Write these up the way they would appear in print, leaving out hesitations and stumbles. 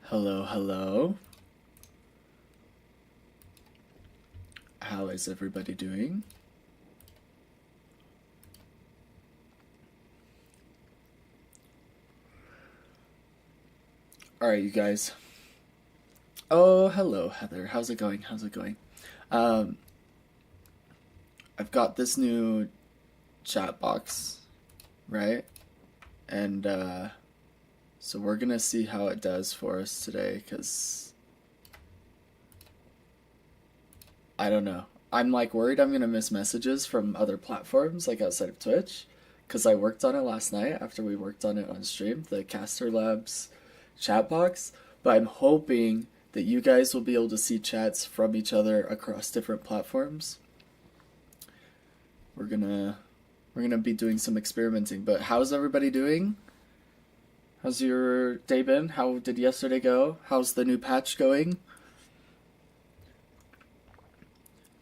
Hello, hello. How is everybody doing? Alright, you guys. Oh, hello, Heather. How's it going? How's it going? Um, I've got this new chat box, right? And, so we're gonna see how it does for us today, because I don't know. I'm like worried I'm gonna miss messages from other platforms, like outside of Twitch, because I worked on it last night after we worked on it on stream, the Caster Labs chat box. But I'm hoping that you guys will be able to see chats from each other across different platforms. We're gonna we're gonna be doing some experimenting. But how's everybody doing? How's your day been? How did yesterday go? How's the new patch going?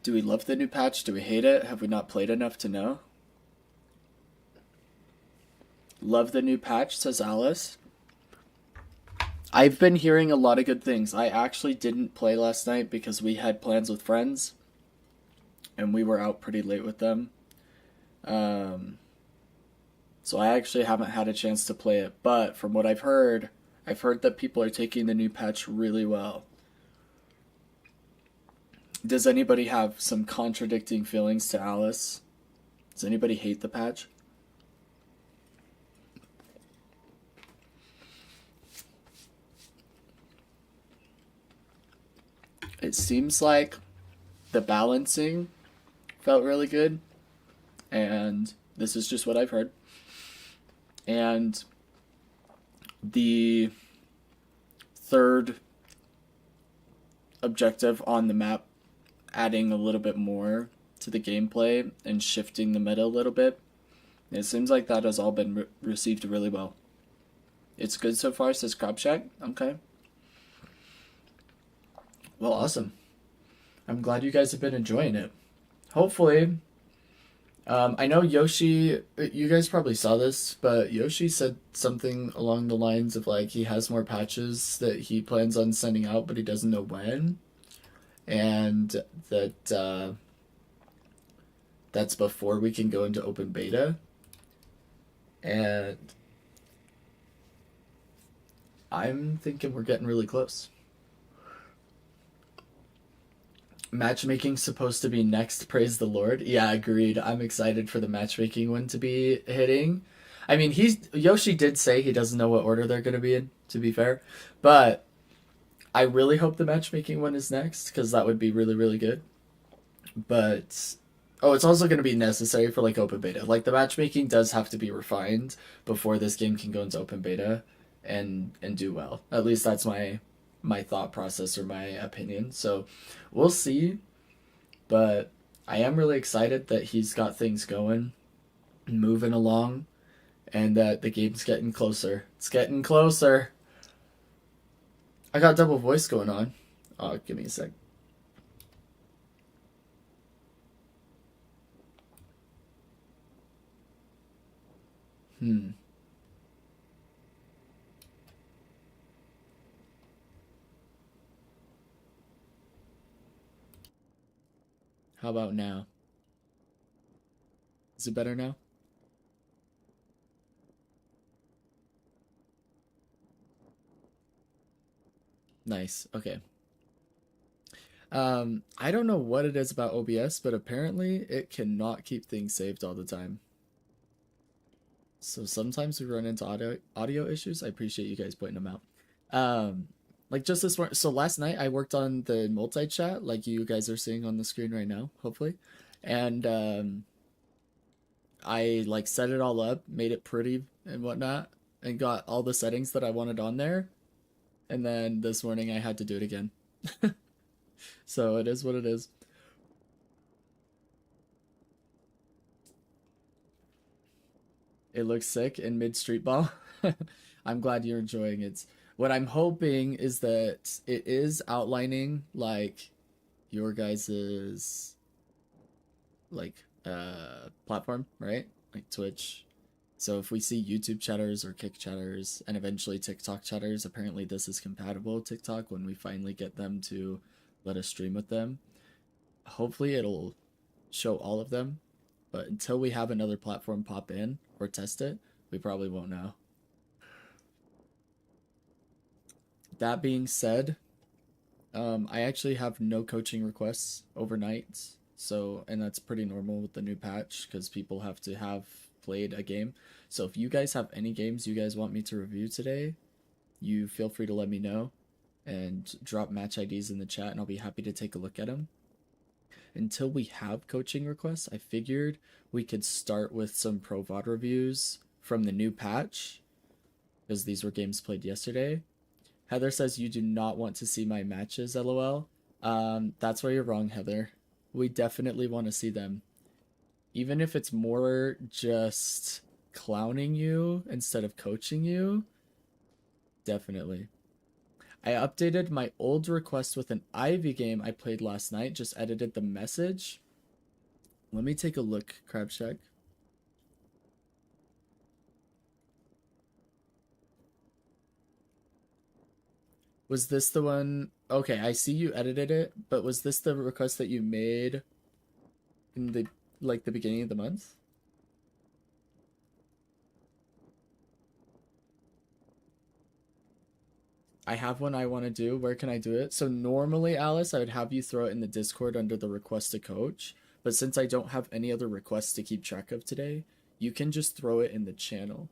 Do we love the new patch? Do we hate it? Have we not played enough to know? Love the new patch, says Alice. I've been hearing a lot of good things. I actually didn't play last night because we had plans with friends and we were out pretty late with them. Um, so I actually haven't had a chance to play it. But from what I've heard that people are taking the new patch really well. Does anybody have some contradicting feelings to Alice? Does anybody hate the patch? It seems like the balancing felt really good, and this is just what I've heard. And the third objective on the map, adding a little bit more to the gameplay and shifting the meta a little bit, it seems like that has all been received really well. It's good so far, says Crabshack. Okay. Well, awesome. I'm glad you guys have been enjoying it. Hopefully, I know Yoshi, you guys probably saw this, but Yoshi said something along the lines of like he has more patches that he plans on sending out, but he doesn't know when. And that that's before we can go into open beta. And I'm thinking we're getting really close. Matchmaking's supposed to be next, praise the Lord. Yeah, agreed. I'm excited for the matchmaking one to be hitting. I mean, Yoshi did say he doesn't know what order they're going to be in, to be fair. But I really hope the matchmaking one is next, because that would be really, really good. But oh, it's also going to be necessary for like open beta. Like the matchmaking does have to be refined before this game can go into open beta and do well. At least that's my thought process or my opinion. So we'll see. But I am really excited that he's got things going, moving along, and that the game's getting closer. It's getting closer. I got double voice going on. Oh, give me a sec. Hmm. How about now? Is it better now? Nice. Okay. I don't know what it is about OBS, but apparently it cannot keep things saved all the time. So sometimes we run into audio issues. I appreciate you guys pointing them out. Um, like just this morning. So last night I worked on the multi chat, like you guys are seeing on the screen right now, hopefully, and I like set it all up, made it pretty and whatnot, and got all the settings that I wanted on there. And then this morning I had to do it again. So it is what it is. It looks sick in mid street ball. I'm glad you're enjoying it. What I'm hoping is that it is outlining like your guys's like platform, right? Like Twitch. So if we see YouTube chatters or Kick chatters and eventually TikTok chatters, apparently this is compatible with TikTok when we finally get them to let us stream with them. Hopefully it'll show all of them, but until we have another platform pop in or test it, we probably won't know. That being said, I actually have no coaching requests overnight, so and that's pretty normal with the new patch because people have to have played a game. So if you guys have any games you guys want me to review today, you feel free to let me know and drop match IDs in the chat, and I'll be happy to take a look at them. Until we have coaching requests, I figured we could start with some Pro VOD reviews from the new patch because these were games played yesterday. Heather says you do not want to see my matches, lol. That's where you're wrong, Heather. We definitely want to see them. Even if it's more just clowning you instead of coaching you, definitely. I updated my old request with an Ivy game I played last night, just edited the message. Let me take a look, Crabshack. Was this the one? Okay, I see you edited it, but was this the request that you made in the beginning of the month? I have one I want to do. Where can I do it? So normally, Alice, I would have you throw it in the Discord under the request to coach, but since I don't have any other requests to keep track of today, you can just throw it in the channel.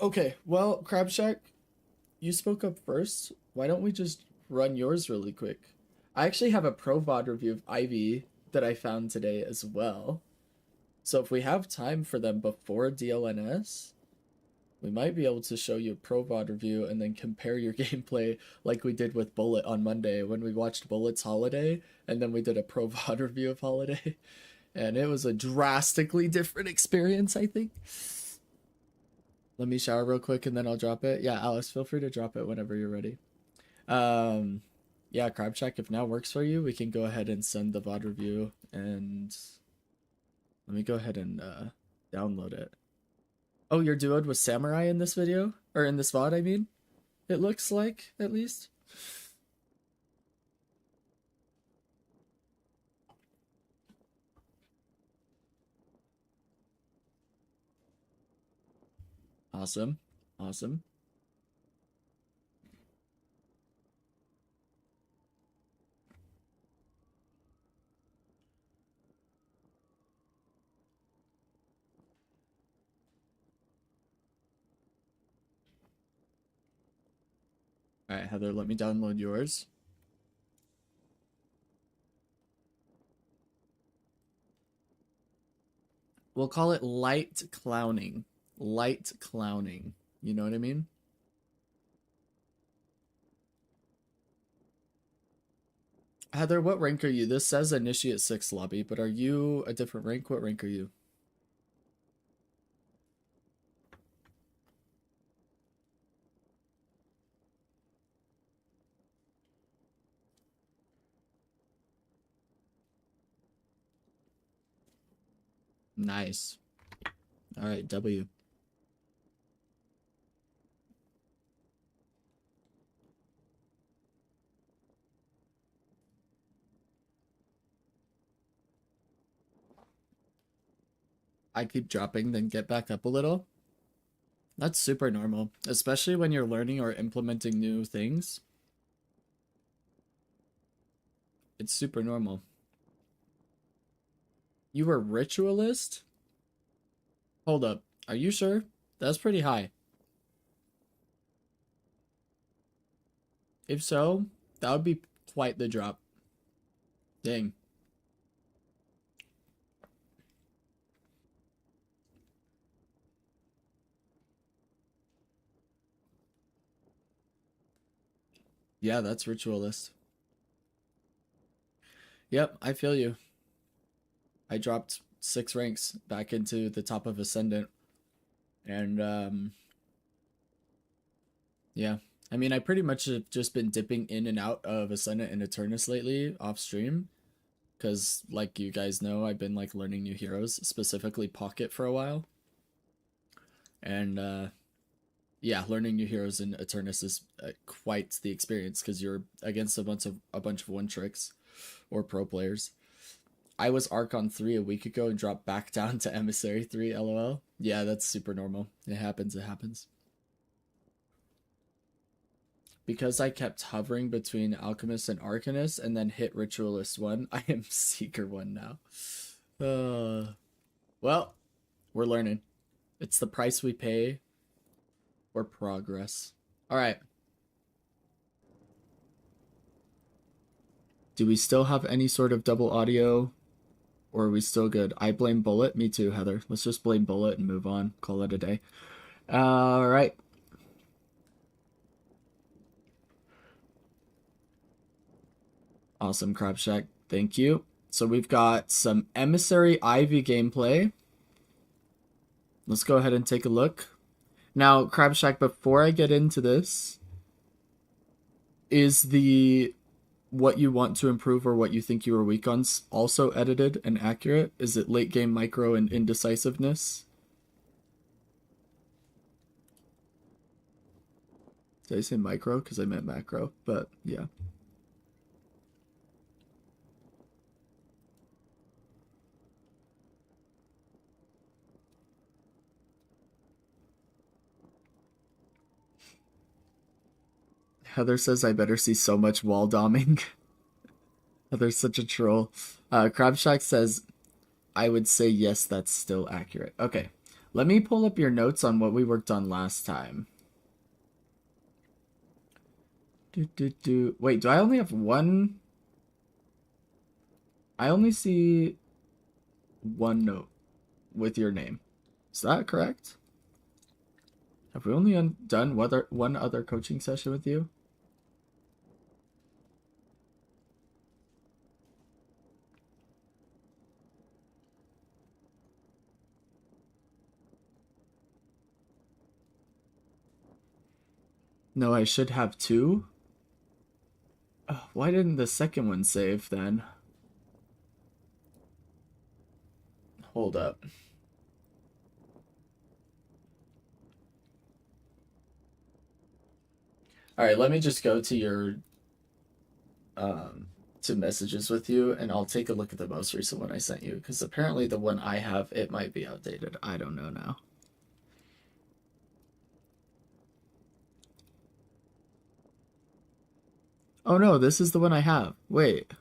Okay, well, Crabshack, you spoke up first. Why don't we just run yours really quick? I actually have a Pro VOD review of Ivy that I found today as well. So if we have time for them before DLNS, we might be able to show you a Pro VOD review and then compare your gameplay like we did with Bullet on Monday when we watched Bullet's Holiday and then we did a Pro VOD review of Holiday. And it was a drastically different experience, I think. Let me shower real quick and then I'll drop it. Yeah, Alice, feel free to drop it whenever you're ready. Yeah, Crabcheck, if now works for you, we can go ahead and send the VOD review and let me go ahead and download it. Oh, you're duoed with Samurai in this video? Or in this VOD, I mean? It looks like, at least. Awesome. Awesome. Alright, Heather, let me download yours. We'll call it light clowning. Light clowning. You know what I mean? Heather, what rank are you? This says Initiate 6 lobby, but are you a different rank? What rank are you? Nice. Alright, W. I keep dropping, then get back up a little. That's super normal, especially when you're learning or implementing new things. It's super normal. You were ritualist? Hold up. Are you sure? That's pretty high. If so, that would be quite the drop. Dang. Yeah, that's ritualist. Yep, I feel you. I dropped 6 ranks back into the top of Ascendant. And yeah. I mean, I pretty much have just been dipping in and out of Ascendant and Eternus lately off stream. Because, like you guys know, I've been like learning new heroes, specifically Pocket for a while. And yeah, learning new heroes in Eternus is quite the experience because you're against a bunch of one tricks or pro players. I was Archon 3 a week ago and dropped back down to Emissary 3, lol. Yeah, that's super normal. It happens, it happens. Because I kept hovering between Alchemist and Arcanist and then hit Ritualist 1, I am Seeker 1 now. Well, we're learning. It's the price we pay for progress. Alright. Do we still have any sort of double audio? Or are we still good? I blame Bullet. Me too, Heather. Let's just blame Bullet and move on. Call it a day. Alright. Awesome, Crab Shack. Thank you. So we've got some Emissary Ivy gameplay. Let's go ahead and take a look. Now, Crab Shack, before I get into this, is the what you want to improve or what you think you are weak on also edited and accurate? Is it late game micro and indecisiveness? Did I say micro? Because I meant macro, but yeah. Heather says I better see so much wall doming. Heather's such a troll. Crab Shack says I would say yes, that's still accurate. Okay, let me pull up your notes on what we worked on last time. Wait, do I only have one? I only see one note with your name. Is that correct? Have we only done one other coaching session with you? No, I should have two. Why didn't the second one save then? Hold up. All right, let me just go to your to messages with you, and I'll take a look at the most recent one I sent you because apparently the one I have, it might be outdated. I don't know now. Oh no, this is the one I have. Wait.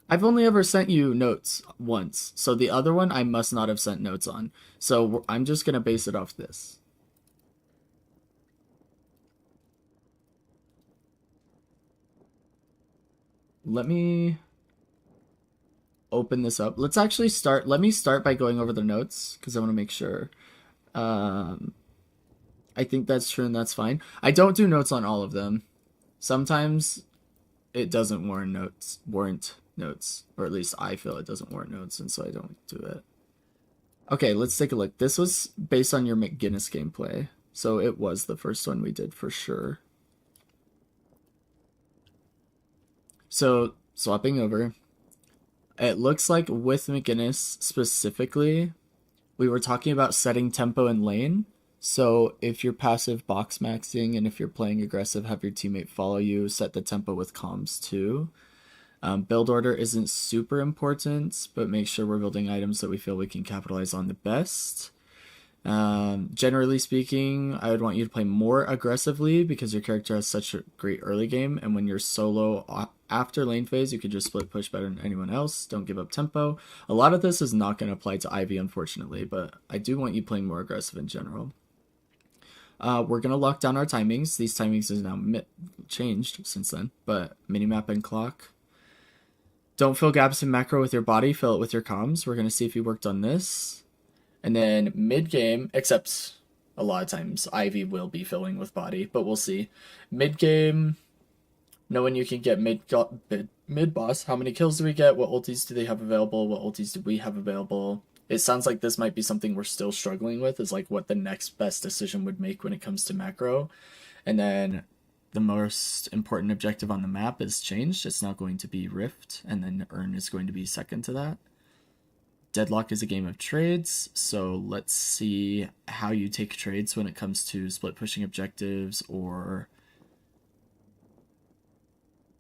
I've only ever sent you notes once, so the other one I must not have sent notes on. So I'm just gonna base it off this. Let me open this up. Let's actually start. Let me start by going over the notes because I want to make sure. I think that's true and that's fine. I don't do notes on all of them. Sometimes it doesn't warrant notes, or at least I feel it doesn't warrant notes, and so I don't do it. Okay, let's take a look. This was based on your McGinnis gameplay, so it was the first one we did for sure. So, swapping over, it looks like with McGinnis specifically, we were talking about setting tempo and lane. So if you're passive box maxing and if you're playing aggressive, have your teammate follow you, set the tempo with comms too. Build order isn't super important, but make sure we're building items that we feel we can capitalize on the best. Generally speaking, I would want you to play more aggressively because your character has such a great early game, and when you're solo after lane phase, you can just split push better than anyone else. Don't give up tempo. A lot of this is not going to apply to Ivy, unfortunately, but I do want you playing more aggressive in general. We're going to lock down our timings. These timings is now changed since then, but minimap and clock. Don't fill gaps in macro with your body, fill it with your comms. We're going to see if you worked on this. And then mid-game, except a lot of times Ivy will be filling with body, but we'll see. Mid-game, knowing you can get mid-boss, how many kills do we get? What ultis do they have available? What ultis do we have available? It sounds like this might be something we're still struggling with, is like what the next best decision would make when it comes to macro. And then the most important objective on the map is changed. It's now going to be Rift, and then Earn is going to be second to that. Deadlock is a game of trades, so let's see how you take trades when it comes to split pushing objectives or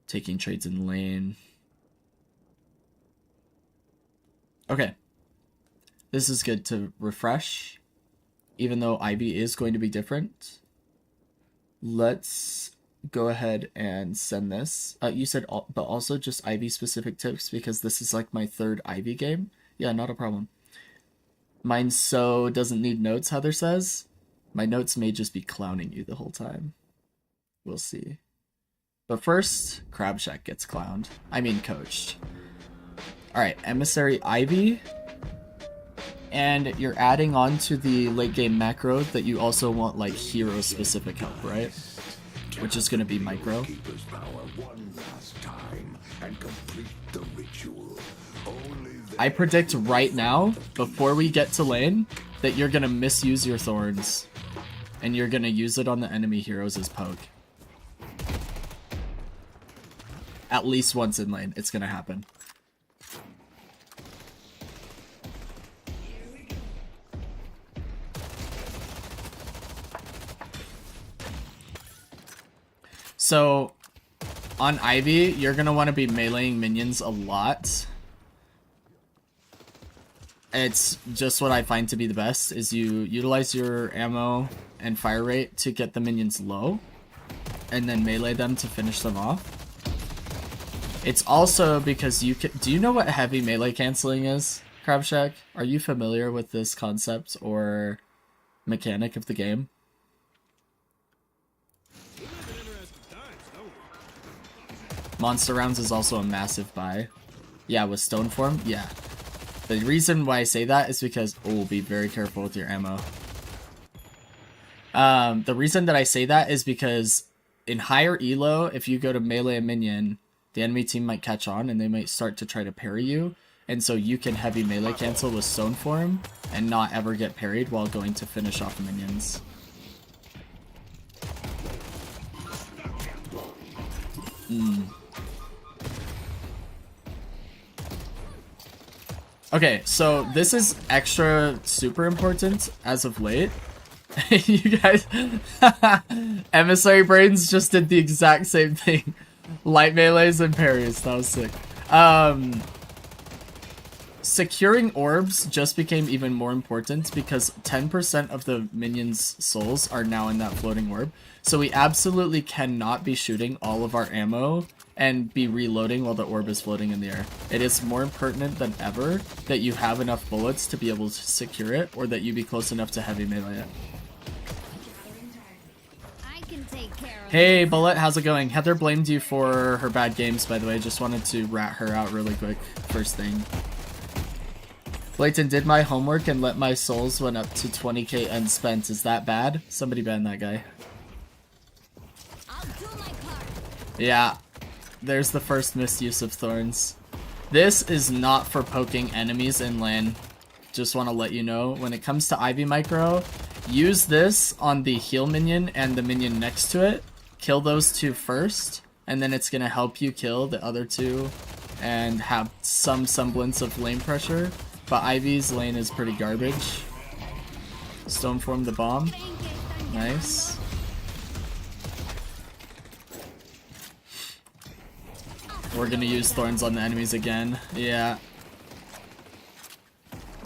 taking trades in lane. Okay. This is good to refresh, even though Ivy is going to be different. Let's go ahead and send this. You said, but also just Ivy specific tips, because this is like my third Ivy game. Yeah, not a problem. Mine so doesn't need notes, Heather says. My notes may just be clowning you the whole time. We'll see. But first, Crab Shack gets clowned. I mean coached. Alright, Emissary Ivy. And you're adding on to the late game macro that you also want like hero specific help, right? Which is going to be micro. I predict right now, before we get to lane, that you're going to misuse your thorns. And you're going to use it on the enemy heroes as poke. At least once in lane, it's going to happen. So, on Ivy, you're going to want to be meleeing minions a lot. It's just what I find to be the best, is you utilize your ammo and fire rate to get the minions low, and then melee them to finish them off. It's also because you can... Do you know what heavy melee canceling is, Crab Shack? Are you familiar with this concept or mechanic of the game? Monster rounds is also a massive buy. Yeah, with stone form, yeah. The reason why I say that is because, oh, be very careful with your ammo. The reason that I say that is because in higher elo, if you go to melee a minion, the enemy team might catch on and they might start to try to parry you. And so you can heavy melee cancel with stone form and not ever get parried while going to finish off minions. Okay, so this is extra super important as of late. You guys, Emissary Brains just did the exact same thing. Light melees and parries, that was sick. Securing orbs just became even more important because 10% of the minions' souls are now in that floating orb. So we absolutely cannot be shooting all of our ammo and be reloading while the orb is floating in the air. It is more pertinent than ever that you have enough bullets to be able to secure it, or that you be close enough to heavy melee it. Hey Bullet, how's it going? Heather blamed you for her bad games, by the way. Just wanted to rat her out really quick first thing. Blayton did my homework and let my souls went up to 20k unspent. Is that bad? Somebody ban that guy. Yeah, there's the first misuse of thorns. This is not for poking enemies in lane. Just want to let you know, when it comes to Ivy Micro, use this on the heal minion and the minion next to it. Kill those two first, and then it's going to help you kill the other two and have some semblance of lane pressure. But Ivy's lane is pretty garbage. Stone form the bomb. Nice. We're gonna use thorns on the enemies again. Yeah.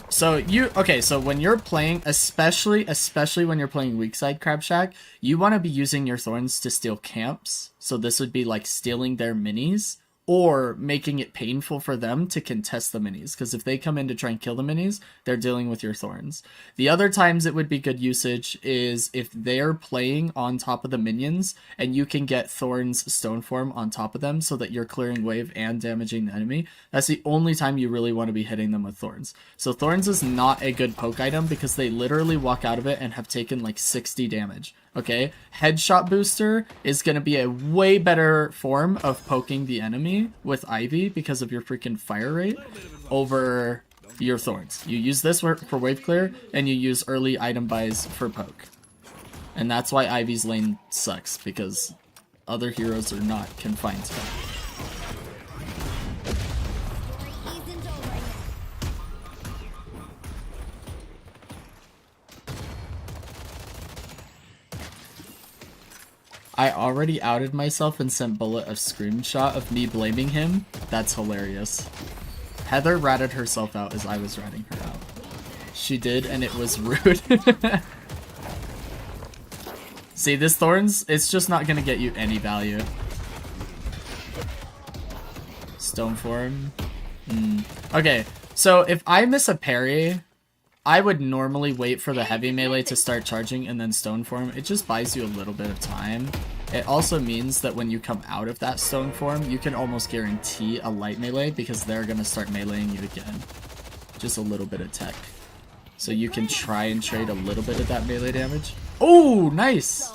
So so when you're playing, especially when you're playing weak side Crab Shack, you want to be using your thorns to steal camps. So this would be like stealing their minis, or making it painful for them to contest the minis, because if they come in to try and kill the minis, they're dealing with your thorns. The other times it would be good usage is if they're playing on top of the minions, and you can get thorns stone form on top of them so that you're clearing wave and damaging the enemy. That's the only time you really want to be hitting them with thorns. So thorns is not a good poke item because they literally walk out of it and have taken like 60 damage. Okay, headshot booster is going to be a way better form of poking the enemy with Ivy because of your freaking fire rate over your thorns. You use this for wave clear, and you use early item buys for poke. And that's why Ivy's lane sucks, because other heroes are not confined to that. I already outed myself and sent Bullet a screenshot of me blaming him. That's hilarious. Heather ratted herself out as I was ratting her out. She did, and it was rude. See, this Thorns, it's just not gonna get you any value. Stone form. Okay, so if I miss a parry, I would normally wait for the heavy melee to start charging and then stone form. It just buys you a little bit of time. It also means that when you come out of that stone form, you can almost guarantee a light melee because they're gonna start meleeing you again. Just a little bit of tech. So you can try and trade a little bit of that melee damage. Oh, nice!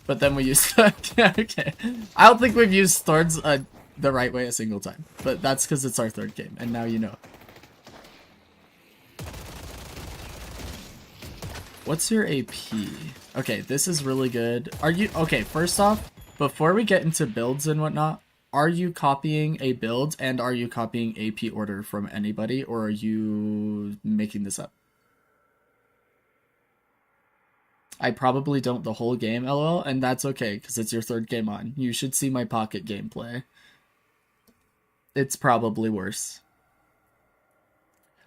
But then we use... okay. I don't think we've used Thorns the right way a single time. But that's because it's our third game, and now you know. What's your AP? Okay, this is really good. Are you... Okay, first off, before we get into builds and whatnot, are you copying a build and are you copying AP order from anybody, or are you making this up? I probably don't the whole game, lol, and that's okay, because it's your third game on. You should see my pocket gameplay. It's probably worse.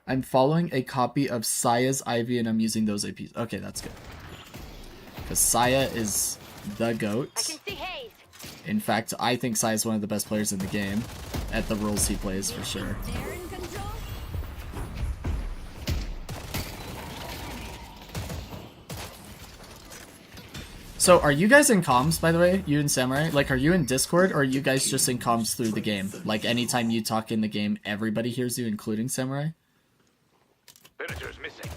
I'm following a copy of Saya's Ivy, and I'm using those APs. Okay, that's good. Because Saya is the GOAT. In fact, I think Saya is one of the best players in the game. At the roles he plays, for sure. So, are you guys in comms, by the way? You and Samurai? Like, are you in Discord, or are you guys just in comms through the game? Like, anytime you talk in the game, everybody hears you, including Samurai? Predator's missing.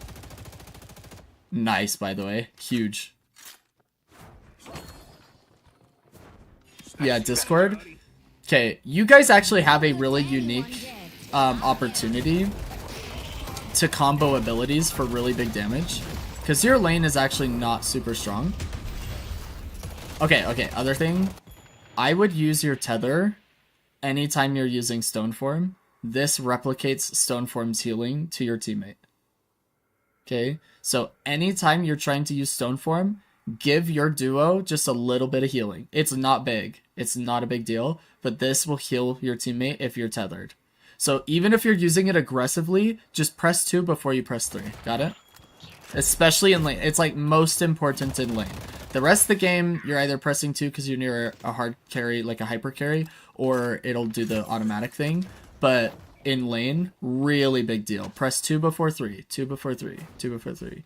Nice, by the way. Huge. Yeah, Discord. Okay, you guys actually have a really unique opportunity to combo abilities for really big damage. Because your lane is actually not super strong. Okay, other thing. I would use your tether anytime you're using stone form. This replicates stone form's healing to your teammate. Okay, so anytime you're trying to use stone form, give your duo just a little bit of healing. It's not big. It's not a big deal, but this will heal your teammate if you're tethered. So even if you're using it aggressively, just press 2 before you press 3. Got it? Especially in lane. It's like most important in lane. The rest of the game, you're either pressing 2 because you're near a hard carry, like a hyper carry, or it'll do the automatic thing. But in lane, really big deal. Press 2 before 3, 2 before 3, 2 before 3.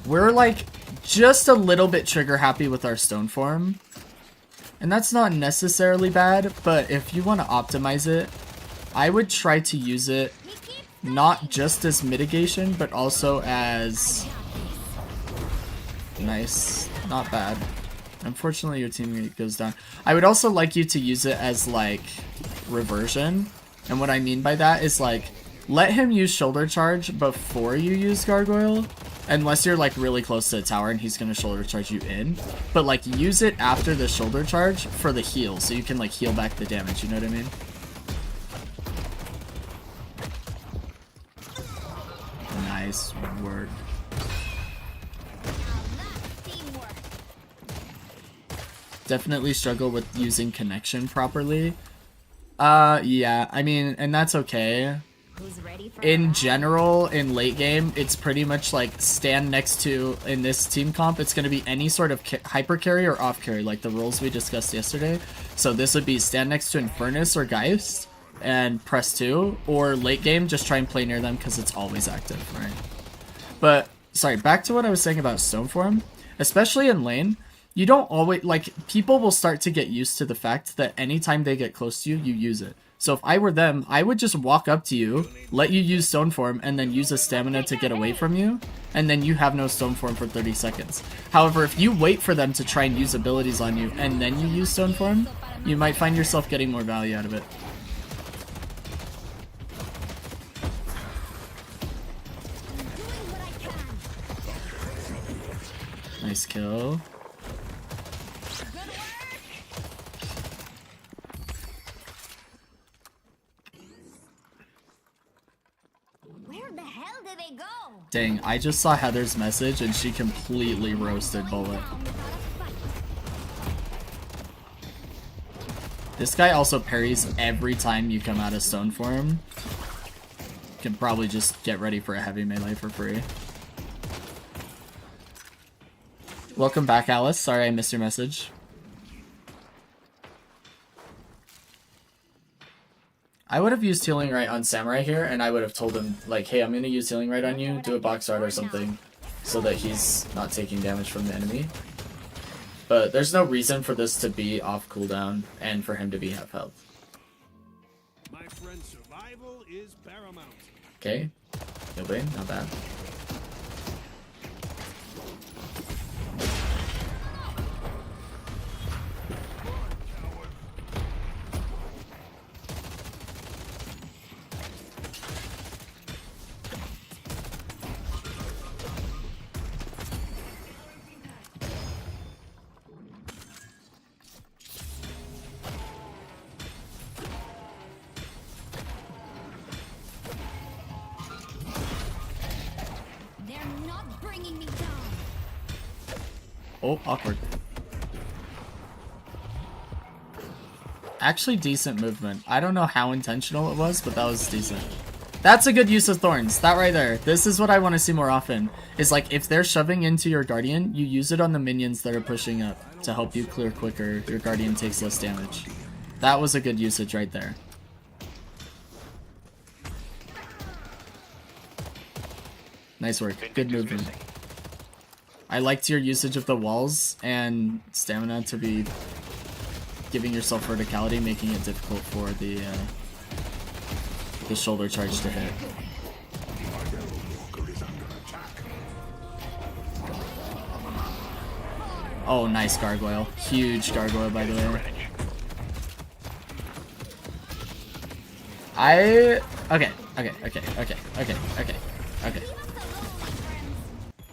We're like just a little bit trigger happy with our stone form. And that's not necessarily bad, but if you want to optimize it, I would try to use it not just as mitigation, but also as... Nice. Not bad. Unfortunately, your teammate goes down. I would also like you to use it as, like, reversion. And what I mean by that is, like, let him use shoulder charge before you use gargoyle. Unless you're, like, really close to the tower and he's gonna shoulder charge you in. But, like, use it after the shoulder charge for the heal. So you can, like, heal back the damage. You know what I mean? Nice work. Definitely struggle with using connection properly. Yeah, I mean, and that's okay. In general, in late game, it's pretty much like stand next to, in this team comp, it's going to be any sort of hyper carry or off carry, like the roles we discussed yesterday. So this would be stand next to Infernus or Geist and press 2, or late game, just try and play near them because it's always active, right? But, sorry, back to what I was saying about stone form. Especially in lane, you don't always, like, people will start to get used to the fact that anytime they get close to you, you use it. So if I were them, I would just walk up to you, let you use stone form, and then use a stamina to get away from you, and then you have no stone form for 30 seconds. However, if you wait for them to try and use abilities on you, and then you use stone form, you might find yourself getting more value out of it. Nice kill. Where the hell did they go? Dang, I just saw Heather's message and she completely roasted Bullet. This guy also parries every time you come out of stone form. Can probably just get ready for a heavy melee for free. Welcome back, Alice. Sorry I missed your message. I would have used Healing Right on Samurai here, and I would have told him, like, hey, I'm going to use Healing Right on you, do a box art or something, so that he's not taking damage from the enemy. But there's no reason for this to be off cooldown, and for him to be half health. My friend's survival is paramount. Okay. Nobody, not bad. Oh, awkward. Actually decent movement. I don't know how intentional it was, but that was decent. That's a good use of thorns. That right there. This is what I want to see more often. Is like if they're shoving into your guardian, you use it on the minions that are pushing up to help you clear quicker. Your guardian takes less damage. That was a good usage right there. Nice work. Good movement. I liked your usage of the walls and stamina to be giving yourself verticality, making it difficult for the shoulder charge to hit. Oh, nice gargoyle. Huge gargoyle, by the way. Okay.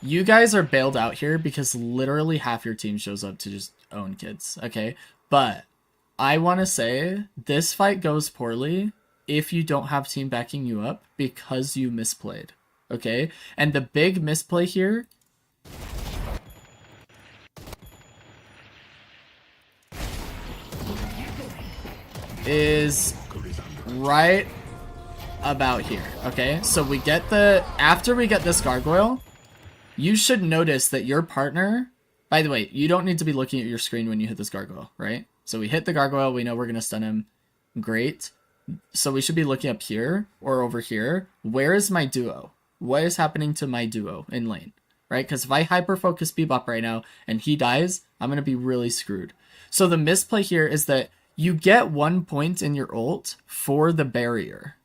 You guys are bailed out here because literally half your team shows up to just own kids, okay? But I want to say this fight goes poorly if you don't have team backing you up because you misplayed, okay? And the big misplay here is right about here, okay? So we get after we get this gargoyle, you should notice that your partner, by the way, you don't need to be looking at your screen when you hit this gargoyle, right? So we hit the gargoyle, we know we're going to stun him. Great. So we should be looking up here or over here. Where is my duo? What is happening to my duo in lane, right? Because if I hyper-focus Bebop right now and he dies, I'm going to be really screwed. So the misplay here is that you get 1 point in your ult for the barrier.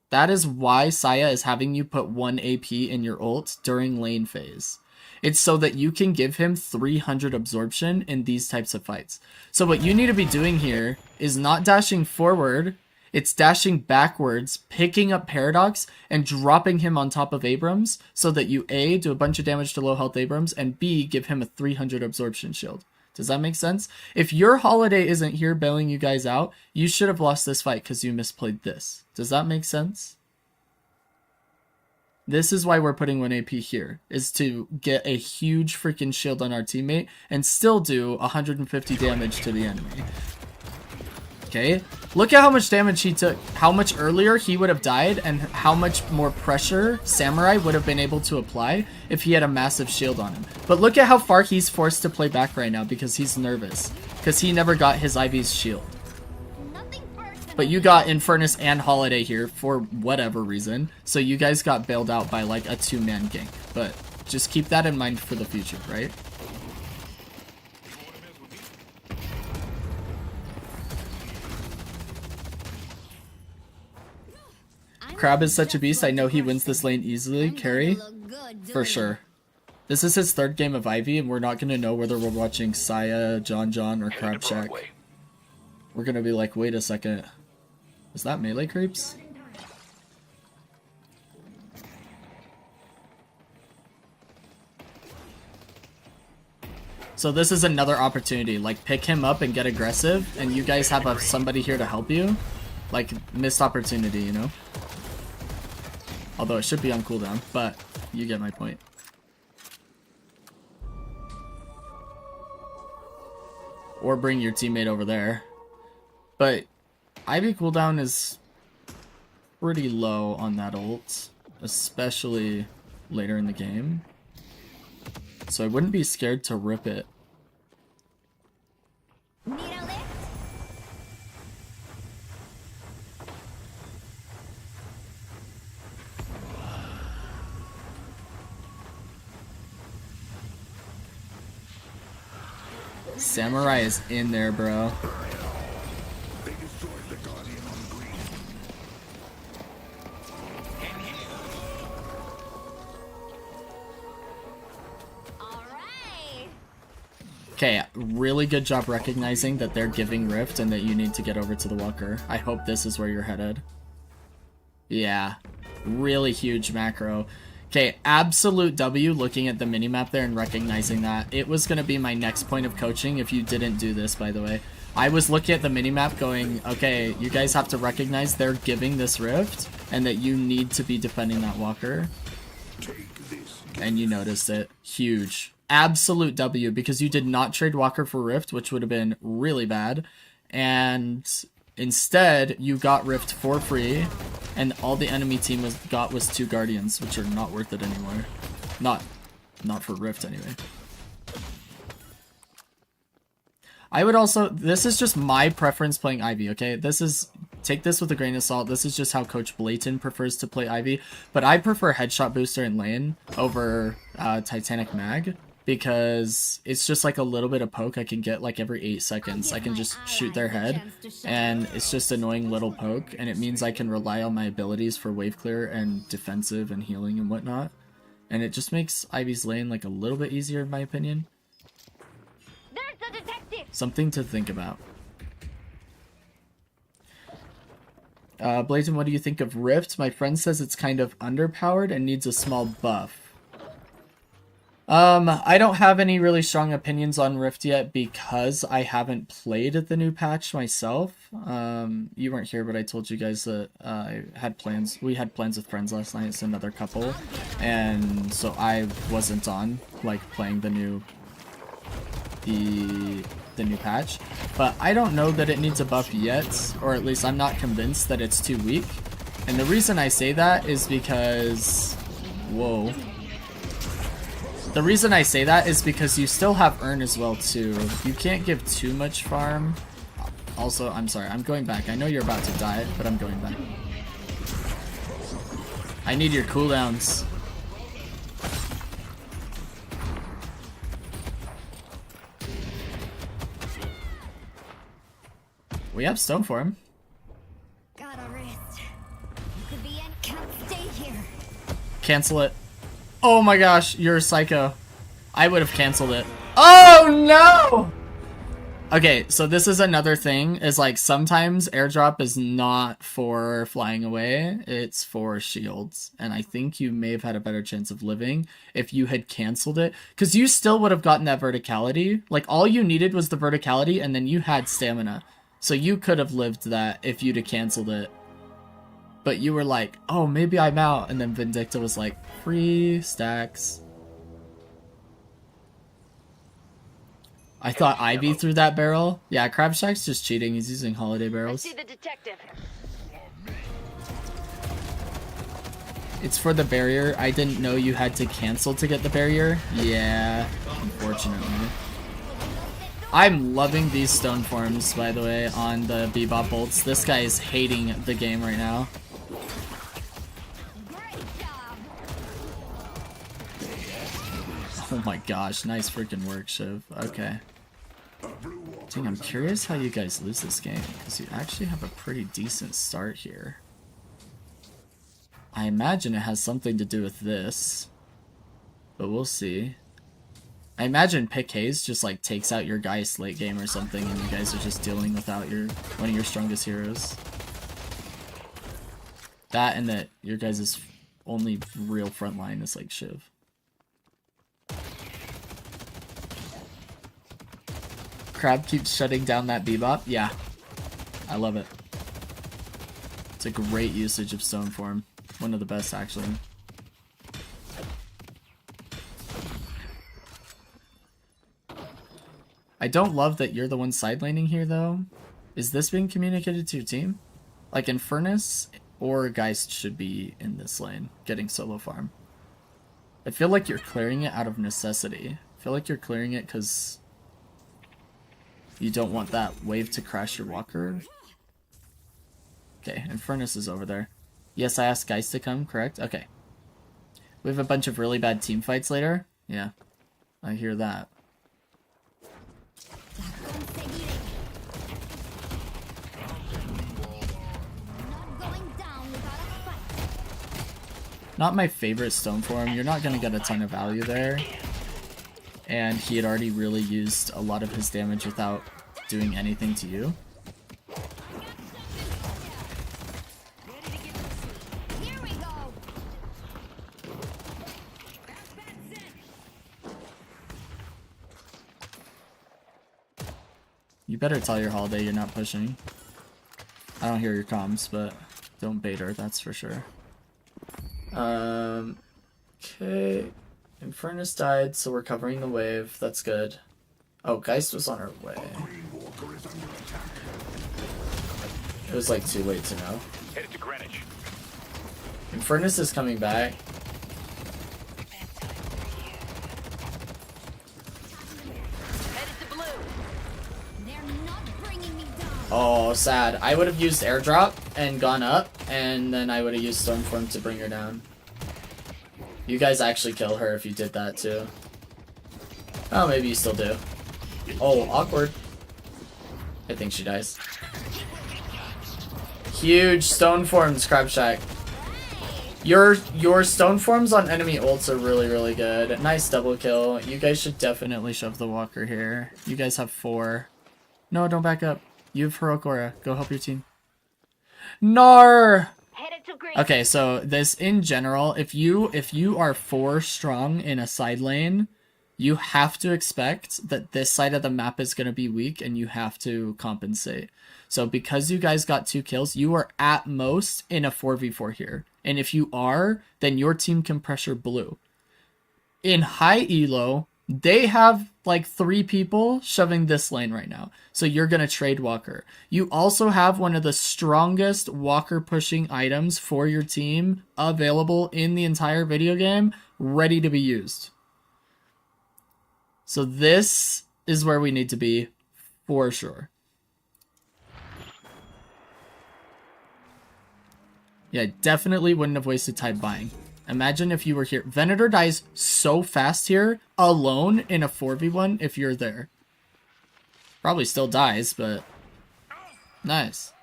That is why Saya is having you put 1 AP in your ult during lane phase. It's so that you can give him 300 absorption in these types of fights. So what you need to be doing here is not dashing forward, it's dashing backwards, picking up Paradox, and dropping him on top of Abrams so that you A, do a bunch of damage to low health Abrams, and B, give him a 300 absorption shield. Does that make sense? If your Holiday isn't here bailing you guys out, you should have lost this fight because you misplayed this. Does that make sense? This is why we're putting 1 AP here, is to get a huge freaking shield on our teammate and still do 150 damage to the enemy. Okay? Look at how much damage he took, how much earlier he would have died, and how much more pressure Samurai would have been able to apply if he had a massive shield on him. But look at how far he's forced to play back right now because he's nervous, because he never got his Ivy's shield. But you got Eternus and Holiday here for whatever reason, so you guys got bailed out by like a 2-man gank. But just keep that in mind for the future, right? Crab is such a beast. I know he wins this lane easily. I'm gonna Carry, look good for doing sure. This is his third game of Ivy, and we're not going to know whether we're watching Saya, John, or Heading Crab to Shack. Broadway. We're going to be like, wait a second. Is that melee creeps? So this is another opportunity. Like, pick him up and get aggressive, and you guys have somebody here to help you. Like, missed opportunity, you know? Although it should be on cooldown, but you get my point. Or bring your teammate over there. But Ivy cooldown is pretty low on that ult, especially later in the game. So I wouldn't be scared to rip it. Need a lift? Samurai is in there, bro. They destroyed the Guardian on green. Alright! Okay, really good job recognizing that they're giving Rift and that you need to get over to the Walker. I hope this is where you're headed. Yeah, really huge macro. Okay, absolute W looking at the minimap there and recognizing that. It was going to be my next point of coaching if you didn't do this, by the way. I was looking at the minimap going, okay, you guys have to recognize they're giving this Rift and that you need to be defending that Walker. Take this. And you noticed it. Huge. Absolute W because you did not trade Walker for Rift, which would have been really bad. And instead, you got Rift for free. And all the enemy team got was 2 Guardians, which are not worth it anymore. Not for Rift anyway. I would also, this is just my preference playing Ivy, okay? Take this with a grain of salt. This is just how Coach Blayton prefers to play Ivy. But I prefer Headshot Booster in lane over Titanic Mag. Because it's just like a little bit of poke I can get like every 8 seconds. I can just shoot their head. And it's just annoying little poke. And it means I can rely on my abilities for wave clear and defensive and healing and whatnot. And it just makes Ivy's lane like a little bit easier in my opinion. There's the detective! Something to think about. Blazin, what do you think of Rift? My friend says it's kind of underpowered and needs a small buff. I don't have any really strong opinions on Rift yet because I haven't played the new patch myself. You weren't here, but I told you guys that I had plans. We had plans with friends last night. It's another couple, and so I wasn't on like playing the new patch. But I don't know that it needs a buff yet, or at least I'm not convinced that it's too weak. And the reason I say that is because, whoa. The reason I say that is because you still have Earn as well too. You can't give too much farm. Also, I'm sorry, I'm going back. I know you're about to die, but I'm going back. I need your cooldowns. We have stone for him. Got a wrist. You could be in. Can't stay here. Cancel it. Oh my gosh, you're a psycho. I would have canceled it. Oh no! Okay, so this is another thing, is like sometimes airdrop is not for flying away, it's for shields. And I think you may have had a better chance of living if you had canceled it. Because you still would have gotten that verticality. Like all you needed was the verticality and then you had stamina. So you could have lived that if you'd have canceled it. But you were like, oh, maybe I'm out. And then Vindicta was like, free stacks. I thought Ivy threw that barrel. Yeah, Crab Shack's just cheating. He's using holiday barrels. See the detective. It's for the barrier. I didn't know you had to cancel to get the barrier. Yeah, unfortunately. I'm loving these stone forms, by the way, on the Bebop bolts. This guy is hating the game right now. Oh my gosh, nice freaking work, Shiv. Okay. Dang, I'm curious how you guys lose this game, because you actually have a pretty decent start here. I imagine it has something to do with this. But we'll see. I imagine Pick Haze just like takes out your guys late game or something and you guys are just dealing without one of your strongest heroes. That and that your guys' only real front line is like Shiv. Crab keeps shutting down that Bebop. Yeah. I love it. It's a great usage of Stone Form. One of the best, actually. I don't love that you're the one side laning here, though. Is this being communicated to your team? Like Eternus or Geist should be in this lane, getting solo farm. I feel like you're clearing it out of necessity. I feel like you're clearing it because you don't want that wave to crash your walker. Okay, Eternus is over there. Yes, I asked Geist to come, correct? Okay. We have a bunch of really bad team fights later. Yeah, I hear that. Not my favorite stone form. You're not going to get a ton of value there. And he had already really used a lot of his damage without doing anything to you. You better tell your Holiday you're not pushing. I don't hear your comms, but don't bait her, that's for sure. Okay. Infernus died, so we're covering the wave. That's good. Oh, Geist was on her way. It was like too late to know. Headed to Greenwich. Infernus is coming back. Oh, sad. I would have used airdrop and gone up, and then I would have used Stormform to bring her down. You guys actually kill her if you did that too. Oh, maybe you still do. Oh, awkward. I think she dies. Huge Stoneforms, Crab Shack. Your stone forms on enemy ults are really, really good. Nice double kill. You guys should definitely shove the walker here. You guys have 4. No, don't back up. You have Heroic Aura. Go help your team. Nar! Okay, so this in general, if you are 4 strong in a side lane, you have to expect that this side of the map is going to be weak and you have to compensate. So because you guys got 2 kills, you are at most in a 4v4 here. And if you are, then your team can pressure blue. In high elo, they have like 3 people shoving this lane right now. So you're going to trade Walker. You also have one of the strongest Walker pushing items for your team available in the entire video game, ready to be used. So this is where we need to be for sure. Yeah, definitely wouldn't have wasted time buying. Imagine if you were here. Venator dies so fast here, alone in a 4v1 if you're there. Probably still dies, but nice.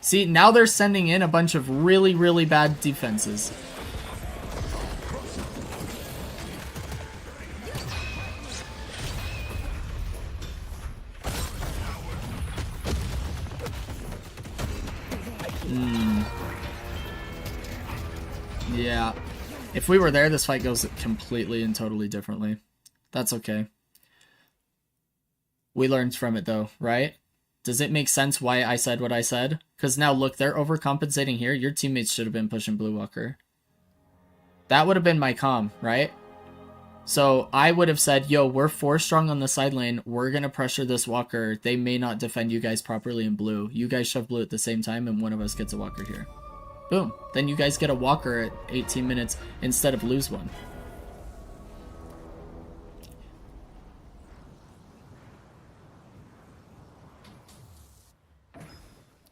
See, now they're sending in a bunch of really, really bad defenses. Yeah. If we were there, this fight goes completely and totally differently. That's okay. We learned from it though, right? Does it make sense why I said what I said? Because now look, they're overcompensating here. Your teammates should have been pushing Blue Walker. That would have been my comm, right? So I would have said, yo, we're 4 strong on the side lane. We're going to pressure this Walker. They may not defend you guys properly in blue. You guys shove blue at the same time and one of us gets a Walker here. Boom. Then you guys get a Walker at 18 minutes instead of lose one.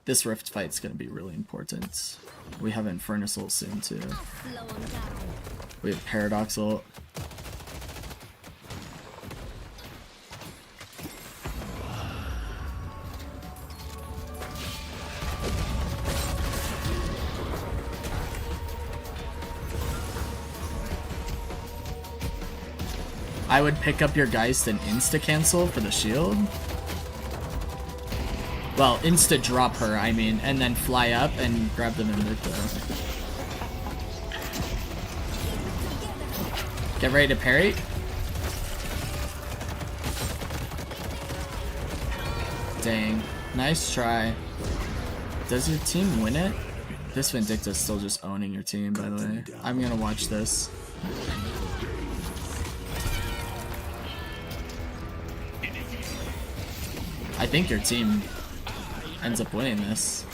This Rift fight's going to be really important. We have Infernus ult soon too. We have Paradox ult. I would pick up your Geist and insta-cancel for the shield. Well, insta-drop her, I mean, and then fly up and grab the Vindicta. Get ready to parry. Dang. Nice try. Does your team win it? This Vindicta's still just owning your team, by the way. I'm gonna watch this. I think your team ends up winning this.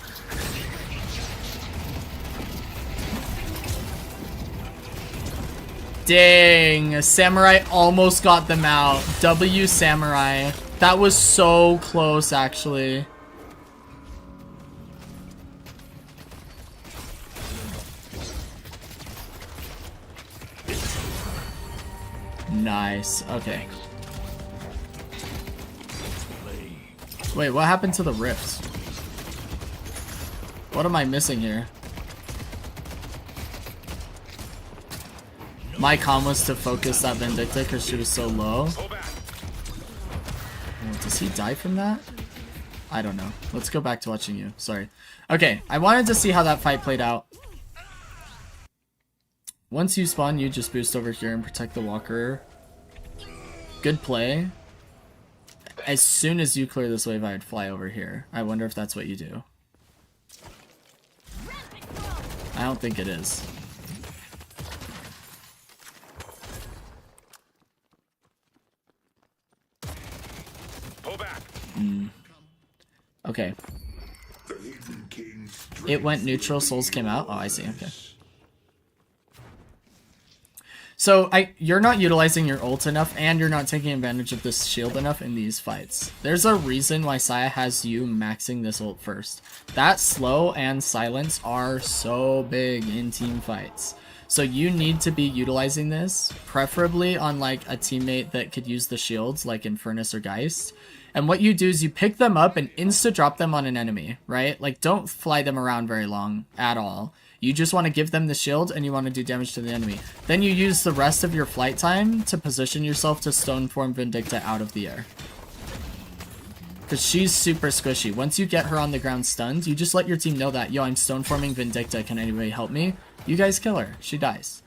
Dang, Samurai almost got them out. W Samurai. That was so close, actually. Nice. Okay. Wait, what happened to the rift? What am I missing here? My comm was to focus that Vindicta because she was so low. Oh, does he die from that? I don't know. Let's go back to watching you. Sorry. Okay, I wanted to see how that fight played out. Once you spawn, you just boost over here and protect the walker. Good play. As soon as you clear this wave, I'd fly over here. I wonder if that's what you do. I don't think it is. Pull back. Okay. It went neutral, souls came out. Oh, I see. Okay. So you're not utilizing your ult enough, and you're not taking advantage of this shield enough in these fights. There's a reason why Saya has you maxing this ult first. That slow and silence are so big in team fights. So you need to be utilizing this, preferably on like a teammate that could use the shields, like Eternus or Geist. And what you do is you pick them up and insta-drop them on an enemy, right? Like, don't fly them around very long at all. You just want to give them the shield and you want to do damage to the enemy. Then you use the rest of your flight time to position yourself to stone form Vindicta out of the air. Because she's super squishy. Once you get her on the ground stunned, you just let your team know that, yo, I'm stone forming Vindicta, can anybody help me? You guys kill her. She dies.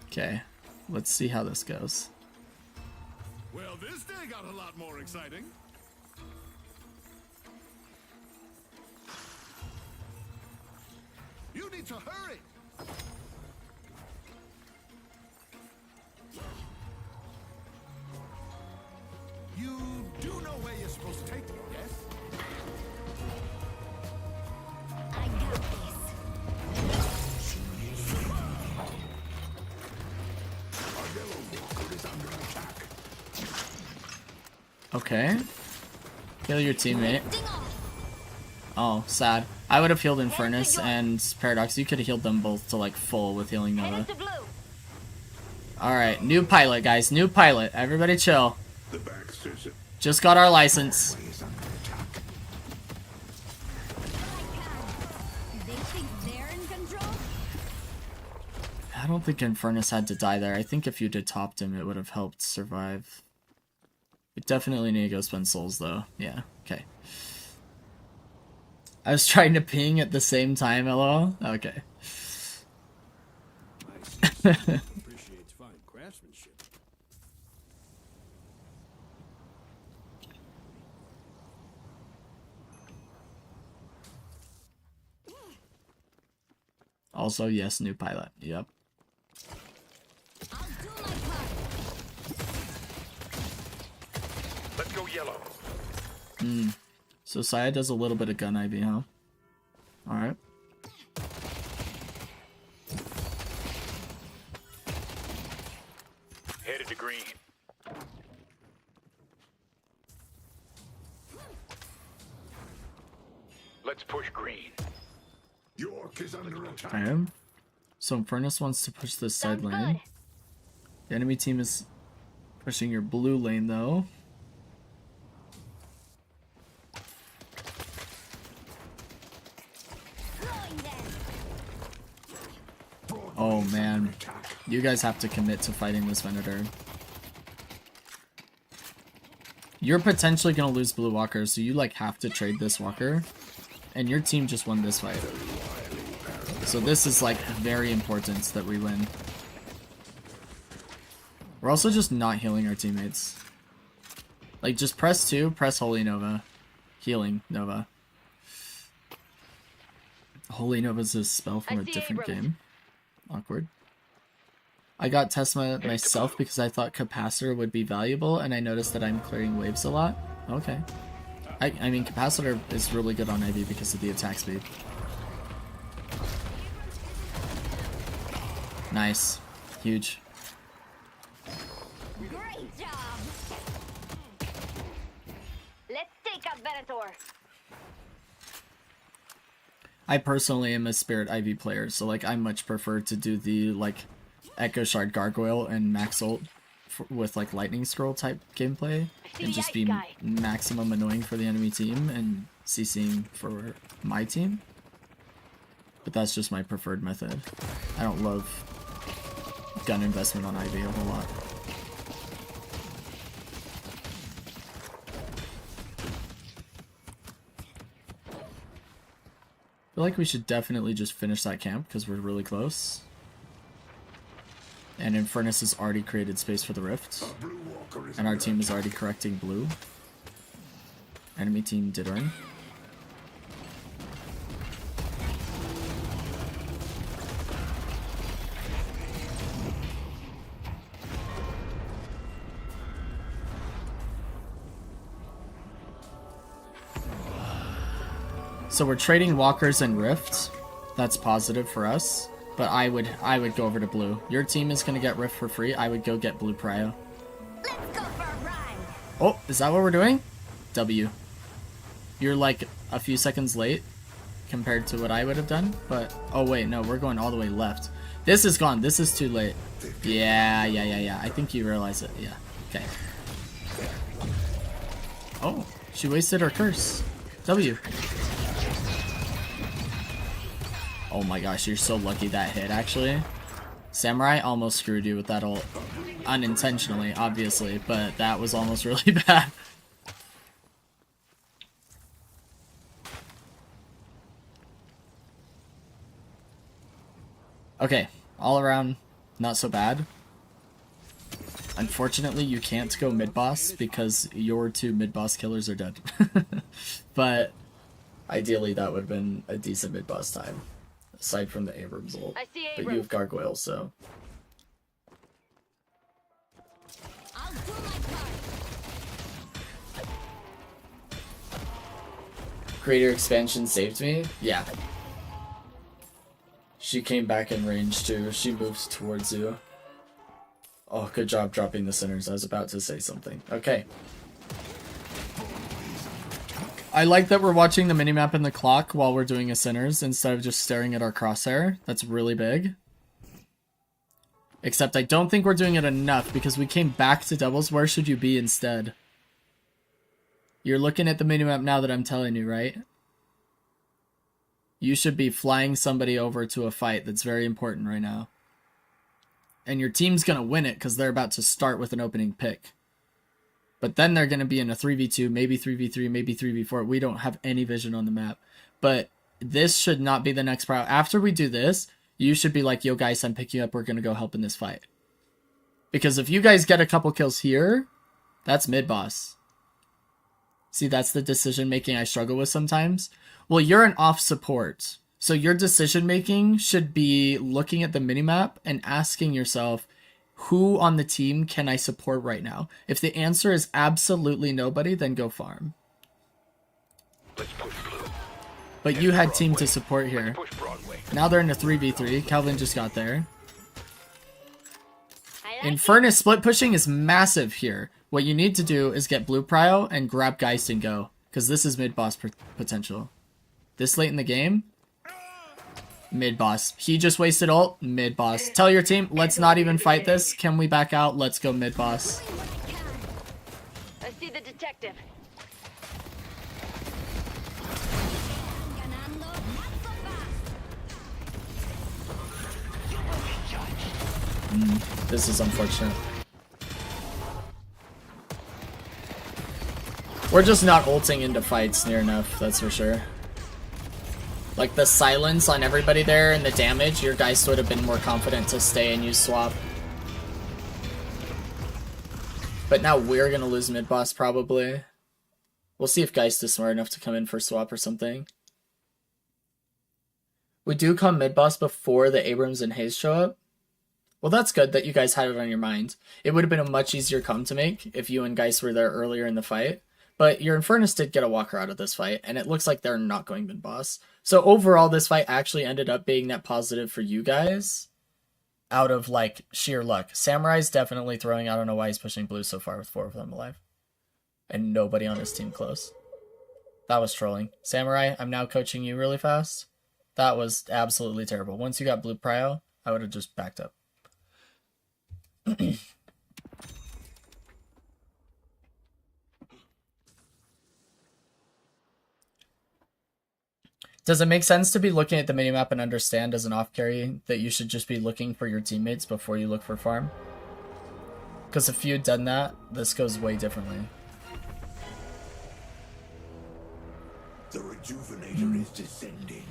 Okay, let's see how this goes. Well, this day got a lot more exciting. You need to hurry. You do know where you're supposed to take me, yes? I got this. Our yellow walker is under attack. Okay. Kill your teammate. Ding off. Oh, sad. I would have healed Eternus and Paradox. You could have healed them both to like full with healing Nova. Headed to blue. Alright, new pilot, guys. New pilot. Everybody chill. The Baxters Just got our license. is under attack. They think they're in control? I don't think Infernus had to die there. I think if you did topped him, it would have helped survive. We definitely need to go spend souls, though. Yeah, okay. I was trying to ping at the same time, lol. Okay. Appreciates fine craftsmanship. Also, yes, new pilot. Yep. I'll do my part. Let's go yellow. So Saya does a little bit of gun IV, huh? Alright. Headed to green. Let's push green. York is under attack. Okay. So Infernus wants to push this side Sounds lane. good. The enemy team is pushing your blue lane, though. Throwing them. Oh, man. Attack. You guys have to commit to fighting this Venator. You're potentially gonna lose blue walker, so you like have to trade this walker. And your team just won this fight. So this is like very important that we win. We're also just not healing our teammates. Like just press 2, press Holy Nova. Healing Nova. Holy Nova's a spell from a different game. Awkward. I got Tesma myself because I thought Capacitor would be valuable, and I noticed that I'm clearing waves a lot. Okay. I mean, Capacitor is really good on Ivy because of the attack speed. Nice. Huge. Great job. Let's take out Venator. I personally am a Spirit Ivy player, so like I much prefer to do the like Echo Shard Gargoyle and Max Ult with like Lightning Scroll type gameplay and just be maximum annoying for the enemy team and CCing for my team. But that's just my preferred method. I don't love gun investment on Ivy a whole lot. I feel like we should definitely just finish that camp because we're really close. And Eternus has already created space for the rift. And our team is already correcting blue. Enemy team did earn. So we're trading walkers and rifts. That's positive for us. But I would go over to blue. Your team is gonna get rift for free. I would go get blue prio. Let's go for a ride. Oh, is that what we're doing? W. You're like a few seconds late compared to what I would have done. But oh wait, no, we're going all the way left. This is gone. This is too late. Yeah. I think you realize it. Yeah. Okay. Oh, she wasted her curse. W. Oh my gosh, you're so lucky that hit, actually. Samurai almost screwed you with that ult. Unintentionally, obviously, but that was almost really bad. Okay, all around, not so bad. Unfortunately, you can't go mid-boss because your 2 mid-boss killers are dead. But ideally, that would have been a decent mid-boss time. Aside from the Abrams ult. But you have gargoyles, so. I'll do my part. Creator expansion saved me? Yeah. She came back in range too. She moved towards you. Oh, good job dropping the sinners. I was about to say something. Okay. I like that we're watching the minimap and the clock while we're doing a sinners instead of just staring at our crosshair. That's really big. Except I don't think we're doing it enough because we came back to doubles. Where should you be instead? You're looking at the minimap now that I'm telling you, right? You should be flying somebody over to a fight that's very important right now. And your team's going to win it because they're about to start with an opening pick. But then they're going to be in a 3v2, maybe 3v3, maybe 3v4. We don't have any vision on the map. But this should not be the next priority. After we do this, you should be like, yo guys, I'm picking you up. We're going to go help in this fight. Because if you guys get a couple kills here, that's mid-boss. See, that's the decision making I struggle with sometimes. Well, you're an off support. So your decision making should be looking at the minimap and asking yourself, who on the team can I support right now? If the answer is absolutely nobody, then go farm. Let's push blue. But you had team to support here. Push Broadway. Now they're in a 3v3. Calvin just got there. I like Eternus split pushing is massive here. What you need to do is get blue prio and grab Geist and go. Because this is mid-boss potential. This late in the game, mid-boss. He just wasted ult, mid-boss. Tell your team, let's not even fight this. Can we back out? Let's go mid-boss. I see the detective. This is unfortunate. We're just not ulting into fights near enough, that's for sure. Like the silence on everybody there and the damage, your guys would have been more confident to stay and use swap. But now we're gonna lose mid boss probably. We'll see if Geist is smart enough to come in for swap or something. We do come mid boss before the Abrams and Hayes show up. Well, that's good that you guys had it on your mind. It would have been a much easier come to make if you and Geist were there earlier in the fight. But your Infernus did get a walker out of this fight, and it looks like they're not going mid-boss. So overall, this fight actually ended up being net positive for you guys out of, like, sheer luck. Samurai's definitely throwing. I don't know why he's pushing blue so far with 4 of them alive. And nobody on his team close. That was trolling. Samurai, I'm now coaching you really fast. That was absolutely terrible. Once you got blue prio, I would have just backed up. Does it make sense to be looking at the minimap and understand as an off carry that you should just be looking for your teammates before you look for farm? Because if you'd done that, this goes way differently. The rejuvenator is descending.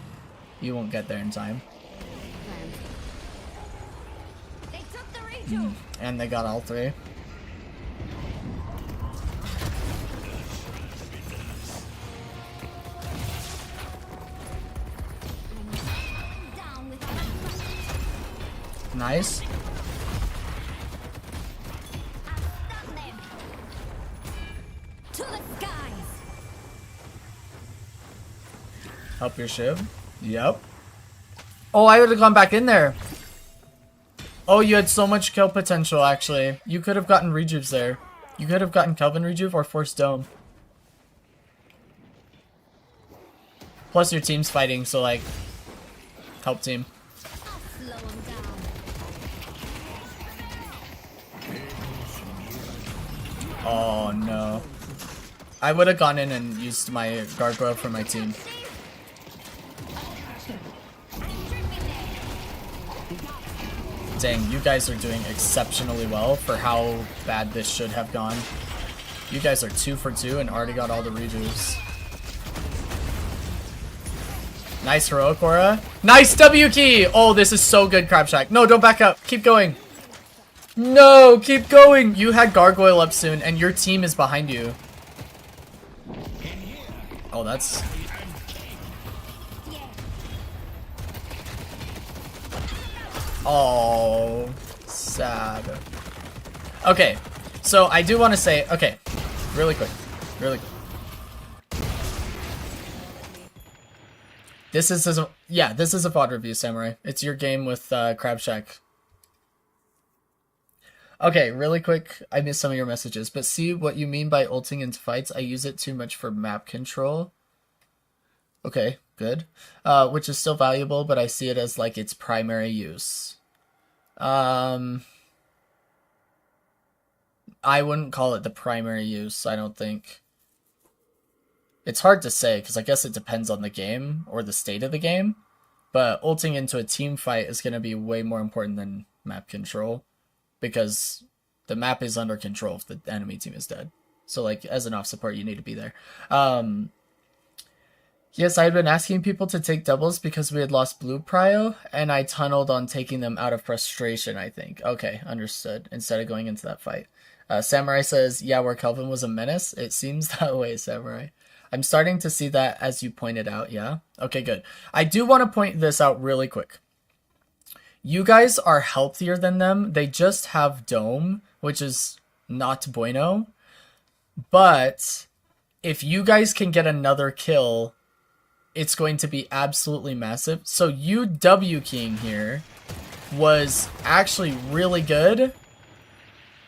You won't get there in time. They took the rejuve. And they got all 3. Down with Nice. Stun them. To the skies. Help your shiv. Yep. Oh, I would have gone back in there. Oh, you had so much kill potential, actually. You could have gotten rejuves there. You could have gotten Kelvin rejuve or Force Dome. Plus your team's fighting, so like, help team. I'll slow them down. Oh no. I would have gone in and used my gargoyle for my team. Dang, you guys are doing exceptionally well for how bad this should have gone. You guys are 2 for 2 and already got all the rejuves. Nice heroic aura. Nice W key! Oh, this is so good, Crab Shack. No, don't back up. Keep going. No, keep going. You had gargoyle up soon and your team is behind you. Oh, that's... Oh, sad. Okay, so I do want to say, okay, really quick. This is a VOD review, Samurai. It's your game with Crab Shack. Okay, really quick. I missed some of your messages, but see what you mean by ulting into fights. I use it too much for map control. Okay, good. Which is still valuable, but I see it as like its primary use. I wouldn't call it the primary use, I don't think. It's hard to say, because I guess it depends on the game, or the state of the game. But ulting into a team fight is going to be way more important than map control, because the map is under control if the enemy team is dead. So, like, as an off support, you need to be there. Yes, I had been asking people to take doubles because we had lost blue prio, and I tunneled on taking them out of frustration, I think. Okay, understood. Instead of going into that fight. Samurai says, yeah, where Kelvin was a menace. It seems that way, Samurai. I'm starting to see that as you pointed out, yeah? Okay, good. I do want to point this out really quick. You guys are healthier than them. They just have Dome, which is not bueno. But if you guys can get another kill, it's going to be absolutely massive. So you W keying here was actually really good,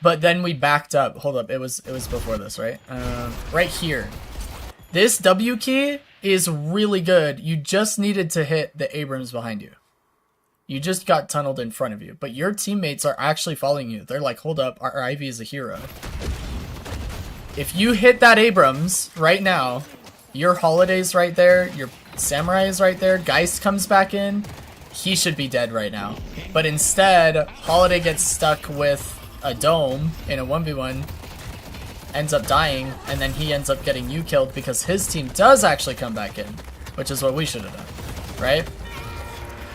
but then we backed up. Hold up, it was before this, right? Right here. This W key is really good. You just needed to hit the Abrams behind you. You just got tunneled in front of you, but your teammates are actually following you. They're like, hold up, our Ivy is a hero. If you hit that Abrams right now, your Holiday's right there, your Samurai is right there, Geist comes back in, he should be dead right now. But instead, Holiday gets stuck with a dome in a 1v1, ends up dying, and then he ends up getting you killed because his team does actually come back in, which is what we should have done, right?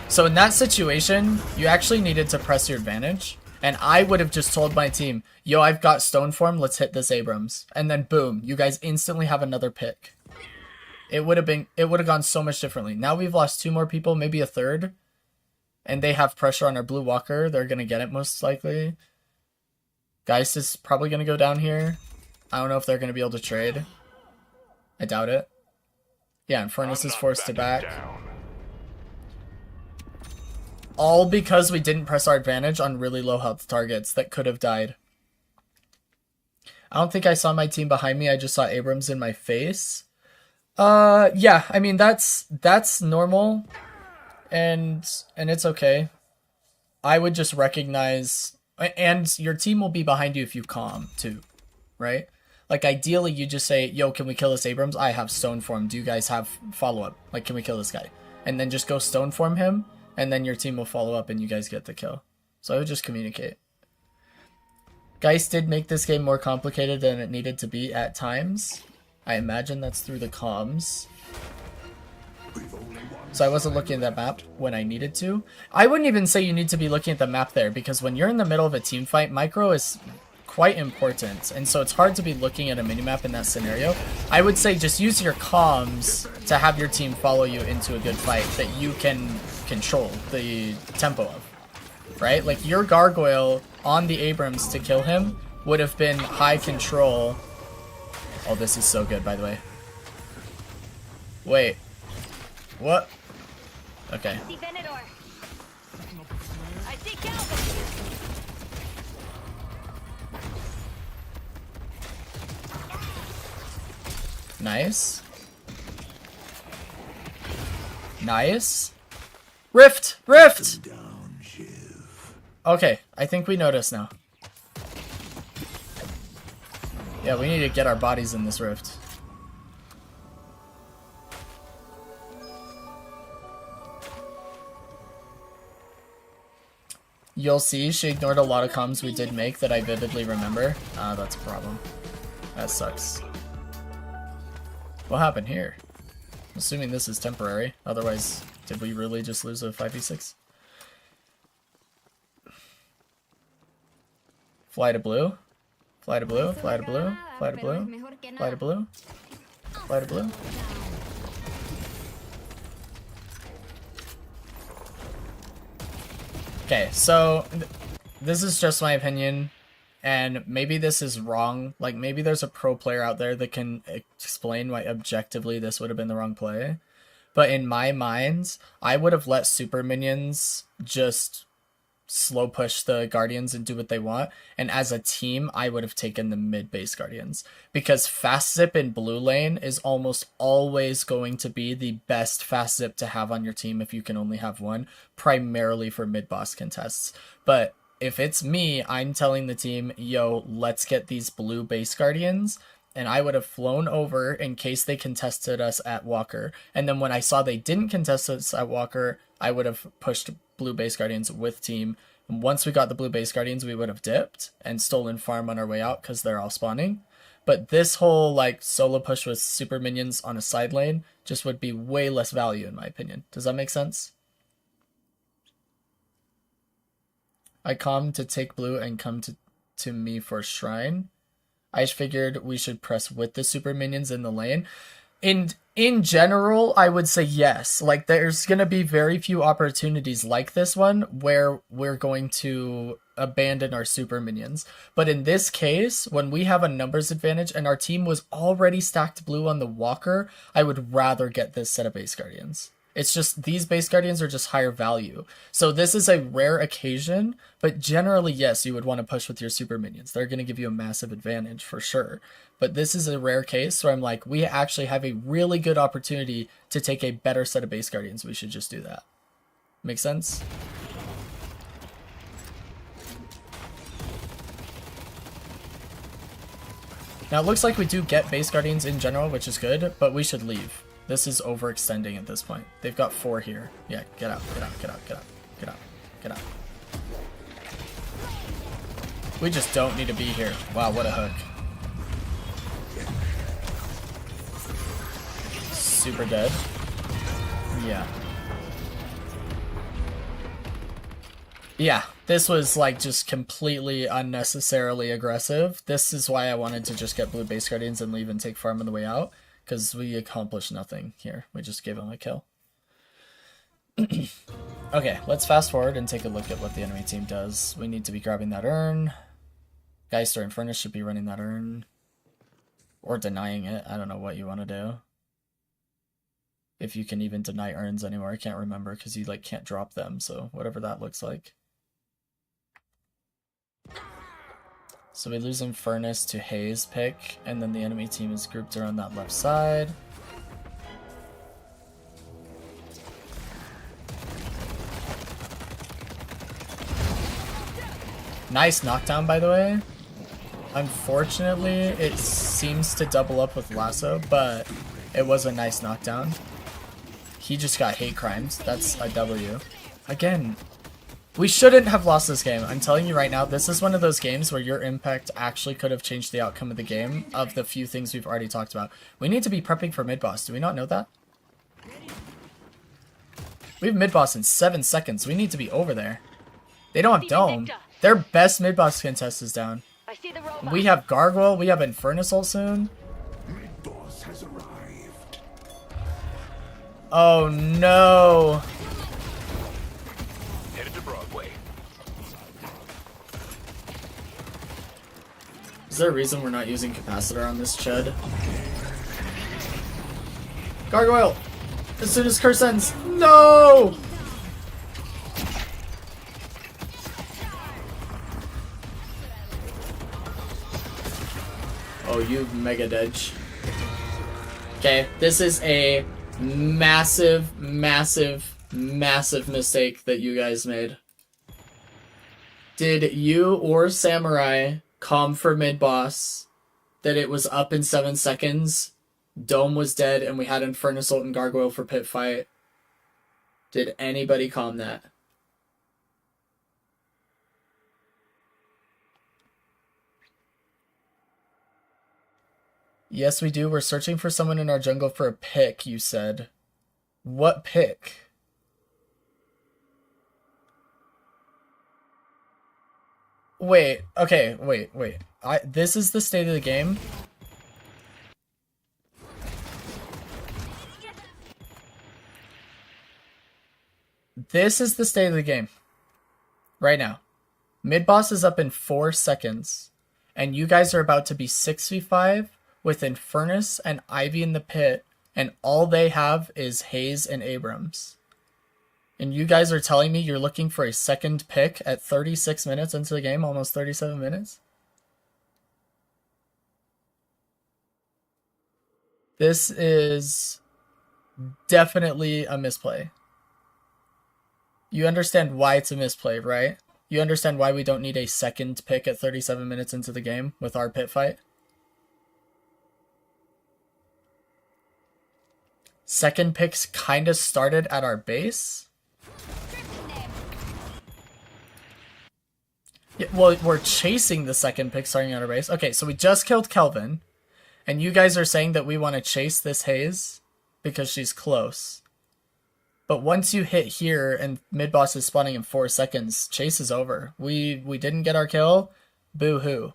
So in that situation, you actually needed to press your advantage, and I would have just told my team, yo, I've got stone form, let's hit this Abrams. And then boom, you guys instantly have another pick. It would have gone so much differently. Now we've lost 2 more people, maybe a third, and they have pressure on our blue walker. They're going to get it most likely. Geist is probably going to go down here. I don't know if they're going to be able to trade. I doubt it. Yeah, and Furnace is forced to back. All because we didn't press our advantage on really low health targets that could have died. I don't think I saw my team behind me. I just saw Abrams in my face. Yeah, I mean, that's normal. And it's okay. I would just recognize... And your team will be behind you if you calm, too. Right? Like, ideally, you just say, yo, can we kill this Abrams? I have stone form. Do you guys have follow-up? Like, can we kill this guy? And then just go stone form him. And then your team will follow up and you guys get the kill. So I would just communicate. Geist did make this game more complicated than it needed to be at times. I imagine that's through the comms. So I wasn't looking at that map when I needed to. I wouldn't even say you need to be looking at the map there, because when you're in the middle of a team fight, micro is quite important. And so it's hard to be looking at a minimap in that scenario. I would say just use your comms to have your team follow you into a good fight that you can control the tempo of. Right? Like, your gargoyle on the Abrams to kill him would have been high control. Oh, this is so good, by the way. Wait. What? Okay. Nice. Nice. Rift! Rift! Okay, I think we notice now. Yeah, we need to get our bodies in this rift. You'll see, she ignored a lot of comms we did make that I vividly remember. Ah, that's a problem. That sucks. What happened here? I'm assuming this is temporary. Otherwise, did we really just lose a 5v6? Fly to blue. Fly to blue. Fly to blue. Fly to blue. Fly to blue. Fly to blue. Okay, so this is just my opinion, and maybe this is wrong. Like, maybe there's a pro player out there that can explain why objectively this would have been the wrong play. But in my mind, I would have let super minions just slow push the Guardians and do what they want. And as a team, I would have taken the mid base Guardians. Because fast zip in blue lane is almost always going to be the best fast zip to have on your team if you can only have one, primarily for mid boss contests. But if it's me, I'm telling the team, yo, let's get these blue base Guardians. And I would have flown over in case they contested us at Walker. And then when I saw they didn't contest us at Walker, I would have pushed blue base Guardians with team. And once we got the blue base Guardians, we would have dipped and stolen farm on our way out because they're all spawning. But this whole like solo push with super minions on a side lane just would be way less value in my opinion. Does that make sense? I come to take blue and come to me for shrine. I just figured we should press with the super minions in the lane. In general, I would say yes. Like, there's going to be very few opportunities like this one where we're going to abandon our super minions. But in this case, when we have a numbers advantage and our team was already stacked blue on the Walker, I would rather get this set of base Guardians. It's just, these base Guardians are just higher value. So this is a rare occasion, but generally, yes, you would want to push with your super minions. They're going to give you a massive advantage for sure. But this is a rare case where I'm like, we actually have a really good opportunity to take a better set of base Guardians. We should just do that. Make sense? Now it looks like we do get base Guardians in general, which is good, but we should leave. This is overextending at this point. They've got 4 here. Yeah, get out, get out, get out, get out, get out, get out. We just don't need to be here. Wow, what a hook. Super dead. Yeah. Yeah, this was like just completely unnecessarily aggressive. This is why I wanted to just get blue base guardians and leave and take farm on the way out, because we accomplished nothing here. We just gave him a kill. Okay, let's fast forward and take a look at what the enemy team does. We need to be grabbing that urn. Geister and Furnace should be running that urn. Or denying it. I don't know what you want to do. If you can even deny urns anymore, I can't remember because you like can't drop them, so whatever that looks like. So we lose in Furnace to Haze pick, and then the enemy team is grouped around that left side. Nice knockdown, by the way. Unfortunately, it seems to double up with Lasso, but it was a nice knockdown. He just got hate crimes. That's a W. Again, we shouldn't have lost this game. I'm telling you right now, this is one of those games where your impact actually could have changed the outcome of the game of the few things we've already talked about. We need to be prepping for mid-boss. Do we not know that? We have mid-boss in 7 seconds. We need to be over there. They don't have Dome. Their best mid-boss contest is down. We have Gargoyle. We have Eternus ult soon. Mid-boss has arrived. Oh no. Headed to Broadway. Is there a reason we're not using capacitor on this Chud? Gargoyle! As soon as curse ends. No! Oh, you mega dodge. Okay, this is a massive, massive, massive mistake that you guys made. Did you or Samurai calm for mid-boss that it was up in 7 seconds, Dome was dead, and we had Infernus ult and Gargoyle for pit fight? Did anybody calm that? Yes, we do. We're searching for someone in our jungle for a pick, you said. What pick? Wait, okay, wait. This is the state of the game? This is the state of the game. Right now. Mid-boss is up in 4 seconds. And you guys are about to be 6v5 with Infernus and Ivy in the pit, and all they have is Haze and Abrams. And you guys are telling me you're looking for a second pick at 36 minutes into the game, almost 37 minutes? This is definitely a misplay. You understand why it's a misplay, right? You understand why we don't need a second pick at 37 minutes into the game with our pit fight? Second picks kind of started at our base. Yeah, well, we're chasing the second pick starting at our base. Okay, so we just killed Kelvin. And you guys are saying that we want to chase this Haze because she's close. But once you hit here and mid-boss is spawning in 4 seconds, chase is over. We didn't get our kill. Boo-hoo.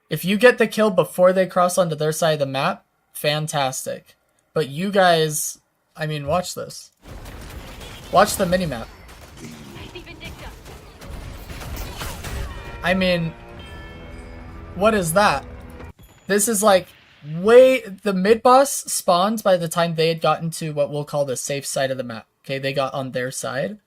If you get the kill before they cross onto their side of the map, fantastic. But you guys, I mean, watch this. Watch the minimap. I mean, what is that? This is like the mid-boss spawned by the time they had gotten to what we'll call the safe side of the map. Okay, they got on their side.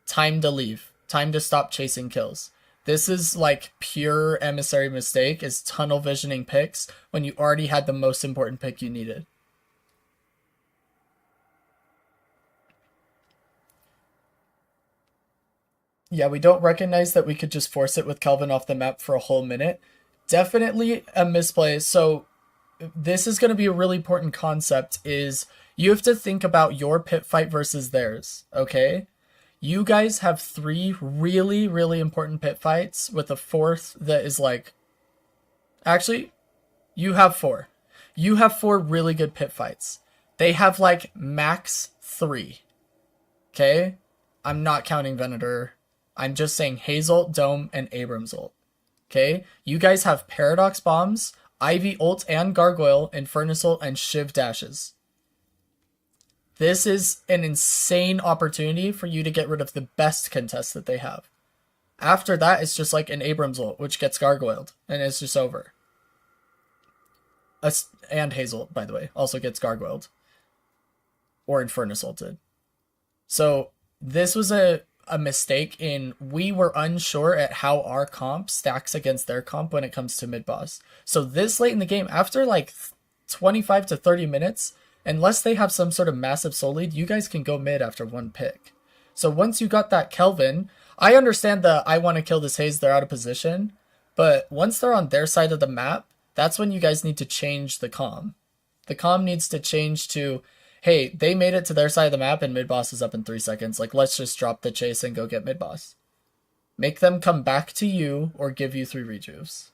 Time to leave. Time to stop chasing kills. This is like pure emissary mistake, is tunnel visioning picks when you already had the most important pick you needed. Yeah, we don't recognize that we could just force it with Kelvin off the map for a whole minute. Definitely a misplay. So this is going to be a really important concept, is you have to think about your pit fight versus theirs, okay? You guys have 3 really, really important pit fights with a 4th that is like... Actually, you have 4. You have 4 really good pit fights. They have like max 3. Okay? I'm not counting Venator. I'm just saying Hazel, Dome, and Abrams ult. Okay? You guys have Paradox Bombs, Ivy ult and Gargoyle, Infernus ult, and Shiv dashes. This is an insane opportunity for you to get rid of the best contest that they have. After that, it's just like an Abrams ult, which gets gargoyled, and it's just over. And Hazel, by the way, also gets gargoyled. Or Infernus ulted. So, this was a mistake in, we were unsure at how our comp stacks against their comp when it comes to mid-boss. So this late in the game, after like 25 to 30 minutes, unless they have some sort of massive soul lead, you guys can go mid after 1 pick. So once you got that Kelvin, I understand the I want to kill this Haze, they're out of position, but once they're on their side of the map, that's when you guys need to change the comm. The comm needs to change to, hey, they made it to their side of the map and mid-boss is up in 3 seconds. Like, let's just drop the chase and go get mid-boss. Make them come back to you or give you 3 rejuves.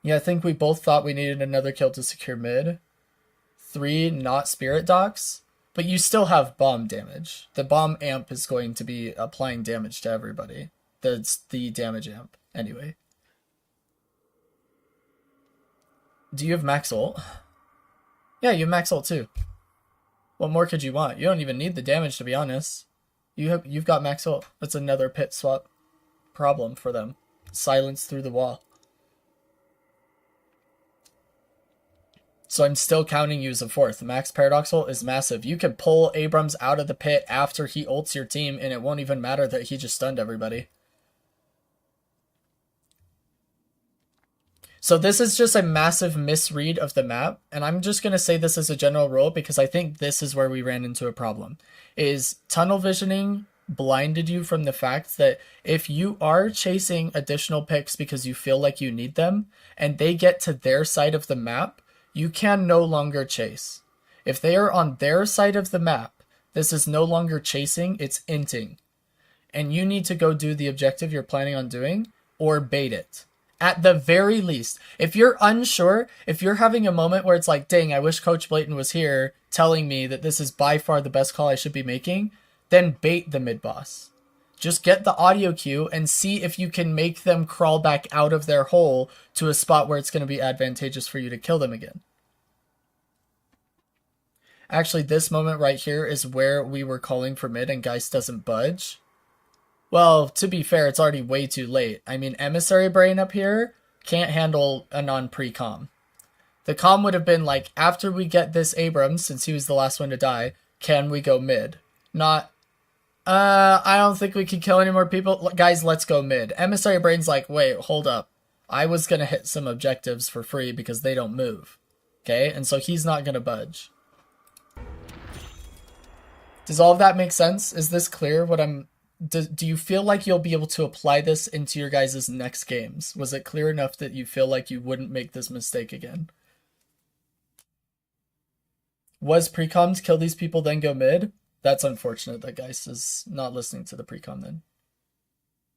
Yeah, I think we both thought we needed another kill to secure mid. 3 not spirit docks, but you still have bomb damage. The bomb amp is going to be applying damage to everybody. That's the damage amp, anyway. Do you have max ult? Yeah, you have max ult too. What more could you want? You don't even need the damage, to be honest. You've got max ult. That's another pit swap problem for them. Silence through the wall. So I'm still counting you as a 4th. Max Paradox ult is massive. You can pull Abrams out of the pit after he ults your team, and it won't even matter that he just stunned everybody. So this is just a massive misread of the map, and I'm just going to say this as a general rule because I think this is where we ran into a problem. Is tunnel visioning blinded you from the fact that if you are chasing additional picks because you feel like you need them, and they get to their side of the map, you can no longer chase. If they are on their side of the map, this is no longer chasing, it's inting. And you need to go do the objective you're planning on doing, or bait it. At the very least, if you're unsure, if you're having a moment where it's like, dang, I wish Coach Blayton was here telling me that this is by far the best call I should be making, then bait the mid-boss. Just get the audio cue and see if you can make them crawl back out of their hole to a spot where it's going to be advantageous for you to kill them again. Actually, this moment right here is where we were calling for mid and Geist doesn't budge. Well, to be fair, it's already way too late. I mean, Emissary Brain up here can't handle a non-pre-comm. The comm would have been like, after we get this Abrams, since he was the last one to die, can we go mid? Not, I don't think we can kill any more people. Guys, let's go mid. Emissary Brain's like, wait, hold up. I was going to hit some objectives for free because they don't move. Okay? And so he's not going to budge. Does all of that make sense? Is this clear what I'm... Do you feel like you'll be able to apply this into your guys' next games? Was it clear enough that you feel like you wouldn't make this mistake again? Was pre-com to kill these people then go mid? That's unfortunate that Geist is not listening to the pre-com then.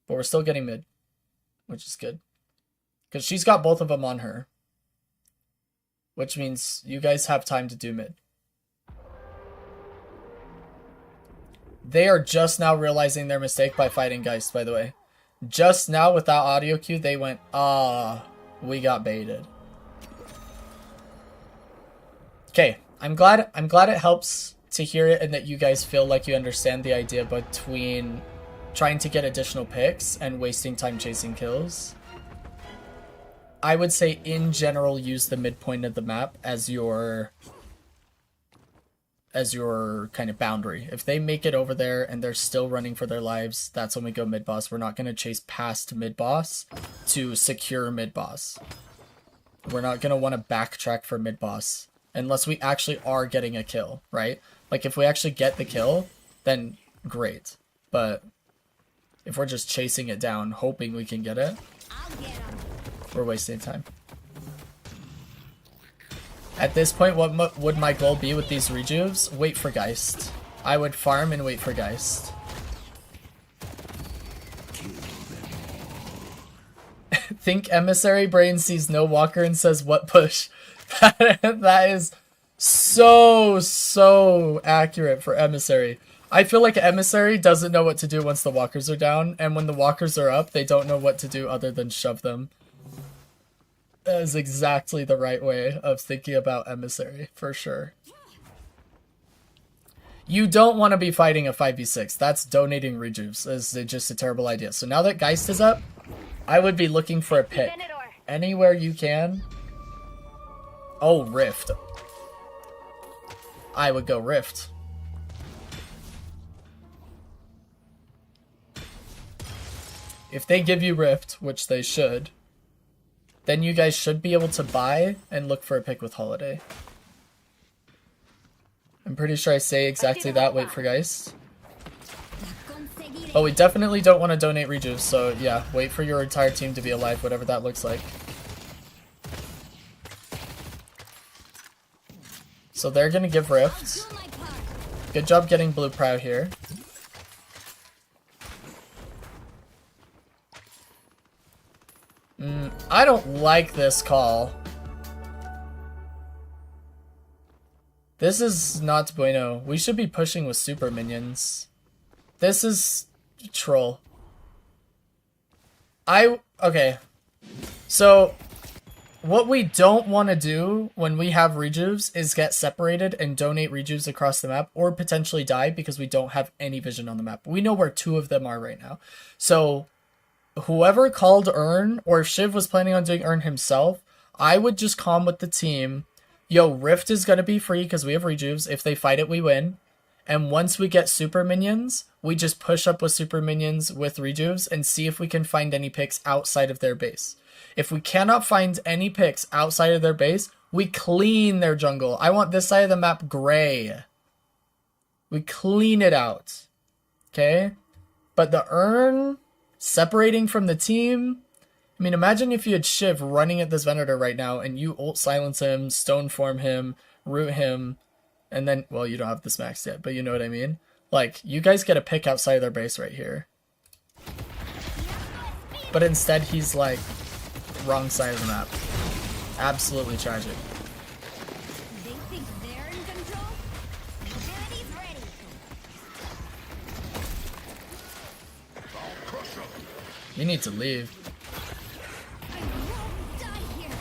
But we're still getting mid, which is good. Because she's got both of them on her. Which means you guys have time to do mid. They are just now realizing their mistake by fighting Geist, by the way. Just now, with that audio cue, they went, we got baited. Okay, I'm glad it helps to hear it and that you guys feel like you understand the idea between trying to get additional picks and wasting time chasing kills. I would say, in general, use the midpoint of the map as your kind of boundary. If they make it over there and they're still running for their lives, that's when we go mid-boss. We're not going to chase past mid-boss to secure mid-boss. We're not going to want to backtrack for mid-boss unless we actually are getting a kill, right? Like, if we actually get the kill, then great. But if we're just chasing it down, hoping we can get it, we're wasting time. At this point, what would my goal be with these rejuves? Wait for Geist. I would farm and wait for Geist. Think Emissary Brain sees no walker and says, what push? That is so accurate for Emissary. I feel like Emissary doesn't know what to do once the walkers are down, and when the walkers are up, they don't know what to do other than shove them. That is exactly the right way of thinking about Emissary, for sure. You don't want to be fighting a 5v6. That's donating rejuves. It's just a terrible idea. So now that Geist is up, I would be looking for a pick. Anywhere you can. Oh, Rift. I would go Rift. If they give you Rift, which they should, then you guys should be able to buy and look for a pick with Holiday. I'm pretty sure I say exactly that. Wait for Geist. Oh, we definitely don't want to donate rejuves, so yeah, wait for your entire team to be alive, whatever that looks like. So they're gonna give Rifts. Good job getting Blue Prow here. I don't like this call. This is not bueno. We should be pushing with super minions. This is troll. Okay. So, what we don't want to do when we have rejuves is get separated and donate rejuves across the map, or potentially die because we don't have any vision on the map. We know where 2 of them are right now. So, whoever called Urn, or if Shiv was planning on doing Urn himself, I would just calm with the team. Yo, Rift is going to be free because we have rejuves. If they fight it, we win. And once we get super minions, we just push up with super minions with rejuves and see if we can find any picks outside of their base. If we cannot find any picks outside of their base, we clean their jungle. I want this side of the map gray. We clean it out. Okay? But the Urn separating from the team... I mean, imagine if you had Shiv running at this Venator right now and you ult silence him, stone form him, root him, and then, well, you don't have this maxed yet, but you know what I mean? Like, you guys get a pick outside of their base right here. But instead, he's like, wrong side of the map. Absolutely tragic. They think they're in control? Nobody's ready. You need to leave. I won't die here.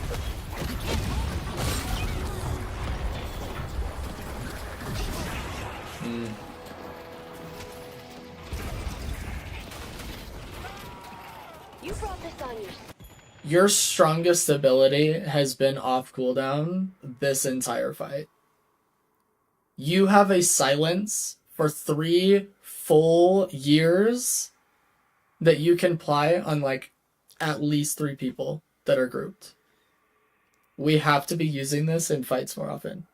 You brought this on yourself. Your strongest ability has been off cooldown this entire fight. You have a silence for 3 full years that you can ply on like at least 3 people that are grouped. We have to be using this in fights more often.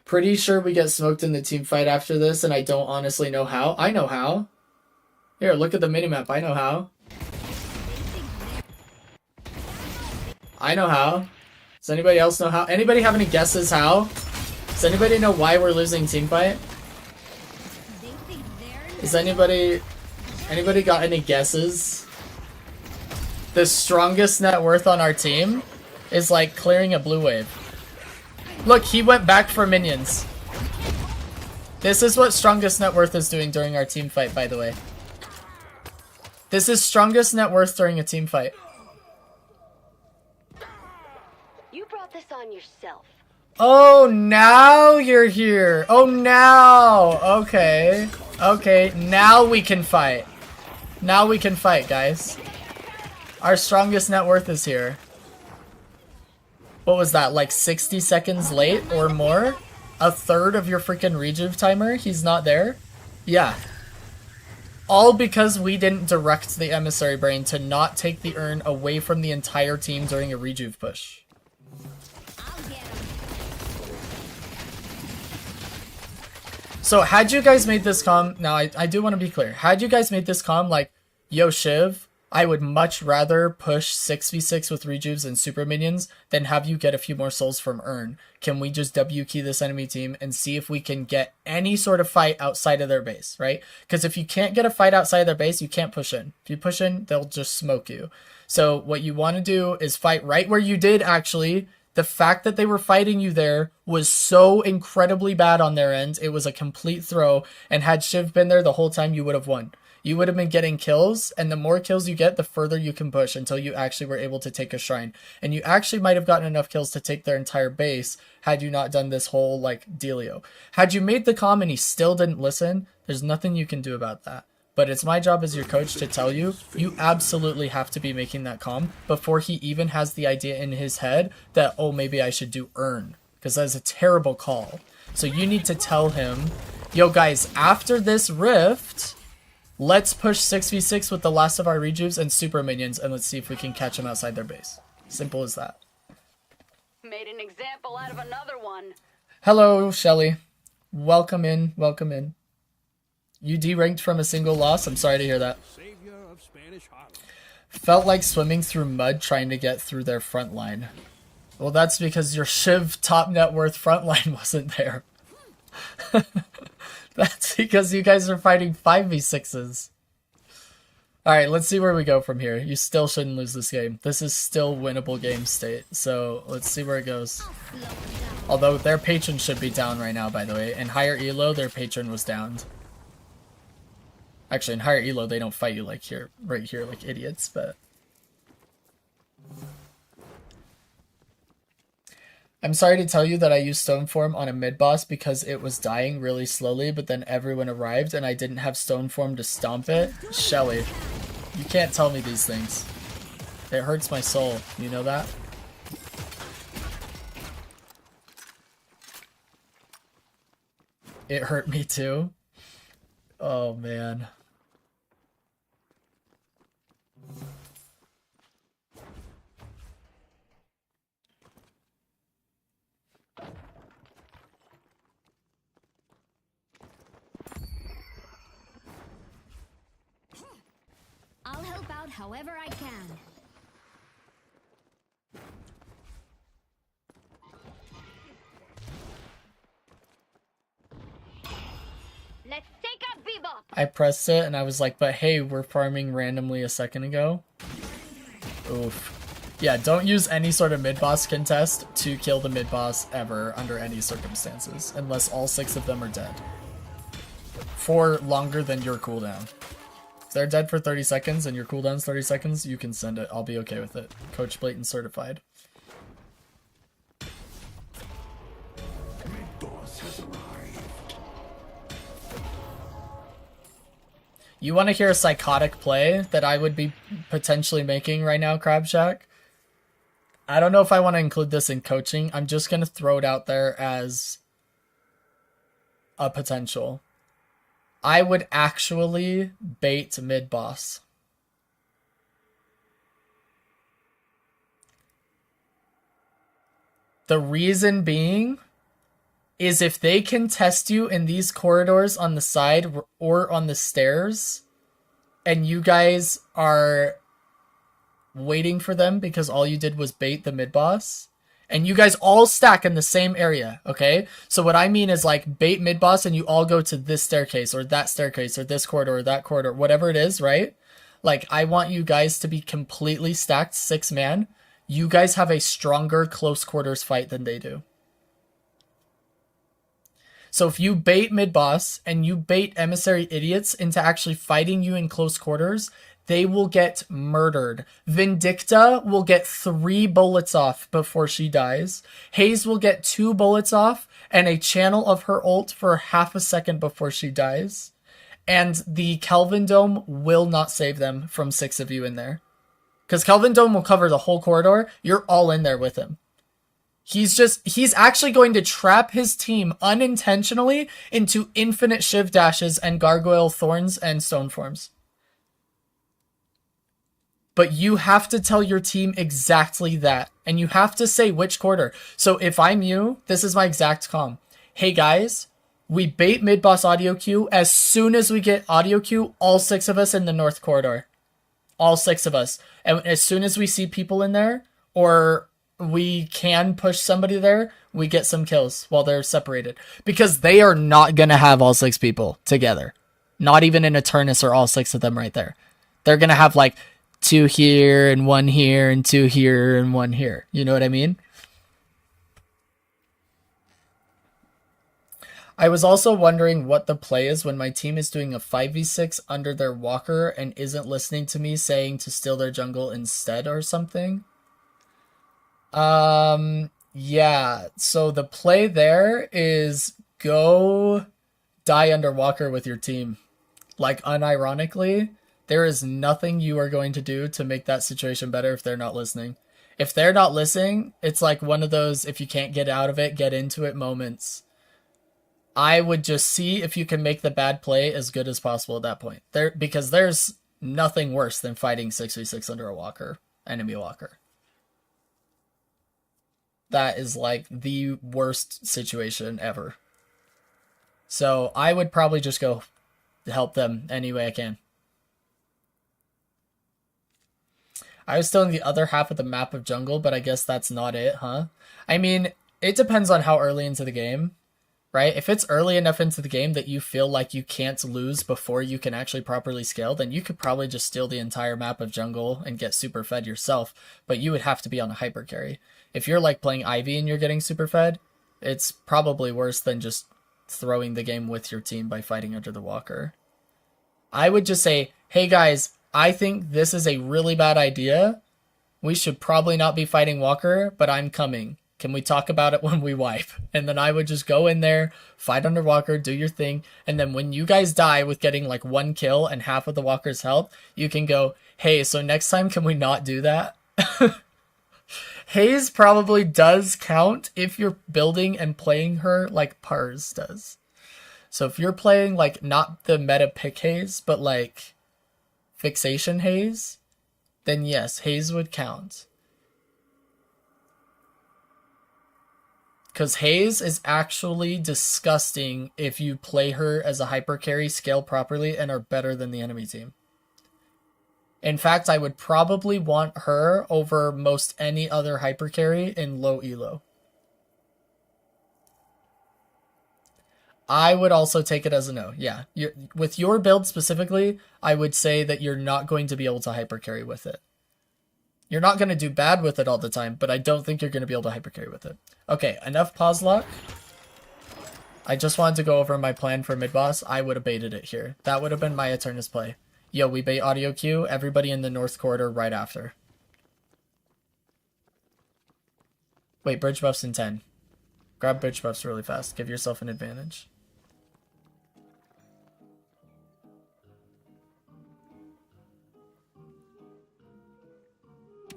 Pretty sure we get smoked in the team fight after this, and I don't honestly know how. I know how. Here, look at the minimap. I know how. I know how. Does anybody else know how? Anybody have any guesses how? Does anybody know why we're losing team fight? They think they're in Is anybody got any guesses? The strongest net worth on our team is like clearing a blue wave. Look, he went back for minions. This is what strongest net worth is doing during our team fight, by the way. This is strongest net worth during a team fight. You brought this on yourself. Oh, now you're here. Oh, now. Okay. Okay, now we can fight. Now we can fight, guys. Our strongest net worth is here. What was that, like 60 seconds late or more? A third of your freaking rejuve timer? He's not there? Yeah. All because we didn't direct the emissary brain to not take the urn away from the entire team during a rejuve push. I'll get 'em. So had you guys made this comm, now I do want to be clear. Had you guys made this comm like, yo Shiv, I would much rather push 6v6 with rejuves and super minions than have you get a few more souls from Urn. Can we just W key this enemy team and see if we can get any sort of fight outside of their base, right? Because if you can't get a fight outside of their base, you can't push in. If you push in, they'll just smoke you. So what you want to do is fight right where you did, actually. The fact that they were fighting you there was so incredibly bad on their end. It was a complete throw, and had Shiv been there the whole time, you would have won. You would have been getting kills, and the more kills you get, the further you can push until you actually were able to take a shrine. And you actually might have gotten enough kills to take their entire base had you not done this whole, like, dealio. Had you made the comm and he still didn't listen, there's nothing you can do about that. But it's my job as your coach to tell you, you absolutely have to be making that comm before he even has the idea in his head that, oh, maybe I should do Urn. Because that is a terrible call. So you need to tell him, yo, guys, after this rift, let's push 6v6 with the last of our rejuves and super minions, and let's see if we can catch them outside their base. Simple as that. Made an example out of another one. Hello, Shelly. Welcome in, welcome in. You deranked from a single loss? I'm sorry to hear that. Savior of Spanish Harlem. Felt like swimming through mud trying to get through their front line. Well, that's because your Shiv top net worth front line wasn't there. That's because you guys are fighting 5v6s. Alright, let's see where we go from here. You still shouldn't lose this game. This is still winnable game state. So, let's see where it goes. Although, their patron should be down right now, by the way. In higher elo, their patron was downed. Actually, in higher elo, they don't fight you like here, right here, like idiots, but... I'm sorry to tell you that I used stone form on a mid boss because it was dying really slowly, but then everyone arrived and I didn't have stone form to stomp it. Shelly, you can't tell me these things. It hurts my soul. You know that? It hurt me too. Oh man. I'll help out however I can. Let's take out Bebop. I pressed it and I was like, but hey, we're farming randomly a second ago. Oof. Yeah, don't use any sort of mid-boss contest to kill the mid-boss ever under any circumstances, unless all 6 of them are dead. For longer than your cooldown. If they're dead for 30 seconds and your cooldown's 30 seconds, you can send it. I'll be okay with it. Coach Blatant certified. Mid-boss has arrived. You want to hear a psychotic play that I would be potentially making right now, Crabshack? I don't know if I want to include this in coaching. I'm just going to throw it out there as a potential. I would actually bait mid-boss. The reason being is if they can test you in these corridors on the side or on the stairs, and you guys are waiting for them because all you did was bait the mid-boss, and you guys all stack in the same area, okay? So what I mean is like bait mid-boss and you all go to this staircase or that staircase or this corridor or that corridor, whatever it is, right? Like I want you guys to be completely stacked 6-man. You guys have a stronger close quarters fight than they do. So if you bait mid-boss and you bait emissary idiots into actually fighting you in close quarters, they will get murdered. Vindicta will get 3 bullets off before she dies. Hayes will get 2 bullets off and a channel of her ult for half a second before she dies. And the Kelvin Dome will not save them from 6 of you in there. Because Kelvin Dome will cover the whole corridor. You're all in there with him. He's actually going to trap his team unintentionally into infinite Shiv dashes and gargoyle thorns and stone forms. But you have to tell your team exactly that. And you have to say which quarter. So if I'm you, this is my exact comm. Hey guys, we bait mid-boss audio queue. As soon as we get audio queue, all 6 of us in the north corridor. all 6 of us. And as soon as we see people in there, or we can push somebody there, we get some kills while they're separated. Because they are not going to have all 6 people together. Not even in Eternus or all 6 of them right there. They're going to have like 2 here and 1 here and 2 here and 1 here. You know what I mean? I was also wondering what the play is when my team is doing a 5v6 under their walker and isn't listening to me saying to steal their jungle instead or something. Yeah, so the play there is go die under walker with your team. Like, unironically, there is nothing you are going to do to make that situation better if they're not listening. If they're not listening, it's like one of those if you can't get out of it, get into it moments. I would just see if you can make the bad play as good as possible at that point. Because there's nothing worse than fighting 6v6 under a walker, enemy walker. That is like the worst situation ever. So I would probably just go help them any way I can. I was still in the other half of the map of jungle, but I guess that's not it, huh? I mean, it depends on how early into the game. Right? If it's early enough into the game that you feel like you can't lose before you can actually properly scale, then you could probably just steal the entire map of jungle and get super fed yourself, but you would have to be on a hyper carry. If you're like playing Ivy and you're getting super fed, it's probably worse than just throwing the game with your team by fighting under the walker. I would just say, hey guys, I think this is a really bad idea. We should probably not be fighting walker, but I'm coming. Can we talk about it when we wipe? And then I would just go in there, fight under walker, do your thing. And then when you guys die with getting like 1 kill and half of the walker's health, you can go, hey, so next time can we not do that? Haze probably does count if you're building and playing her like Pars does. So if you're playing like not the meta pick Haze, but like fixation Haze, then yes, Haze would count. Because Haze is actually disgusting if you play her as a hyper carry, scale properly, and are better than the enemy team. In fact, I would probably want her over most any other hyper carry in low elo. I would also take it as a no. Yeah, with your build specifically, I would say that you're not going to be able to hyper carry with it. You're not going to do bad with it all the time, but I don't think you're going to be able to hyper carry with it. Okay, enough pause lock. I just wanted to go over my plan for mid-boss. I would have baited it here. That would have been my Eternus play. Yo, we bait audio queue, everybody in the north corridor right after. Wait, bridge buffs in 10. Grab bridge buffs really fast. Give yourself an advantage.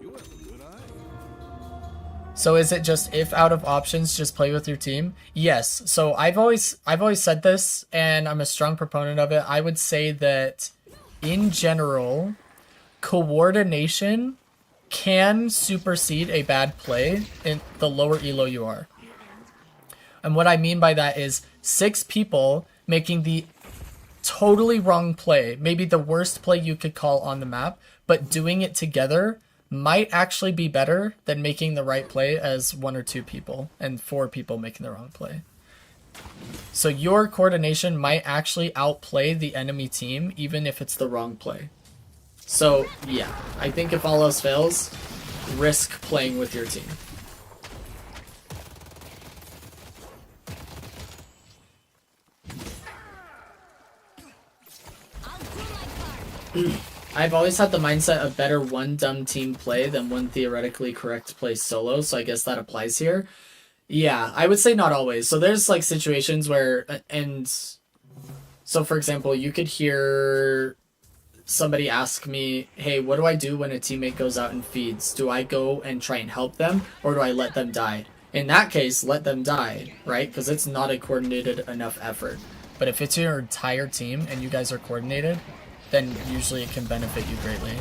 You have a good eye. So is it just if out of options, just play with your team? Yes. So I've always said this, and I'm a strong proponent of it. I would say that in general, coordination can supersede a bad play in the lower elo you are. And what I mean by that is 6 people making the totally wrong play, maybe the worst play you could call on the map, but doing it together might actually be better than making the right play as 1 or 2 people and 4 people making the wrong play. So your coordination might actually outplay the enemy team even if it's the wrong play. So yeah, I think if all else fails, risk playing with your team. I've always had the mindset of better one dumb team play than one theoretically correct play solo, so I guess that applies here. Yeah, I would say not always. So there's like situations where, and so for example, you could hear somebody ask me, hey, what do I do when a teammate goes out and feeds? Do I go and try and help them, or do I let them die? In that case, let them die, right? Because it's not a coordinated enough effort. But if it's your entire team and you guys are coordinated, then usually it can benefit you greatly.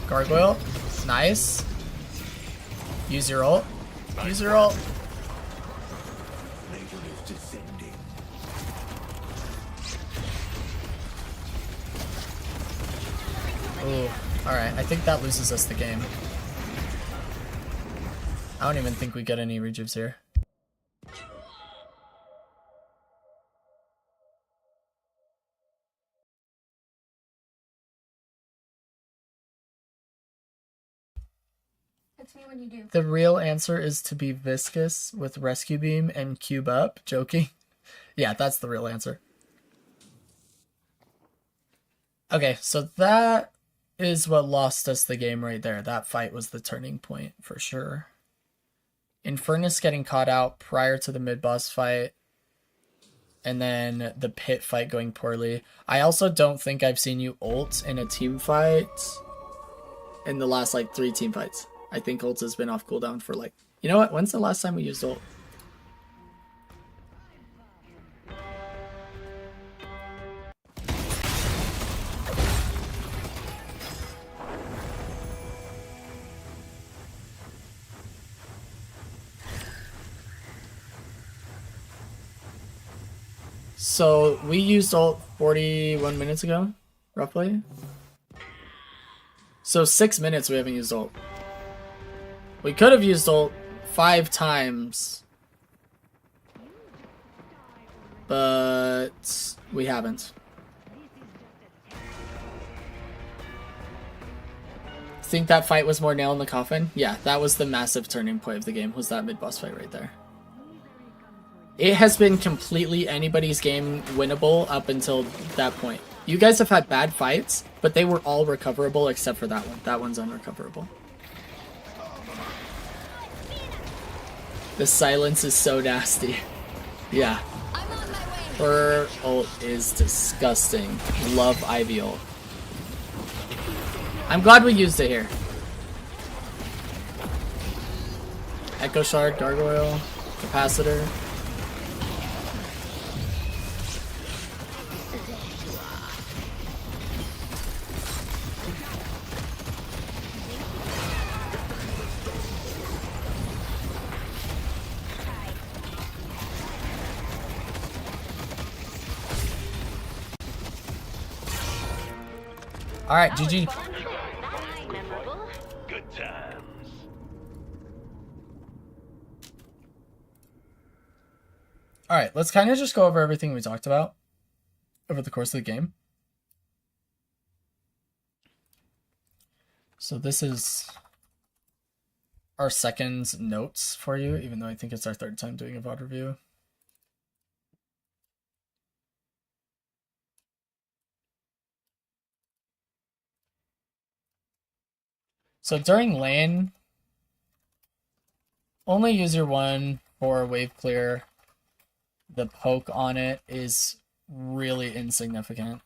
Gargoyle, nice. Use your ult. Use your ult. Later is descending. Ooh, alright, I think that loses us the game. I don't even think we get any rejuves here. Text me when you do. The real answer is to be viscous with rescue beam and cube up. Joking. Yeah, that's the real answer. Okay, so that is what lost us the game right there. That fight was the turning point for sure. Infernus getting caught out prior to the mid-boss fight. And then the pit fight going poorly. I also don't think I've seen you ult in a team fight in the last like 3 team fights. I think ult has been off cooldown for like... You know what? When's the last time we used ult? So we used ult 41 minutes ago, roughly. So 6 minutes we haven't used ult. We could have used ult 5 times, but we haven't. Think that fight was more nail in the coffin? Yeah, that was the massive turning point of the game, was that mid-boss fight right there. It has been completely anybody's game winnable up until that point. You guys have had bad fights, but they were all recoverable except for that one. That one's unrecoverable. The silence is so nasty. Yeah. I'm on my way. Her ult is disgusting. Love Ivy ult. I'm glad we used it here. Echo Shard, Gargoyle, Capacitor. Alright, GG. Good times. Alright, let's kind of just go over everything we talked about over the course of the game. So this is our second notes for you, even though I think it's our 3rd time doing a VOD review. So during lane, only use your 1 for wave clear. The poke on it is really insignificant.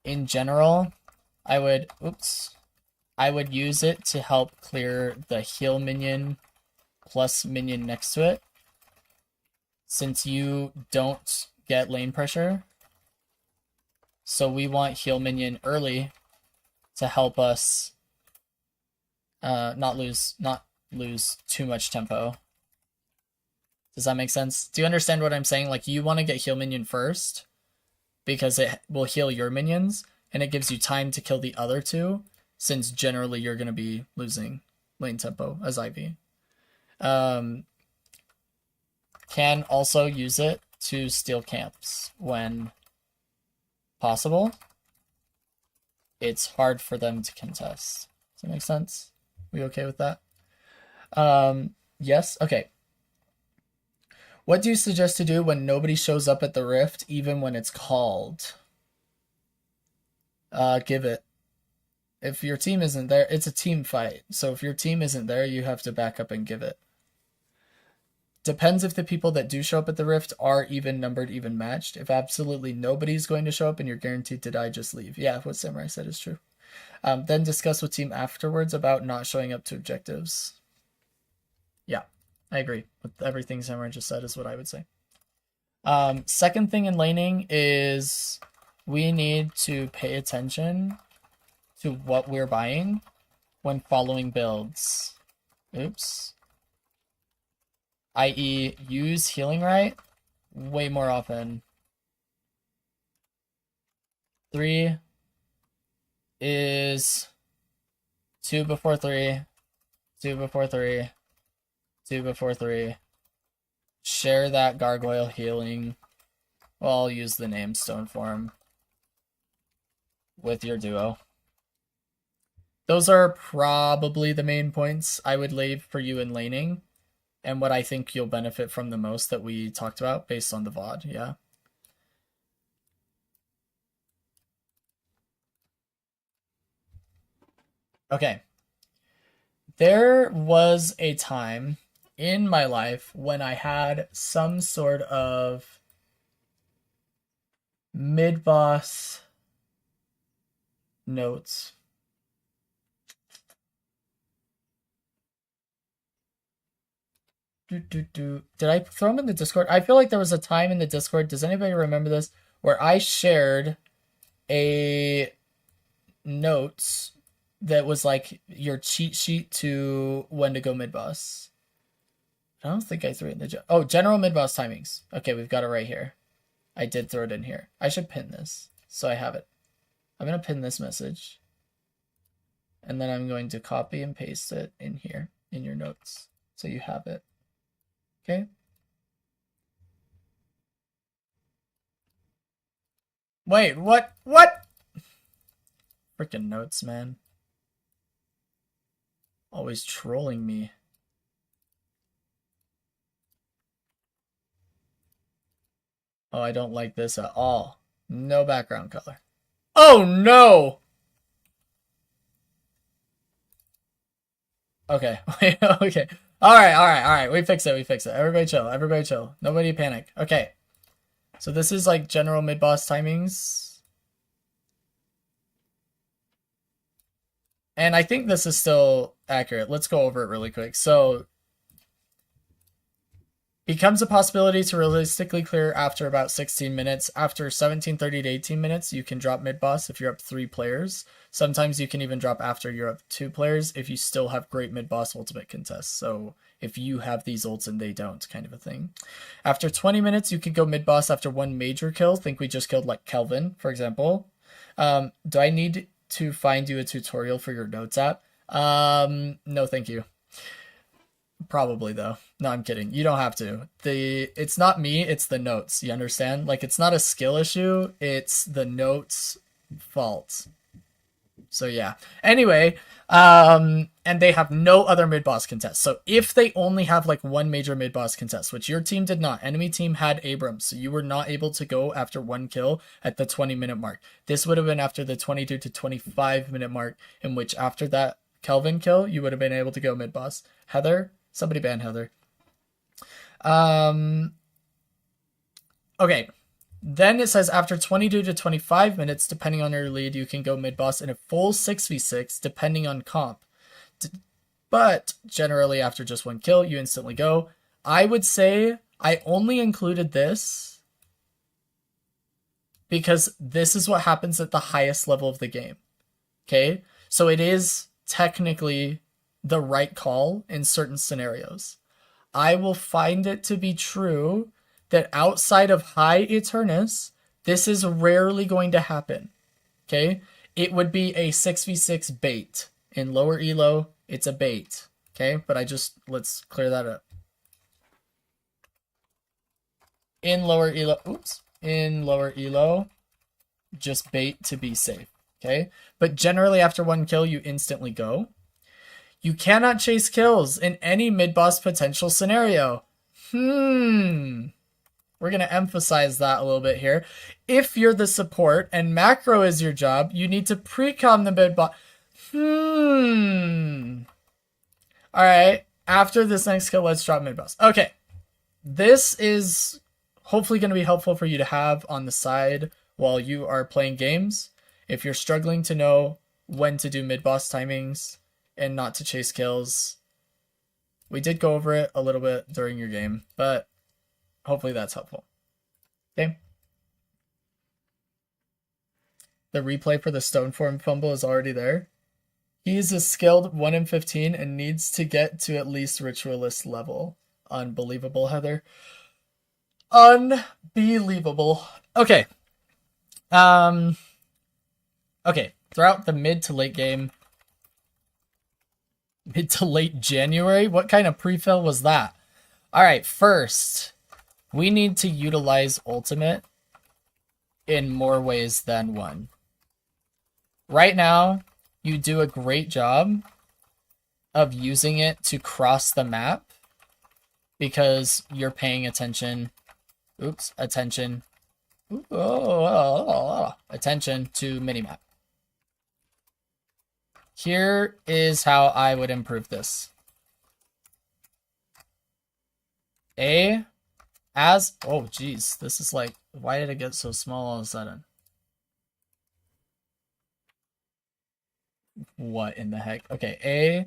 In general, I would use it to help clear the heal minion plus minion next to it. Since you don't get lane pressure, so we want heal minion early to help us not lose too much tempo. Does that make sense? Do you understand what I'm saying? Like, you want to get heal minion first because it will heal your minions and it gives you time to kill the other 2, since generally you're going to be losing lane tempo as IV. Can also use it to steal camps when possible. It's hard for them to contest. Does that make sense? We okay with that? Yes? Okay. What do you suggest to do when nobody shows up at the rift, even when it's called? Give it. If your team isn't there, it's a team fight. So if your team isn't there, you have to back up and give it. Depends if the people that do show up at the rift are even numbered, even matched. If absolutely nobody's going to show up and you're guaranteed to die, just leave. Yeah, what Samurai said is true. Then discuss with team afterwards about not showing up to objectives. Yeah, I agree with everything Samurai just said is what I would say. Second thing in laning is we need to pay attention to what we're buying when following builds. Oops. I.e. use healing right way more often. 3, is 2 before 3, 2 before 3, 2 before 3. Share that gargoyle healing. Well, I'll use the name Stone Form with your duo. Those are probably the main points I would leave for you in laning, and what I think you'll benefit from the most that we talked about based on the VOD, yeah. Okay. There was a time in my life when I had some sort of mid-boss notes. Did I throw them in the Discord? I feel like there was a time in the Discord, does anybody remember this, where I shared a notes that was like your cheat sheet to when to go mid-boss. I don't think I threw it in the... Oh, general mid-boss timings. Okay, we've got it right here. I did throw it in here. I should pin this, so I have it. I'm going to pin this message. And then I'm going to copy and paste it in here, in your notes, so you have it. Okay? Wait, what? What? Freaking notes, man. Always trolling me. Oh, I don't like this at all. No background color. Oh, no! Okay, okay. Alright. We fix it. Everybody chill. Nobody panic. Okay. So this is like general mid-boss timings. And I think this is still accurate. Let's go over it really quick. So, becomes a possibility to realistically clear after about 16 minutes. After 17, 30 to 18 minutes, you can drop mid-boss if you're up 3 players. Sometimes you can even drop after you're up 2 players if you still have great mid-boss ultimate contests. So if you have these ults and they don't, kind of a thing. After 20 minutes, you can go mid-boss after 1 major kill. Think we just killed like Kelvin, for example. Do I need to find you a tutorial for your notes app? No, thank you. Probably though. No, I'm kidding. You don't have to. It's not me, it's the notes. You understand? Like, it's not a skill issue, it's the notes fault. So yeah. Anyway, and they have no other mid-boss contests. So if they only have like 1 major mid-boss contest, which your team did not, enemy team had Abrams, so you were not able to go after 1 kill at the 20-minute mark. This would have been after the 22 to 25-minute mark, in which after that Kelvin kill, you would have been able to go mid-boss. Heather? Somebody ban Heather. Okay. Then it says after 22 to 25 minutes, depending on your lead, you can go mid-boss in a full 6v6, depending on comp. But generally, after just 1 kill, you instantly go. I would say I only included this because this is what happens at the highest level of the game. Okay? So it is technically the right call in certain scenarios. I will find it to be true that outside of high Eternus, this is rarely going to happen. Okay? It would be a 6v6 bait. In lower elo, it's a bait. Okay? But let's clear that up. In lower elo, just bait to be safe. Okay? But generally after 1 kill, you instantly go. You cannot chase kills in any mid-boss potential scenario. We're going to emphasize that a little bit here. If you're the support and macro is your job, you need to pre-com the mid-boss. Alright, after this next kill, let's drop mid-boss. Okay, this is hopefully going to be helpful for you to have on the side while you are playing games. If you're struggling to know when to do mid-boss timings and not to chase kills. We did go over it a little bit during your game, but hopefully that's helpful. Okay. The replay for the stone form fumble is already there. He's a skilled 1 in 15 and needs to get to at least ritualist level. Unbelievable, Heather. Unbelievable. Okay. Okay. throughout the mid to late game. Mid to late January? What kind of pre-fill was that? Alright, first, we need to utilize ultimate in more ways than one. Right now, you do a great job of using it to cross the map because you're paying attention. Attention to minimap. Here is how I would improve this. Oh geez, this is like, why did it get so small all of a sudden? What in the heck? Okay,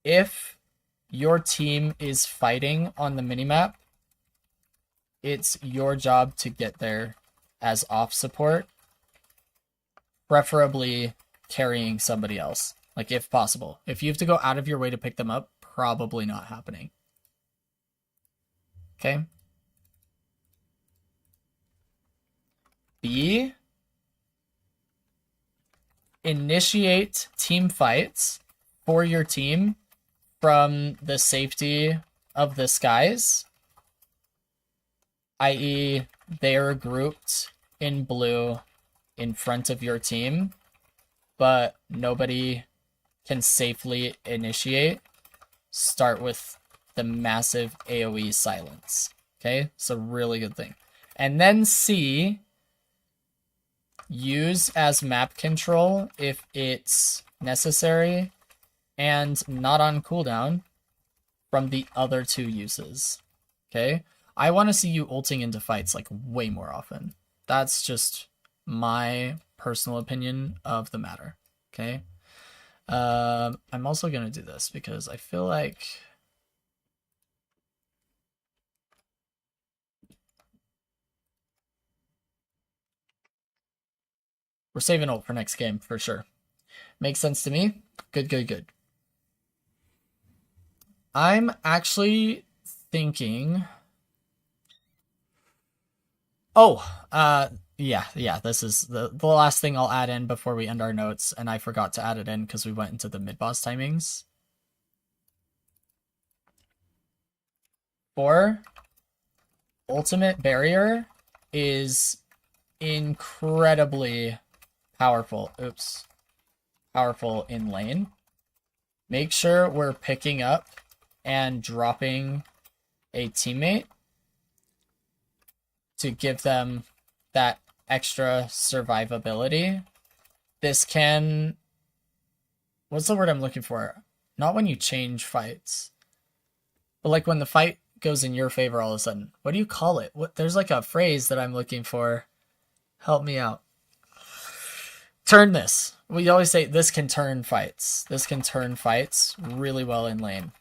if your team is fighting on the minimap, it's your job to get there as off support, preferably carrying somebody else, like if possible. If you have to go out of your way to pick them up, probably not happening. Okay. B, initiate team fights for your team from the safety of the skies, i.e. they are grouped in blue in front of your team, but nobody can safely initiate. Start with the massive AoE silence. Okay, so really good thing. And then C, use as map control if it's necessary and not on cooldown from the other two uses. Okay, I want to see you ulting into fights like way more often. That's just my personal opinion of the matter. Okay, I'm also gonna do this because I feel like we're saving ult for next game for sure. Makes sense to me. Good. I'm actually thinking. Yeah, this is the last thing I'll add in before we end our notes, and I forgot to add it in because we went into the mid-boss timings. 4, ultimate barrier is incredibly powerful. Powerful in lane. Make sure we're picking up and dropping a teammate to give them that extra survivability. This can... What's the word I'm looking for? Not when you change fights, but like when the fight goes in your favor all of a sudden. What do you call it? There's like a phrase that I'm looking for. Help me out. Turn this. We always say this can turn fights. This can turn fights really well in lane.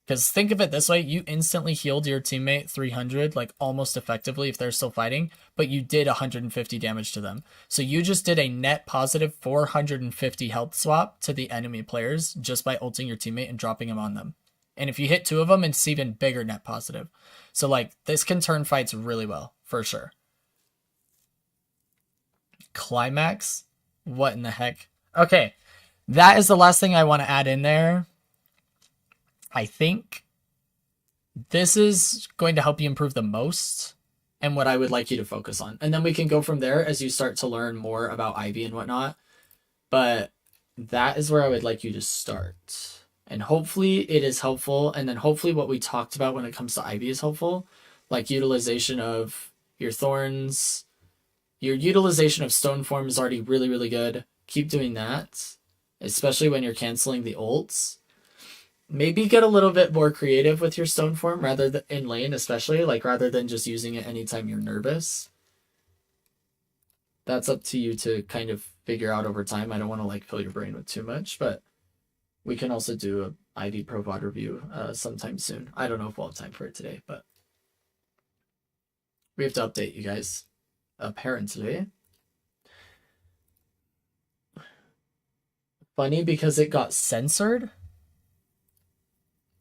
Because think of it this way, you instantly healed your teammate 300, like almost effectively if they're still fighting, but you did 150 damage to them. So you just did a net positive 450 health swap to the enemy players just by ulting your teammate and dropping him on them. And if you hit 2 of them, it's even bigger net positive. So like this can turn fights really well, for sure. Climax? What in the heck? Okay, that is the last thing I want to add in there. I think this is going to help you improve the most and what I would like you to focus on. And then we can go from there as you start to learn more about Ivy and whatnot. But that is where I would like you to start. And hopefully it is helpful. And then hopefully what we talked about when it comes to Ivy is helpful. Like utilization of your thorns. Your utilization of stone form is already really, really good. Keep doing that. Especially when you're canceling the ults. Maybe get a little bit more creative with your stone form rather than in lane, especially like rather than just using it anytime you're nervous. That's up to you to kind of figure out over time. I don't want to like fill your brain with too much, but we can also do a Ivy Pro VOD review sometime soon. I don't know if we'll have time for it today, but we have to update you guys. Apparently. Funny because it got censored?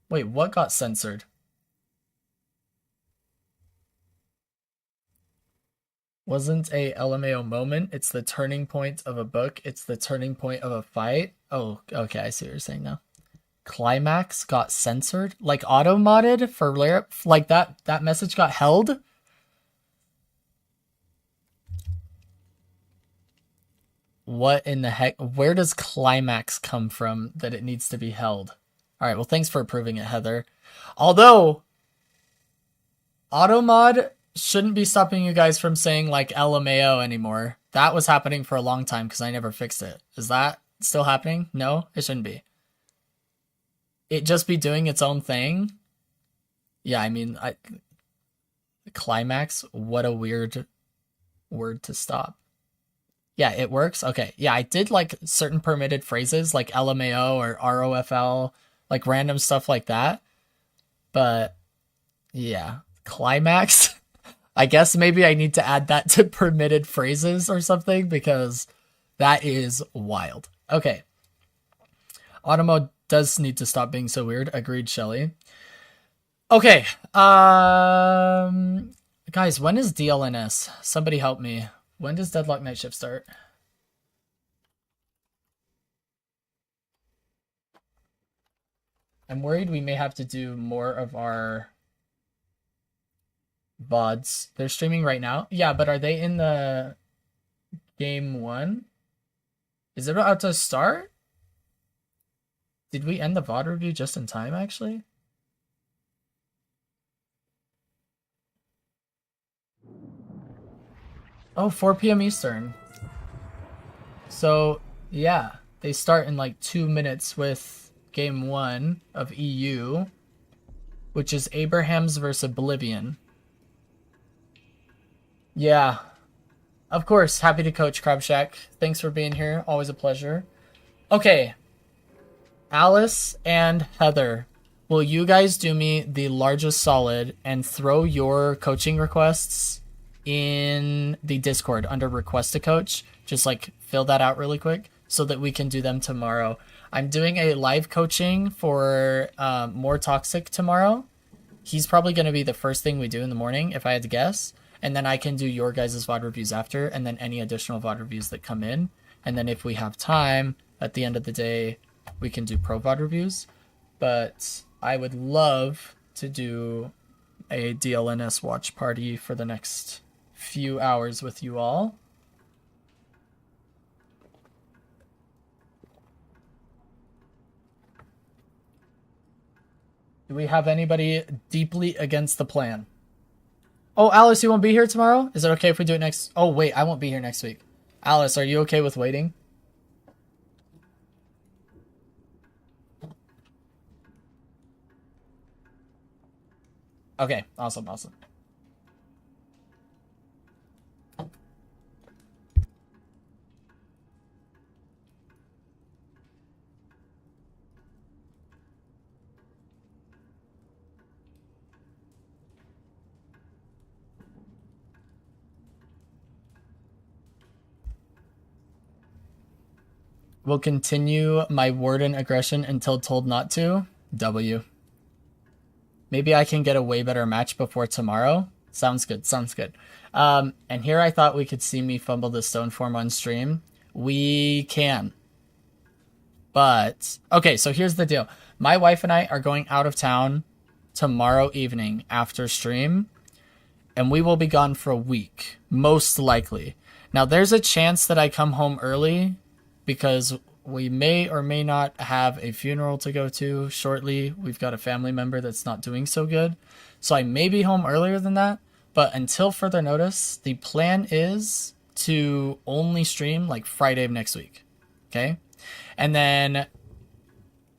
Wait, what got censored? Wasn't a LMAO moment. It's the turning point of a book. It's the turning point of a fight. Oh, okay. I see what you're saying now. Climax got censored, like auto modded for like that message got held. What in the heck? Where does climax come from that it needs to be held? All right. Well, thanks for approving it, Heather. Although auto mod shouldn't be stopping you guys from saying like LMAO anymore. That was happening for a long time because I never fixed it. Is that still happening? No, it shouldn't be. It just be doing its own thing. Yeah, I mean, climax, what a weird word to stop. Yeah, it works. Okay. Yeah, I did like certain permitted phrases like LMAO or ROFL, like random stuff like that. But yeah, climax. I guess maybe I need to add that to permitted phrases or something because that is wild. Okay. Auto mode does need to stop being so weird. Agreed, Shelly. Okay. Guys, when is DLNS? Somebody help me. When does Deadlock Night Shift start? I'm worried we may have to do more of our VODs. They're streaming right now. Yeah, but are they in the game 1? Is it about to start? Did we end the VOD review just in time, actually? Oh, 4 p.m. Eastern. So, yeah. They start in like 2 minutes with game 1 of EU, which is Abraham's versus Oblivion. Yeah. Of course. Happy to coach, Crab Shack. Thanks for being here. Always a pleasure. Okay. Alice and Heather, will you guys do me the largest solid and throw your coaching requests in the Discord under request to coach? Just like fill that out really quick so that we can do them tomorrow. I'm doing a live coaching for More Toxic tomorrow. He's probably going to be the first thing we do in the morning if I had to guess. And then I can do your guys' VOD reviews after, and then any additional VOD reviews that come in. And then if we have time at the end of the day, we can do pro VOD reviews. But I would love to do a DLNS watch party for the next few hours with you all. Do we have anybody deeply against the plan? Oh, Alice, you won't be here tomorrow? Is it okay if we do it next? Oh, wait, I won't be here next week. Alice, are you okay with waiting? Okay, awesome. Will continue my warden aggression until told not to. W. Maybe I can get a way better match before tomorrow. Sounds good. And here I thought we could see me fumble the stone form on stream. We can. But, okay, so here's the deal. My wife and I are going out of town tomorrow evening after stream. And we will be gone for a week, most likely. Now, there's a chance that I come home early because we may or may not have a funeral to go to shortly. We've got a family member that's not doing so good. So I may be home earlier than that. But until further notice, the plan is to only stream like Friday of next week. Okay? And then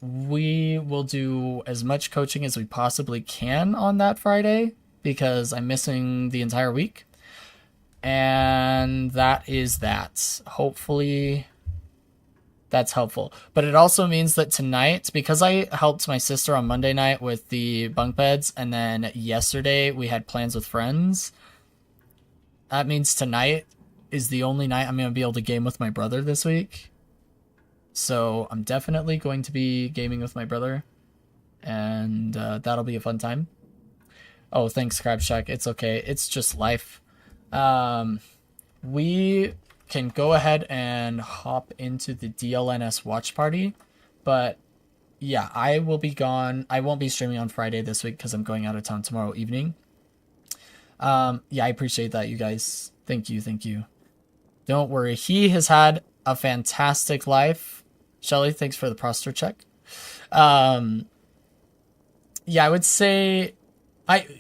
we will do as much coaching as we possibly can on that Friday because I'm missing the entire week. And that is that. Hopefully that's helpful. But it also means that tonight, because I helped my sister on Monday night with the bunk beds, and then yesterday we had plans with friends, that means tonight is the only night I'm going to be able to game with my brother this week. So I'm definitely going to be gaming with my brother, and that'll be a fun time. Oh, thanks, Crab Shack. It's okay. It's just life. we can go ahead and hop into the DLNS watch party. But yeah, I will be gone. I won't be streaming on Friday this week because I'm going out of town tomorrow evening. Yeah, I appreciate that, you guys. Thank you, thank you. Don't worry. He has had a fantastic life. Shelly, thanks for the prostate check. Yeah, I would say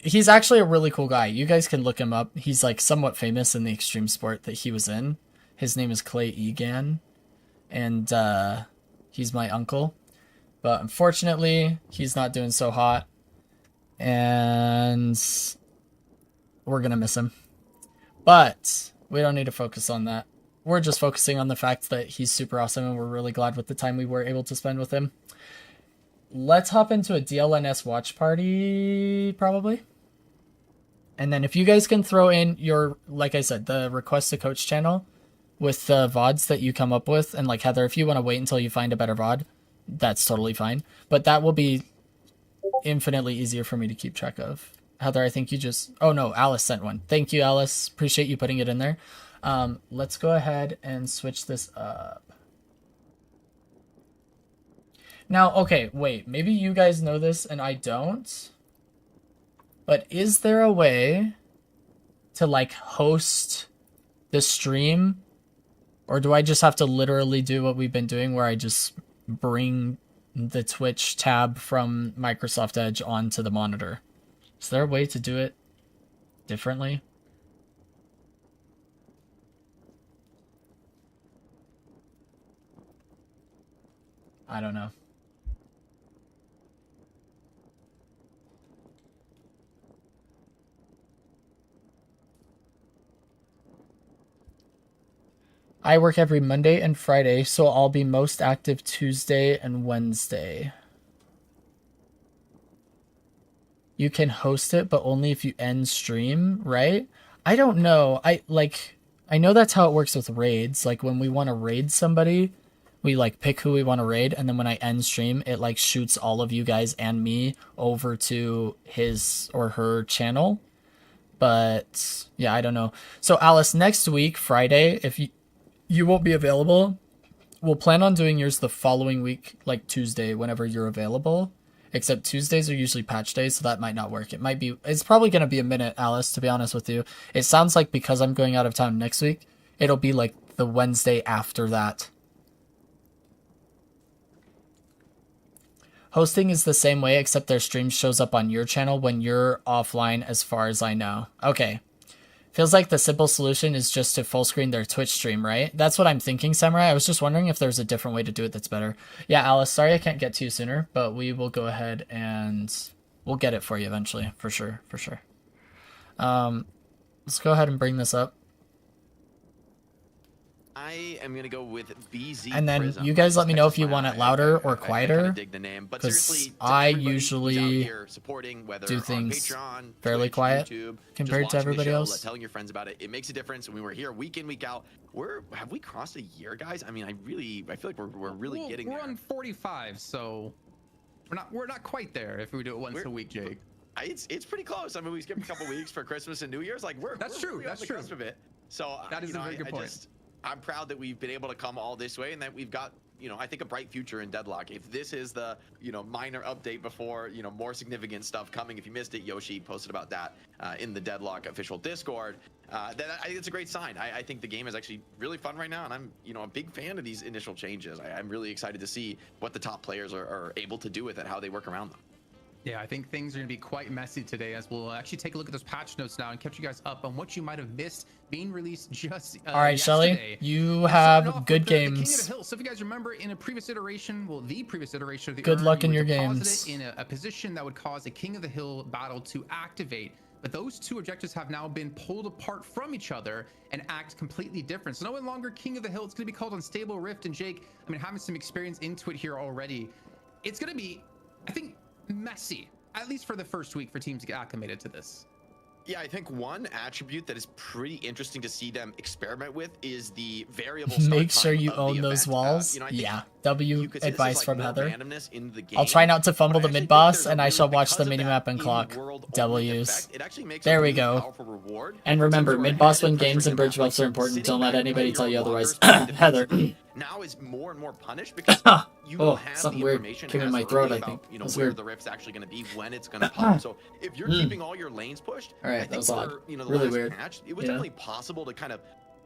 he's actually a really cool guy. You guys can look him up. He's like somewhat famous in the extreme sport that he was in. His name is Clay Egan, and he's my uncle. But unfortunately, he's not doing so hot, and we're gonna miss him. But we don't need to focus on that. We're just focusing on the fact that he's super awesome, and we're really glad with the time we were able to spend with him. Let's hop into a DLNS watch party, probably. And then if you guys can throw in your, like I said, the request to coach channel with the VODs that you come up with. And like Heather, if you want to wait until you find a better VOD, that's totally fine. But that will be infinitely easier for me to keep track of. Heather, I think you just... Oh no, Alice sent one. Thank you, Alice. Appreciate you putting it in there. Let's go ahead and switch this up. Now, okay, wait. Maybe you guys know this and I don't. But is there a way to, like, host the stream? Or do I just have to literally do what we've been doing where I just bring the Twitch tab from Microsoft Edge onto the monitor? Is there a way to do it differently? I don't know. I work every Monday and Friday, so I'll be most active Tuesday and Wednesday. You can host it, but only if you end stream, right? I don't know. I know that's how it works with raids. Like when we want to raid somebody, we like pick who we want to raid, and then when I end stream, it like shoots all of you guys and me over to his or her channel. But yeah, I don't know. So Alice, next week, Friday, if you won't be available, we'll plan on doing yours the following week, like Tuesday, whenever you're available. Except Tuesdays are usually patch days, so that might not work. It's probably going to be a minute, Alice, to be honest with you. It sounds like because I'm going out of town next week, it'll be like the Wednesday after that. Hosting is the same way, except their stream shows up on your channel when you're offline, as far as I know. Okay. Feels like the simple solution is just to full screen their Twitch stream, right? That's what I'm thinking, Samurai. I was just wondering if there's a different way to do it that's better. Yeah, Alice, sorry I can't get to you sooner, but we will go ahead and we'll get it for you eventually, for sure, for sure. Let's go ahead and bring this up. I am going to go with BZ And then Prism. you guys let me know if you Texas want Fire. it louder or I quieter, kinda dig the name, but because seriously, to I everybody who's out usually here supporting, whether do on things Patreon, fairly Twitch, quiet YouTube, compared just to watching the everybody show, else. telling your friends about it. It makes a difference. When we were here week in, week out, have we crossed a year, guys? I mean, I feel like we're really getting we're there. on 45, so we're not quite there if we do it once a week, Jake. It's pretty close. I mean, we skipped a couple weeks for Christmas and New Year's. Like That's true. Really on That's the true. cusp of it. So That is a very good point. I'm proud that we've been able to come all this way and that we've got, I think a bright future in Deadlock. If this is the, minor update before, more significant stuff coming. If you missed it, Yoshi posted about that in the Deadlock official Discord. Then I think it's a great sign. I think the game is actually really fun right now, and I'm, a big fan of these initial changes. I'm really excited to see what the top players are able to do with it, how they work around them. Yeah, I think things are going to be quite messy today, as we'll actually take a look at those patch notes now and catch you guys up on what you might have missed being released just All right, yesterday. Shelly, you Let's have start off good with the King of games. the Hill. So if you guys remember, in a previous iteration, the previous iteration of the Good urn, luck you in would your deposit games. it in a position that would cause a King of the Hill battle to activate. But those two objectives have now been pulled apart from each other and act completely different. So no longer King of the Hill. It's going to be called Unstable Rift. And Jake, I mean, having some experience into it here already, it's going to be, I think, messy. At least for the first week for teams to get acclimated to this. Yeah, I think one attribute that is pretty interesting to see them experiment with is the variable start Make sure time you of the own those event. walls. You know, I think Yeah. you could say this is, Advice like, from more Heather. randomness in the I'll game, try not to fumble but I the actually mid think boss, there's a and I really- shall watch the because of that minimap and clock in-world only W's. effect, it actually makes There a we really go. powerful reward And for remember, teams who are mid boss heavily win games pressuring and the bridge map. buffs are important. Sitting Don't let back anybody playing tell you your otherwise. walkers playing Heather. defensively now is more and more punished because you Oh, don't have something the weird information came in as my early throat, I about, think. you know, That's where weird. the rift's actually going to be, when it's going to pop. So if you're keeping all your lanes pushed, All right, I that think was odd. for, you know, the Really last weird. match, it was Yeah. definitely possible to kind of,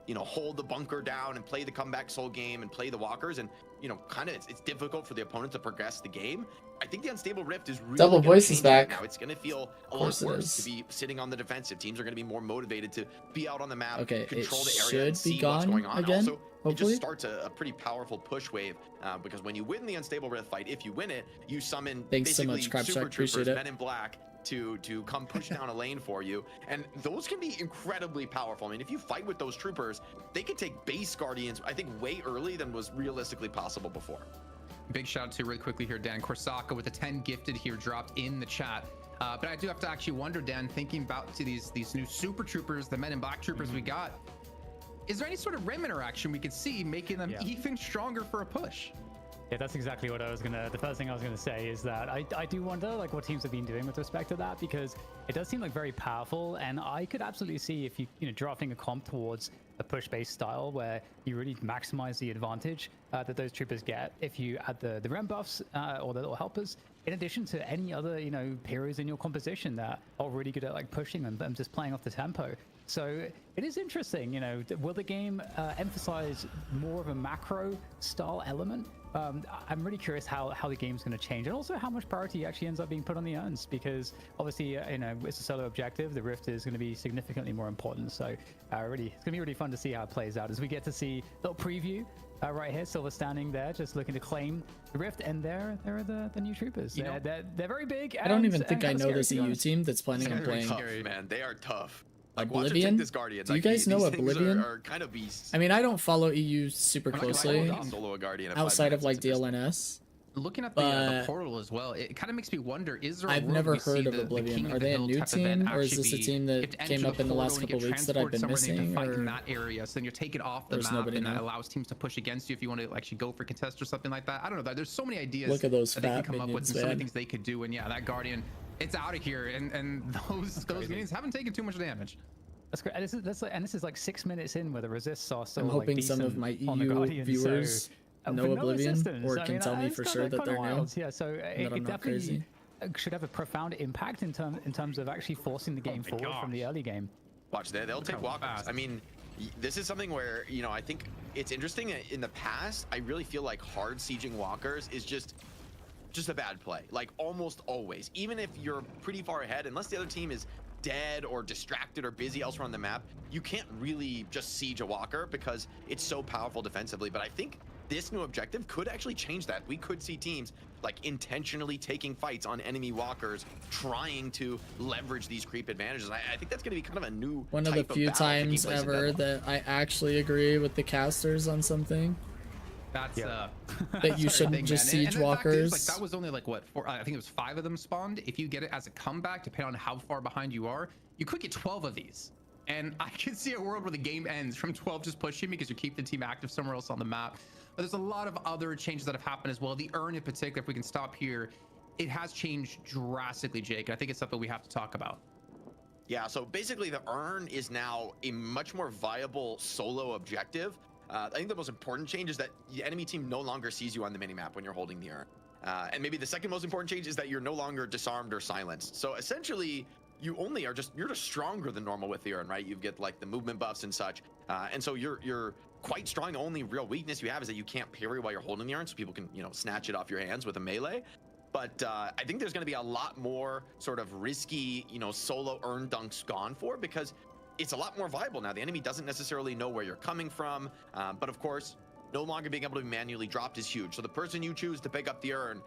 you know, hold the bunker down and play the comeback soul game and play the walkers, and, you know, kind of it's difficult for the opponent to progress the game. I think the unstable rift is really Double gonna voice is change that back. now. It's going to feel a lot course it worse is. to be sitting on the defensive. Teams are going to be more motivated to be out on the map, Okay, it control the area, should and be see what's gone going on. again, Also, it hopefully. just starts a pretty powerful push wave, because when you win the unstable rift fight, if you win it, you summon Thanks so basically much, Crabshack. super Appreciate troopers, it. men in black, to come push down a lane for you, and those can be incredibly powerful. I mean, if you fight with those troopers, they can take base guardians, I think, way early than was realistically possible before. Big shout out to really quickly here, Dan Korsaka with a 10 gifted here dropped in the chat. But I do have to actually wonder, Dan, thinking about to these new super troopers, the men in black troopers we got, is there any sort of rim interaction we could see making them even stronger for a push? Yeah, that's exactly what the first thing I was gonna say is that I do wonder like what teams have been doing with respect to that, because it does seem like very powerful, and I could absolutely see if you know drafting a comp towards a push-based style where you really maximize the advantage that those troopers get if you add the rem buffs or the little helpers, in addition to any other, you know, heroes in your composition that are really good at like pushing them and just playing off the tempo. So it is interesting, you know, will the game emphasize more of a macro style element? I'm really curious how the game's going to change, and also how much priority actually ends up being put on the urns, because obviously, you know, it's a solo objective. The rift is going to be significantly more important. So really, it's going to be really fun to see how it plays out as we get to see a little preview right here. Silver standing there, just looking to claim the rift, and there are the new troopers. They're very big. I don't even think I kinda know scary, this to be EU honest. team that's planning on They're playing. tough, man. They are tough. Like, watch them Oblivion? take this Guardian. Do you Like, guys know these things Oblivion? are kind of beasts. I mean, I don't follow EU super I'm not gonna lie, closely hold on. Solo a Guardian at outside 5 of like minutes, it's interesting. DLNS. Looking at the But portal as well, it kind of makes me wonder, is there a I've world never we see heard of the Oblivion. King of Are the they a Hill new type event team, or is actually this a be team you that have to came enter up in the last portal and couple get weeks that I've been transported somewhere, then you missing? have to fight in Or that area, so then you're taken off the there's map, nobody and that now? allows teams to push against you if you want to actually go for contest or something like that. I don't know. There's so many ideas Look at those that they fat could come up with, minions, and so many man. things they could do. And yeah, that Guardian, it's out of here, and those minions haven't taken too much damage. That's great. And this is like 6 minutes in where the resists are still I'm like hoping some of decent my on the EU Guardian, viewers so, know but no Oblivion, assistance. or I can mean, tell me it's for kinda- sure that kinda they're new. wild. Yeah, so that it I'm not definitely crazy. should have a profound impact in terms of actually forcing the game forward from the early game. Watch, they'll take how walkers. fast. I mean, this is something where, you know, I think it's interesting. In the past, I really feel like hard sieging walkers is just a bad play. Like, almost always. Even if you're pretty far ahead, unless the other team is dead or distracted or busy elsewhere on the map, you can't really just siege a walker because it's so powerful defensively. But I think this new objective could actually change that. We could see teams like intentionally taking fights on enemy walkers, trying to leverage these creep advantages. I think that's going to be kind of a new One of the type few battle taking times place in ever Deadlock. that I actually agree with the casters on something. That's That you shouldn't thing, just man. siege And the fact is, walkers. like, that was only like what, four, I think it was 5 of them spawned. If you get it as a comeback, depending on how far behind you are, you could get 12 of these. And I could see a world where the game ends from 12 just pushing because you keep the team active somewhere else on the map. But there's a lot of other changes that have happened as well. The urn in particular, if we can stop here, it has changed drastically, Jake. I think it's something we have to talk about. Yeah, so basically the urn is now a much more viable solo objective. I think the most important change is that the enemy team no longer sees you on the minimap when you're holding the urn. And maybe the second most important change is that you're no longer disarmed or silenced. So essentially, you're just stronger than normal with the urn, right? You get like the movement buffs and such. And so you're quite strong. The only real weakness you have is that you can't parry while you're holding the urn, so people can, you know, snatch it off your hands with a melee. But I think there's going to be a lot more sort of risky, you know, solo urn dunks gone for, because it's a lot more viable now. The enemy doesn't necessarily know where you're coming from, but of course, no longer being able to be manually dropped is huge. So the person you choose to pick up the urn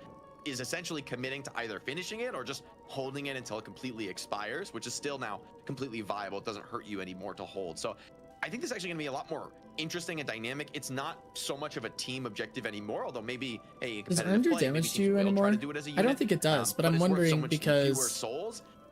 is essentially committing to either finishing it or just holding it until it completely expires, which is still now completely viable. It doesn't hurt you anymore to hold. So I think this is actually going to be a lot more interesting and dynamic. It's not so much of a team objective anymore, although maybe a Does competitive urn do play, maybe damage to teams you will try anymore? to do it as a I don't unit, think it does, but but I'm it's worth so wondering much because fewer souls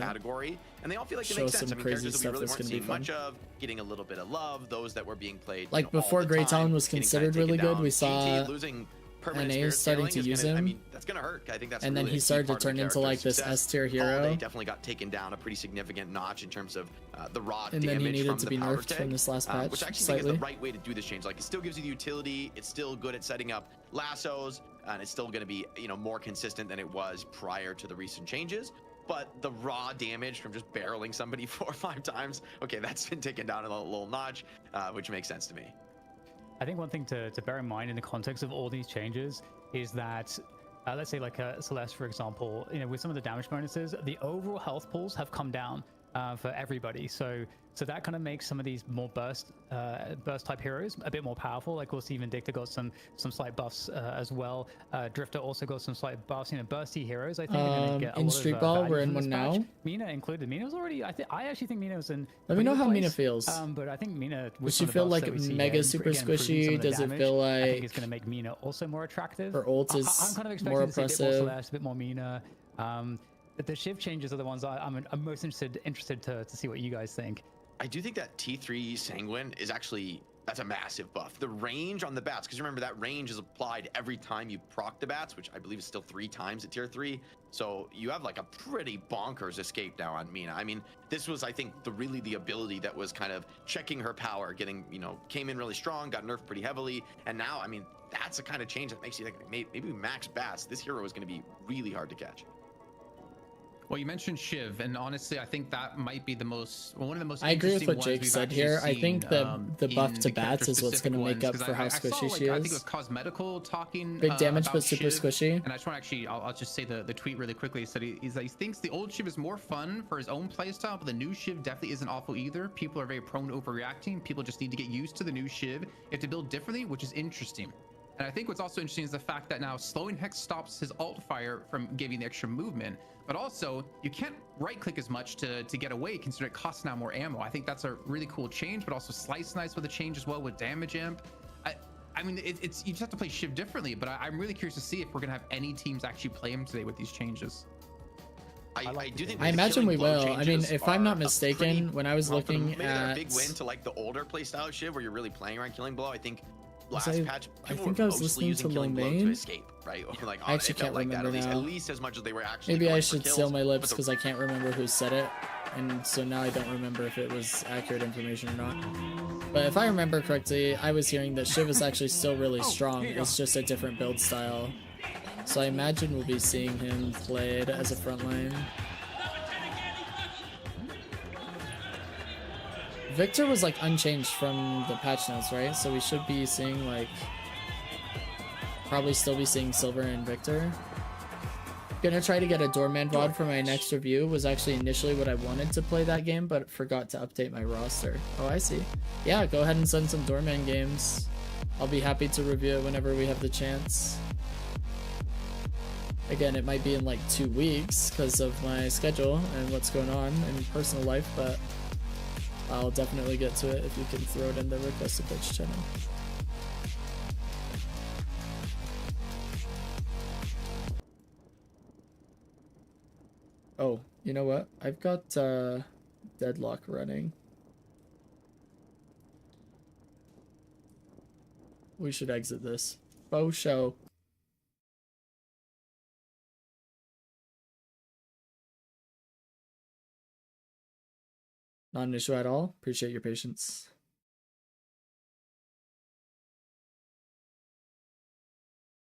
category, and they all feel like they show make sense. some I mean, crazy characters that stuff we really that's weren't gonna be seeing fun. much of, getting a little bit of love. Those that were being played Like you know, all before the Grey time, Talon was getting considered kinda really taken good, down. we GT saw losing permanent NA spirit is starting scaling to is use gonna, I him. mean, that's gonna hurt. I think that's And then really he a key started to part of the turn into like character's this success. S tier Holiday hero. definitely got taken down a pretty significant notch in terms of the raw And damage then he needed from to the be power nerfed tag, from this last patch which I actually slightly. think is the right way to do this change. Like, it still gives you the utility. It's still good at setting up lassos, and it's still going to be, you know, more consistent than it was prior to the recent changes. But the raw damage from just barreling somebody 4 or 5 times, okay, that's been taken down a little notch, which makes sense to me. I think one thing to bear in mind in the context of all these changes is that, let's say like Celeste, for example, you know, with some of the damage bonuses, the overall health pools have come down for everybody. So that kind of makes some of these more burst type heroes a bit more powerful. Like we'll see Vindicta got some slight buffs as well. Drifter also got some slight buffs. You know, bursty heroes, I think, are going to get a in lot Street of Ball, value we're in from this one patch. now. Mina included. Mina's already. I actually think Mina's in. Let me know how Mina place. feels. But I think Mina. Does she feel like mega super squishy? Does it feel I think like it's going to make Mina also more attractive. her ult is I'm kind of expecting more to see a bit more oppressive? Celeste, a bit more Mina. But the shift changes are the ones I'm most interested to see what you guys think. I do think that T3 Sanguine is actually, that's a massive buff. The range on the bats, because remember that range is applied every time you proc the bats, which I believe is still 3 times at tier 3. So you have like a pretty bonkers escape now on Mina. I mean, this was, I think, the ability that was kind of checking her power, getting, you know, came in really strong, got nerfed pretty heavily. And now, I mean, that's the kind of change that makes you think maybe max bats, this hero is going to be really hard to catch. Well, you mentioned Shiv, and honestly, I think that might be one of the most. I agree with interesting what ones Jake we've said actually here. I seen, think the buff in to the bats is what's going to make up character-specific for how ones, 'cause squishy I she I think it was is. Cosmetical talking. Big damage, about but super Shiv, squishy. And I just want to actually, I'll just say the tweet really quickly. He said he thinks the old Shiv is more fun for his own playstyle, but the new Shiv definitely isn't awful either. People are very prone to overreacting. People just need to get used to the new Shiv. You have to build differently, which is interesting. And I think what's also interesting is the fact that now slowing Hex stops his alt fire from giving the extra movement, but also you can't right click as much to get away, considering it costs now more ammo. I think that's a really cool change, but also Slice Nice with a change as well with damage amp. I mean, it's you just have to play Shiv differently, but I'm really curious to see if we're gonna have any teams actually play him today with these changes. I do think I the imagine we killing blow will. I mean, changes if I'm not are a mistaken, pretty when I was confident- looking maybe they're a at, big win to like the older playstyle of Shiv, where you're really playing around killing blow. I think last I patch, I people think were I was mostly listening using to killing blow Lomain. to escape, right? Or like, I actually it felt can't like that, remember at now. least as much as they were actually. Maybe I going for should kills, seal my lips but the- because I can't remember who said it, and so now I don't remember if it was accurate information or not. But if I remember correctly, I was hearing that Shiv is actually still really strong. It's just a different build style. So I imagine we'll be seeing him played as a frontline. Victor was like unchanged from the patch notes, right? So we should be seeing like probably still be seeing Silver and Victor. Gonna try to get a Doorman VOD for my next review. Was actually initially what I wanted to play that game, but forgot to update my roster. Oh, I see. Yeah, go ahead and send some Doorman games. I'll be happy to review it whenever we have the chance. Again, it might be in like 2 weeks because of my schedule and what's going on in personal life, but I'll definitely get to it if you can throw it in the request to Twitch channel. Oh, you know what? I've got Deadlock running. We should exit this. Faux show. Not an issue at all. Appreciate your patience.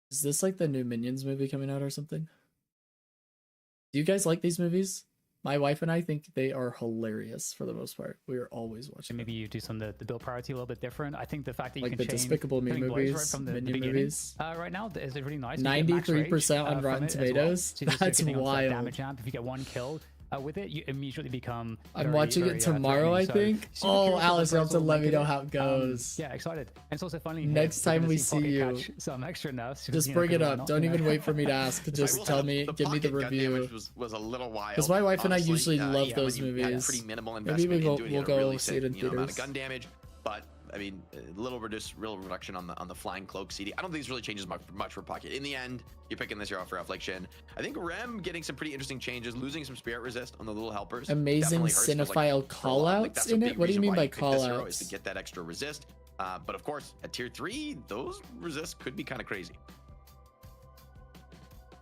Is this like the new Minions movie coming out or something? Do you guys like these movies? My wife and I think they are hilarious for the most part. We are always watching. Maybe you do some of the build priority a little bit different. I think the fact that you like can the change Despicable Me killing blows movies, right from the Minion beginning. movies. Right now is really nice. You get max rage, 93% on from Rotten it as well. Tomatoes. So you're just That's getting onto that wild. damage amp. If you get one kill with it, you immediately become. I'm watching it tomorrow, I think. Oh, Alice, you have to let me know how it goes. Yeah, excited. And it's also funny. Next time we see you, some extra nerfs. just bring it up. Don't even wait for me to ask. Just tell me, give me the pocket gun review. damage was a little wild. Because my wife and I honestly. usually love Yeah, those when you had movies. pretty minimal Maybe investment we'll into it, you go really see it in amount of theaters. gun damage, but I mean, a little reduction on the flying cloak CD. I don't think this really changes much for pocket. In the end, you're picking this hero for affliction. I think Rem getting some pretty interesting changes, losing some spirit resist on the little helpers. Amazing definitely hurts, but, cinephile that's callouts a in big it. What do you reason mean why by pick this hero is to callouts? get that extra resist. But of course, at tier 3, those resists could be kind of crazy.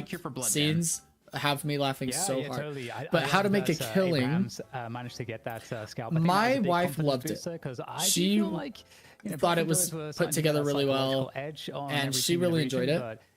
camp cure for Blood scenes have me laughing so hard. Totally. But I how to love make a that, killing? Abrams, managed to get that scalp. I think My that was a big wife confidence loved it. booster, 'cause I do She feel like, thought it both was of those were put starting to together get a really well, psychological edge on and she everything in the really enjoyed region, it. but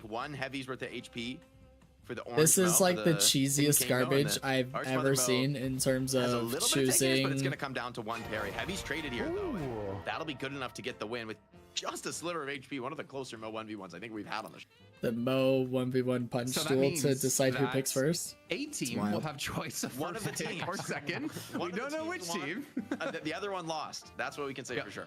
take 1 heavy's worth of HP for the orange. This is Mo, like for the King cheesiest King Mo, and garbage the I've Arch ever Mother Mo seen in terms has a of little bit of tankiness, but it's choosing. going to come down to 1 parry. Heavy's traded here, though. and Ooh. That'll be good enough to get the win with just a sliver of HP. One of the closer Mo 1v1s I think we've had on the show. The Mo 1v1 punch So that duel means to decide who that picks first. A team wild. will have choice of One of the first pick teams. or second. One We of the don't know which teams won. team. The other one lost. That's what we can say Yep. for sure.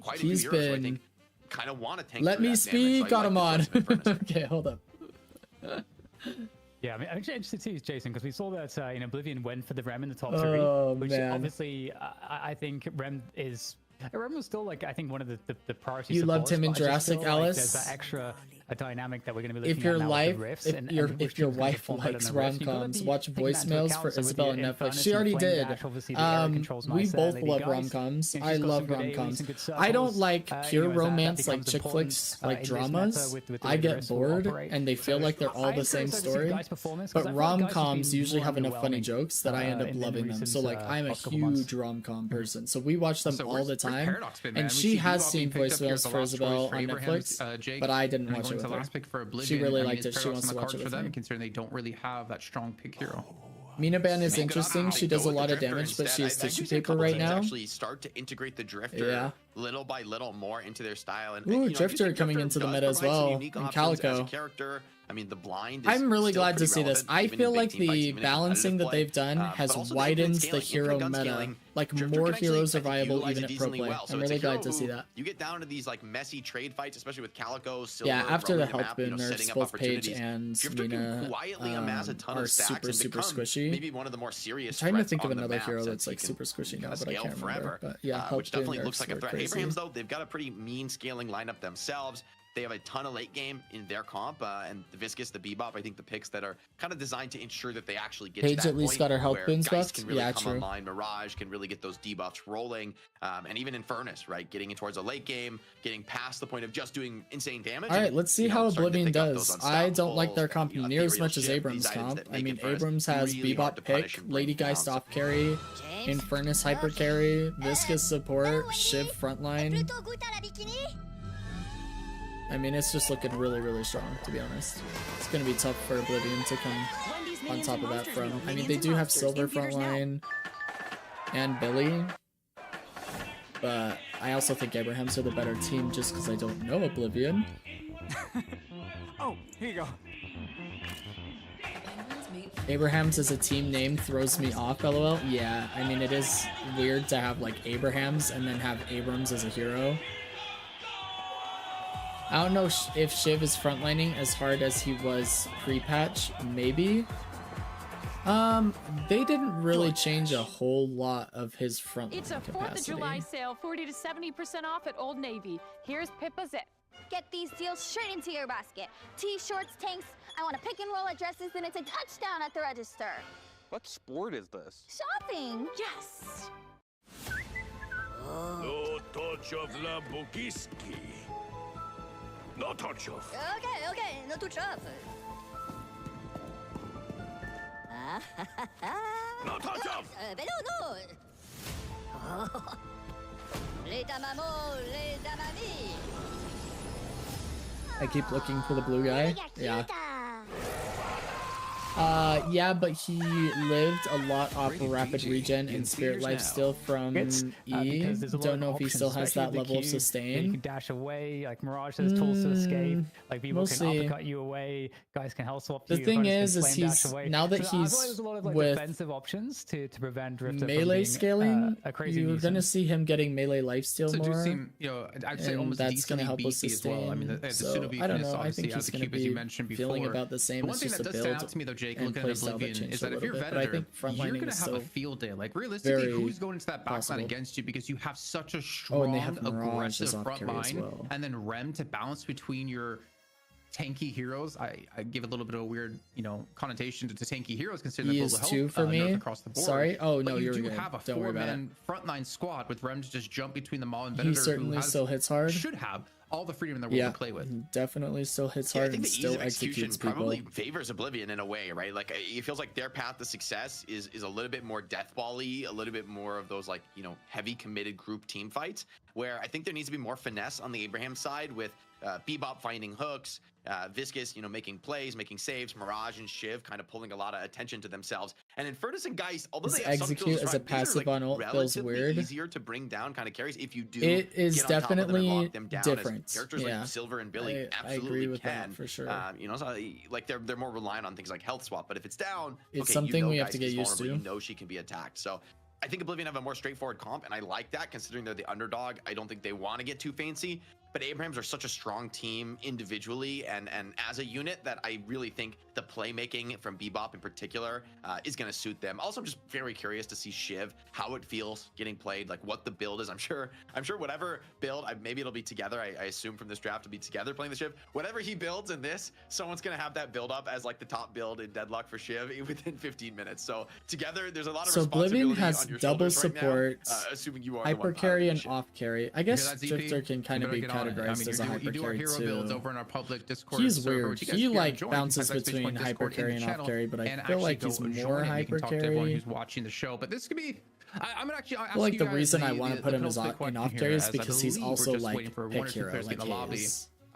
quite a he's few heroes who I been. think kind of want to tank. Let through me that damage, speak. so I Got like him the on. choice of Infernus. Okay, hold up. Yeah, I mean, I'm actually interested to see Jason because we saw that Oblivion went for the Rem in the top Oh, 3, which man. obviously I think Rem was still like I think one of the priority. You loved supports, him in but I just Jurassic, feel like Alice? there's that extra dynamic that we're going to be looking If your at now life, with the rifts, if and your which if your teams are gonna wife perform better likes than the rifts. You've gotta rom-coms, be watch taking that into voicemails account. for So with Isabel the on Netflix. Infernus She and already Flame did. Dash, obviously the area controls We nice there, both Lady love Guys. rom-coms. You know, I she's got love some good AoEs rom-coms. and good I don't circles. like pure Anyways, that romance like becomes chick important, flicks, like in this dramas. meta with the I way the get rifts will bored operate. and they feel So like they're all I'm the same curious to see story. Guy's performance, 'cause But I feel like Guy's has rom-coms been usually more have enough funny underwhelming, jokes that I end up in loving them. So recent, like I'm a last couple months. huge rom-com person. So we watch them So all where's- the where's time. Paradox been, man? And We she see has Bebop seen being picked up here as voicemails the for last choice Isabel for on Abraham's, Netflix, Jake, but I didn't and watch going it to with her. last pick for Oblivion. She really I mean, liked is it. She Paradox wants in to the watch cards it for with them, me. considering they don't really have that strong pick hero. Mina Ban is Maybe interesting. She go does a with the lot of Drifter damage, but she instead. has I do tissue see a paper couple right teams now. actually start to integrate the Drifter Yeah. little by little more into their style. And Ooh, you know, I do Drifter think coming Drifter into the does meta as provide some well, unique and options as a Calico. character. I mean, the blind is I'm really still glad to pretty see this. relevant, I even in feel big like team fights, the even in balancing competitive that play. they've done But has also the widened the scaling, hero infinite gun meta. scaling. Like Drifter more can actually, heroes are I think, viable utilize even it at pro decently play. well. So I'm it's a really glad hero to see who that. you get down to these like messy trade fights, especially with Calico, Silver, Yeah, after the roaming health map, you boon know, nerfs, setting up both Paige opportunities. and Drifter Mina can quietly amass a ton are of stacks super, and super become squishy. maybe one of the more serious I'm trying to threats think of on the another map hero since that's he like can super squishy now, kinda but I scale can't remember. But yeah, health which definitely boon looks like a nerfs threat. were crazy. Abrahams, though, they've got a pretty mean scaling lineup themselves. They have a ton of late game in their comp, and the Viscous, the Bebop, I think the picks that are kind of designed to ensure that they actually get Paige to that at least point got her health where boons Geist buffed. can really Yeah, come true. online, Mirage can really get those debuffs rolling, and even Infernus, right, getting in towards a late game, getting past the point of just doing insane damage. All right, and, let's see you know, how starting to Oblivion pick up those does. I don't like their unstoppables, comp you know, near as ethereal much as shift, Abrams' these items comp. that I make mean, Infernus Abrams has really hard Bebop to pick, punish and bring Lady down. Geist off carry, James? Infernus hyper carry, Viscous support, Shiv frontline. Plutôt goûte à la bikini? I mean, it's just looking really, really strong, to be honest. It's going to be tough for Oblivion to come on top of that front. I mean, they do have Silver frontline and Billy, but I also think Abrahams are the better team just because I don't know Oblivion. Oh, here you go. Abrahams as a team name throws me off, lol. Yeah, I mean, it is weird to have like Abrahams and then have Abrams as a hero. I don't know if Shiv is frontlining as hard as he was pre-patch. Maybe. They didn't really change a whole lot of his frontline It's a 4th of capacity. July sale, 40 to 70% off at Old Navy. Here's Pippa Zip. Get these deals straight into your basket. T-shirts, tanks. I want to pick and roll addresses, and it's a touchdown at the register. What sport is this? Shopping. Yes! No touch of Lamborghini. No touch of. Okay, no touch up. No touch of. Mais non. Les damamos, les damami. I keep looking for the blue guy. Yeah. Yeah, but he lived a lot off rapid regen and spirit life still from E. Because there's a lot Don't of know if he options, still has especially that with the level of Q. You sustain. can dash away, like Mirage has tools to escape. Like people we'll can see. uppercut you away. Guys can health swap The you. thing opponents is can flame dash he's away. now that So I feel like he's there's a lot of like with defensive options to prevent Drifter from melee being, scaling. a crazy You're gonna nuisance. see him getting melee lifesteal So it more. does seem, you know, I'd say and almost that's gonna decently help with beefy as well. I mean, the sustain. pseudo So I don't beefiness know. I obviously think has he's the gonna cube, as you be mentioned before. feeling about the same. The one It's thing just that a does build stand out to me though, Jake, and looking at playstyle that Oblivion, changed is a that if little you're bit. But I Venator, think you're frontlining gonna is have a still field day. Like realistically, very who's going into that backside possible. against you because you have such a Oh, strong, and they have Mirage as aggressive off front carry as line, well. and then Rem to balance between your tanky heroes. I give a little bit of a weird, you know, connotation to tanky heroes considering He the is global 2 health, for nerf me. across the board. Sorry. Oh But no, you you're do good. have a Don't worry about it. four-man frontline squad with Rem to just jump between the Maul and He Venator, who certainly has, still hits hard. should have all the freedom in the world Yeah, to play with. he definitely still hits Yeah, I hard think and the ease still of execution executes people. probably favors Oblivion in a way, right? Like it feels like their path to success is a little bit more deathball-y, a little bit more of those like, you know, heavy committed group team fights, where I think there needs to be more finesse on the Abraham side with Bebop finding hooks, Viscous, you know, making plays, making saves, Mirage and Shiv kind of pulling a lot of attention to themselves. And Infernus and Geist, although His they have some execute tools, as a right, these are, passive like, on ult feels relatively weird. easier to bring down kind of carries if you do. It is get on top of them and definitely lock them down, as different. characters Yeah. like Silver and Billy I absolutely agree with can. that for sure. You know, so like they're more reliant on things like health swap. But if it's down, It's okay, something you know we have Geist to get is used vulnerable, to. You know she can be attacked. So I think Oblivion have a more straightforward comp, and I like that considering they're the underdog. I don't think they want to get too fancy. But Abrahams are such a strong team individually and as a unit that I really think the playmaking from Bebop in particular is going to suit them. Also, I'm just very curious to see Shiv, how it feels getting played, like what the build is. I'm sure whatever build, maybe it'll be together. I assume from this draft to be together playing the Shiv. Whatever he builds in this, someone's going to have that build up as like the top build in Deadlock for Shiv within 15 minutes. So together, there's a lot of So responsibility Oblivion has on your double shoulders right now, support, assuming you are the hyper one carry, piloting and the ship. off carry. I You guess hear that, ZP? Drifter can kind You of be better get on it. I categorized mean, as a you hyper do our carry hero too. builds over in our public Discord He's server, weird. which you guys He can like join. bounces Type between Discord hyper in the carry and channel off carry, but I and feel actually like go he's join more it. You hyper can talk to everyone carry. who's watching the show. But this could be. I'm gonna actually. I feel like the reason I want to put him as in off carry is because he's also like pick hero. Like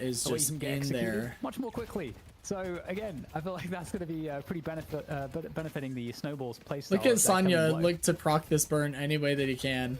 is the way you just can get in executed there. much more quickly. So again, I feel like that's going to be pretty benefiting the snowballs playstyle. Look at of that coming Sonya blow. look to proc this burn any way that he can.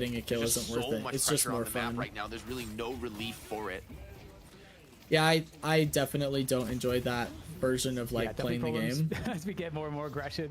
getting a kill There's isn't just worth so it. much It's just pressure more on the map fun. right now. There's really no relief for it. Yeah, I definitely don't enjoy that version of like Yeah, definitely playing the problems game. as we get more and more aggression.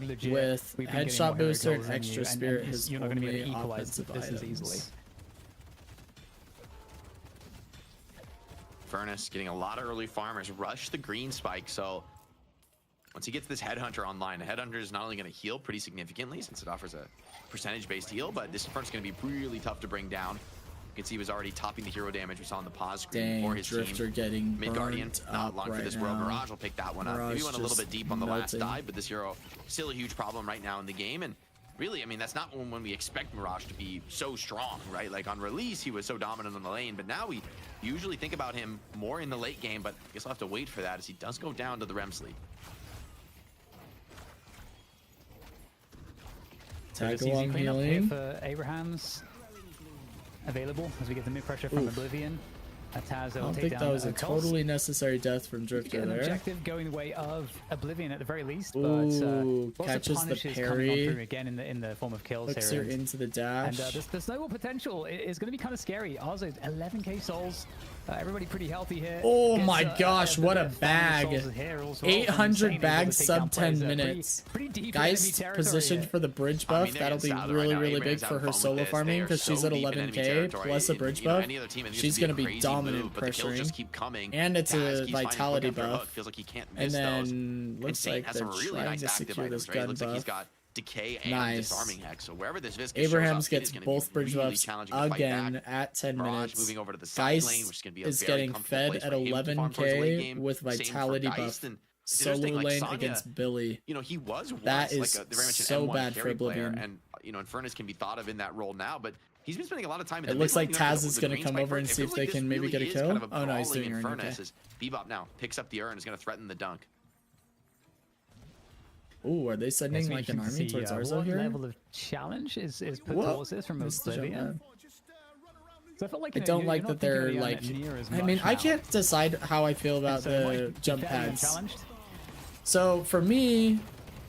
like legit. with we've been getting headshot more hero booster and kills than extra you, spirit, and his you're not going to be able only to equalize offensive this as items. easily. Furnace getting a lot of early farmers, rush the green spike. So once he gets this Headhunter online, the Headhunter is not only going to heal pretty significantly since it offers a percentage-based heal, but this Furnace is going to be really tough to bring down. You can see he was already topping the hero damage we saw on the pause screen for his Drifter team. getting Mid Guardian, burnt not up long for right this now. world. Mirage will pick that one up. Maybe Mirage went a little just bit deep on the last melting. dive, but this hero still a huge problem right now in the game. And really, I mean, that's not when we expect Mirage to be so strong, right? Like on release, he was so dominant on the lane, but now we usually think about him more in the late game, but I guess I'll have to wait for that as he does go down to the Rem sleep. Tag Easy along cleanup here healing. for Abraham's available as we get the mid pressure from Oblivion. Taz I will don't take think down that was a Coles. totally necessary death from Get Drifter an there. objective going the way of Oblivion at the very least, but Ooh, lots catches of the punishes coming on parry. through again in the form of kills Hooks here. her And, into the dash. the snowball potential is going to be kind of scary. Also, 11k souls. Everybody pretty healthy here. Oh Gets, my gosh, what a bag. souls here as well. 800 Insane, bags able to take down sub 10 players, minutes. Pretty deep Guys, enemy territory positioned here. for the bridge buff. I mean, they're That'll be getting south really, right now. really Abraham's big for having her fun solo with this. farming They are because she's so at deep in enemy 11k territory. plus a bridge You know, buff. any other team in this She's would going to a be crazy dominant move, but the kills just pressuring. keep coming. And it's Taz a keeps finding vitality looking for a hook. buff. Feels like he can't And miss those. then looks Insane like has they're some really trying nice to active secure items, this right? It gun looks like he's buff. got decay and Nice. disarming hex. So wherever this Viscus Abrahams shows up, it gets is gonna both be bridge really buffs challenging to fight again back. at 10 Mirage minutes. moving over to the side lane, Geist which is going to be a is very getting comfortable fed place at for him to farm towards the late 11k game. with Same for vitality Geist, buff. and it's Solo interesting, like lane Sonya, against Billy. You know, he was once That like is a very much an so M1 bad for carry player, Oblivion. and you know, Eternus can be thought of in that role now, but he's been spending a lot of time in It the looks mid like lane, you know, Taz the is going to green come spike over and first. see It if feels they like can this maybe really get a is kill. kind of a Oh no, he's brawling doing her Infernus okay. as Bebop now picks up the urn, is going to threaten the dunk. Ooh, are they sending like an army towards Arzo what here? level of challenge is put Whoa. towards this from Missed the jump Oblivion? pad. So I felt like I don't like that they're like. I mean, I can't decide how I feel about the jump pads. So for me,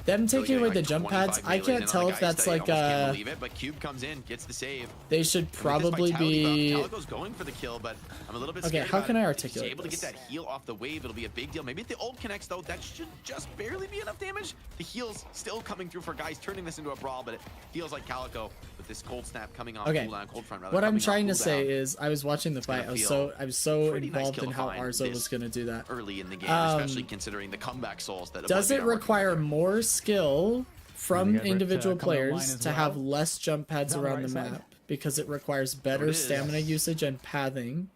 them taking away the jump pads, I can't tell if that's like a. But Cube comes in, gets the save. They should probably be. Calico's going for the kill, but I'm a little bit scared. Okay, how about can I it. articulate If he's able this? to get that heal off the wave, it'll be a big deal. Maybe if the ult connects though, that should just barely be enough damage. The heal's still coming through for guys, turning this into a brawl, but it feels like Calico with this cold snap coming off Okay, cooldown, cold front rather. what I'm coming off trying to cooldown say is, I was watching the fight. gonna I was so pretty nice involved kill in to how find Arzo was this going to do that. early in the game, especially considering the comeback souls that Does it Oblivion are working require with. more skill from Yeah, but, individual coming online players as to well. have less jump pads Is that on the around the right side? map because it requires better is. stamina usage and pathing?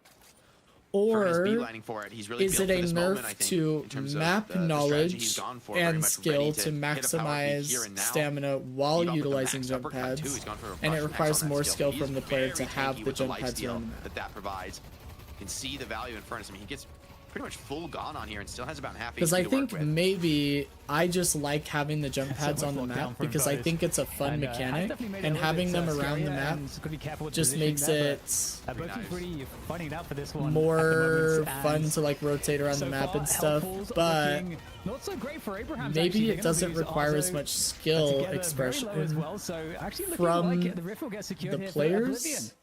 For his Or beelining for it, he's really is built it for a this moment, I nerf think, to in terms of map the strategy knowledge he's gone for, very and much skill ready to hit a power peak maximize here and now. stamina while Bebop with the utilizing max jump uppercut, too. pads? He's gone for a And it rush max requires on that more skill. skill from the He's player to very have tanky the with jump life pads steal around the map. that provides. You can see the value in Furnace. I mean, he gets pretty much full gone on here and still has about half Because HP I to think work with. maybe I just like having the jump pads on the much lockdown map for because I Infernus. think it's a fun And, mechanic, definitely made it a and little having bit, them around the scarier map and gotta be careful with just positioning makes there, it but, both nice. pretty finding out for this one at the more moment, fun and to like rotate around so the map far, and stuff. helpful's But looking not so great for Abraham. maybe it doesn't require as much skill expression as well. So actually looking from like the rift will get secured the here for Oblivion. players.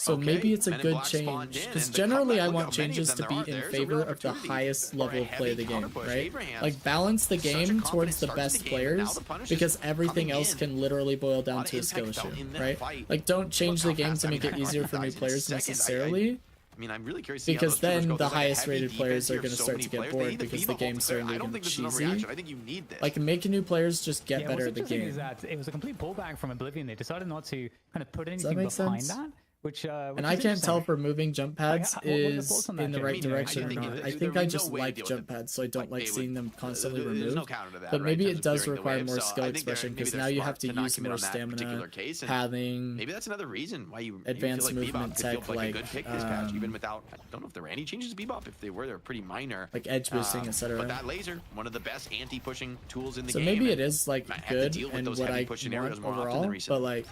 So Okay, maybe it's a Men in good Black spawned change in, because and the generally comeback, I look want how many of changes them to there be are. in There's a favor real of the opportunity highest for a level of play of the heavy game, counter push. right? Abraham's Like balance the such a game confident towards the start to best the game, and now players the punish is because everything coming else in. can literally boil A down lot to a of skill impact issue, felt in that right? fight. Like don't change the Look how game fast to make that it easier for new dies in players seconds. necessarily. I mean, I'm really curious to see how Because those figures then go. the There's, like, a highest heavy rated players defense are here, going to so start many to get players. bored They need the because the Bebop game's ultimate. starting to I don't become think this is an cheesy. overreaction. I think you need this. Like making new players just get Yeah, better what's at the interesting game. is that it was a complete pullback from Oblivion. They decided not to kind of put that anything make behind sense? that, which And I can't tell if removing jump pads what were your is thoughts on that, in the Jake? right I mean, direction I or think not. there- I there think would I be just no way like to do jump it. pads, so I don't like they seeing would- them constantly there's removed. no counter to that, But right, maybe in it terms of does clearing the require wave. more So skill I think they're- expression maybe because they're now you smart have to not use commit more on that particular stamina, case, and pathing. maybe that's another reason why you Advanced feel like movement Bebop could feel tech, like a like, good pick this patch, even without. I don't know if there were any changes to Bebop. If they were, they're pretty minor. Like edge boosting, etc. But that laser, one of the best anti-pushing tools in the So game. maybe and it is like might have to good deal with and those what heavy I push scenarios want more often than overall, recently. but like,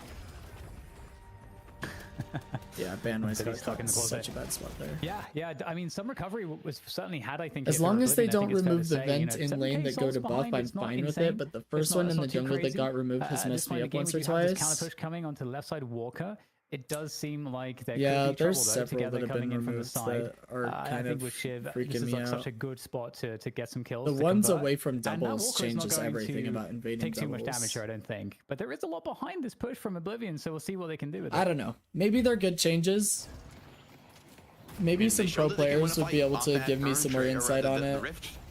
yeah, bandwidth But got he's stuck caught in in the close such a there. bad spot there. Yeah. I mean, some recovery was certainly had. I think As here for long as they Oblivion. I don't think remove it's the fair to say, vent in 7K lane that go souls to buff, behind, I'm it's not fine with insane. it. But the first one in the jungle that got removed has At this messed me point in up the game, once we or do have this twice. counter push coming onto the left side Walker. It does seem like there Yeah, could be there's trouble though, several together that have coming been in from the removed side. that are I kind think of with Shiv, this freaking is me like such out. a good spot to get some kills. The to ones convert. away from And that doubles Walker is not changes going everything to about invading take too much doubles. damage here, I don't think. But there is a lot behind this push from Oblivion, so we'll see what they can do with it. I don't know. Maybe they're good changes. Maybe I mean, some they pro showed that they can win players a would be fight able off to that give me urn some more trade, or insight the on it. Rift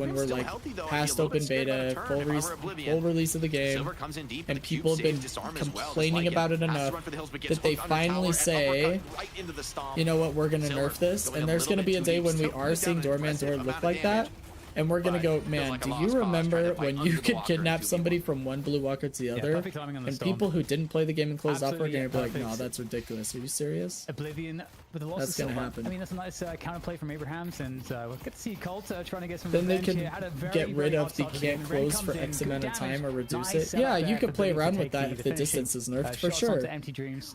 when we're still like healthy, though, past and be a little open bit scared by the beta, turn. full, If I were Oblivion, full release of the game, Silver comes in deep, and the cube people have been saves disarm as well, just complaining like about it Has to enough run for the hills, but gets that they hooked on the finally tower, and say, uppercut right into the stomp. you know what, we're gonna Silver nerf this, going a and there's little gonna be a bit day too when deep, we still are putting seeing down an Doorman impressive Door amount look of like that. damage. And we're gonna But go, feels man, like a do lost you cause trying to remember fight when under you the could walker in kidnap 2v1? somebody from one blue walker to the other? perfect timing on the And storm. people who didn't play the game and closed off are Absolutely, gonna be like, perfect. no, that's ridiculous. Are you serious? Oblivion with a loss That's of gonna silver. happen. I mean, that's a nice counterplay from Abrahams, and we'll get to see Colt trying to get some Then they revenge could here. Had a very, get rid very of hard the start to can't game. Ren close comes for in, X good amount of damage. time or reduce Nice it. setup Yeah, there you for could play Oblivion around to with take that if the finishing, distance is nerfed for shots onto sure. Empty Dreams.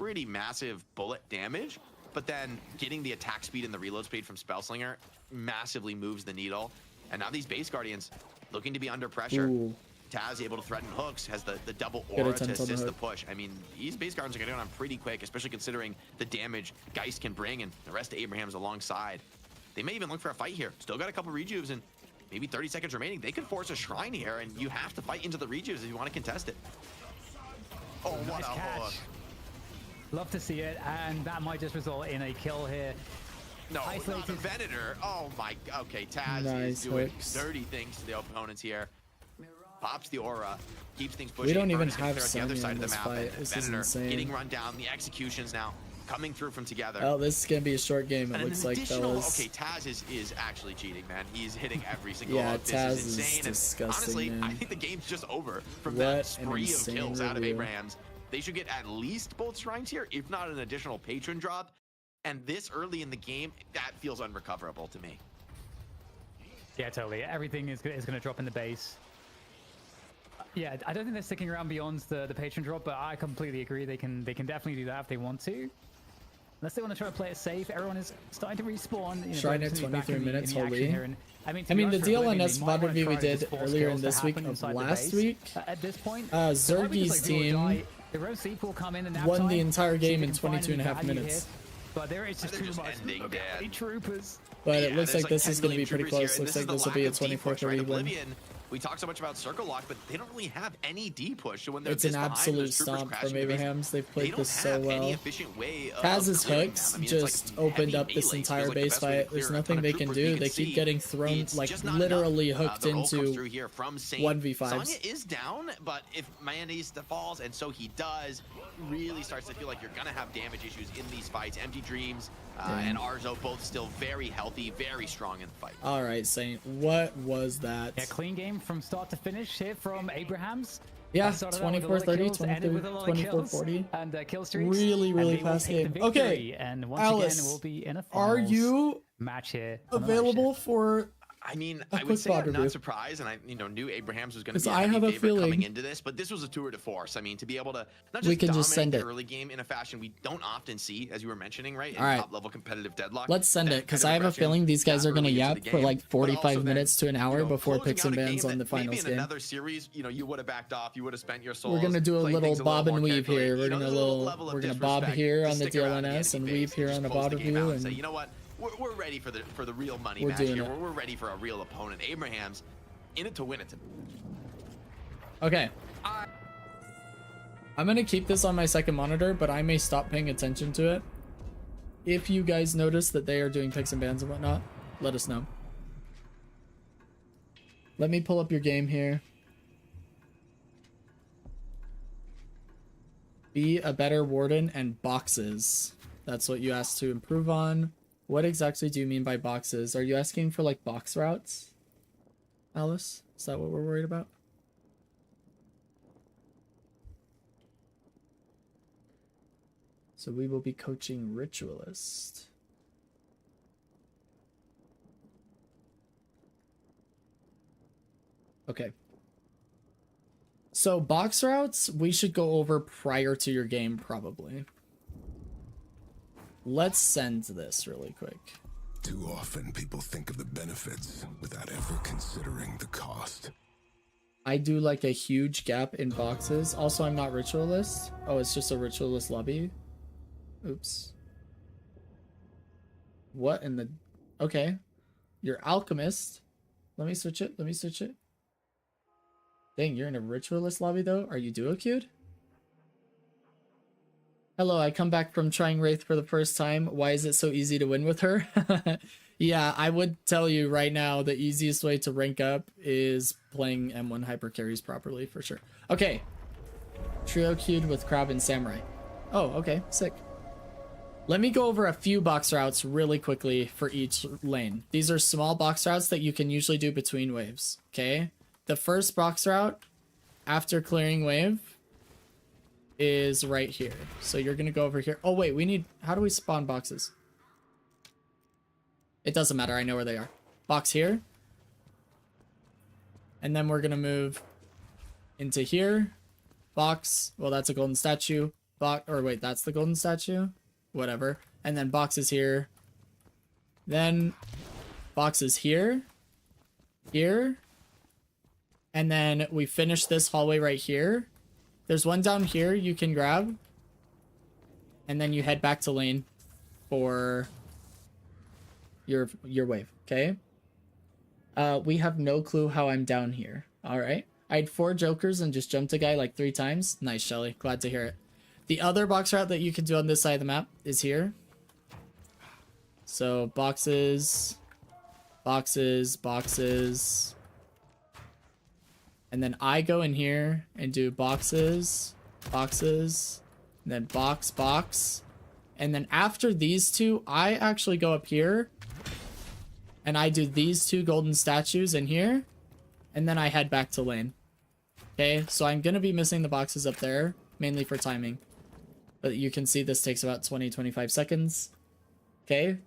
pretty massive bullet damage, but then getting the attack speed and the reload speed from Spellslinger massively moves the needle. And now these base guardians looking to be under pressure. Ooh. Taz able to threaten hooks, has the double Good aura to attempt on the assist the hook. push. I mean, these base guardians are getting on pretty quick, especially considering the damage Geist can bring and the rest of Abraham's alongside. They may even look for a fight here. Still got a couple rejuves and maybe 30 seconds remaining. They could force a shrine here, and you have to fight into the rejuves if you want to contest it. Oh, what Nice a catch. hook. Love to see it, and that might just result in a kill here. No, not Isolated. the Venator. Oh my, okay, Taz Nice is doing hooks. dirty things to the opponents here. pops the aura, keeps things pushing. We don't even Eternus gonna have clear out the other Sonya side in of the this map, fight. and This is Venator insane. getting run down. The executions now coming through from together. Oh, this is gonna be a short game. It And looks an like, additional, fellas. okay, Taz is actually cheating, man. He's hitting every single Yeah, hook. Taz This is is insane. disgusting, and honestly, man. I think the game's just over from What that an spree of insane kills out of review. Abrahams. They should get at least both shrines here, if not an additional patron drop. And this early in the game, that feels unrecoverable to me. Yeah, totally. Everything is going to drop in the base. Yeah, I don't think they're sticking around beyond the patron drop, but I completely agree. They can definitely do that if they want to. Unless they want to try to play it safe, everyone is starting to respawn. You know, Shrine Brayden's at gonna be back 23 in the minutes, action holy. here, and, I mean, to be the honest, for Oblivion, DLNS they might VOD wanna review we try to did just force earlier in kills to this week happen of inside the last base. week, At this point, Zergy's team the road sleep will come in and won the time, entire see if game they in can find 22 and a any half value minutes. here. But there is just They're too just much. ending Look how dead. many troopers. But it Yeah, looks there's like this 10 is going to be million pretty troopers here, close. and Looks this like is the this will be a lack of D push, 24-30 right? win. Oblivion, we talk so much about Circle Lock, but they don't really have any D push. So when they're It's this an behind, absolute those troopers stomp crashing from the base, Abrahams. They've they played don't this so have any well. efficient way of Taz's clearing hooks them. I mean, it's just like opened heavy up this melee entire feels like the base best way to fight. clear There's a ton nothing of they can troopers. do. You They see keep getting thrown, it's like, just not literally enough. hooked The roll comes into through here from Saint. 1v5s. Sonya is down, but if Mayonnaise falls, and so he does, really starts to feel like you're gonna have damage issues in these fights. Empty Dreams and Arzo both still very healthy, very strong in the fight. All right, Saint. What was that? Yeah, clean game from start to finish here from Abrahams. Yeah, Started out with a lot of 24-30, kills, ended with a lot of kills 24-40. and kill streaks. Really, and really they will fast take the game. victory, Okay, and once Alice, again, we'll be in a are finals you match here on the live available shift. for I mean, a I quick would say VOD I'm review? not surprised, and I knew Abrahams was going to 'Cause be a I heavy have a favorite coming feeling into this, but this was a tour de force. I mean, to be able to not we just can dominate just send the it. early game in a fashion we don't often see, as you were mentioning, right? In All right. top-level competitive deadlock. Let's send that it, because kind I of have a aggression feeling these guys that are going to early into yap the for game, like but 45 also then, minutes to an hour before closing picks out and a game bans on that the finals maybe in game. another series, you would have backed off, you would have spent your soul. We're gonna do a little bob and weave here. We're gonna bob here on the DLNS and weave here on the bob review, Say, and you know what? We're ready for the real money We're match doing here. it. We're ready for a real opponent. Abraham's in it to win it. okay. I'm gonna keep this on my second monitor, but I may stop paying attention to it. If you guys notice that they are doing picks and bans and whatnot, let us know. Let me pull up your game here. Be a better warden and boxes. That's what you asked to improve on. What exactly do you mean by boxes? Are you asking for like box routes, Alice? Is that what we're worried about? So we will be coaching Ritualist. Okay. So box routes, we should go over prior to your game, probably. Let's send this really quick. Too often people think of the benefits without ever considering the cost. I do like a huge gap in boxes. Also, I'm not Ritualist. Oh, it's just a Ritualist lobby. Oops. What in the... Okay. You're Alchemist. Let me switch it. Let me switch it. Dang, you're in a Ritualist lobby, though? Are you duo queued? Hello, I come back from trying Wraith for the first time. Why is it so easy to win with her? Yeah, I would tell you right now the easiest way to rank up is playing M1 hyper carries properly, for sure. Okay. Trio queued with Crab and Samurai. Oh, okay. Sick. Let me go over a few box routes really quickly for each lane. These are small box routes that you can usually do between waves, okay? The first box route after clearing wave is right here. So you're gonna go over here. Oh wait, we need... How do we spawn boxes? It doesn't matter, I know where they are. Box here. And then we're gonna move into here. Box. Well, that's a golden statue. Box... Or wait, that's the golden statue? Whatever. And then boxes here. Then boxes here. Here. And then we finish this hallway right here. There's one down here you can grab. And then you head back to lane for your wave, okay? We have no clue how I'm down here. Alright. I had 4 jokers and just jumped a guy like 3 times. Nice, Shelly. Glad to hear it. The other box route that you can do on this side of the map is here. So boxes, boxes, boxes. And then I go in here and do boxes, boxes, and then box, box. And then after these two, I actually go up here and I do these two golden statues in here. And then I head back to lane. Okay, so I'm going to be missing the boxes up there, mainly for timing. But you can see this takes about 20-25 seconds. Okay.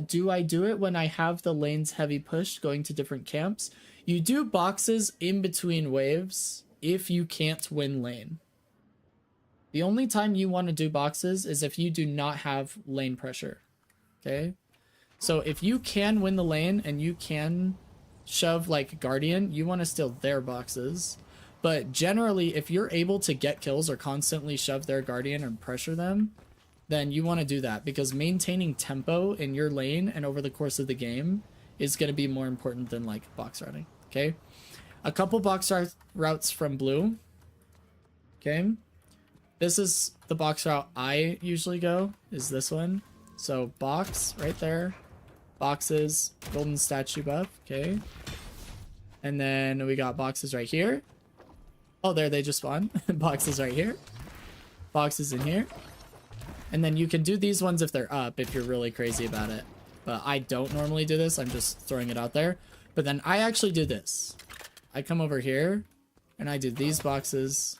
Do I do it when I have the lanes heavy pushed going to different camps? You do boxes in between waves if you can't win lane. The only time you want to do boxes is if you do not have lane pressure. Okay? So if you can win the lane and you can shove like Guardian, you want to steal their boxes. But generally, if you're able to get kills or constantly shove their Guardian and pressure them, then you want to do that, because maintaining tempo in your lane and over the course of the game is going to be more important than like box routing. Okay, a couple box routes from blue. Okay, this is the box route I usually go, is this one. So box right there, boxes, golden statue buff. Okay, and then we got boxes right here. Oh, there they just spawn. Boxes right here, boxes in here. And then you can do these ones if they're up, if you're really crazy about it. But I don't normally do this. I'm just throwing it out there. But then I actually do this. I come over here and I do these boxes.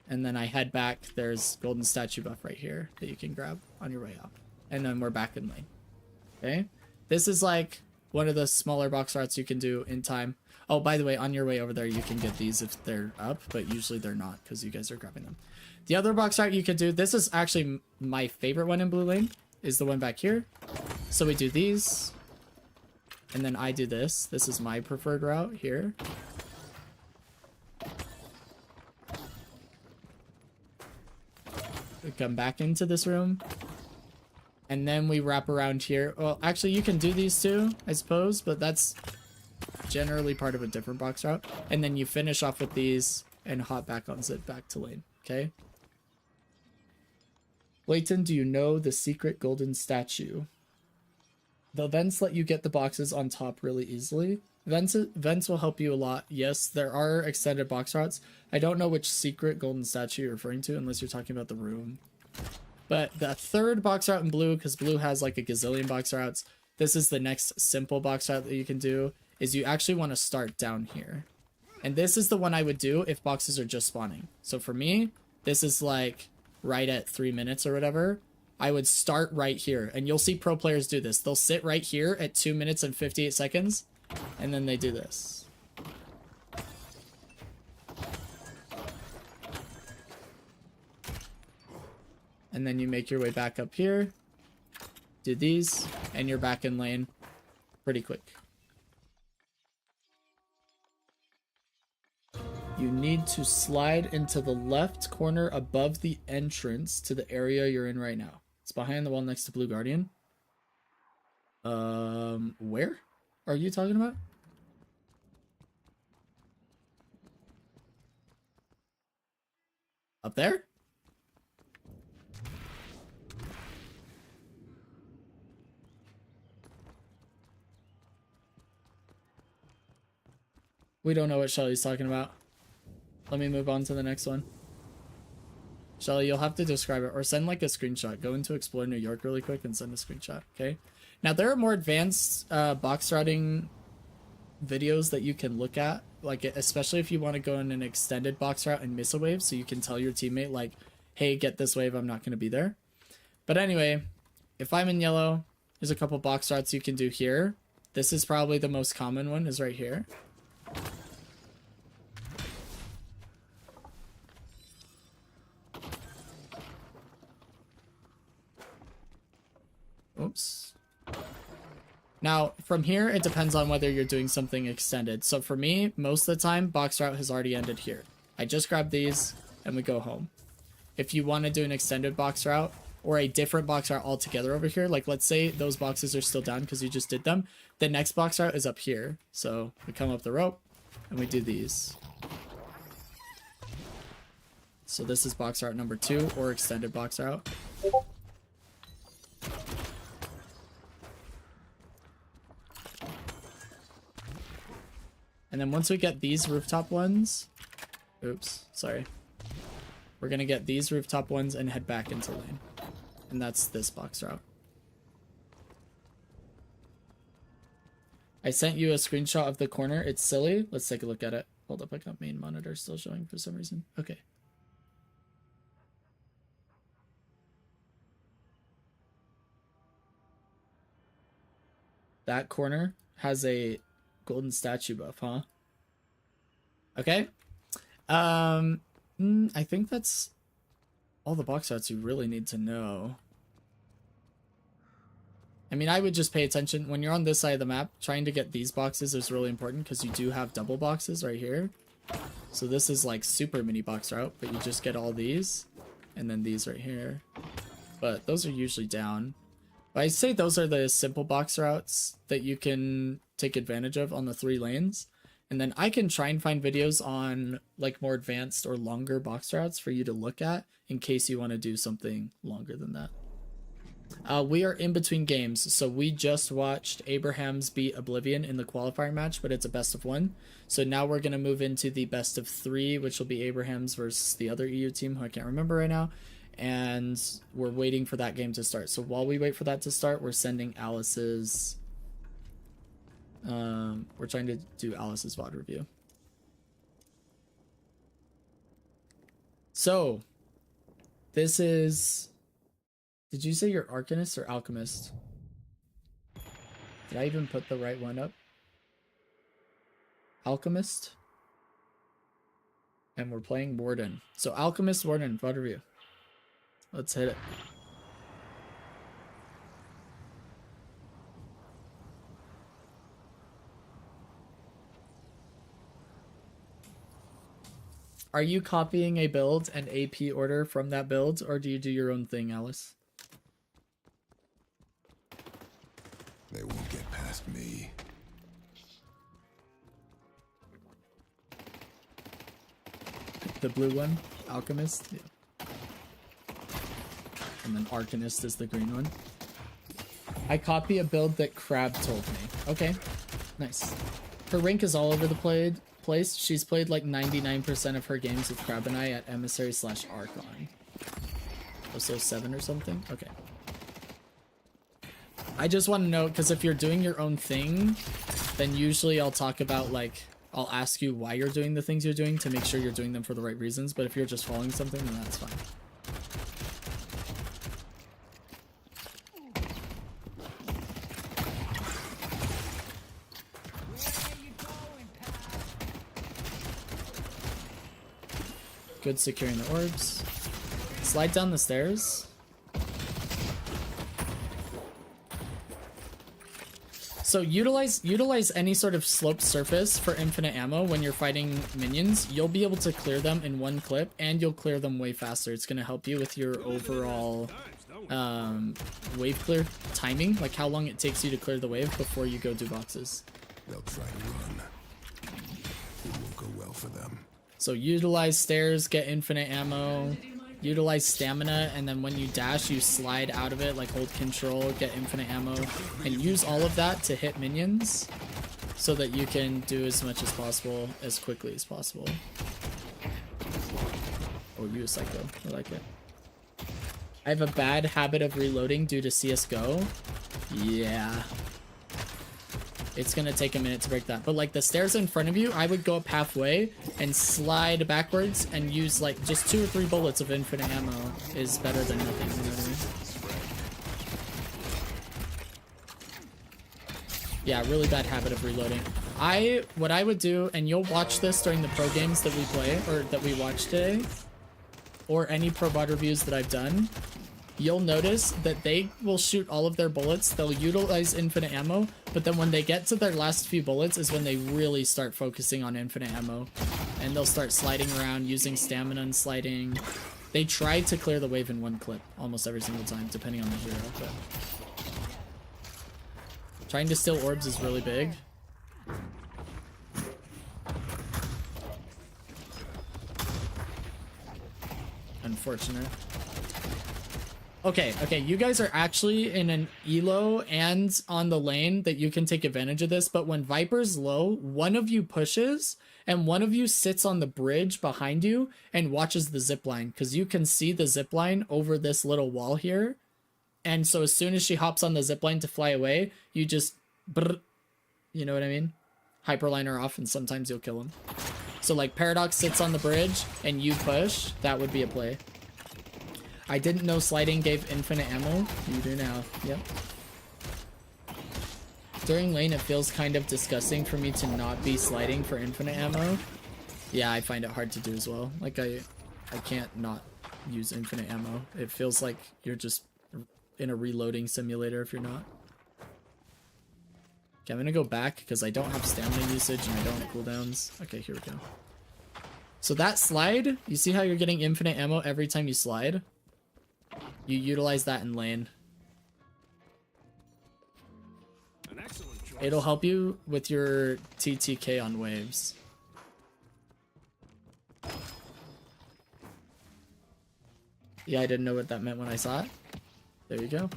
And then I head back. There's golden statue buff right here that you can grab on your way up. And then we're back in lane. Okay. This is like one of the smaller box routes you can do in time. Oh, by the way, on your way over there, you can get these if they're up, but usually they're not because you guys are grabbing them. The other box route you could do, this is actually my favorite one in blue lane, is the one back here. So we do these, and then I do this. This is my preferred route here. We come back into this room, and then we wrap around here. Well, actually, you can do these two, I suppose, but that's generally part of a different box route. And then you finish off with these and hop back on zip back to lane. Okay. Layton, do you know the secret golden statue? The vents let you get the boxes on top really easily. Vents will help you a lot. Yes, there are extended box routes. I don't know which secret golden statue you're referring to unless you're talking about the room. But the third box route in blue, because blue has like a gazillion box routes, this is the next simple box route that you can do, is you actually want to start down here. And this is the one I would do if boxes are just spawning. So for me, this is like right at 3 minutes or whatever. I would start right here, and you'll see pro players do this. They'll sit right here at 2 minutes and 58 seconds, and then they do this. And then you make your way back up here, do these, and you're back in lane pretty quick. You need to slide into the left corner above the entrance to the area you're in right now. It's behind the wall next to Blue Guardian. Where are you talking about? Up there? We don't know what Shelly's talking about. Let me move on to the next one. Shelly, you'll have to describe it or send like a screenshot. Go into Explore New York really quick and send a screenshot, okay? Now, there are more advanced box routing videos that you can look at, like especially if you want to go in an extended box route and miss a wave, so you can tell your teammate like, hey, get this wave, I'm not going to be there. But anyway, if I'm in yellow, there's a couple box routes you can do here. This is probably the most common one, is right here. Oops. Now, from here, it depends on whether you're doing something extended. So for me, most of the time, box route has already ended here. I just grab these, and we go home. If you want to do an extended box route, or a different box route altogether over here, like let's say those boxes are still down because you just did them, the next box route is up here. So we come up the rope, and we do these. So this is box route number 2, or extended box route. And then once we get these rooftop ones, oops, sorry. We're gonna get these rooftop ones and head back into lane. And that's this box route. I sent you a screenshot of the corner. It's silly. Let's take a look at it. Hold up, I got main monitor still showing for some reason. Okay. That corner has a golden statue buff, huh? Okay. I think that's all the box routes you really need to know. I mean, I would just pay attention when you're on this side of the map. Trying to get these boxes is really important because you do have double boxes right here. So this is like super mini box route, but you just get all these and then these right here. But those are usually down. But I'd say those are the simple box routes that you can take advantage of on the 3 lanes. And then I can try and find videos on like more advanced or longer box routes for you to look at in case you want to do something longer than that. We are in between games, so we just watched Abrahams beat Oblivion in the qualifier match, but it's a best of 1. So now we're going to move into the best of 3, which will be Abrahams versus the other EU team who I can't remember right now. And we're waiting for that game to start. So while we wait for that to start, we're sending Alice's... we're trying to do Alice's VOD review. So, this is... Did you say you're Arcanist or Alchemist? Did I even put the right one up? Alchemist. And we're playing Warden. So Alchemist, Warden, VOD review. Let's hit it. Are you copying a build and AP order from that build, or do you do your own thing, Alice? They won't get past me. The blue one, Alchemist, yeah. And then Arcanist is the green one. I copy a build that Crab told me. Okay, nice. Her rank is all over the place. She's played like 99% of her games with Crab and I at Emissary/Archon. Oh, so 7 or something? Okay. I just want to know, because if you're doing your own thing, then usually I'll talk about, like, I'll ask you why you're doing the things you're doing to make sure you're doing them for the right reasons, but if you're just following something, then that's fine. Good securing the orbs. Slide down the stairs. So utilize any sort of sloped surface for infinite ammo when you're fighting minions. You'll be able to clear them in one clip, and you'll clear them way faster. It's going to help you with your overall wave clear timing, like how long it takes you to clear the wave before you go do boxes. They'll try to run. It won't go well for them. So utilize stairs, get infinite ammo, utilize stamina, and then when you dash, you slide out of it, like hold control, get infinite ammo, and use all of that to hit minions so that you can do as much as possible, as quickly as possible. Oh, you a psycho. I like it. I have a bad habit of reloading due to CSGO. Yeah. It's gonna take a minute to break that. But like the stairs in front of you, I would go up halfway and slide backwards and use like just 2 or 3 bullets of infinite ammo is better than nothing, you know what I mean? Yeah, really bad habit of reloading. What I would do, and you'll watch this during the pro games that we play, or that we watch today, or any pro bot reviews that I've done, you'll notice that they will shoot all of their bullets. They'll utilize infinite ammo, but then when they get to their last few bullets is when they really start focusing on infinite ammo. And they'll start sliding around, using stamina and sliding. They try to clear the wave in one clip almost every single time, depending on the hero. But trying to steal orbs is really big. Unfortunate. Okay, you guys are actually in an elo and on the lane that you can take advantage of this, but when Viper's low, one of you pushes and one of you sits on the bridge behind you and watches the zip line, because you can see the zip line over this little wall here. And so as soon as she hops on the zip line to fly away, you just brr, you know what I mean? Hyperline her off and sometimes you'll kill him. So like Paradox sits on the bridge and you push, that would be a play. I didn't know sliding gave infinite ammo. You do now. Yep. During lane, it feels kind of disgusting for me to not be sliding for infinite ammo. Yeah, I find it hard to do as well. Like I can't not use infinite ammo. It feels like you're just in a reloading simulator if you're not. Okay, I'm gonna go back because I don't have stamina usage and I don't have cooldowns. Okay, here we go. So that slide, you see how you're getting infinite ammo every time you slide? You utilize that in lane. It'll help you with your TTK on waves. Yeah, I didn't know what that meant when I saw it. There you go.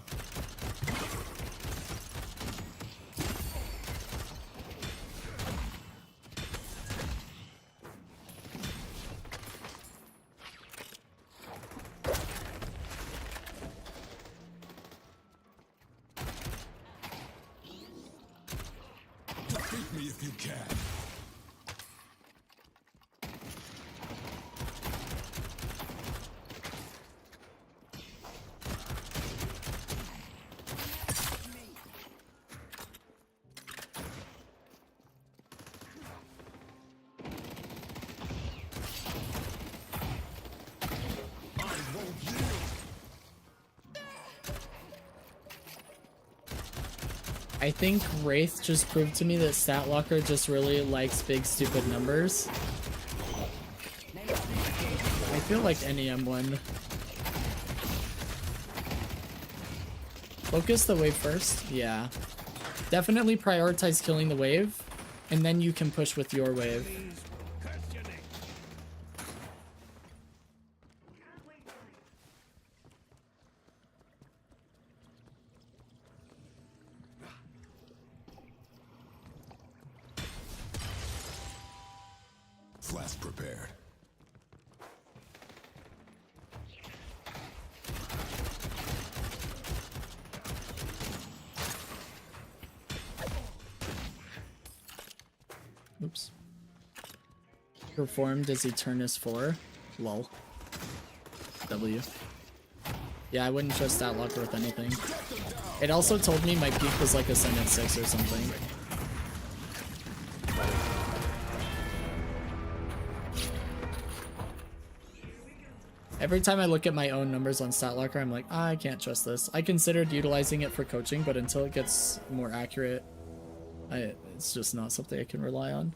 Defeat me if you can. I think Wraith just proved to me that StatLocker just really likes big stupid numbers. I feel like any M1. Focus the wave first? Yeah. Definitely prioritize killing the wave, and then you can push with your wave. Flask prepared. Oops. Performed as Eternus 4. Lol. W. Yeah, I wouldn't trust StatLocker with anything. It also told me my peak was like Ascendant 6 or something. Every time I look at my own numbers on StatLocker, I'm like, I can't trust this. I considered utilizing it for coaching, but until it gets more accurate, it's just not something I can rely on.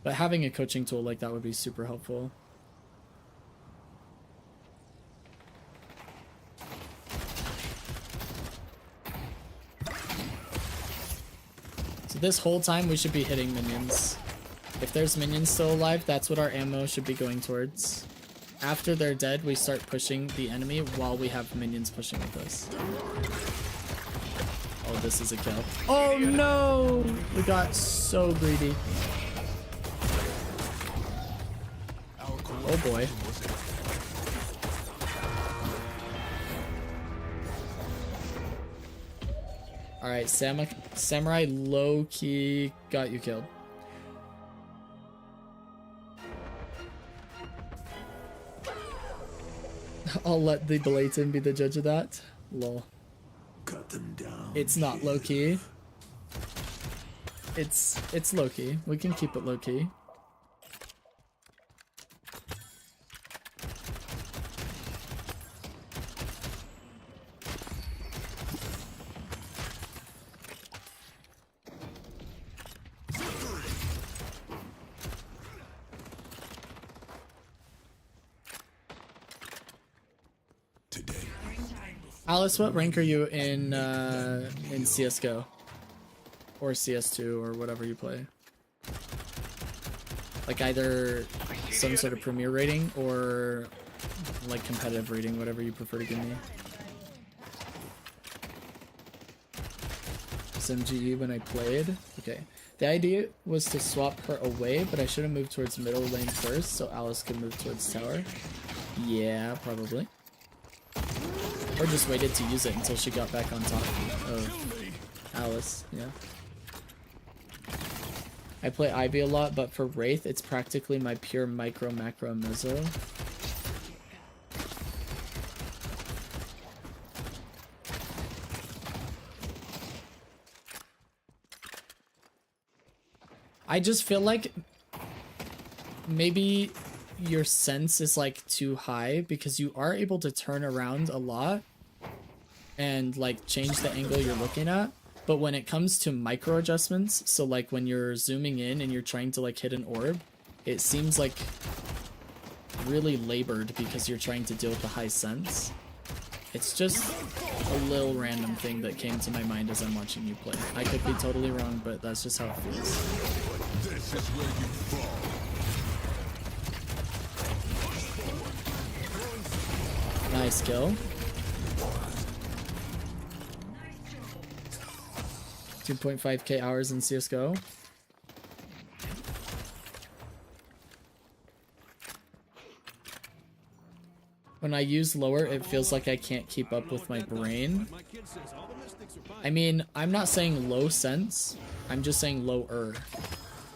But having a coaching tool like that would be super helpful. So this whole time we should be hitting minions. If there's minions still alive, that's what our ammo should be going towards. After they're dead, we start pushing the enemy while we have minions pushing with us. Oh, this is a kill. Oh no! We got so greedy. Oh boy. Alright, Samurai low-key got you killed. I'll let the Blatant be the judge of that. Lol. Cut them down. It's not low-key. It's low-key. We can keep it low-key. Alice, what rank are you in CSGO? Or CS2 or whatever you play? Like either some sort of premier rating or like competitive rating, whatever you prefer to give me. SMGE when I played. Okay. The idea was to swap her away, but I should have moved towards middle lane first so Alice could move towards tower. Yeah, probably. Or just waited to use it until she got back on top of Alice, yeah. I play Ivy a lot, but for Wraith, it's practically my pure micro macro mezzo. I just feel like maybe your sense is like too high because you are able to turn around a lot and like change the angle you're looking at. But when it comes to micro adjustments, so like when you're zooming in and you're trying to like hit an orb, it seems like really labored because you're trying to deal with the high sense. It's just a little random thing that came to my mind as I'm watching you play. I could be totally wrong, but that's just how it feels. This is where you fall. Nice kill. 2.5k hours in CSGO. When I use lower, it feels like I can't keep up with my brain. I mean, I'm not saying low sense. I'm just saying lower.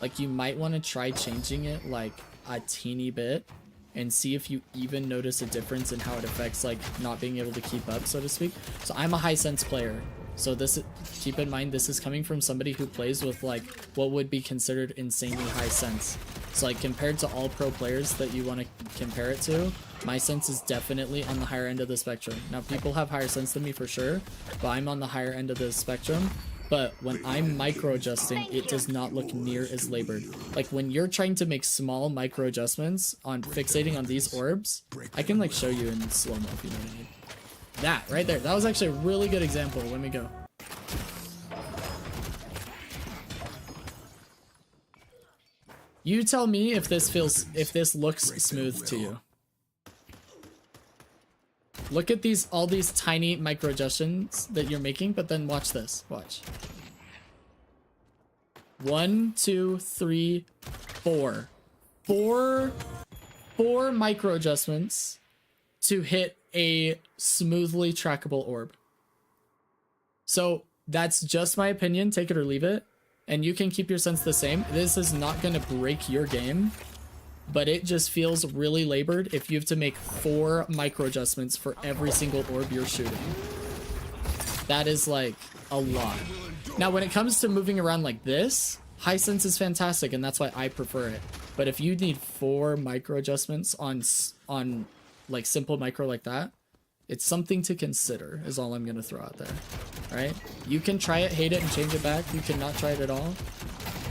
Like, you might want to try changing it like a teeny bit and see if you even notice a difference in how it affects like not being able to keep up, so to speak. So I'm a high sense player. So this, keep in mind, this is coming from somebody who plays with like what would be considered insanely high sense. So like compared to all pro players that you want to compare it to, my sense is definitely on the higher end of the spectrum. Now people have higher sense than me for sure, but I'm on the higher end of the spectrum. But when I'm micro adjusting, it does not look near as labored. Like when you're trying to make small micro adjustments on fixating on these orbs, I can like show you in slow-mo if you know what I mean. That right there, that was actually a really good example. Let me go. You tell me if this looks smooth to you. Look at all these tiny micro adjustments that you're making, but then watch this. Watch. 1, 2, 3, 4. Four micro adjustments to hit a smoothly trackable orb. So that's just my opinion. Take it or leave it. And you can keep your sense the same. This is not going to break your game, but it just feels really labored if you have to make 4 micro adjustments for every single orb you're shooting. That is like a lot. Now, when it comes to moving around like this, high sense is fantastic, and that's why I prefer it. But if you need 4 micro adjustments on like simple micro like that, it's something to consider is all I'm going to throw out there. Right? You can try it, hate it, and change it back. You cannot try it at all.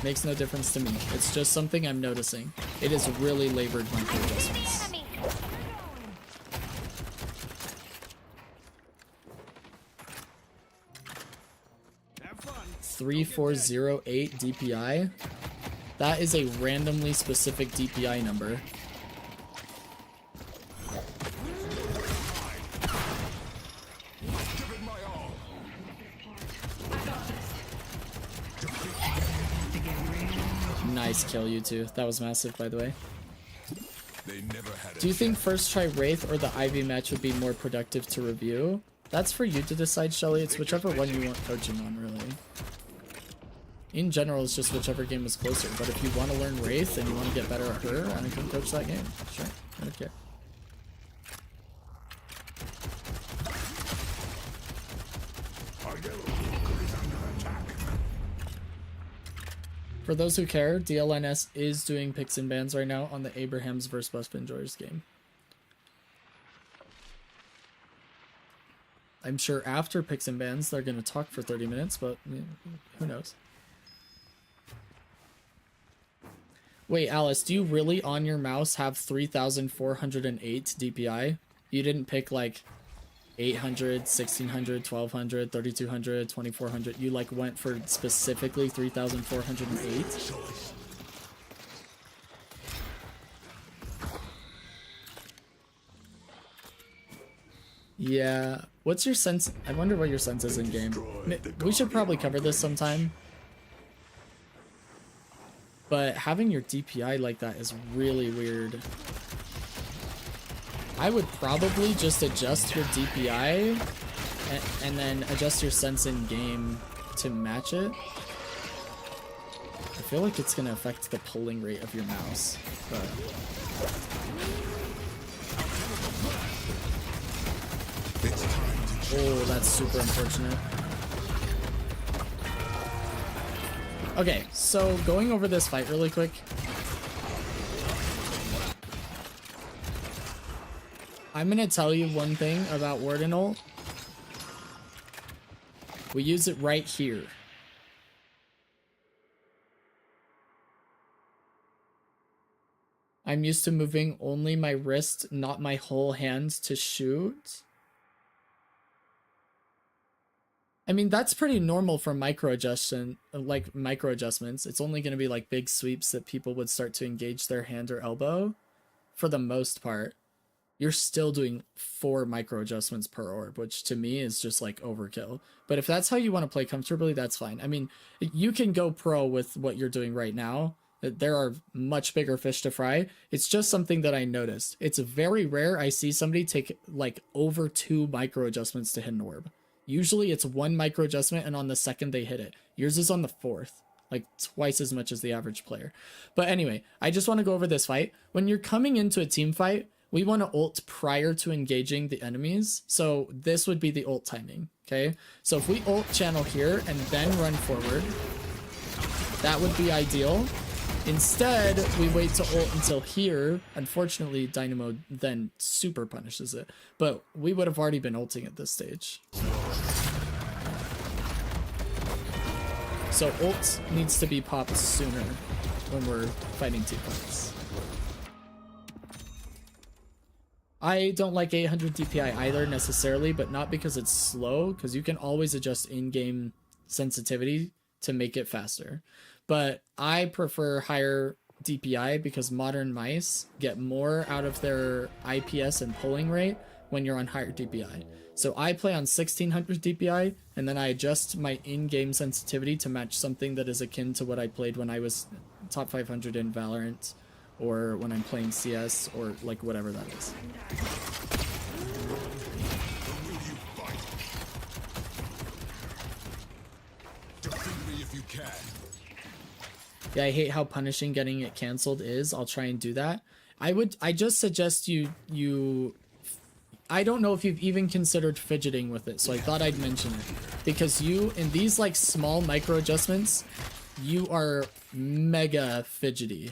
Makes no difference to me. It's just something I'm noticing. It is really labored micro adjustments. 3408 DPI. That is a randomly specific DPI number. Nice kill, you two. That was massive, by the way. Do you think first try Wraith or the Ivy match would be more productive to review? That's for you to decide, Shelly. It's whichever one you want coaching on, really. In general, it's just whichever game is closer. But if you want to learn Wraith and you want to get better at her, I can coach that game. Sure. I don't care. For those who care, DLNS is doing picks and bans right now on the Abrahams vs. Buff Enjoyers game. I'm sure after picks and bans, they're going to talk for 30 minutes, but who knows? Wait, Alice, do you really on your mouse have 3,408 DPI? You didn't pick like 800, 1600, 1200, 3200, 2400. You like went for specifically 3,408? Yeah. What's your sense? I wonder what your sense is in game. We should probably cover this sometime. But having your DPI like that is really weird. I would probably just adjust your DPI and then adjust your sense in game to match it. I feel like it's gonna affect the pulling rate of your mouse, but oh, that's super unfortunate. Okay, so going over this fight really quick. I'm gonna tell you one thing about Warden ult. We use it right here. I'm used to moving only my wrist, not my whole hand to shoot. I mean, that's pretty normal for micro adjustments. It's only going to be like big sweeps that people would start to engage their hand or elbow. For the most part, you're still doing 4 micro adjustments per orb, which to me is just like overkill. But if that's how you want to play comfortably, that's fine. I mean, you can go pro with what you're doing right now. There are much bigger fish to fry. It's just something that I noticed. It's very rare I see somebody take like over 2 micro adjustments to hit an orb. Usually it's 1 micro adjustment and on the second they hit it. Yours is on the 4th, like twice as much as the average player. But anyway, I just want to go over this fight. When you're coming into a team fight, we want to ult prior to engaging the enemies. So this would be the ult timing, okay? So if we ult channel here and then run forward, that would be ideal. Instead, we wait to ult until here. Unfortunately, Dynamo then super punishes it. But we would have already been ulting at this stage. So ult needs to be popped sooner when we're fighting team fights. I don't like 800 DPI either necessarily, but not because it's slow, because you can always adjust in-game sensitivity to make it faster. But I prefer higher DPI because modern mice get more out of their IPS and pulling rate when you're on higher DPI. So I play on 1600 DPI and then I adjust my in-game sensitivity to match something that is akin to what I played when I was top 500 in Valorant or when I'm playing CS or like whatever that is. Defeat me if you can. Yeah, I hate how punishing getting it canceled is. I'll try and do that. I just suggest you I don't know if you've even considered fidgeting with it, so I thought I'd mention it. Because you, in these like small micro adjustments, you are mega fidgety.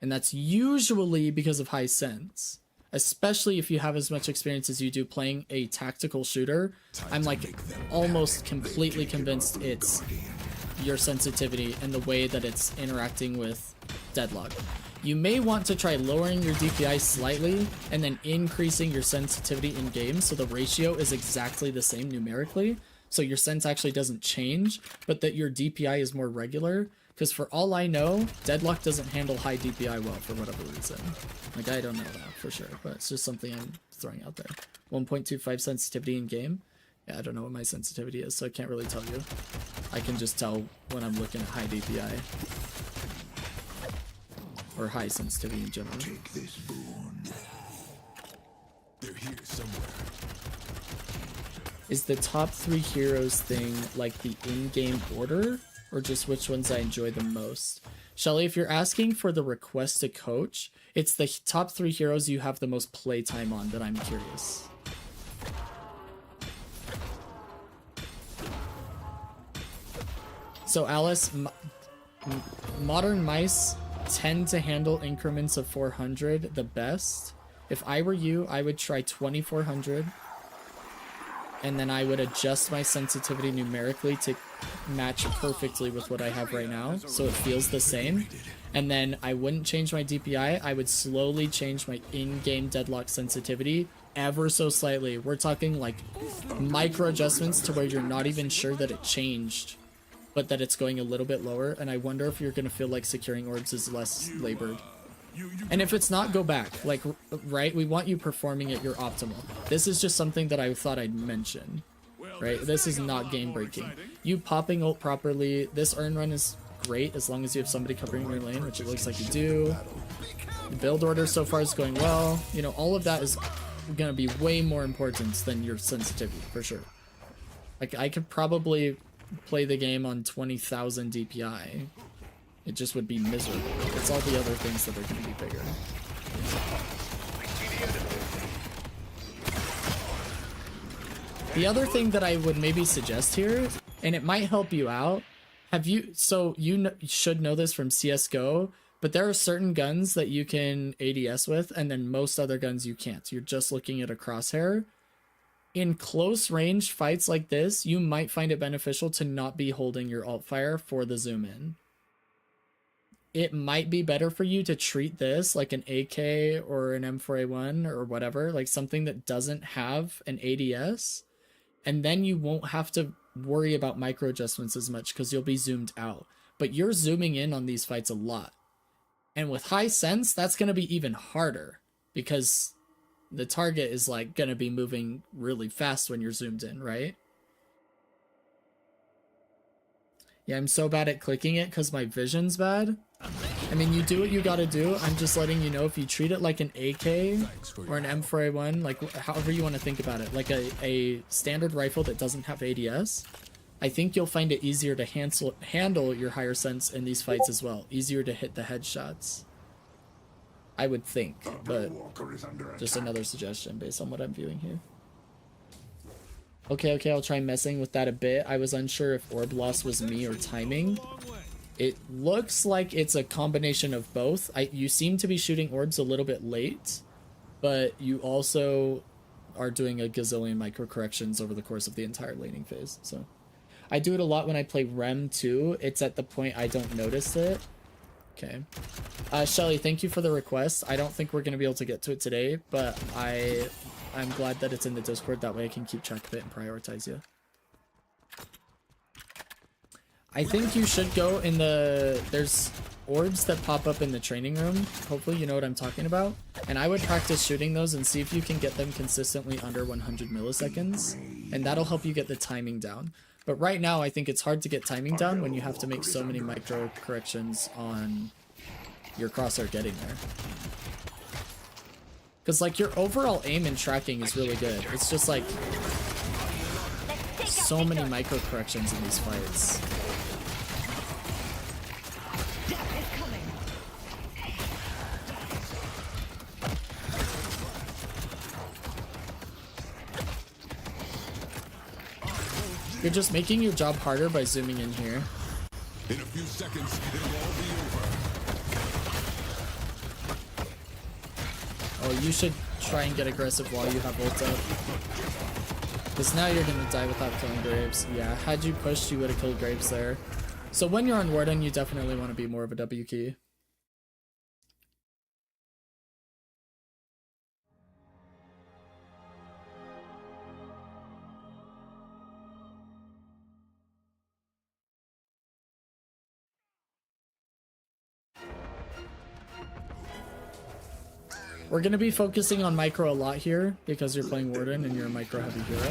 And that's usually because of high sense. Especially if you have as much experience as you do playing a tactical shooter. I'm like almost completely convinced it's your sensitivity and the way that it's interacting with Deadlock. You may want to try lowering your DPI slightly and then increasing your sensitivity in game so the ratio is exactly the same numerically, so your sense actually doesn't change, but that your DPI is more regular, because for all I know, Deadlock doesn't handle high DPI well for whatever reason. Like, I don't know that for sure, but it's just something I'm throwing out there. 1.25 sensitivity in game. Yeah, I don't know what my sensitivity is, so I can't really tell you. I can just tell when I'm looking at high DPI. Or high sensitivity in general. Take this boon. They're here somewhere. Is the top 3 heroes thing like the in-game order? Or just which ones I enjoy the most? Shelly, if you're asking for the request to coach, it's the top 3 heroes you have the most playtime on that I'm curious. So Alice, modern mice tend to handle increments of 400 the best. If I were you, I would try 2400 and then I would adjust my sensitivity numerically to match perfectly with what I have right now, so it feels the same. And then I wouldn't change my DPI, I would slowly change my in-game Deadlock sensitivity ever so slightly. We're talking like micro adjustments to where you're not even sure that it changed, but that it's going a little bit lower, and I wonder if you're going to feel like securing orbs is less labored. And if it's not, go back. Like, right? We want you performing at your optimal. This is just something that I thought I'd mention. Right? This is not game breaking. You popping ult properly, this earn run is great as long as you have somebody covering your lane, which it looks like you do. The build order so far is going well. You know, all of that is gonna be way more important than your sensitivity, for sure. Like, I could probably play the game on 20,000 DPI. It just would be miserable. It's all the other things that are gonna be bigger. The other thing that I would maybe suggest here, and it might help you out, so you should know this from CSGO, but there are certain guns that you can ADS with, and then most other guns you can't. You're just looking at a crosshair. In close range fights like this, you might find it beneficial to not be holding your alt fire for the zoom in. It might be better for you to treat this like an AK or an M4A1 or whatever, like something that doesn't have an ADS, and then you won't have to worry about micro adjustments as much because you'll be zoomed out. But you're zooming in on these fights a lot. And with high sense, that's going to be even harder because the target is like going to be moving really fast when you're zoomed in, right? Yeah, I'm so bad at clicking it because my vision's bad. I mean, you do what you gotta do. I'm just letting you know, if you treat it like an AK or an M4A1, like however you want to think about it, like a standard rifle that doesn't have ADS, I think you'll find it easier to handle your higher sense in these fights as well. Easier to hit the headshots, I would think, but just another suggestion based on what I'm viewing here. Okay, I'll try messing with that a bit. I was unsure if orb loss was me or timing. It looks like it's a combination of both. You seem to be shooting orbs a little bit late, but you also are doing a gazillion micro corrections over the course of the entire laning phase. So I do it a lot when I play Rem too. It's at the point I don't notice it. Okay. Shelly, thank you for the request. I don't think we're going to be able to get to it today, but I'm glad that it's in the Discord. That way I can keep track of it and prioritize you. I think you should go in there's orbs that pop up in the training room. Hopefully you know what I'm talking about. And I would practice shooting those and see if you can get them consistently under 100 milliseconds. And that'll help you get the timing down. But right now, I think it's hard to get timing down when you have to make so many micro corrections on your crosshair getting there. Because, like, your overall aim and tracking is really good. It's just, like, so many micro corrections in these fights. You're just making your job harder by zooming in here. In a few seconds, it'll all be over. Oh, you should try and get aggressive while you have ult up. Because now you're gonna die without killing Graves. Yeah, had you pushed, you would have killed Graves there. So when you're on Warden, you definitely want to be more of a W key. We're going to be focusing on micro a lot here because you're playing Warden and you're a micro heavy hero.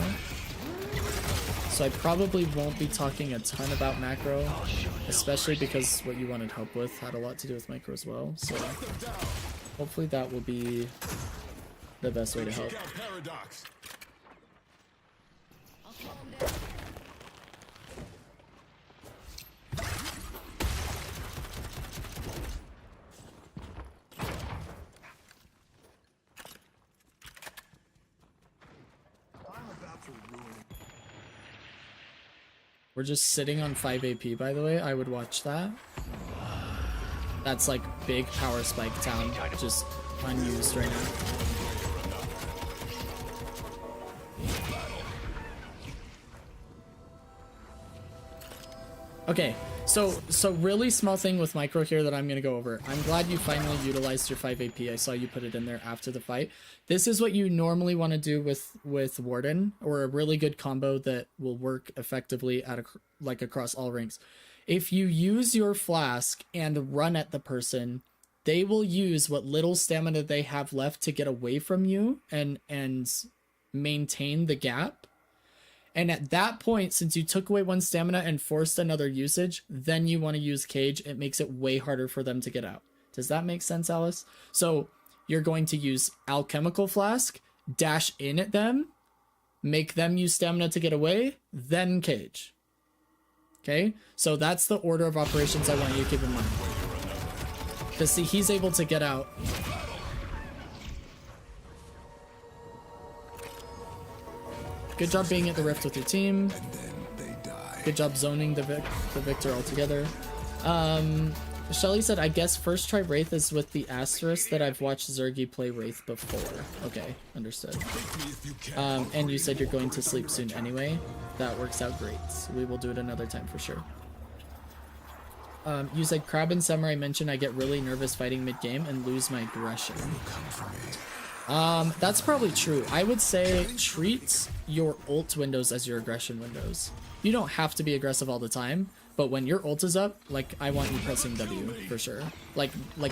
So I probably won't be talking a ton about macro, especially because what you wanted help with had a lot to do with micro as well. So hopefully that will be the best way to help. We're just sitting on 5 AP, by the way. I would watch that. That's like big power spike town, just unused right now. Okay, so really small thing with micro here that I'm going to go over. I'm glad you finally utilized your 5 AP. I saw you put it in there after the fight. This is what you normally want to do with Warden, or a really good combo that will work effectively at like across all ranks. If you use your flask and run at the person, they will use what little stamina they have left to get away from you and maintain the gap. And at that point, since you took away one stamina and forced another usage, then you want to use Cage. It makes it way harder for them to get out. Does that make sense, Alice? So you're going to use Alchemical Flask, dash in at them, make them use stamina to get away, then Cage. Okay? So that's the order of operations I want you to keep in mind. Because see, he's able to get out. Good job being at the rift with your team. Good job zoning the victor altogether. Shelly said, I guess first try Wraith is with the asterisk that I've watched Zergy play Wraith before. Okay, understood. And you said you're going to sleep soon anyway. That works out great. So we will do it another time for sure. You said Crab and Samurai mentioned I get really nervous fighting mid-game and lose my aggression. That's probably true. I would say treat your ult windows as your aggression windows. You don't have to be aggressive all the time, but when your ult is up, like, I want you pressing W for sure. Like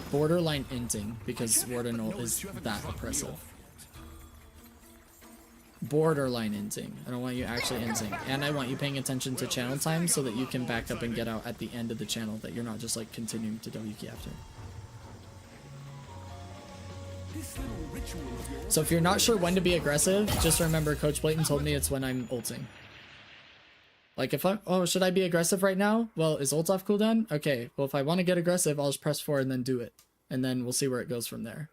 borderline inting, because Warden ult is that oppressive. Borderline inting. I don't want you actually inting. And I want you paying attention to channel time so that you can back up and get out at the end of the channel, that you're not just like continuing to W key after. So if you're not sure when to be aggressive, just remember Coach Blayton told me it's when I'm ulting. Like if should I be aggressive right now? Well, is ult off cooldown? Okay, well if I want to get aggressive, I'll just press 4 and then do it. And then we'll see where it goes from there.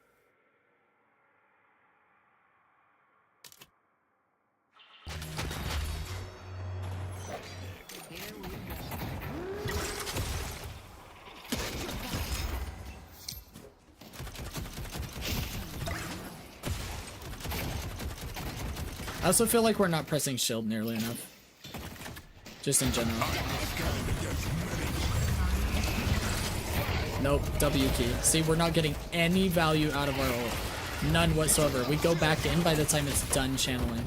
I also feel like we're not pressing shield nearly enough. Just in general. Nope, W key. See, we're not getting any value out of our ult. None whatsoever. We go back in by the time it's done channeling.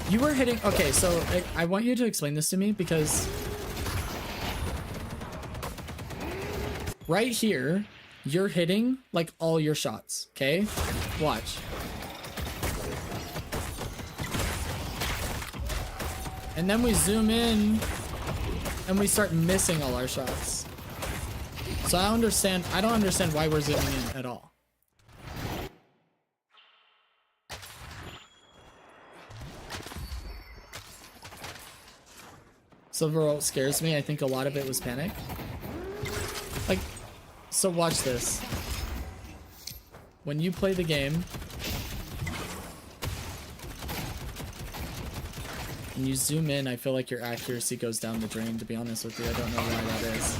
You were hitting... Okay, so I want you to explain this to me because... Right here, you're hitting like all your shots, okay? Watch. And then we zoom in and we start missing all our shots. So I don't understand why we're zooming in at all. Silver ult scares me. I think a lot of it was panic. Like, so watch this. When you play the game and you zoom in, I feel like your accuracy goes down the drain, to be honest with you. I don't know why that is.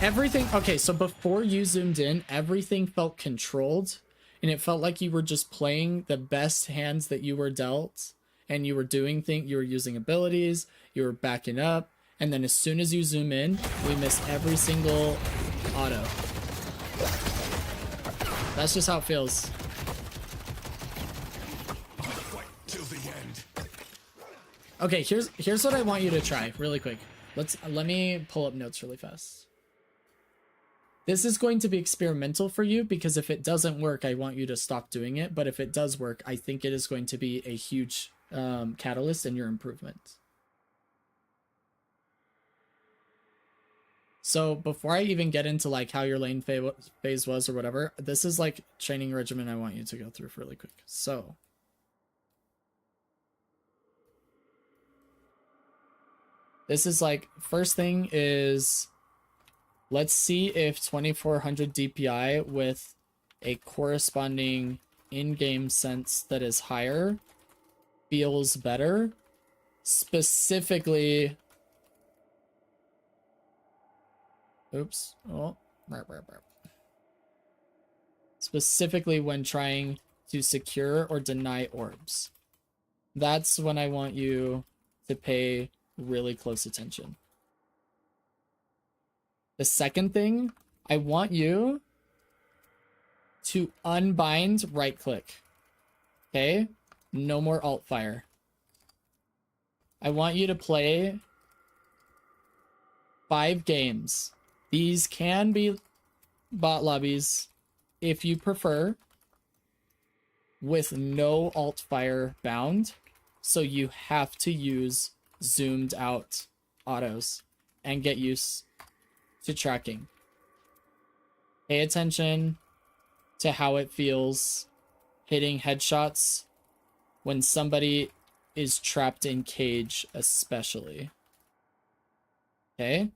Everything, okay, so before you zoomed in, everything felt controlled, and it felt like you were just playing the best hands that you were dealt, and you were doing things, you were using abilities, you were backing up, and then as soon as you zoom in, we miss every single auto. That's just how it feels. Okay, here's what I want you to try really quick. Let me pull up notes really fast. This is going to be experimental for you because if it doesn't work, I want you to stop doing it. But if it does work, I think it is going to be a huge catalyst in your improvement. So before I even get into like how your lane phase was or whatever, this is like training regimen I want you to go through really quick. So this is like, first thing is, let's see if 2400 DPI with a corresponding in-game sense that is higher feels better. Specifically, oops. Oh, specifically when trying to secure or deny orbs. That's when I want you to pay really close attention. The second thing, I want you to unbind right click. Okay? No more alt fire. I want you to play 5 games. These can be bot lobbies if you prefer, with no alt fire bound. So you have to use zoomed out autos and get used to tracking. Pay attention to how it feels hitting headshots when somebody is trapped in cage, especially. Okay?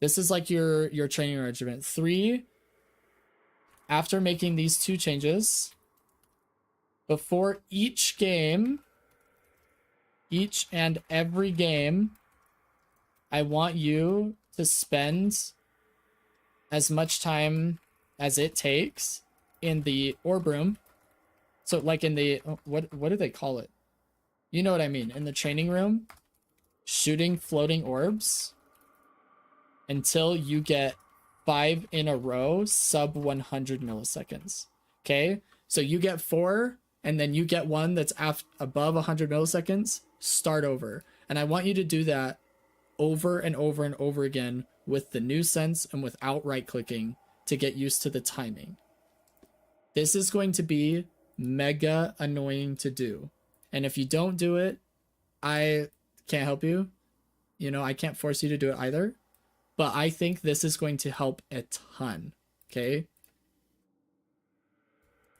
This is like your training regimen. 3, after making these 2 changes, before each game, each and every game, I want you to spend as much time as it takes in the orb room. So like in the, what do they call it? You know what I mean. In the training room, shooting floating orbs until you get 5 in a row, sub 100 milliseconds. Okay? So you get 4, and then you get one that's above 100 milliseconds, start over. And I want you to do that over and over and over again with the new sense and without right clicking to get used to the timing. This is going to be mega annoying to do. And if you don't do it, I can't help you. You know, I can't force you to do it either. But I think this is going to help a ton. Okay?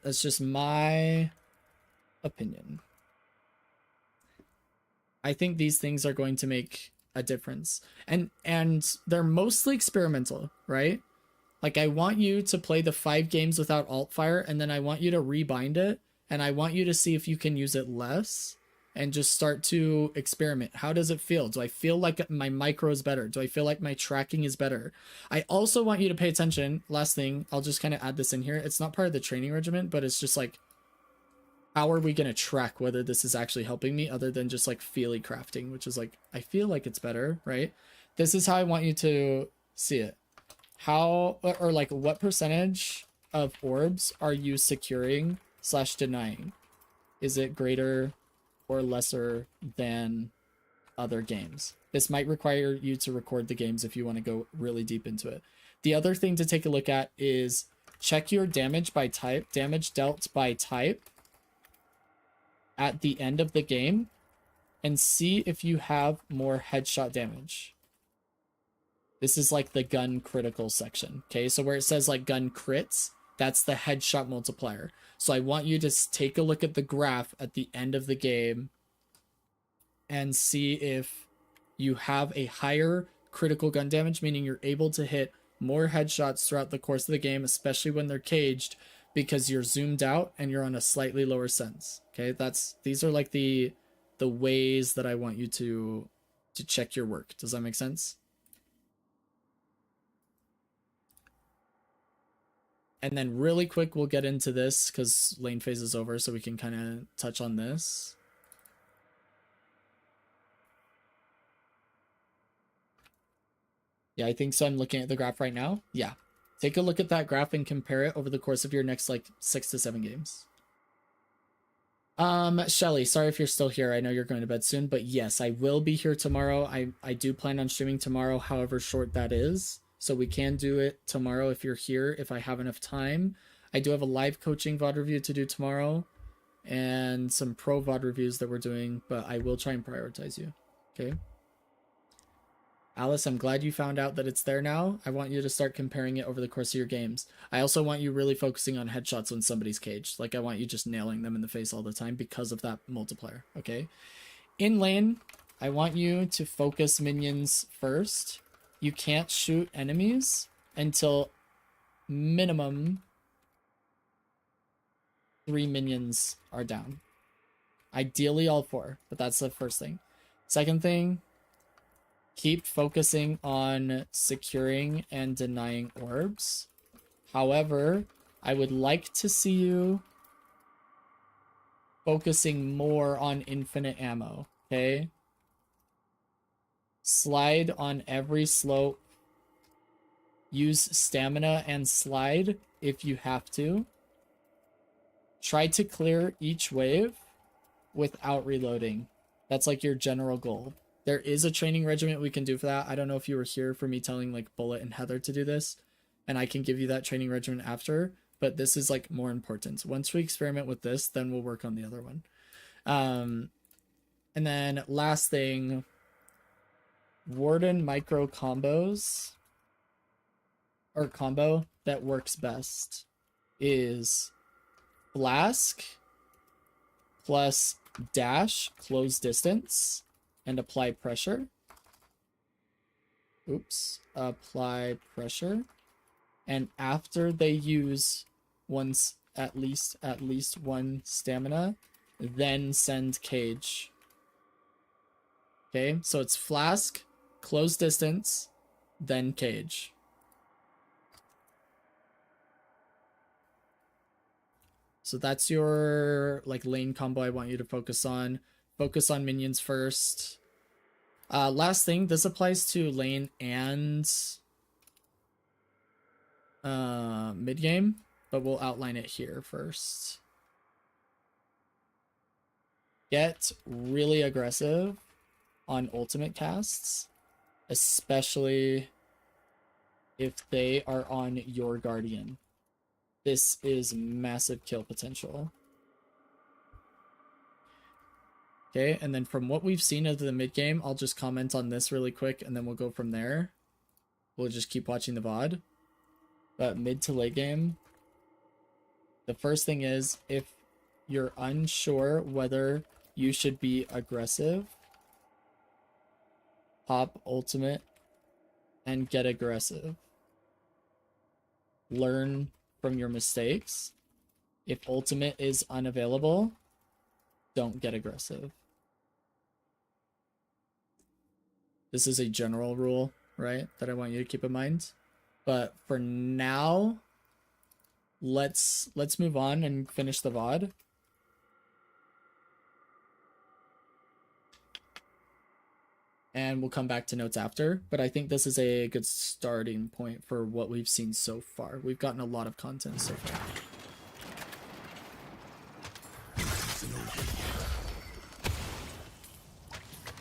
That's just my opinion. I think these things are going to make a difference. And they're mostly experimental, right? Like, I want you to play the 5 games without alt fire, and then I want you to rebind it, and I want you to see if you can use it less and just start to experiment. How does it feel? Do I feel like my micro is better? Do I feel like my tracking is better? I also want you to pay attention. Last thing, I'll just kind of add this in here. It's not part of the training regimen, but it's just like, how are we going to track whether this is actually helping me other than just like feely crafting, which is like, I feel like it's better, right? This is how I want you to see it. How, or like what percentage of orbs are you securing / denying? Is it greater or lesser than other games? This might require you to record the games if you want to go really deep into it. The other thing to take a look at is check your damage by type, damage dealt by type at the end of the game, and see if you have more headshot damage. This is like the gun critical section. Okay, so where it says like gun crits, that's the headshot multiplier. So I want you to take a look at the graph at the end of the game and see if you have a higher critical gun damage, meaning you're able to hit more headshots throughout the course of the game, especially when they're caged, because you're zoomed out and you're on a slightly lower sense. Okay, these are like the ways that I want you to check your work. Does that make sense? And then really quick, we'll get into this because lane phase is over, so we can kind of touch on this. Yeah, I think so. I'm looking at the graph right now. Yeah. Take a look at that graph and compare it over the course of your next like 6 to 7 games. Shelly, sorry if you're still here. I know you're going to bed soon, but yes, I will be here tomorrow. I do plan on streaming tomorrow, however short that is. So we can do it tomorrow if you're here, if I have enough time. I do have a live coaching VOD review to do tomorrow and some pro VOD reviews that we're doing, but I will try and prioritize you. Okay. Alice, I'm glad you found out that it's there now. I want you to start comparing it over the course of your games. I also want you really focusing on headshots when somebody's caged. Like, I want you just nailing them in the face all the time because of that multiplier, okay? In lane, I want you to focus minions first. You can't shoot enemies until minimum 3 minions are down. Ideally all 4, but that's the first thing. Second thing, keep focusing on securing and denying orbs. However, I would like to see you focusing more on infinite ammo, okay? Slide on every slope. Use stamina and slide if you have to. Try to clear each wave without reloading. That's like your general goal. There is a training regimen we can do for that. I don't know if you were here for me telling like Bullet and Heather to do this, and I can give you that training regimen after, but this is like more important. Once we experiment with this, then we'll work on the other one. And then last thing, Warden micro combos or combo that works best is Flask plus dash, close distance, and apply pressure. Oops, apply pressure. And after they use once at least one stamina, then send cage. Okay, so it's Flask, close distance, then cage. So that's your like lane combo I want you to focus on. Focus on minions first. Last thing, this applies to lane and mid game, but we'll outline it here first. Get really aggressive on ultimate casts, especially if they are on your guardian. This is massive kill potential. Okay, and then from what we've seen of the mid game, I'll just comment on this really quick and then we'll go from there. We'll just keep watching the VOD. But mid to late game, the first thing is if you're unsure whether you should be aggressive, pop ultimate and get aggressive. Learn from your mistakes. If ultimate is unavailable, don't get aggressive. This is a general rule, right, that I want you to keep in mind. But for now, let's move on and finish the VOD. And we'll come back to notes after, but I think this is a good starting point for what we've seen so far. We've gotten a lot of content so far.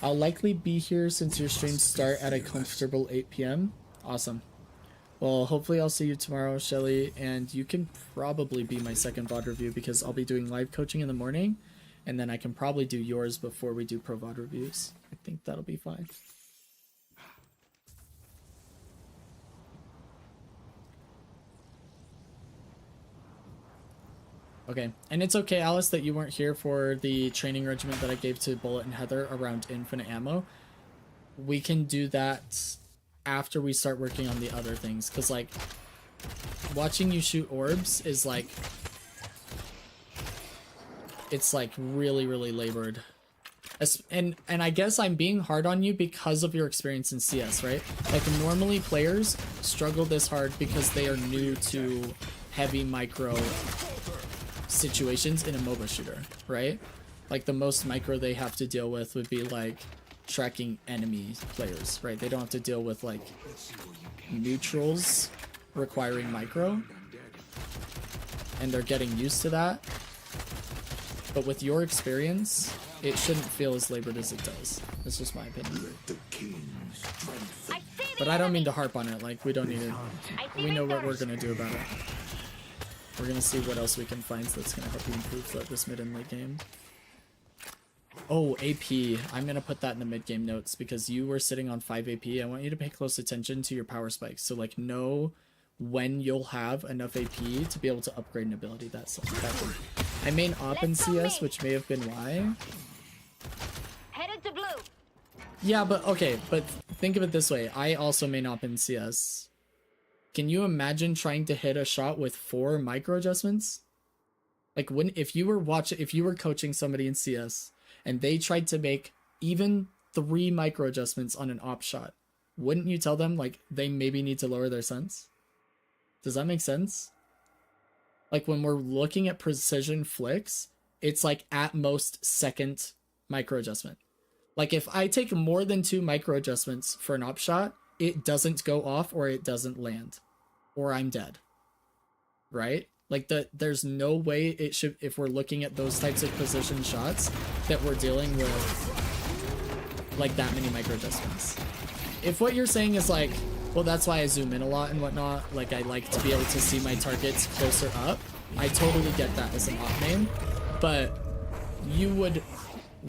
I'll likely be here since your streams start at a comfortable 8 p.m. Awesome. Well, hopefully I'll see you tomorrow, Shelly, and you can probably be my second VOD review because I'll be doing live coaching in the morning, and then I can probably do yours before we do pro VOD reviews. I think that'll be fine. Okay, and it's okay, Alice, that you weren't here for the training regimen that I gave to Bullet and Heather around infinite ammo. We can do that after we start working on the other things, because like watching you shoot orbs is like, it's like really labored. And I guess I'm being hard on you because of your experience in CS, right? Like normally players struggle this hard because they are new to heavy micro situations in a MOBA shooter, right? Like the most micro they have to deal with would be like tracking enemy players, right? They don't have to deal with like neutrals requiring micro, and they're getting used to that. But with your experience, it shouldn't feel as labored as it does. That's just my opinion. But I don't mean to harp on it, like we don't need it. We know what we're gonna do about it. We're gonna see what else we can find that's gonna help you improve this mid and late game. Oh, AP. I'm gonna put that in the mid game notes because you were sitting on 5 AP. I want you to pay close attention to your power spikes. So like know when you'll have enough AP to be able to upgrade an ability. That's I main op in CS, which may have been why. Headed to blue. Yeah, but okay, but think of it this way. I also main op in CS. Can you imagine trying to hit a shot with 4 micro adjustments? Like if you were coaching somebody in CS and they tried to make even 3 micro adjustments on an op shot, wouldn't you tell them like they maybe need to lower their sense? Does that make sense? Like when we're looking at precision flicks, it's like at most second micro adjustment. Like if I take more than 2 micro adjustments for an op shot, it doesn't go off or it doesn't land, or I'm dead. Right? Like there's no way it should, if we're looking at those types of position shots, that we're dealing with like that many micro adjustments. If what you're saying is like, well, that's why I zoom in a lot and whatnot, like I like to be able to see my targets closer up, I totally get that as an op main, but you would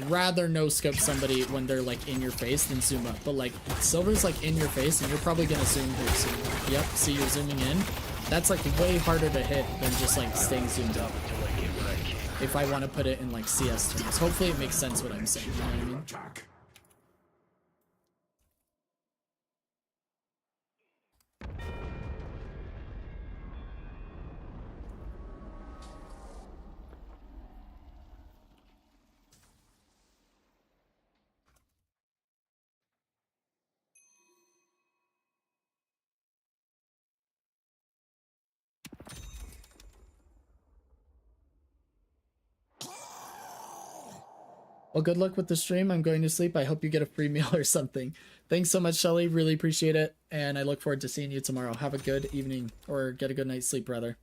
rather no scope somebody when they're like in your face than zoom up. But like Silver's like in your face and you're probably gonna zoom here soon. Yep, see, you're zooming in. That's like way harder to hit than just like staying zoomed up. If I want to put it in like CS terms. Hopefully it makes sense what I'm saying, you know what I mean? Well, good luck with the stream. I'm going to sleep. I hope you get a free meal or something. Thanks so much, Shelly. Really appreciate it. And I look forward to seeing you tomorrow. Have a good evening, or get a good night's sleep, rather.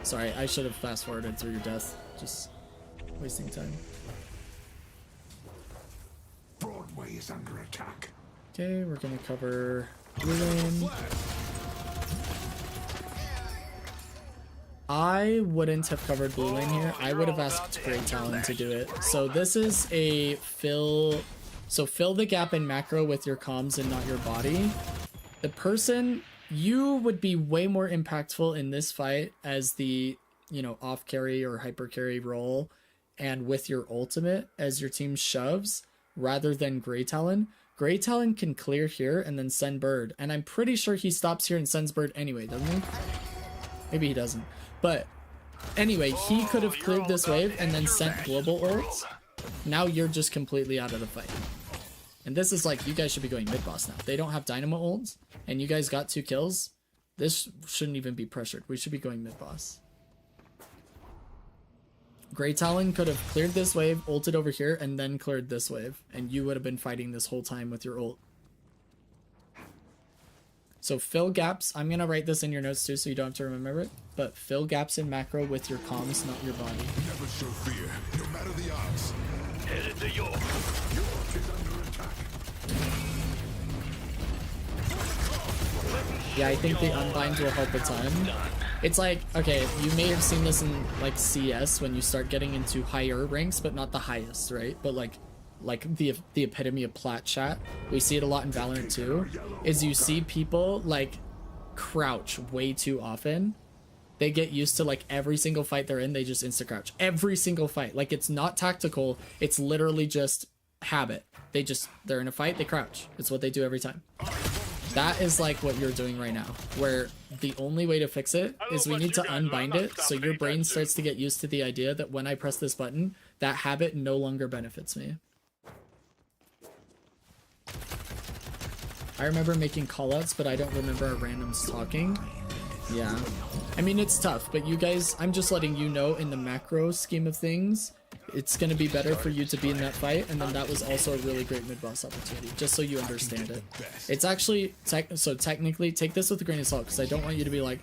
Sorry, I should have fast forwarded through your death. Just wasting time. Broadway is under attack. Okay, we're gonna cover blue lane. I wouldn't have covered blue lane here. I would have asked Great Talon to do it. So this is a fill. So fill the gap in macro with your comms and not your body. The person, you would be way more impactful in this fight as the, you know, off carry or hyper carry role and with your ultimate as your team shoves rather than Grey Talon. Grey Talon can clear here and then send bird. And I'm pretty sure he stops here and sends bird anyway, doesn't he? Maybe he doesn't. But anyway, he could have cleared this wave and then sent global ults. Now you're just completely out of the fight. And this is like, you guys should be going mid boss now. They don't have dynamo ults and you guys got 2 kills. This shouldn't even be pressured. We should be going mid boss. Grey Talon could have cleared this wave, ulted over here, and then cleared this wave. And you would have been fighting this whole time with your ult. So fill gaps. I'm going to write this in your notes too so you don't have to remember it. But fill gaps in macro with your comms, not your body. Never show fear, no matter the odds. Headed to York. York is under attack. Yeah, I think the unbind will help a ton. It's like, okay, you may have seen this in like CS when you start getting into higher ranks, but not the highest, right? But like the epitome of plat chat, we see it a lot in Valorant too, is you see people like crouch way too often. They get used to like every single fight they're in, they just insta crouch every single fight. Like it's not tactical, it's literally just habit. They're in a fight, they crouch. It's what they do every time. That is like what you're doing right now, where the only way to fix it is we need to unbind it so your brain starts to get used to the idea that when I press this button, that habit no longer benefits me. I remember making callouts, but I don't remember our randoms talking. Yeah. I mean, it's tough, but you guys, I'm just letting you know in the macro scheme of things, it's going to be better for you to be in that fight, and then that was also a really great mid-boss opportunity, just so you understand it. It's actually, so technically, take this with a grain of salt, because I don't want you to be like,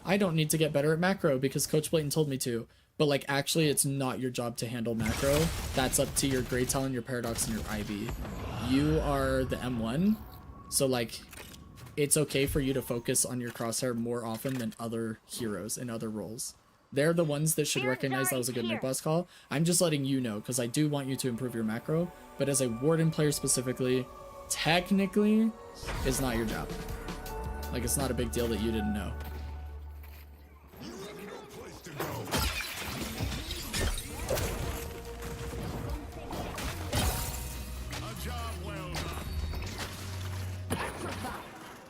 I don't need to get better at macro because Coach Blayton told me to. But like, actually, it's not your job to handle macro. That's up to your Grey Talon, your Paradox, and your IB. You are the M1, so like, it's okay for you to focus on your crosshair more often than other heroes in other roles. They're the ones that should recognize that was a good mid-boss call. I'm just letting you know, because I do want you to improve your macro, but as a Warden player specifically, technically, it's not your job. Like, it's not a big deal that you didn't know.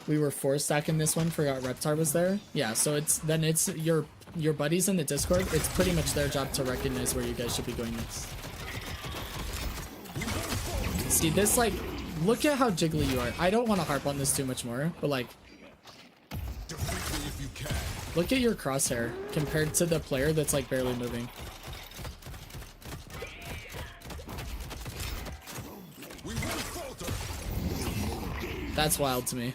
We were 4-stacking this one, forgot Reptar was there. Yeah, so it's your buddies in the Discord, it's pretty much their job to recognize where you guys should be going next. See, this, like, look at how jiggly you are. I don't want to harp on this too much more, but like, look at your crosshair compared to the player that's like barely moving. That's wild to me.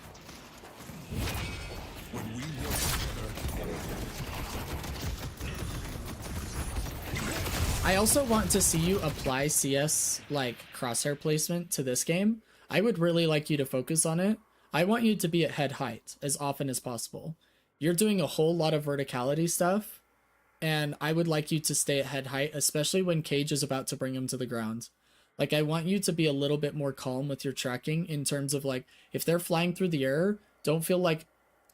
I also want to see you apply CS like crosshair placement to this game. I would really like you to focus on it. I want you to be at head height as often as possible. You're doing a whole lot of verticality stuff, and I would like you to stay at head height, especially when Cage is about to bring him to the ground. Like, I want you to be a little bit more calm with your tracking in terms of, like, if they're flying through the air, don't feel like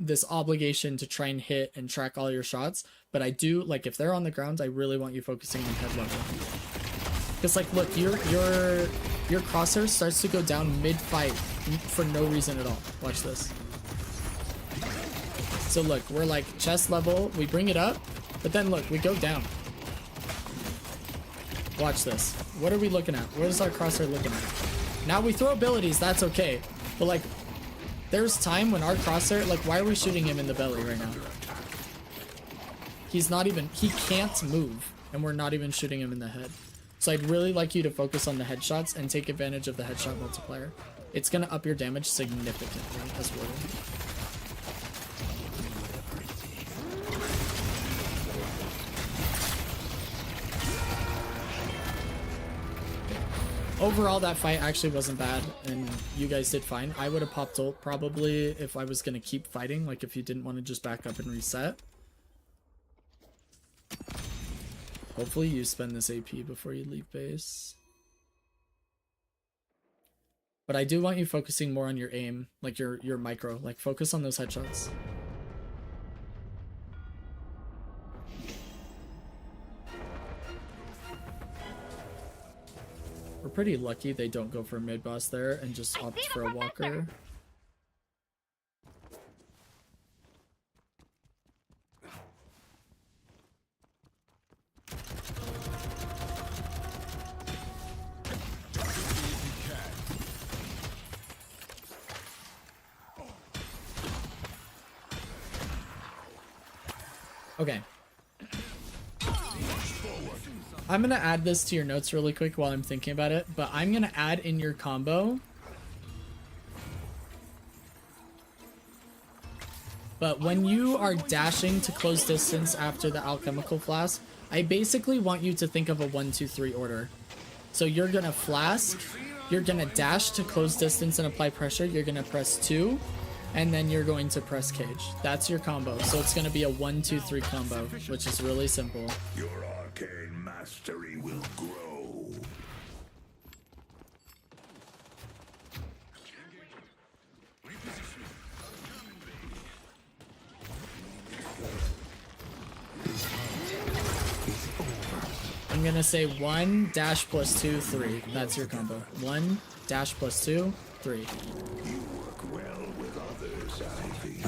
this obligation to try and hit and track all your shots. But I do, like, if they're on the ground, I really want you focusing on head level. Because, like, look, your crosshair starts to go down mid-fight for no reason at all. Watch this. So look, we're like chest level, we bring it up, but then look, we go down. Watch this. What are we looking at? What is our crosshair looking at? Now we throw abilities, that's okay. But like, there's time when our crosshair, like, why are we shooting him in the belly right now? He's not even, he can't move, and we're not even shooting him in the head. So I'd really like you to focus on the headshots and take advantage of the headshot multiplier. It's gonna up your damage significantly as well. Overall, that fight actually wasn't bad, and you guys did fine. I would have popped ult probably if I was gonna keep fighting, like if you didn't want to just back up and reset. Hopefully you spend this AP before you leave base. But I do want you focusing more on your aim, like your micro, like focus on those headshots. We're pretty lucky they don't go for a mid boss there and just opt for a walker. Okay. I'm gonna add this to your notes really quick while I'm thinking about it, but I'm gonna add in your combo. But when you are dashing to close distance after the alchemical flask, I basically want you to think of a 1-2-3 order. So you're gonna flask, you're gonna dash to close distance and apply pressure, you're gonna press 2, and then you're going to press cage. That's your combo. So it's gonna be a 1-2-3 combo, which is really simple. Your arcane mastery will grow. I'm gonna say 1 dash plus 2 3. That's your combo. 1 dash plus 2 3. You work well with others, Ivy.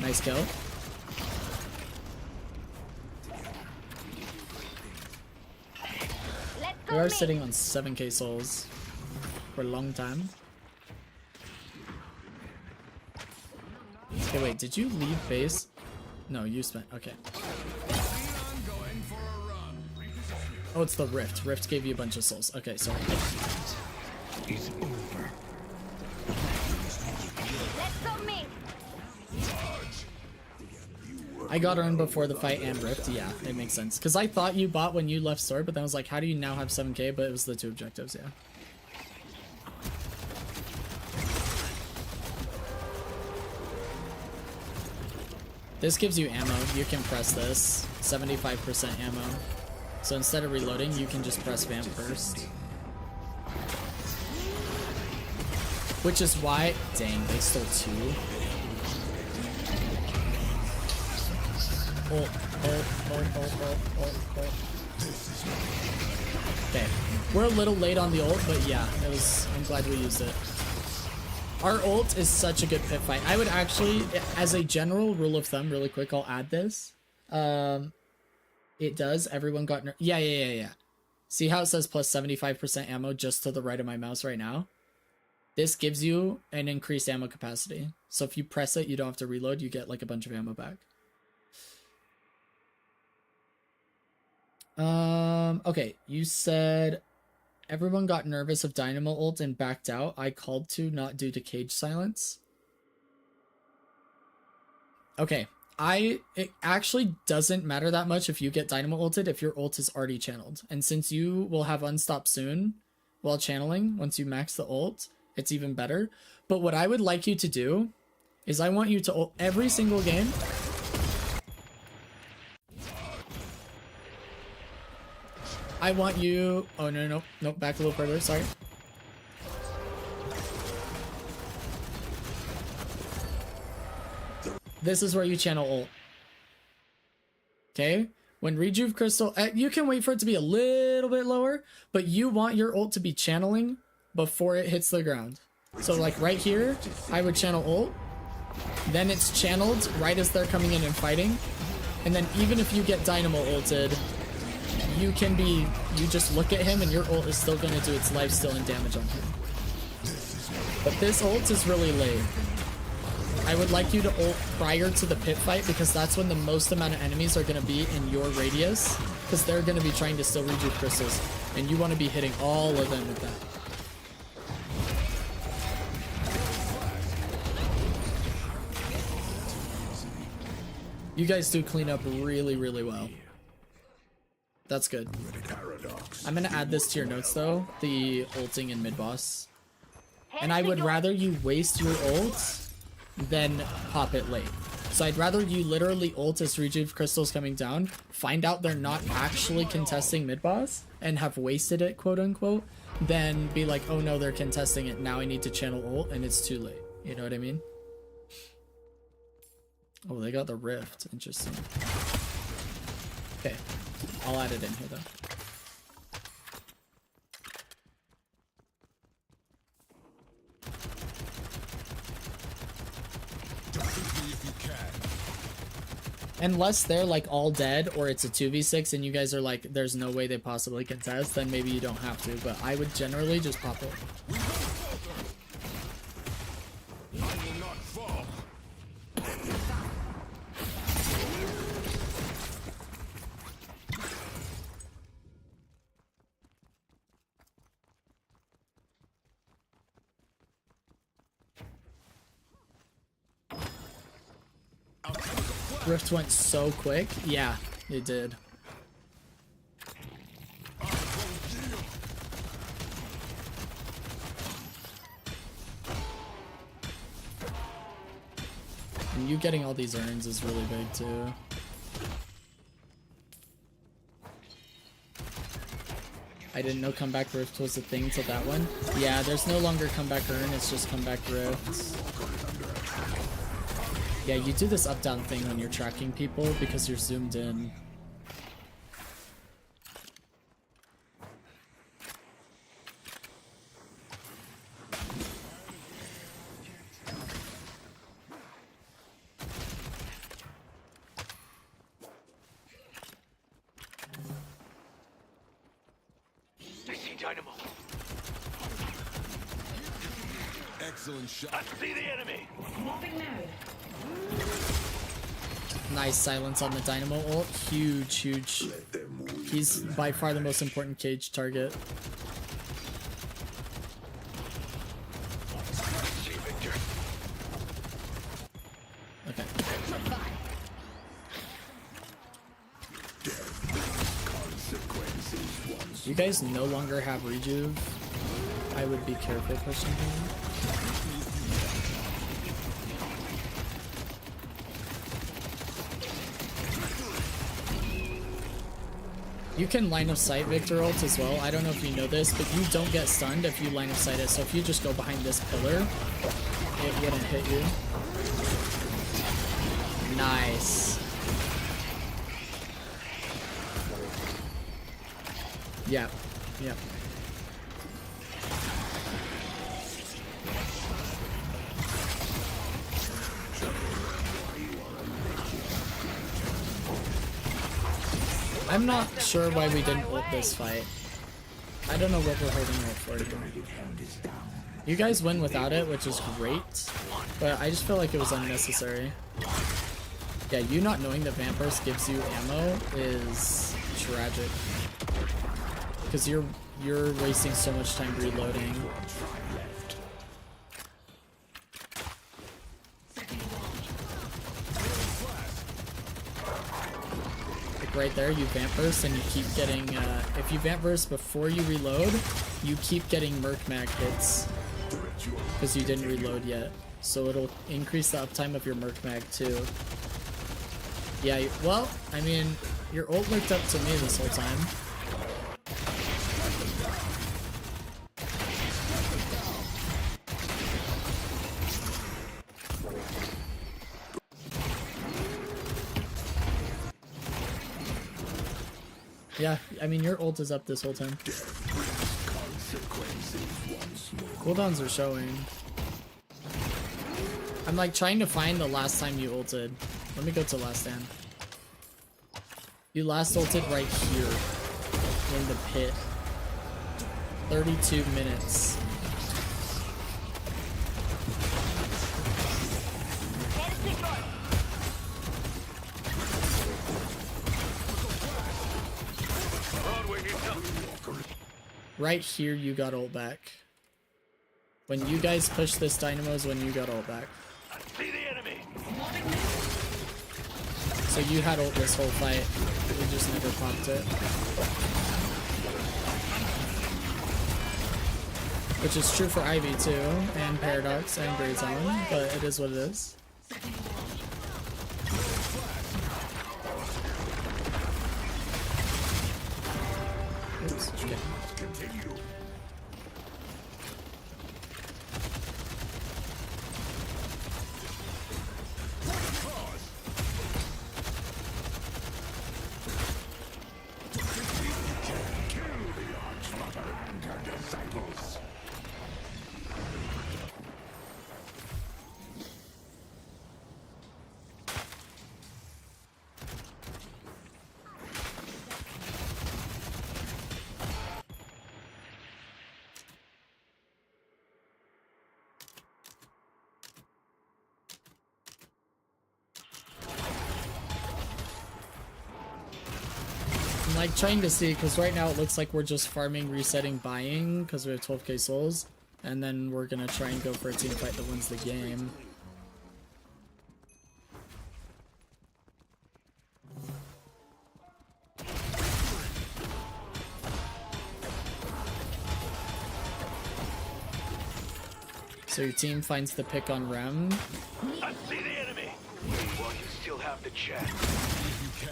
Nice kill. We are sitting on 7k souls for a long time. Okay, wait, did you leave base? No, you spent. Okay. Oh, it's the Rift. Rift gave you a bunch of souls. Okay, sorry. It's over. Let's go me. I got earned before the fight and Rift. Yeah, it makes sense. Because I thought you bought when you left Sword, but then I was like, how do you now have 7k? But it was the 2 objectives, yeah. This gives you ammo. You can press this. 75% ammo. So instead of reloading, you can just press vamp first. Which is why... Dang, they stole 2. Ult. Okay. We're a little late on the ult, but yeah, it was... I'm glad we used it. Our ult is such a good pit fight. I would actually, as a general rule of thumb, really quick, I'll add this. It does. Everyone got... Yeah. See how it says plus 75% ammo just to the right of my mouse right now? This gives you an increased ammo capacity. So if you press it, you don't have to reload. You get like a bunch of ammo back. Okay, you said Everyone got nervous of Dynamo ult and backed out. I called to not due to cage silence. Okay, it actually doesn't matter that much if you get Dynamo ulted if your ult is already channeled. And since you will have unstop soon while channeling, once you max the ult, it's even better. But what I would like you to do is I want you to ult every single game. I want you... Oh, no, back a little further, sorry. This is where you channel ult. Okay? When Rejuve Crystal... you can wait for it to be a little bit lower, but you want your ult to be channeling before it hits the ground. So, like, right here, I would channel ult. Then it's channeled right as they're coming in and fighting. And then even if you get Dynamo ulted... You can be, you just look at him and your ult is still going to do its lifesteal and damage on him. But this ult is really late. I would like you to ult prior to the pit fight because that's when the most amount of enemies are going to be in your radius. Because they're going to be trying to steal Rejuve Crystals. And you want to be hitting all of them with that. You guys do clean up really, really well. That's good. I'm gonna add this to your notes though, the ulting in mid-boss. And I would rather you waste your ult than pop it late. So I'd rather you literally ult as Rejuve Crystal's coming down, find out they're not actually contesting mid-boss, and have wasted it, quote-unquote, than be like, oh no, they're contesting it, now I need to channel ult, and it's too late. You know what I mean? Oh, they got the rift. Interesting. Okay. I'll add it in here though. Unless they're like all dead or it's a 2v6 and you guys are like, there's no way they possibly contest, then maybe you don't have to, but I would generally just pop it. Rift went so quick. Yeah, it did. And you getting all these urns is really big too. I didn't know comeback rift was a thing till that one. Yeah, there's no longer comeback urn, it's just comeback rift. Yeah, you do this up-down thing when you're tracking people because you're zoomed in. I see Dynamo. Excellent shot. I see the enemy. Nice silence on the Dynamo ult. Huge, huge. He's by far the most important cage target. Okay. You guys no longer have rejuve. I would be careful pushing him. You can line of sight Victor ult as well. I don't know if you know this, but you don't get stunned if you line of sight it. So if you just go behind this pillar, it wouldn't hit you. Nice. Yeah. Yep. I'm not sure why we didn't ult this fight. I don't know what we're holding it for. You guys win without it, which is great, but I just feel like it was unnecessary. Yeah, you not knowing that Vampire's gives you ammo is tragic. because you're wasting so much time reloading. Like right there, you vamp burst and you keep getting. If you vamp burst before you reload, you keep getting merc mag hits because you didn't reload yet. So it'll increase the uptime of your merc mag too. Yeah. Well, I mean, your ult looked up to me this whole time. Yeah, I mean, your ult is up this whole time. Cooldowns are showing. I'm like trying to find the last time you ulted. Let me go to last stand. You last ulted right here in the pit. 32 minutes. Right here, you got ult back. When you guys push this dynamo is when you got ult back. I see the enemy. So you had ult this whole fight. You just never popped it. Which is true for Ivy too, and Paradox and Grey Zone, but it is what it is. Oops, okay. I'm like trying to see, because right now it looks like we're just farming, resetting, buying, because we have 12k souls, and then we're gonna try and go for a team fight that wins the game. So your team finds the pick on Rem. I see the enemy. While you still have the chance.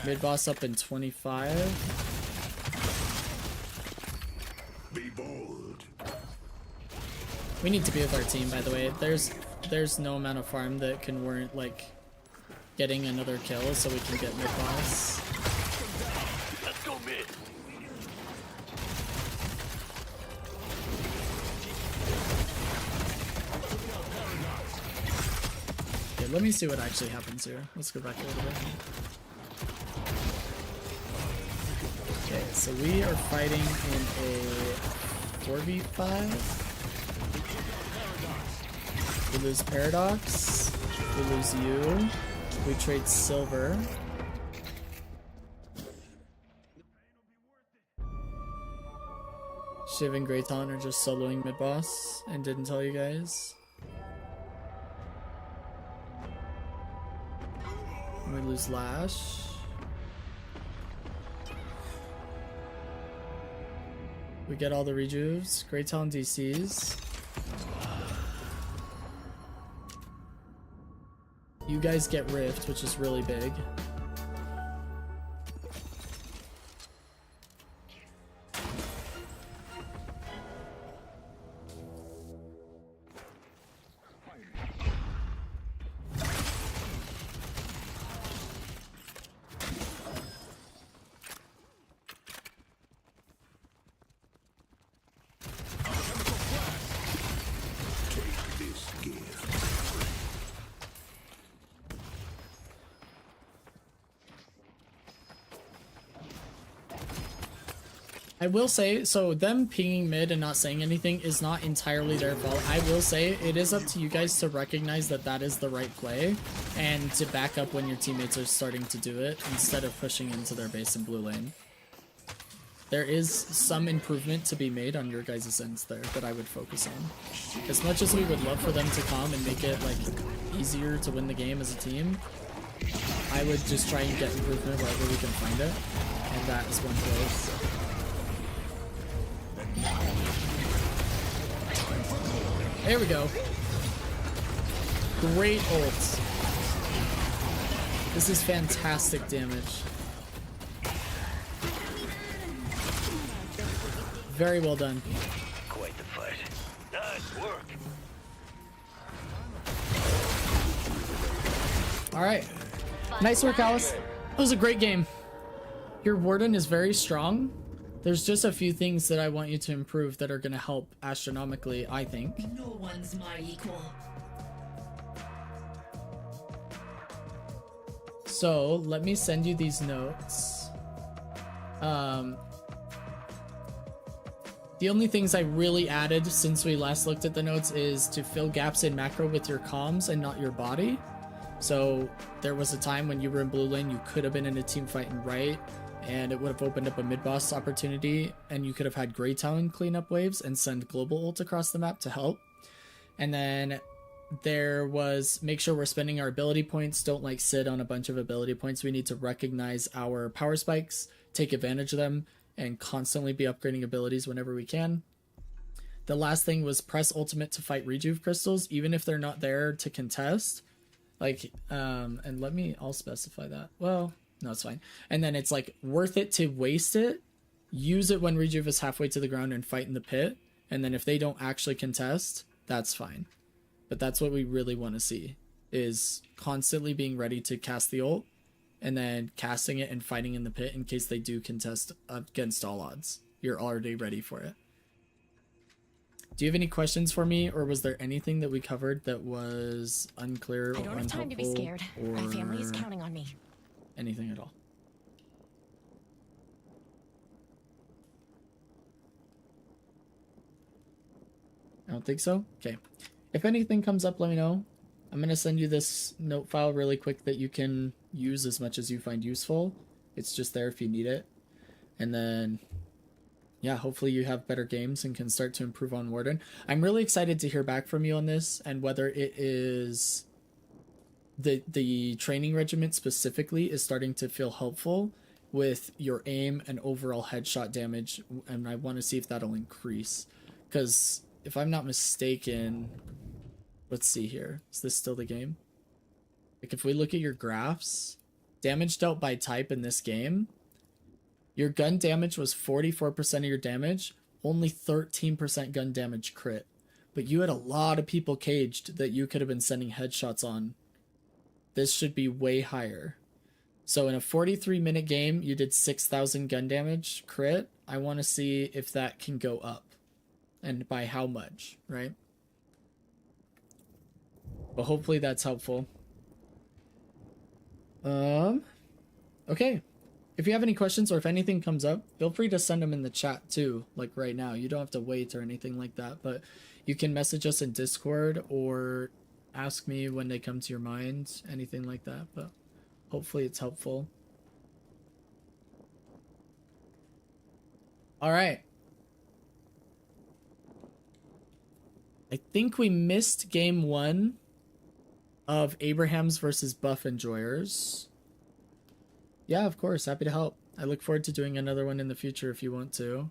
Mid boss up in 25. Be bold. We need to be with our team, by the way. There's no amount of farm that can warrant like getting another kill, so we can get mid boss. Let's go mid. Okay, let me see what actually happens here. Let's go back a little bit. Okay, so we are fighting in a 4v5. We lose Paradox. We lose you. We trade silver. Shiv and Greyton are just soloing mid boss and didn't tell you guys. We lose Lash. We get all the rejuves. Greyton DCs. You guys get Rift, which is really big. I will say, so them pinging mid and not saying anything is not entirely their fault. I will say it is up to you guys to recognize that that is the right play and to back up when your teammates are starting to do it instead of pushing into their base in blue lane. there is some improvement to be made on your guys' ends there that I would focus on. As much as we would love for them to come and make it like easier to win the game as a team, I would just try and get improvement wherever we can find it, and that is one place. There we go. Great ults. This is fantastic damage. Very well done. Quite the fight. Nice work. All right. Nice work, Alice. That was a great game. Your Warden is very strong. There's just a few things that I want you to improve that are going to help astronomically, I think. No one's my equal. So let me send you these notes. The only things I really added since we last looked at the notes is to fill gaps in macro with your comms and not your body. So there was a time when you were in blue lane, you could have been in a team fight in right, and it would have opened up a mid-boss opportunity, and you could have had Grey Talon clean up waves and send global ult across the map to help. And then there was make sure we're spending our ability points, don't like sit on a bunch of ability points. We need to recognize our power spikes, take advantage of them, and constantly be upgrading abilities whenever we can. The last thing was press ultimate to fight rejuve crystals, even if they're not there to contest. Like, and let me, I'll specify that. Well, no, it's fine. And then it's like worth it to waste it, use it when rejuve is halfway to the ground and fight in the pit. And then if they don't actually contest, that's fine. But that's what we really want to see, is constantly being ready to cast the ult and then casting it and fighting in the pit in case they do contest against all odds. You're already ready for it. Do you have any questions for me, or was there anything that we covered that was unclear or unhelpful? I don't have time to be scared. My family is counting on me. Anything at all? I don't think so. Okay. If anything comes up, let me know. I'm going to send you this note file really quick that you can use as much as you find useful. It's just there if you need it. And then, yeah, hopefully you have better games and can start to improve on Warden. I'm really excited to hear back from you on this, and whether it is the training regiment specifically is starting to feel helpful with your aim and overall headshot damage, and I want to see if that'll increase. Because if I'm not mistaken, let's see here. Is this still the game? Like, if we look at your graphs, damage dealt by type in this game, your gun damage was 44% of your damage, only 13% gun damage crit. But you had a lot of people caged that you could have been sending headshots on. This should be way higher. So in a 43-minute game, you did 6,000 gun damage crit. I want to see if that can go up. And by how much, right? But hopefully that's helpful. Okay. If you have any questions or if anything comes up, feel free to send them in the chat too, like right now. You don't have to wait or anything like that, but you can message us in Discord or ask me when they come to your mind, anything like that, but hopefully it's helpful. All right. I think we missed game 1 of Abraham's versus Buff Enjoyers. Yeah, of course. Happy to help. I look forward to doing another one in the future if you want to.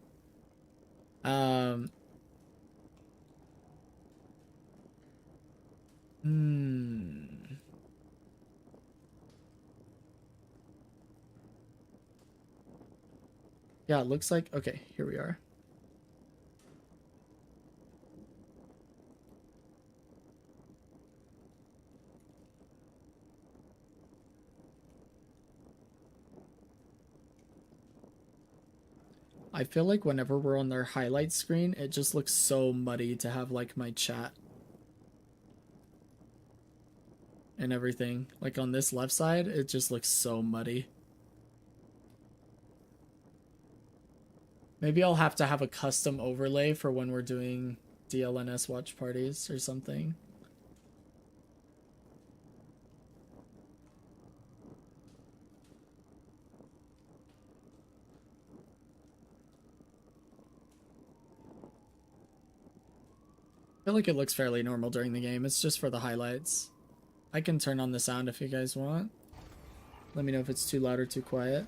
Yeah, it looks like... Okay, here we are. I feel like whenever we're on their highlight screen, it just looks so muddy to have like my chat and everything. Like on this left side, it just looks so muddy. Maybe I'll have to have a custom overlay for when we're doing DLNS watch parties or something. feel like it looks fairly normal during the game. It's just for the highlights. I can turn on the sound if you guys want. Let me know if it's too loud or too quiet.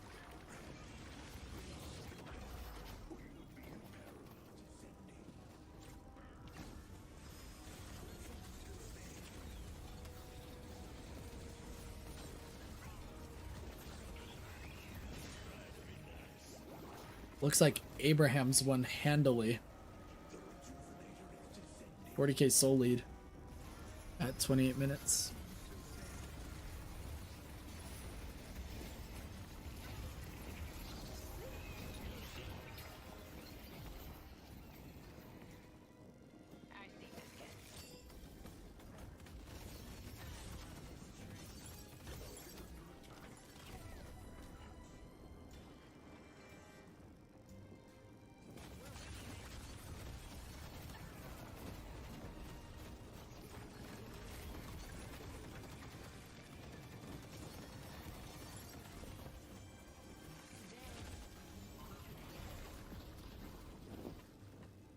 Looks like Abraham's won handily. 40k soul lead at 28 minutes.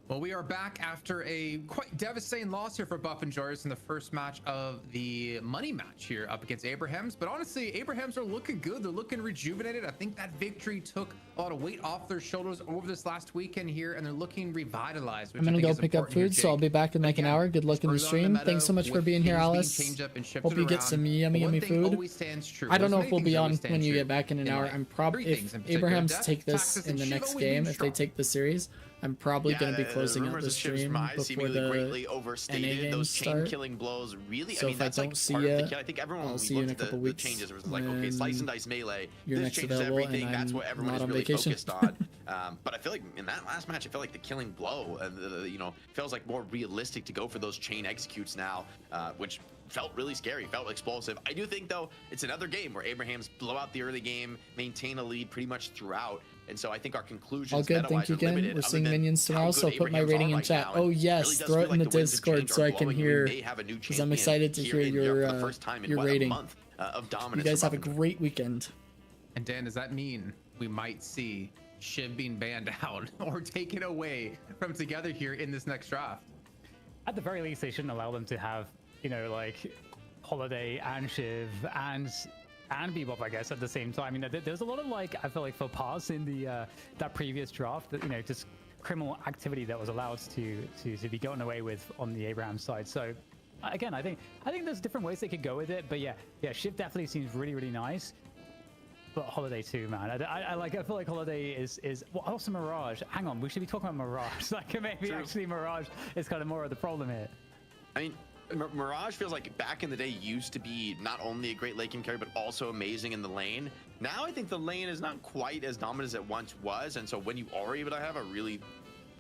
Well, we are back after a quite devastating loss here for Buff and Joyous in the first match of the money match here up against Abrahams. But honestly, Abrahams are looking good. They're looking rejuvenated. I think that victory took a lot of weight off their shoulders over this last weekend here, and they're looking revitalized. Which I'm gonna go pick up food, so I'll be back in like an hour. Good luck in the stream. Thanks so much for being here, Alice. Hope you get some yummy food. I don't know if we'll be on when you get back in an hour. I'm probably, if Abrahams take this in the next game, if they take the series, I'm probably going to be closing out the stream before the greatly overstated. NA Those chain start. killing blows really. So I mean, if I that's don't like see part of ya, the kill. I think everyone I'll when see we you in a looked at couple the weeks changes, it was like, okay, slice and dice melee. you're This next changes available, everything. and That's I'm what everyone not is on really vacation. focused on. But I feel like in that last match, it felt like the killing blow. You know, feels like more realistic to go for those chain executes now, which felt really scary, felt explosive. I do think though it's another game where Abrahams blow out the early game, maintain a lead pretty much throughout. And so I think our conclusions All good, thank you are again. limited, We're other seeing than minions how tomorrow, good so I'll put my Abrahams rating are in right chat. now. Oh And yes, really does throw it feel in the like the winds of Discord change so are I can blowing, and hear, we may have a new because I'm champion excited to hear here in Europe your for the first time in your what, rating. a month of You dominance. guys for have a Buffalo. great weekend. And Dan, does that mean we might see Shiv being banned out or taken away from Together here in this next draft? At the very least, they shouldn't allow them to have, you know, like Holiday and Shiv and Bebop, I guess, at the same time. You know, there's a lot of like, I feel like faux pas in the that previous draft, that, you know, just criminal activity that was allowed to be gotten away with on the Abraham side. So again, I think there's different ways they could go with it, but yeah, Shiv definitely seems really nice. But Holiday too, man. I feel like Holiday is well, also Mirage. Hang on, we should be talking about Mirage. Like maybe actually Mirage is kind of more of the problem here. I mean, Mirage feels like back in the day used to be not only a great late game carry, but also amazing in the lane. Now I think the lane is not quite as dominant as it once was. And so when you are able to have a really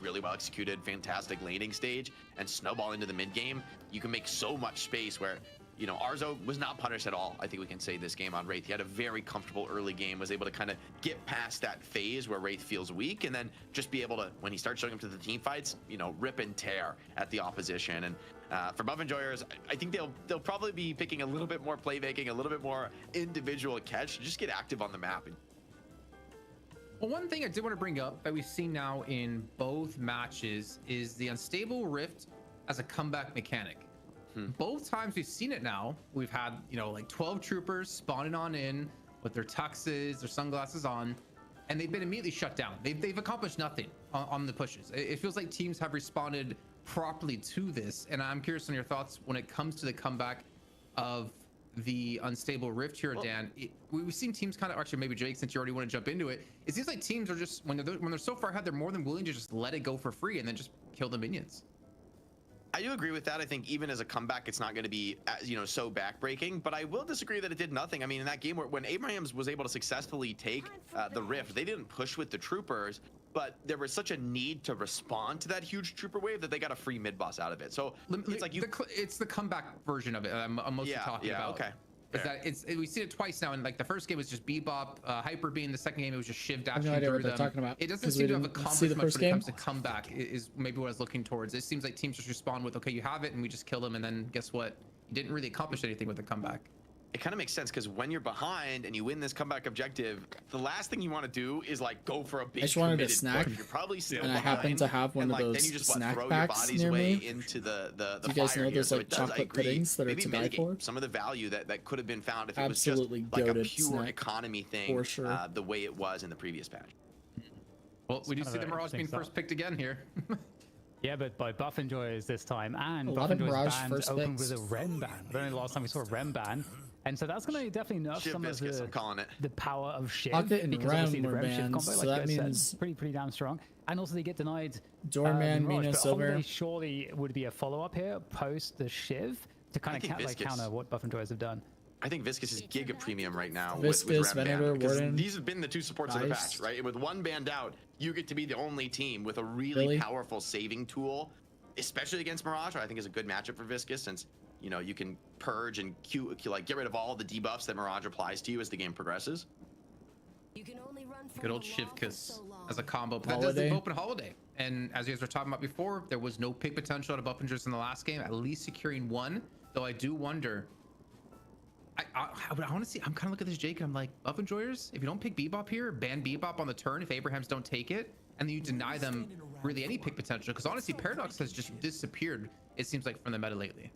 well executed, fantastic laning stage and snowball into the mid game, you can make so much space where, you know, Arzo was not punished at all. I think we can say this game on Wraith. He had a very comfortable early game, was able to kind of get past that phase where Wraith feels weak, and then just be able to, when he starts showing up to the team fights, you know, rip and tear at the opposition. And for Buff Enjoyers, I think they'll probably be picking a little bit more playmaking, a little bit more individual catch, just get active on the map. Well, one thing I did want to bring up that we've seen now in both matches is the Unstable Rift as a comeback mechanic. Both times we've seen it now, we've had, you know, like 12 troopers spawning on in with their tuxes, their sunglasses on, and they've been immediately shut down. They've accomplished nothing on the pushes. It feels like teams have responded properly to this, and I'm curious on your thoughts when it comes to the comeback of the Unstable Rift here, Dan. We've seen teams kind of, actually maybe Jake, since you already want to jump into it, it seems like teams are just, when they're so far ahead, they're more than willing to just let it go for free and then just kill the minions. I do agree with that. I think even as a comeback, it's not going to be, you know, so backbreaking, but I will disagree that it did nothing. I mean, in that game when Abrahams was able to successfully take the Rift, they didn't push with the troopers, but there was such a need to respond to that huge trooper wave that they got a free mid boss out of it. So it's like it's the comeback version of it I'm mostly talking about. Okay. Is that we've seen it twice now, and like the first game was just Bebop, Hyper Beam. The second game it was just Shiv dashing no idea through what they're them. talking about, It doesn't 'cause seem we to have didn't accomplished see the much first when it comes to game. comeback. Is maybe what I was looking towards. It seems like teams just respond with, okay, you have it, and we just kill them, and then guess what? You didn't really accomplish anything with the comeback. it kind of makes sense because when you're behind and you win this comeback objective, the last thing you want to do is like go for a big. I just wanted a committed snack, push. You're probably still and I behind, happen to have one and, of like, those then you just snack throw your packs bodies near away me. into the Do you guys fire know here. those So like it does, I chocolate agree, puddings that are maybe to die mitigate for? some of the value that could have been found if Absolutely it was just like a goated pure snack, economy thing, for sure. the way it was in the previous patch. Well, we do kind see of the an Mirage being interesting first picked again here. Yeah, but by Buff Enjoyers this time, and A Buff lot of Enjoyers Mirage banned first open picks. with a Rem ban. I don't know the last time we saw a Rem ban. And so that's going to definitely nerf Shiv some Viscous, of I'm calling it. the power of Shiv. Pocket and because Rem obviously the were Rem Shiv banned, combo, so like that you guys means said, pretty damn strong. And also they get denied Doorman, the Mirage, Mina, but Silver. Holiday surely would be a follow-up here post the Shiv to kind think of Viscous. counter what Buff Enjoyers have done. I think Viscous is giga premium right now Viscous, with Rem Venator, Band, because Warden, these have been the two supports of the Dice. patch, right? And with one band out, you get to be the only team with a really Really? powerful saving tool, especially against Mirage, which I think is a good matchup for Viscous, since you know you can purge and like get rid of all the debuffs that Mirage applies to you as the game progresses. You can only run from Good old the law for Shivkus so long. as a combo. But that does Holiday. leave open Holiday. And as you guys were talking about before, there was no pick potential out of Buffingers in the last game, at least securing one. Though I do wonder. I want to see. I'm kind of looking at this Jake. And I'm like, Buff Enjoyers, if you don't pick Bebop here, ban Bebop on the turn if Abrahams don't take it, and then you deny them really any pick potential. Because honestly, Paradox has just disappeared, it seems like, from the meta lately.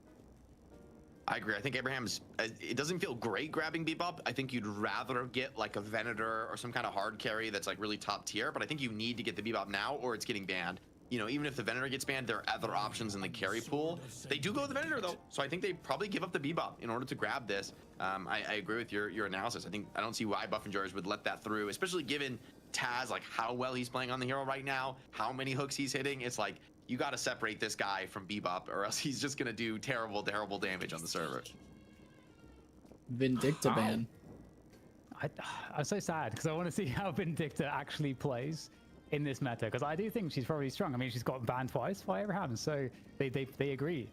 I agree. I think Abraham's, it doesn't feel great grabbing Bebop. I think you'd rather get like a Venator or some kind of hard carry that's like really top tier, but I think you need to get the Bebop now or it's getting banned. You know, even if the Venator gets banned, there are other options in the carry pool. They do go with the Venator though, so I think they probably give up the Bebop in order to grab this. I agree with your analysis. I don't see why Buff Enjoyers would let that through, especially given Taz, like how well he's playing on the hero right now, how many hooks he's hitting. It's like, you got to separate this guy from Bebop or else he's just going to do terrible, terrible damage on the server. Vindicta ban. I'm so sad because I want to see how Vindicta actually plays in this meta, because I do think she's probably strong. I mean, she's got banned twice by Abraham, so they agree.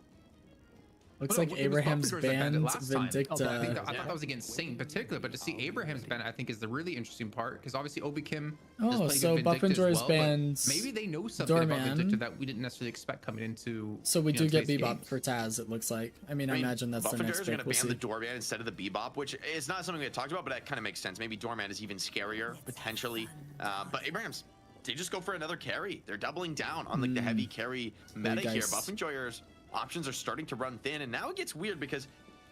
Looks But no, like it was Abraham's Buffingers that banned it banned last time. Vindicta. I thought that was against Saint in particular, but to see Abraham's ban, I think, is the really interesting part, because obviously Obi Kim does play so good Buff Vindicta as Enjoyers well, but bans maybe they know something about Doorman. Vindicta that we didn't necessarily expect coming into. So we you do know, get today's Bebop games. for Taz, it looks like. I mean, I imagine that's the Buff next Enjoyers are pick. going to We'll ban see. the Doorman instead of the Bebop, which is not something we had talked about, but that kind of makes sense. Maybe Doorman is even scarier, potentially. But Abraham's, they just go for another carry. They're doubling down on like the heavy carry meta here. guys- Buff Enjoyers options are starting to run thin, and now it gets weird because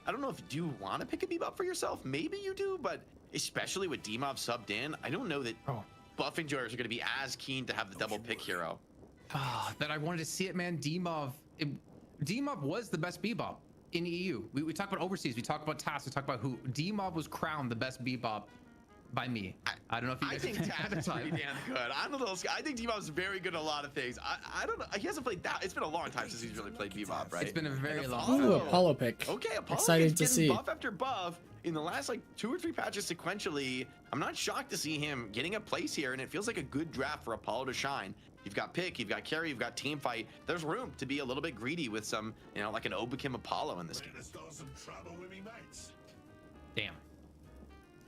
I don't know if you want to pick a Bebop for yourself. Maybe you do, but especially with Demov subbed in, I don't know that Buff Enjoyers are going to be as keen to have the double pick hero. That I wanted to see it, man. Demov was the best Bebop in EU. We talk about overseas, we talk about tasks, we talk about who. Demov was crowned the best Bebop by me. I don't know if you I guys think Taz is pretty damn good. I'm one of those guys. I think Demov's very good at a lot of things. I don't know. He hasn't played that. It's been a long time since he's really played Bebop, right? It's been a very And long Ooh, time. Apollo pick. Okay, Apollo Excited keeps to getting see. buff after buff in the last like 2 or 3 patches sequentially. I'm not shocked to see him getting a place here, and it feels like a good draft for Apollo to shine. You've got pick, you've got carry, you've got team fight. There's room to be a little bit greedy with some, you know, like an Obikim Apollo in this game.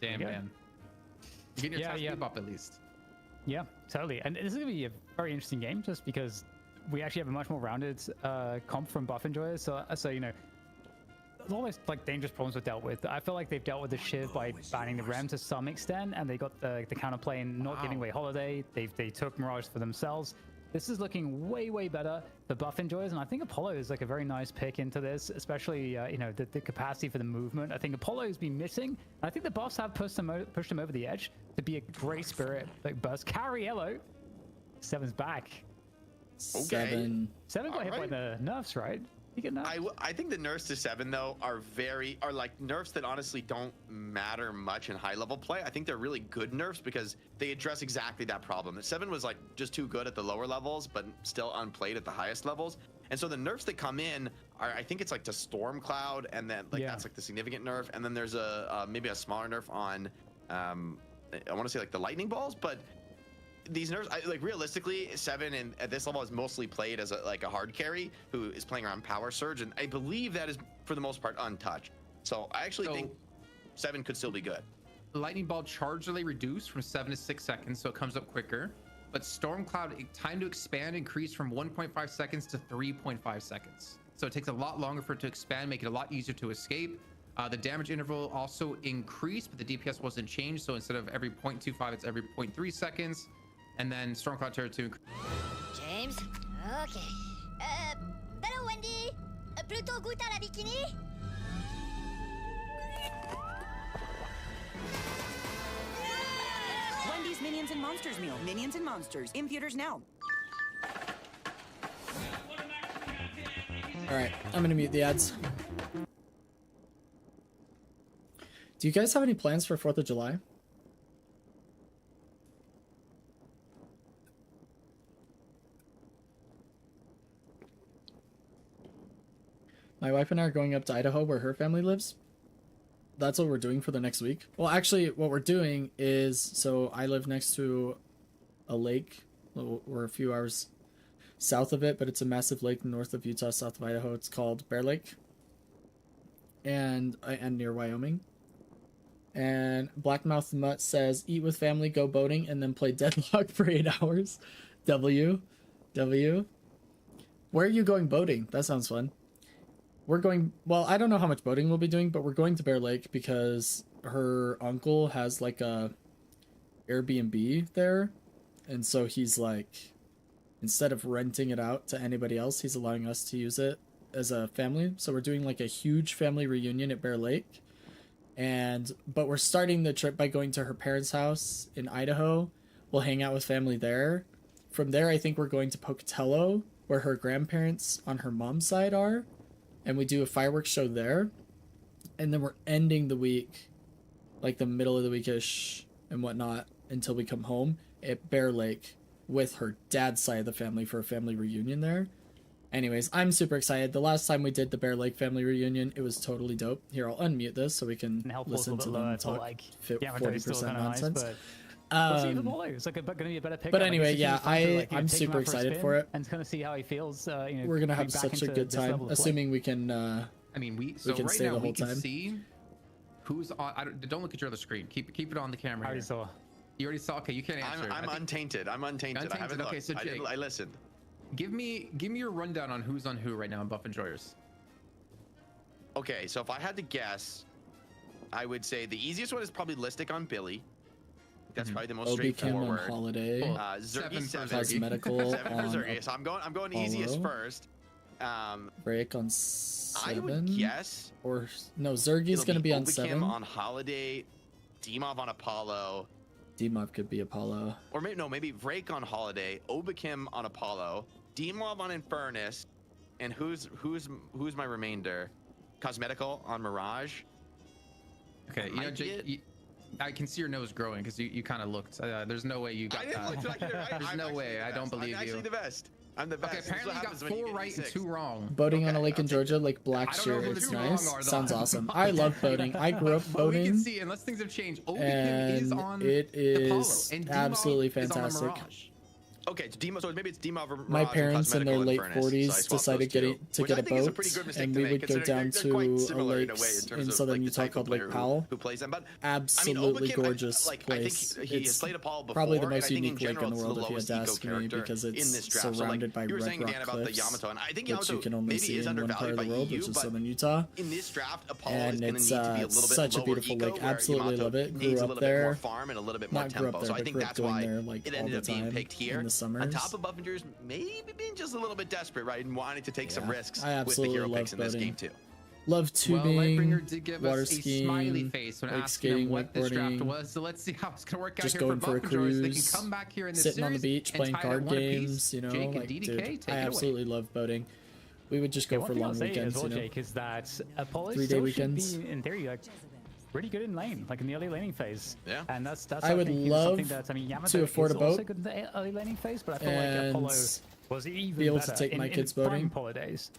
Damn, Yeah. man. You're getting your Yeah, task Bebop at least. Yeah, totally. And this is going to be a very interesting game just because we actually have a much more rounded comp from Buff Enjoyers. So you know, all those like dangerous problems were dealt with. I feel like they've dealt with the Shiv by banning the Rem to some extent, and they got the counterplay and not giving away Holiday. They took Mirage for themselves. This is looking way better for Buff Enjoyers, and I think Apollo is like a very nice pick into this, especially you know, the capacity for the movement. I think Apollo's been missing. And I think the buffs have pushed him over the edge to be a great spirit like burst. Cariello, Seven's back. Seven. Seven got hit by Alright. the nerfs, right? You get nerfs. I think the nerfs to 7 though are like nerfs that honestly don't matter much in high level play. I think they're really good nerfs because they address exactly that problem. That 7 was like just too good at the lower levels, but still unplayed at the highest levels. And so the nerfs that come in are, I think it's like to Storm Cloud, and then like that's like the significant nerf. And then there's a maybe a smaller nerf on I want to say like the lightning balls, but these nerfs, like realistically, 7 and at this level is mostly played as a hard carry who is playing around power surge, and I believe that is for the most part untouched. So I actually think 7 could still be good. Lightning Ball charge delay reduced from 7 to 6 seconds, so it comes up quicker. But Storm Cloud time to expand increased from 1.5 seconds to 3.5 seconds. So it takes a lot longer for it to expand, make it a lot easier to escape. The damage interval also increased, but the DPS wasn't changed. So instead of every 0.25, it's every 0.3 seconds. And then Stormcloud Terror 2. James? Okay. Hello, Wendy. Plutôt goûte à la bikini? Wendy's Minions and Monsters meal. Minions and Monsters. In theaters now. All right, I'm gonna mute the ads. Do you guys have any plans for 4th of July? My wife and I are going up to Idaho where her family lives. That's what we're doing for the next week. Well, actually, what we're doing is, so I live next to a lake. We're a few hours south of it, but it's a massive lake north of Utah, south of Idaho. It's called Bear Lake. And near Wyoming. And Blackmouth Mutt says, eat with family, go boating, and then play Deadlock for 8 hours. W. Where are you going boating? That sounds fun. We're going, well, I don't know how much boating we'll be doing, but we're going to Bear Lake because her uncle has like a Airbnb there. And so he's like, instead of renting it out to anybody else, he's allowing us to use it as a family. So we're doing like a huge family reunion at Bear Lake. But we're starting the trip by going to her parents' house in Idaho. We'll hang out with family there. From there, I think we're going to Pocatello, where her grandparents on her mom's side are. And we do a fireworks show there. And then we're ending the week, like the middle of the weekish and whatnot, until we come home at Bear Lake with her dad's side of the family for a family reunion there. Anyways, I'm super excited. The last time we did the Bear Lake family reunion, it was totally dope. Here, I'll unmute this so we can listen to them talk like, 40% nonsense. Nice, but even more, it's like going to be a better pick. But anyway, yeah, I'm super excited for it. And kind of see how he feels. We're gonna have such a good time, assuming we can. I mean, we can right stay now the whole we can time. see who's on. Don't look at your other screen. Keep it on the camera. I already saw. You already saw. Okay, you can't answer. I'm untainted. I'm untainted. I haven't okay, looked. so Jake, I listened. Give me your rundown on who's on who right now in Buff Enjoyers. Okay, so if I had to guess, I would say the easiest one is probably Listic on Billy. That's probably the most straightforward. on Holiday. Zergy 7. Cosmetical 7 for on Zergy. So I'm going easiest first. Break on 7. I would guess. Or no, Zergy's gonna be on 7. on Holiday, Dimov on Apollo. Dimov could be Apollo. Or maybe Vrake on Holiday, Obakim on Apollo, Dimov on Infernus, and who's my remainder? Cosmetical on Mirage. Okay, Jake, I can see your nose growing because you kind of looked. There's no way you got that. There's no way. I don't believe you. I'm actually the best. I'm the best. Okay, apparently you got 4 right and 2 wrong. Boating on a lake in Georgia, like Blackshear, it's nice. Sounds awesome. I love boating. I grew up boating. We can see, unless things have changed, and is on it is Apollo, and absolutely fantastic. Okay, so maybe it's Dimov or Mirage. My parents in their late Infernus, 40s decided to get a boat, and we would go down to a lake in southern Utah called Lake Powell. Who plays them? But absolutely gorgeous place. I think he has played Apollo before. Probably the most unique in lake in the world if you had to ask me, because it's surrounded by red rock cliffs, which you can only see in one part of the world, which is southern Utah. In this draft, Apollo and is going to need to be a little bit such a beautiful lake. Absolutely love it. Grew up there. Farm and a little bit more Not grew tempo. up there, So I but think grew up that's going why there like it all ended the up being time picked here. in the summers. On top of Buffingers, maybe being just a little bit desperate, right, and wanting to take some risks I with the absolutely hero love picks in this boating. game too. Love tubing, Lightbringer did give water us a skiing, smiley face when like asking him skating, what this draft wakeboarding, was. So let's see how it's gonna work out just here going for for a Buff Enjoyers. They cruise, can come back here in this sitting on the series beach, and playing tie it card one apiece. games. You know, Jake and like DDK, dude, take I it absolutely love boating. We would just go for long weekends. As well, You know, Jake, is that Apollo 3-day still weekends. should be in theory like pretty good in lane, like in the early laning phase. Yeah. And that's I would love something that, I mean, Yamato to afford is a boat also good in the early laning phase, but I feel like Apollo was even be able to better take my in kids prime boating. Apollo days.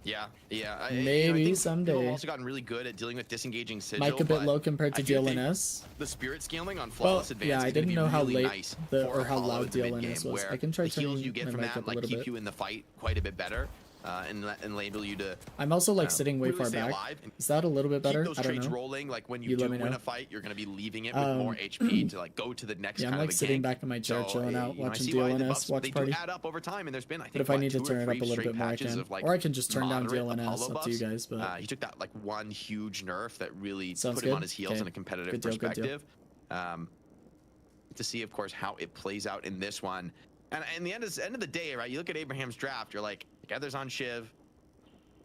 Yeah. Maybe I think someday. People have also gotten really good at dealing with disengaging sigil. Mike a bit but low compared to I do think DLNS. The spirit scaling on Well, flawless advance yeah, is I gonna didn't be know how really late nice or for how Apollo loud at the mid DLNS game, was. where I can try the heals turning you get my from mic that up a like little keep bit. you in the fight quite a bit better. and enable you to. I'm also like sitting way really far stay back. alive and Is that a little bit better? keep those I don't trades know. rolling. Like when You you do let me win know. a fight, you're going to be leaving it with more HP to like go to the next Yeah, I'm kind like of a sitting gank. back in my chair, chilling out, you know, I watching see why the DLNS buffs, watch they party. do add up over time, and there's been I think But if I what, need to 2 or turn it up 3 a little straight bit more, I patches can. of, like, Or I can just turn down moderate DLNS, Apollo up to you buffs. guys. But He took that like one huge nerf that really Sounds put him good. on his heels Okay. in a competitive Good deal, good deal. perspective. To see, of course, how it plays out in this one. And in the end of the day, right, you look at Abraham's draft, you're like, Gathers on Shiv,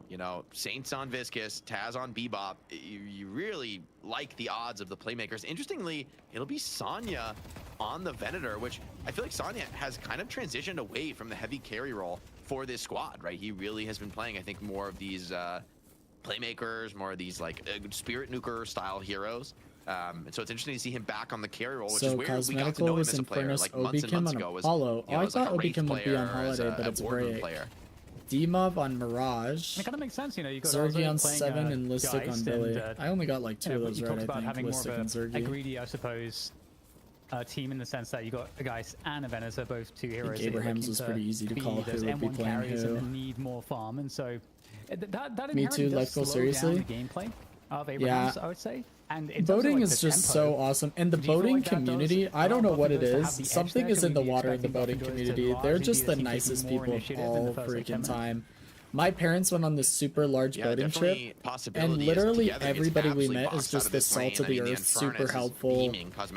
you know, Saints on Viscus, Taz on Bebop. You really like the odds of the playmakers. Interestingly, it'll be Sonya on the Venator, which I feel like Sonya has kind of transitioned away from the heavy carry role for this squad, right? He really has been playing, I think, more of these playmakers, more of these like spirit nuker style heroes. And so it's interesting to see him back on the carry role, which is so where we got to know Cosmetical him was as a player. Infernus Like months and months Obikim ago on was, Apollo. you know, I as, like, thought a Wraith Obikim would be on player, as holiday, but a it's Warden break. player. D-Mob on Mirage. It kind of makes sense, you know. You got Zergy Ozzy on playing, 7 and Listic on Geist Billy. and, I only got like 2 you of know, those you right, talked I about think. having more Listic of and a Zergy. greedy, I suppose, team in the sense that you got a Geist and a Venator, both two heroes. that you're Abraham's looking was to pretty easy to be call those who would be M1 playing carries who. and need more farm, and so that Me inherently too, does let's go slow seriously. down the gameplay of Abraham's, I would say. And in terms of, Boating like, is the just tempo, so awesome, and the do you feel boating like that does community, I don't know allow what it Buffingers to have is. the edge Something there? is Should in the we be water in the expecting boating Buffingers to community. They're largely just be the a team nicest taking more people of initiative in all the first, like, 10 freaking minutes? time. My parents went on this super large boating trip, and literally everybody we met is just the salt of the earth, super helpful.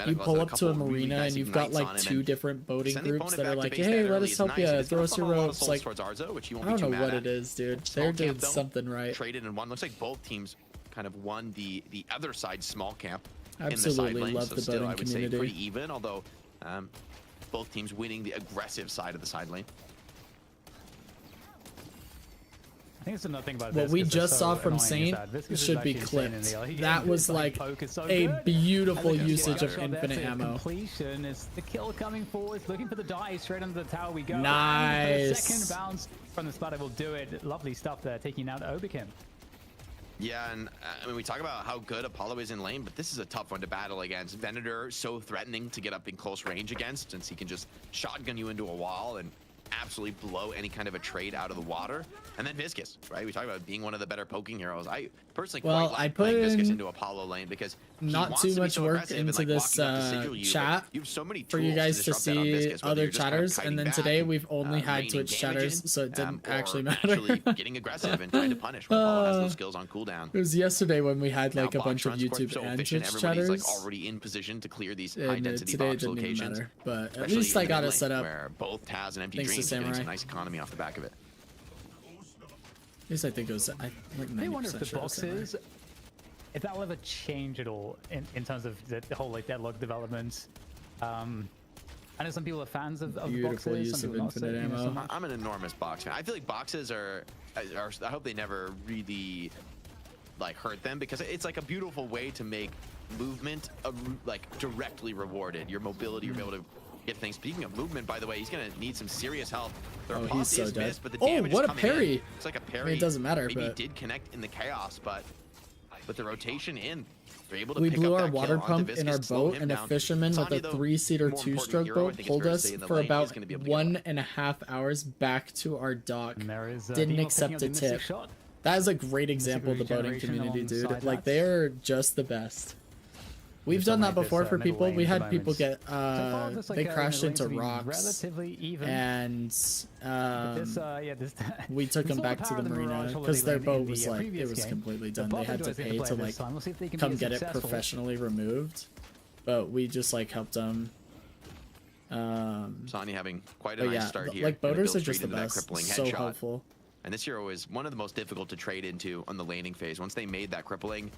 You pull up to a marina and you've got like 2 different boating groups that are like, hey, let us help you, throw us your ropes. Like, I don't know what it is, dude. They're doing something right. Traded in one. Looks like both teams kind of won the other side's small camp Absolutely in the side lane. love So the still, boating I would community. say pretty even, although both teams winning the aggressive side of the side lane. I think it's another thing about What this, we 'cause they're just so saw from annoying, is Saint that Viscus is should be actually insane in clipped. the early game. That was His, like poke is so a good. beautiful And look, usage of shot there infinite to ammo. completion. It's the kill coming forward, looking for the dive, straight under the tower we go. Nice. And the second bounce from the splatter will do it. Lovely stuff there, taking out Obikim. Yeah, and I mean, we talk about how good Apollo is in lane, but this is a tough one to battle against. Venator, so threatening to get up in close range against, since he can just shotgun you into a wall and absolutely blow any kind of a trade out of the water. And then Viscus, right? We talk about being one of the better poking heroes. I personally quite like playing Viscus into Apollo lane because not too much work into this chat you have so many for you guys to see other chatters, and then today we've only had raining Twitch chatters, so it didn't actually matter. Actually getting aggressive and trying to punish when Apollo has those skills on cooldown. It was yesterday when we had like Now, a bunch of box runs, YouTube so and efficient, Twitch everybody's chatters. like already in position to clear these high And density today it box didn't even locations. matter, but at Especially least I in got the it set lane up. Where both Taz and Empty Thanks to Dreams are getting Samurai. some nice economy off the back of it. At least I think it was like I wonder if 90% the sure it was Samurai. boxes, if that will ever change at all in terms of the whole like deadlock development. I know some people are fans of the Beautiful boxes. use Some of people not so, infinite you know, ammo. some- I'm an enormous box fan. I feel like boxes are I hope they never really like hurt them, because it's like a beautiful way to make movement like directly rewarded. Your mobility, you're able to get things. Speaking of movement, by the way, he's gonna need some serious help. The Oh, riposte he's so is dead. missed, but the Oh, damage what is a coming in. parry. It's like a I parry. mean, it doesn't matter, Maybe he but did connect in the chaos, but with the rotation in, they're able to we pick blew up our that water kill onto pump in Viscus, our slow boat, him and a down. fisherman with Sonya, a though, 3-seater more 2-stroke important hero, I boat think it's pulled fair to us say in the for lane, about is gonna be able to get 1.5 hours back to our dock. And there is, Didn't Demo accept picking a up the mystic tip. shot. That is a great example of the boating regeneration community, dude. alongside Like, that. they're just the best. We've Just done that dominate this, before for middle people. lane We at the had people moment. get, So far, this, like, they the crashed lanes into have been rocks, relatively even. and But this, yeah, this, we took we them saw back to power the of marina Mirage because their holiday lane boat in was the like, it previous was game. completely The done. They Buffalo had to is gonna pay play to this like time. We'll see if they can come be get it successful. professionally removed, but we just like helped them. Sonya having quite a But nice yeah, start here. like Gonna boaters build are just straight the into that best. crippling So headshot. helpful. And this hero is one of the most difficult to trade into on the laning phase. Once they made that crippling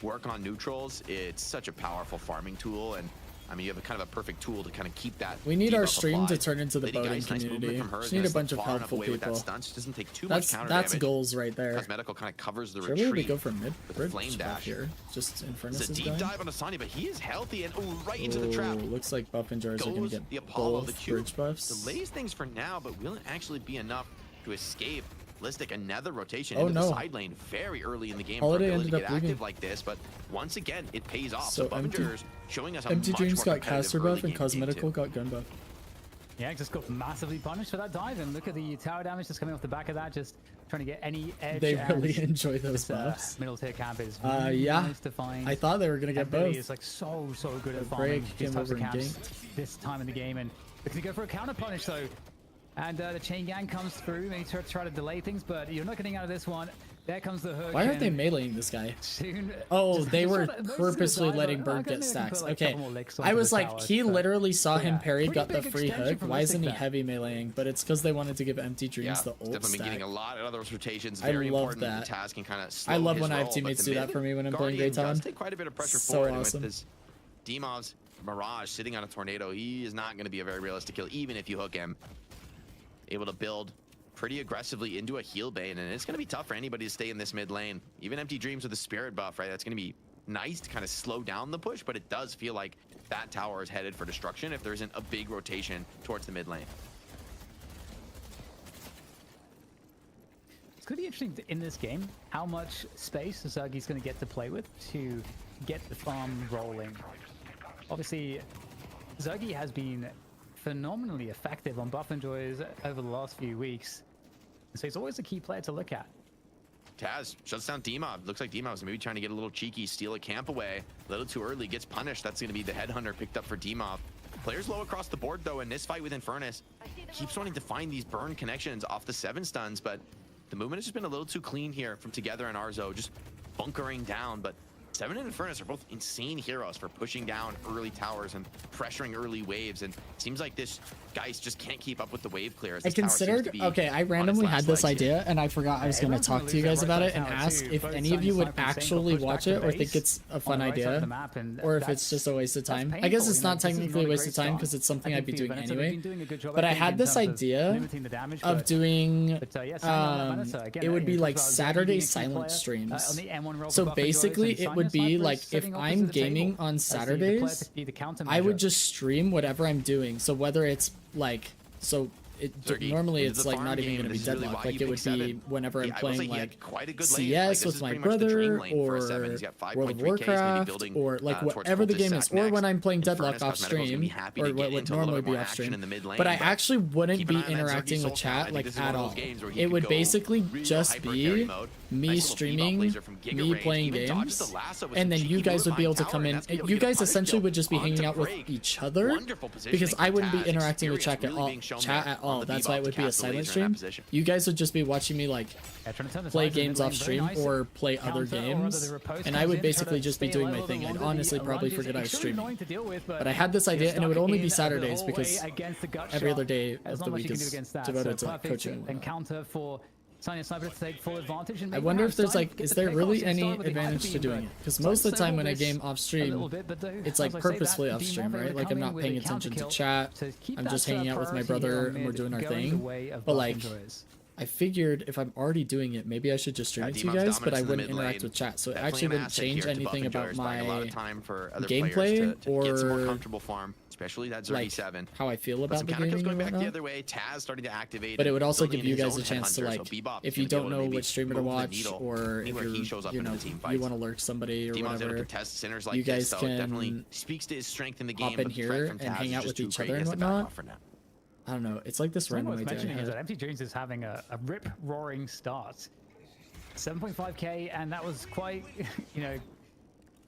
work on neutrals, it's such a powerful farming tool. And I mean, you have a kind of a perfect tool to kind of keep that. We need our debuff stream applied. to turn into the Lady boating Geist, nice movement community. from her, is Just need gonna a bunch slip of far enough helpful away with that people. stun. She doesn't take too much counter That's damage. goals right there. Cosmetical kind of covers the Surely we retreat. go for mid with bridge flame buff dash. here. Just Infernus It's a is deep going. dive on Sonya, but he is healthy and right into the trap. Looks like buff and jars are gonna Goes get the Apollo, the both cube bridge buffs. delays things for now, but will it actually be enough to escape? Listic another rotation Oh, into no. the side lane very early in the game Holiday for ability to ended get up leaving. active like this, but once again it pays off. So So Empty- Buffinger's showing us a Empty much Dreams more got competitive caster early buff and game Cosmetical game too. got gun buff. Yeah, just got massively punished for that dive, and look at the tower damage just coming off the back of that, just trying to get any edge. They really enjoy those buffs. Middle tier camp is yeah. nice to find. I thought they were gonna get both. It's like so good at Break farming these came types over of and camps ganked. this time in the game, and looking to go for a counter punish though. And the chain gang comes through, maybe try to delay things, but you're not getting out of this one. There comes the hook. Why aren't they meleeing this guy? Soon, Oh, they were purposely letting Bird get stacks. Okay, I was like, he literally saw him parry, got the free hook. Why isn't he heavy meleeing? But it's because they wanted to give Empty Dreams the ult definitely stack. getting a lot of those rotations. I Very love important that. task and kind of I love when I have teammates do that for me when I'm playing Guardian does Gayton. take quite a bit of pressure So forward, and awesome. with this Dimov's Mirage sitting on a tornado, he is not going to be a very realistic kill, even if you hook him. Able to build pretty aggressively into a heal bane, and it's going to be tough for anybody to stay in this mid lane. Even Empty Dreams with the spirit buff, right? That's going to be nice to kind of slow down the push, but it does feel like that tower is headed for destruction if there isn't a big rotation towards the mid lane. It's going to be interesting in this game how much space Zergi's going to get to play with to get the farm rolling. Obviously, Zergi has been phenomenally effective on buff enjoys over the last few weeks, so he's always a key player to look at. Taz shuts down Dimov. Looks like Dimov's maybe trying to get a little cheeky, steal a camp away. A little too early, gets punished. That's going to be the headhunter picked up for Dimov. Players low across the board, though, in this fight with Eternus. Keeps wanting to find these burn connections off the 7 stuns, but the movement has just been a little too clean here from Together and Arzo, just bunkering down. But 7 and Eternus are both insane heroes for pushing down early towers and pressuring early waves, and it seems like this Geist just can't keep up with the wave clear. I considered, okay, I randomly had this idea and I forgot I was going to talk to you guys about it and ask if any of you would actually watch it or think it's a fun idea or if it's just a waste of time. I guess it's not technically a waste of time because it's something I'd be doing anyway, but I had this idea of doing, it would be like Saturday silent streams. So basically it would be like if I'm gaming on Saturdays, I would just stream whatever I'm doing. So whether it's like, so normally it's like not even going to be Deadlock. Like it would be whenever I'm playing like CS with my brother or World of Warcraft or like whatever the game is, or when I'm playing Deadlock off stream or what would normally be off stream. But I actually wouldn't be interacting with chat like at all. It would basically just be me streaming, me playing games, and then you guys would be able to come in. You guys essentially would just be hanging out with each other because I wouldn't be interacting with chat at all. That's why it would be a silent stream. You guys would just be watching me like play games off stream or play other games, and I would basically just be doing my thing. I'd honestly probably forget I was streaming. But I had this idea, and it would only be Saturdays because every other day of the week is devoted to coaching. Encounter for Sniper to take full advantage. And I wonder if there's like, is there really any advantage to doing it? Because most of the time when I game off stream, it's like purposefully off stream, right? Like I'm not paying attention to chat. I'm just hanging out with my brother and we're doing our thing. But like, I figured if I'm already doing it, maybe I should just stream it to you guys, but I wouldn't interact with chat. So it actually wouldn't change anything about my gameplay or especially that like 7 how I feel about the game going back and the other way. Taz starting to activate, but it would also give you guys a chance to like, if you don't know which streamer to watch or if you're, you know, you want to lurk somebody or whatever, you guys can speaks to his strength in the hop in here and hang out with each other and whatnot. I don't know. It's like this random idea. Is that Empty Dreams is having a rip-roaring start. 7.5k, and that was quite, you know.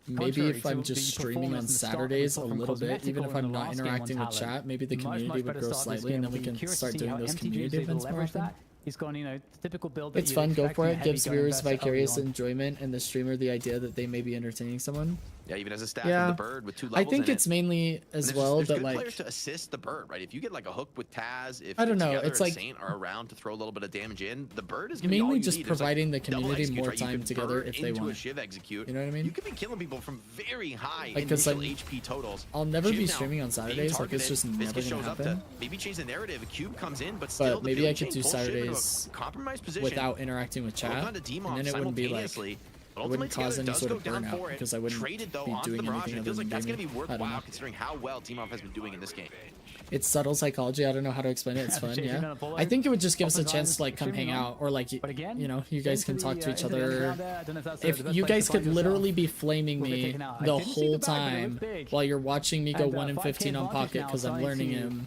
Maybe if I'm just streaming on Saturdays a little bit, even if I'm not interacting with chat, maybe the community would grow slightly, and then we can start doing those community events more often. He's gone, you know, typical build. It's fun, go for it. Gives viewers vicarious enjoyment and the streamer the idea that they may be entertaining someone. Yeah, even as a staff of the bird with 2 levels. I think it's mainly as well that like players to assist the bird, right? If you get like a hook with Taz, if I don't know, it's like Saint are around to throw a little bit of damage in, the bird is mainly just providing the community more time together if they want. Shiv execute. You know what I mean? You could be killing people from very high initial HP totals. I'll never be streaming on Saturdays. Like it's just never gonna happen. Maybe change the narrative. A cube comes in, but still maybe I could do Saturdays without interacting with chat, and then it wouldn't be like. It wouldn't cause any sort of burnout because I wouldn't be doing anything other than gaming. I don't know. Considering how well Dimov has been doing in this game. It's subtle psychology. I don't know how to explain it. It's fun, yeah. I think it would just give us a chance to like come hang out, or like you know, you guys can talk to each other. If you guys could literally be flaming me the whole time while you're watching me go 1 in 15 on Pocket because I'm learning him,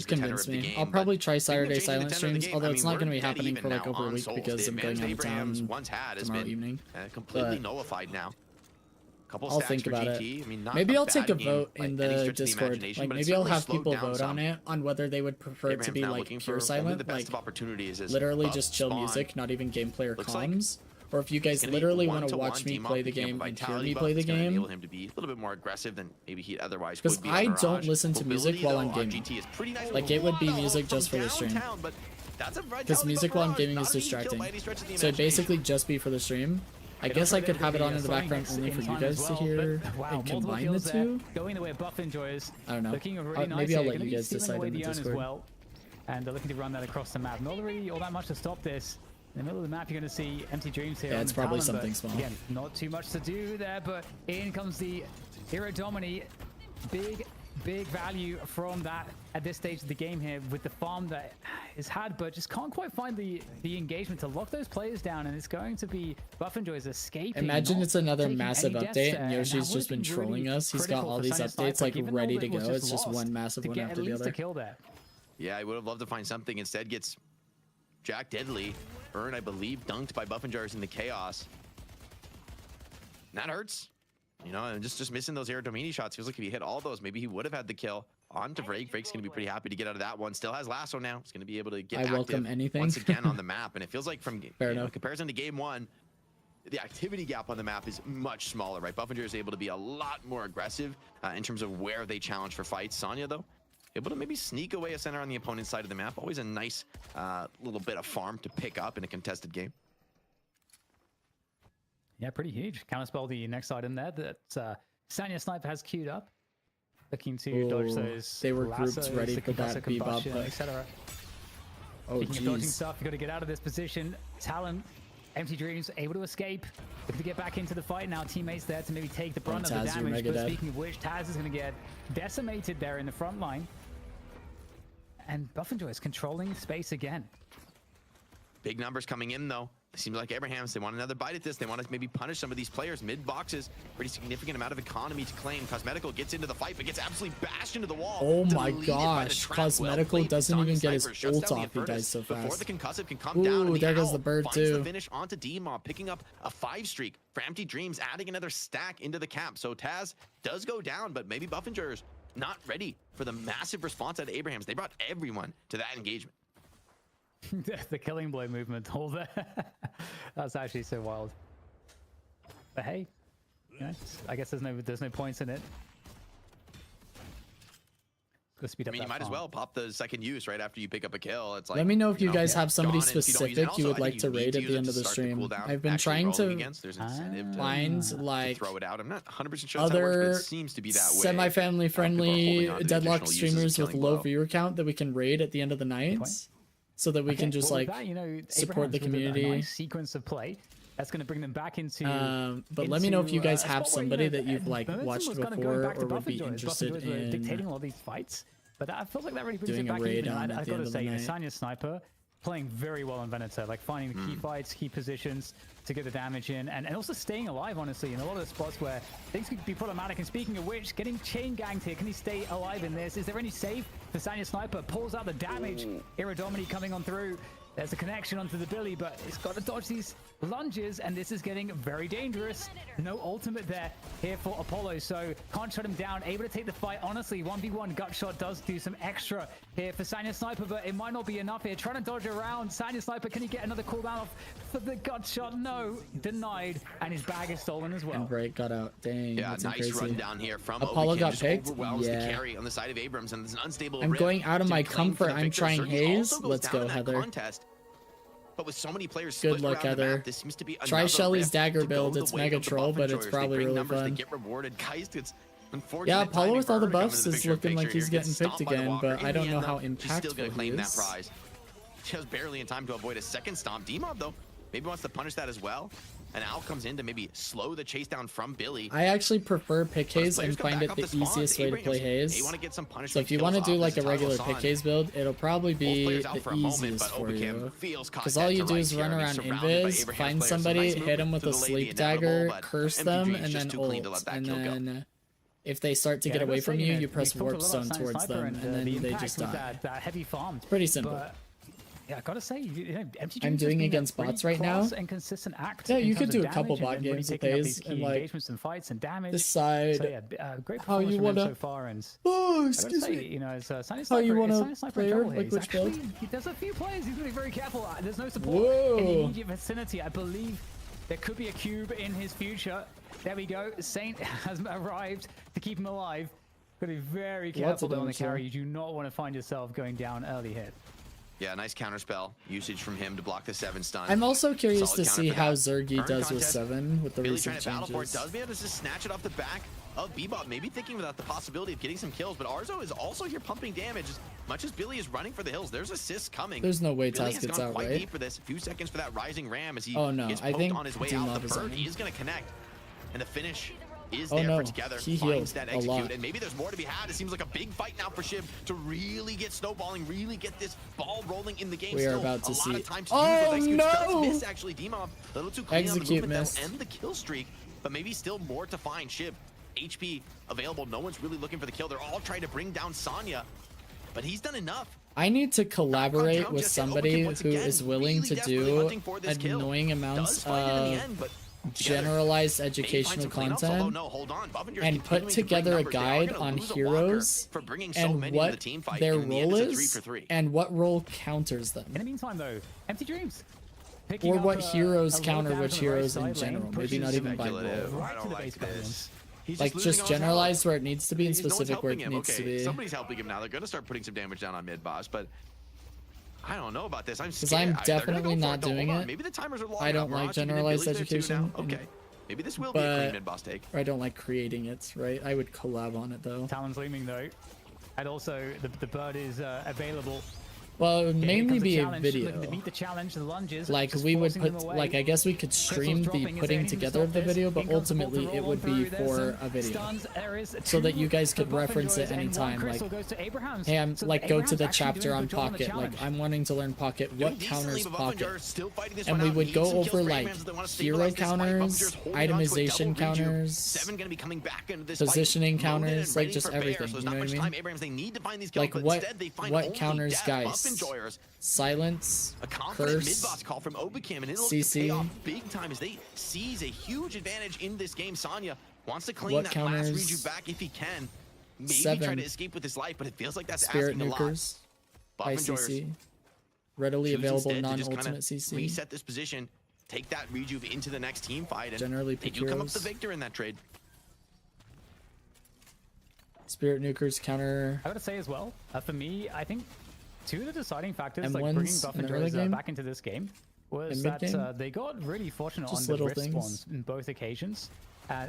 you've convinced me. I'll probably try Saturday silent streams, although it's not going to be happening for like over a week because I'm going out of town tomorrow evening. Completely nullified now. I'll think about it. I mean, maybe I'll take a vote in the Discord. Like maybe I'll have people vote on it, on whether they would prefer it to be like pure silent, like literally just chill music, not even gameplay or comms, or if you guys Gonna be literally want to 1-to-1 watch me team up, play the picking up game a and hear vitality me buff play the that's gonna game, enable him to be a little bit more aggressive than maybe he otherwise because would be. I on don't Mirage. listen to music Mobility, while I'm though, on gaming. GT is pretty nice. Like, it would be Wow, music just from for the stream. downtown, but that's a Because vitality music buff while I'm Mirage, gaming not is a being killed distracting. by any stretch of the So it'd imagination. basically just be for the stream. I guess I could have it on in the background only for you guys to hear and combine the two. Going the way of Buff enjoys. I don't know. Looking really nice. Maybe I'll here. let Gonna you be guys stealing decide away in the the urn as Discord. well. And they're looking to run that across the map. Not really all that much to stop this. In the middle of the map, you're going to see empty dreams here. Yeah, on it's the probably Talon, something but small. Again, not too much to do there, but in comes the Hero Domini. Big value from that at this stage of the game here with the farm that is had, but just can't quite find the engagement to lock those players down, and it's going to be Buff Enjoy's escaping. Imagine not it's another taking massive any deaths update there, and Yoshi's that just would've been been trolling really us. He's got critical all for these Sunny updates Sniper, like given all ready that to go. was It's just lost one massive to one get after at the least other. a kill there. Yeah, I would have loved to find something. Instead gets Jack Deadly. Burn, I believe, dunked by Buff and Jars in the chaos. And that hurts. You know, and just missing those Air Domini shots. Feels like if he hit all those, maybe he would have had the kill. On to Vrake. Vrake's going to be pretty happy to get out of that one. Still has Lasso now. He's going to be able to get active anything. once again on the map. And it feels like from Fair in enough. comparison to game one, the activity gap on the map is much smaller, right? Buffinger is able to be a lot more aggressive in terms of where they challenge for fights. Sonya, though, able to maybe sneak away a center on the opponent's side of the map. Always a nice little bit of farm to pick up in a contested game. Yeah, pretty huge. Counterspell the next item there that Sanya Sniper has queued up. Looking to dodge those. They were grouped lassos, ready the for that concussive bebop combustion, push. etc. Oh, Speaking of dodging jeez. stuff, you got to get out of this position. Talon, Empty Dreams, able to escape. Looking to get back into the fight now. Teammates there to maybe take the brunt of the Taz, you're damage. mega But dead. speaking of which, Taz is going to get decimated there in the front line. And Buffinjoy is controlling space again. Big numbers coming in, though. It seems like Abrahams, they want another bite at this. They want to maybe punish some of these players. Mid boxes, pretty significant amount of economy to claim. Cosmetical gets into the fight, but gets absolutely bashed into the wall. Oh my Deleted by the gosh. trap. Well Cosmetical played. doesn't even get his Sniper shuts ult down the off. He Eternus dies so before fast. the concussive can come down. Ooh, And the there goes Owl the bird finds too. the finish onto D-Mob, picking up a 5 streak for Empty Dreams, adding another stack into the cap. So Taz does go down, but maybe Buffinger's not ready for the massive response out of Abrahams. They brought everyone to that engagement. The killing blow movement all there. That's actually so wild. But hey, you know, I guess there's no points in it. Go speed I up mean, you that might as farm. well pop the second use right after you pick up a kill. It's like, Let me know if you guys yeah, have somebody gone, and if you don't use it, specific you also, would I like think to you need raid at use the it end to of the start stream. cooldown. I've been Actually trying rolling to against, there's incentive to find like throw it out. I'm not 100% sure that's how it works, but other it seems to be that way. semi-family friendly holding on to the deadlock additional uses streamers with killing low blow. viewer count that we can raid at the end of the nights, so that we Okay, can just well, with like that, you know, support the Abraham's with a community. nice sequence of play. That's going to bring them back into. But let me know if you guys a have spot where, somebody you know, that you've like momentum watched was kinda before going back to or would be Buffinjoy. interested Buffinjoy were dictating in all these fights, but that feels like that really brings doing it a back raid even. on at I've the got end to of the say, night. Sanya Sniper playing very well on Venator, like finding the key fights, key positions to get the damage in, and also staying alive, honestly, in a lot of the spots where things could be problematic. And speaking of which, getting chain ganged here, can he stay alive in this? Is there any save for Sanya Sniper? Pulls out the damage. Iradomini coming on through. There's a connection onto the Billy, but it's got to dodge these lunges, and this is getting very dangerous. No ultimate there here for Apollo, so can't shut him down. Able to take the fight. Honestly, 1v1 gut shot does do some extra here for Sanya Sniper, but it might not be enough here. Trying to dodge around. Sanya Sniper, can he get another cooldown off for the gut shot? No, denied, and his bag is stolen as well. And Break got out. Dang, Yeah, that's nice crazy. run down here from Apollo Obikin. got Just picked? overwhelms Yeah. the carry on the side of Abrams, and there's an unstable I'm rift going out of to my claim for comfort. the I'm victor. trying Xerxes Haze. also goes Let's down go, in that Heather. contest. But with so many players Good split luck, around the Heather. map, this seems to be Try another Shelly's rift dagger to go build. the It's way mega of the troll, but Buff it's Enjoyers. probably They bring really numbers, fun. They get rewarded. Geist gets unfortunate Yeah, Apollo timing with for all the her to come buffs into the is picture in looking like picture he's here. getting Gets picked stomped by the again, Walker. but In I the don't know end, how though, she's still gonna impactful claim he that is. prize. Just barely in time to avoid a second stomp. D-Mob, though, maybe wants to punish that as well. And Al comes in to maybe slow the chase down from Billy. I actually prefer pick But as Haze players and come find back it up the the spawn, easiest way to play Abrahams, Haze. they want to get some punishment So if you want to kills do off like as a regular Tyler pick Hassan. Haze build, it'll probably Both be players out the for a moment, easiest but for Obicam you. feels caught Because all dead you to do rights is here. run I mean, around surrounded by invis, Abraham's find players. So somebody, nice hit movement them with to a delay the sleep inevitable, dagger, but curse MPG them, is and just then too clean to let ult. that And kill go. then if they start to Yeah, get I away gotta from say, you, know, you press we've talked a warp lot stone about Science towards Sniper them, and and then the they impact just with die. that heavy farm. It's pretty simple. But, yeah, I gotta say, you know, MTG I'm has doing been a against pretty bots right now. class and consistent act. Yeah, in you could terms do of a couple damage bot and really games with picking up Haze these key and, like, engagements and fights and damage. decide So yeah, great how you performance from him wanna- so far. And Oh, I gotta excuse say, me. you know, it's Science How Sniper. you wanna Science Sniper play her? trouble here. Like He's which build? actually, there's a few players. He's gonna be very careful. There's no support in the Whoa. immediate vicinity. I believe There could be a cube in his future. There we go. Saint has arrived to keep him alive. Gotta be very careful though on the carry. You do not want to find yourself going down early hit. Yeah, nice counterspell usage from him to block the 7 stun. I'm also curious Solid to counter see for how that. Zergy Current does with contest, 7 with the Billy recent trying to battle for it. changes. Does be able to just snatch it off the back of Bebop, maybe thinking about the possibility of getting some kills, but Arzo is also here pumping damage. As much as Billy is running for the hills, there's assists coming. There's no way Billy Taz has gets gone out, quite right? deep for this. A few seconds for that rising ram as he Oh, no, gets I poked think on his way Team out. Love The is bird on him. is going to connect, and the finish is Oh, there no, for Together. he Finds healed that a execute, lot. and maybe there's more to be had. It seems like a big fight now for Shiv to really get snowballing, really get this ball rolling in the game. We are Still about to a see- lot of time to Oh, use those executes. no! Does miss actually. Demon a little too clean on the Execute movement. missed. That'll end the kill streak, but maybe still more to find. Shiv, HP available. No one's really looking for the kill. They're all trying to bring down Sonya, but he's done enough. I need to collaborate Down with just yet. somebody Overkill once who again, is willing really to desperately do hunting for this kill. annoying Does amounts find it in the of end, but generalized Maybe find educational some cleanups, although content no, hold on. Buffinger's and continuing put to bring together a numbers. They are guide gonna on lose a walker heroes for bringing so and many into the what team fight, their and in the end, role it's a 3 is for 3. and what role counters them. In the meantime, though, Empty Dreams. Picking Or up what a heroes low counter down which to the right heroes in side lane, general, maybe pushes not even by Speculative. role. I right to don't the like base this. guardians. He's Like losing just all his generalized where it needs to be and health. No one's specific where it helping him. needs to Okay, be. somebody's helping him now. They're going to start putting some damage down on mid boss, but I don't know about this. I'm scared. I'm They're gonna definitely go for not it. No, doing hold on. it. Maybe the timers are long I don't enough. like We're watching, generalized Billy's there too education, now. Okay. Maybe this will be a but- clean mid boss take. Or I don't like creating it, right? I would collab on it though. Talon's looming though, and also the bird is available. Well, it would Here mainly comes the be a challenge, video. looking to meet the challenge, the lunges. Like just we would forcing put, them away. like I guess we could stream the dropping. Is putting anything to together stop of the this? video, but In comes the ball to ultimately it roll would through. be There's for some a video. stuns. There is So that two you guys could for Buff reference it enjoyers, and anytime, one crystal like, goes to Abraham's. Hey, I'm So like go to Abraham's the actually chapter doing a on good job on the Pocket. Like challenge. I'm wanting to learn Pocket. What Doing decently, counters but Pocket? Buffinger still fighting this And one we out. would Needs go some kills over for like Abrams that wanna hero stabilize this fight. counters, Buffinger's holding on to a itemization double rejuve. counters, Seven gonna be coming back into this positioning fight, loaded counters, and like ready just for bear, everything, so there's you not know what much I mean? time. Abrams, they need to find these kills, Like but what instead they find what only counters death. guys? Buff enjoyers. Silence, A confident curse, mid-boss call from Obakim, and it'll CC. pay off big time as they seize a huge advantage in this game. Sonya wants to clean What that counters? last rejuve back if he can. Maybe try 7. to escape with his life, but it feels like that's Spirit asking a lot. nukers, Buff enjoyers ICC, readily choose available instead to just non-ultimate kinda CC. reset this position, take that rejuve into the next team fight, and Generally they pick do come up heroes. the victor in that trade. Spirit nukers counter. I gotta say as well, for me, I think two of the deciding factors, M1s like bringing Buff in and the early Joes game? back into this game, was In that mid-game? they got really fortunate Just on the little rift things. spawns in both occasions,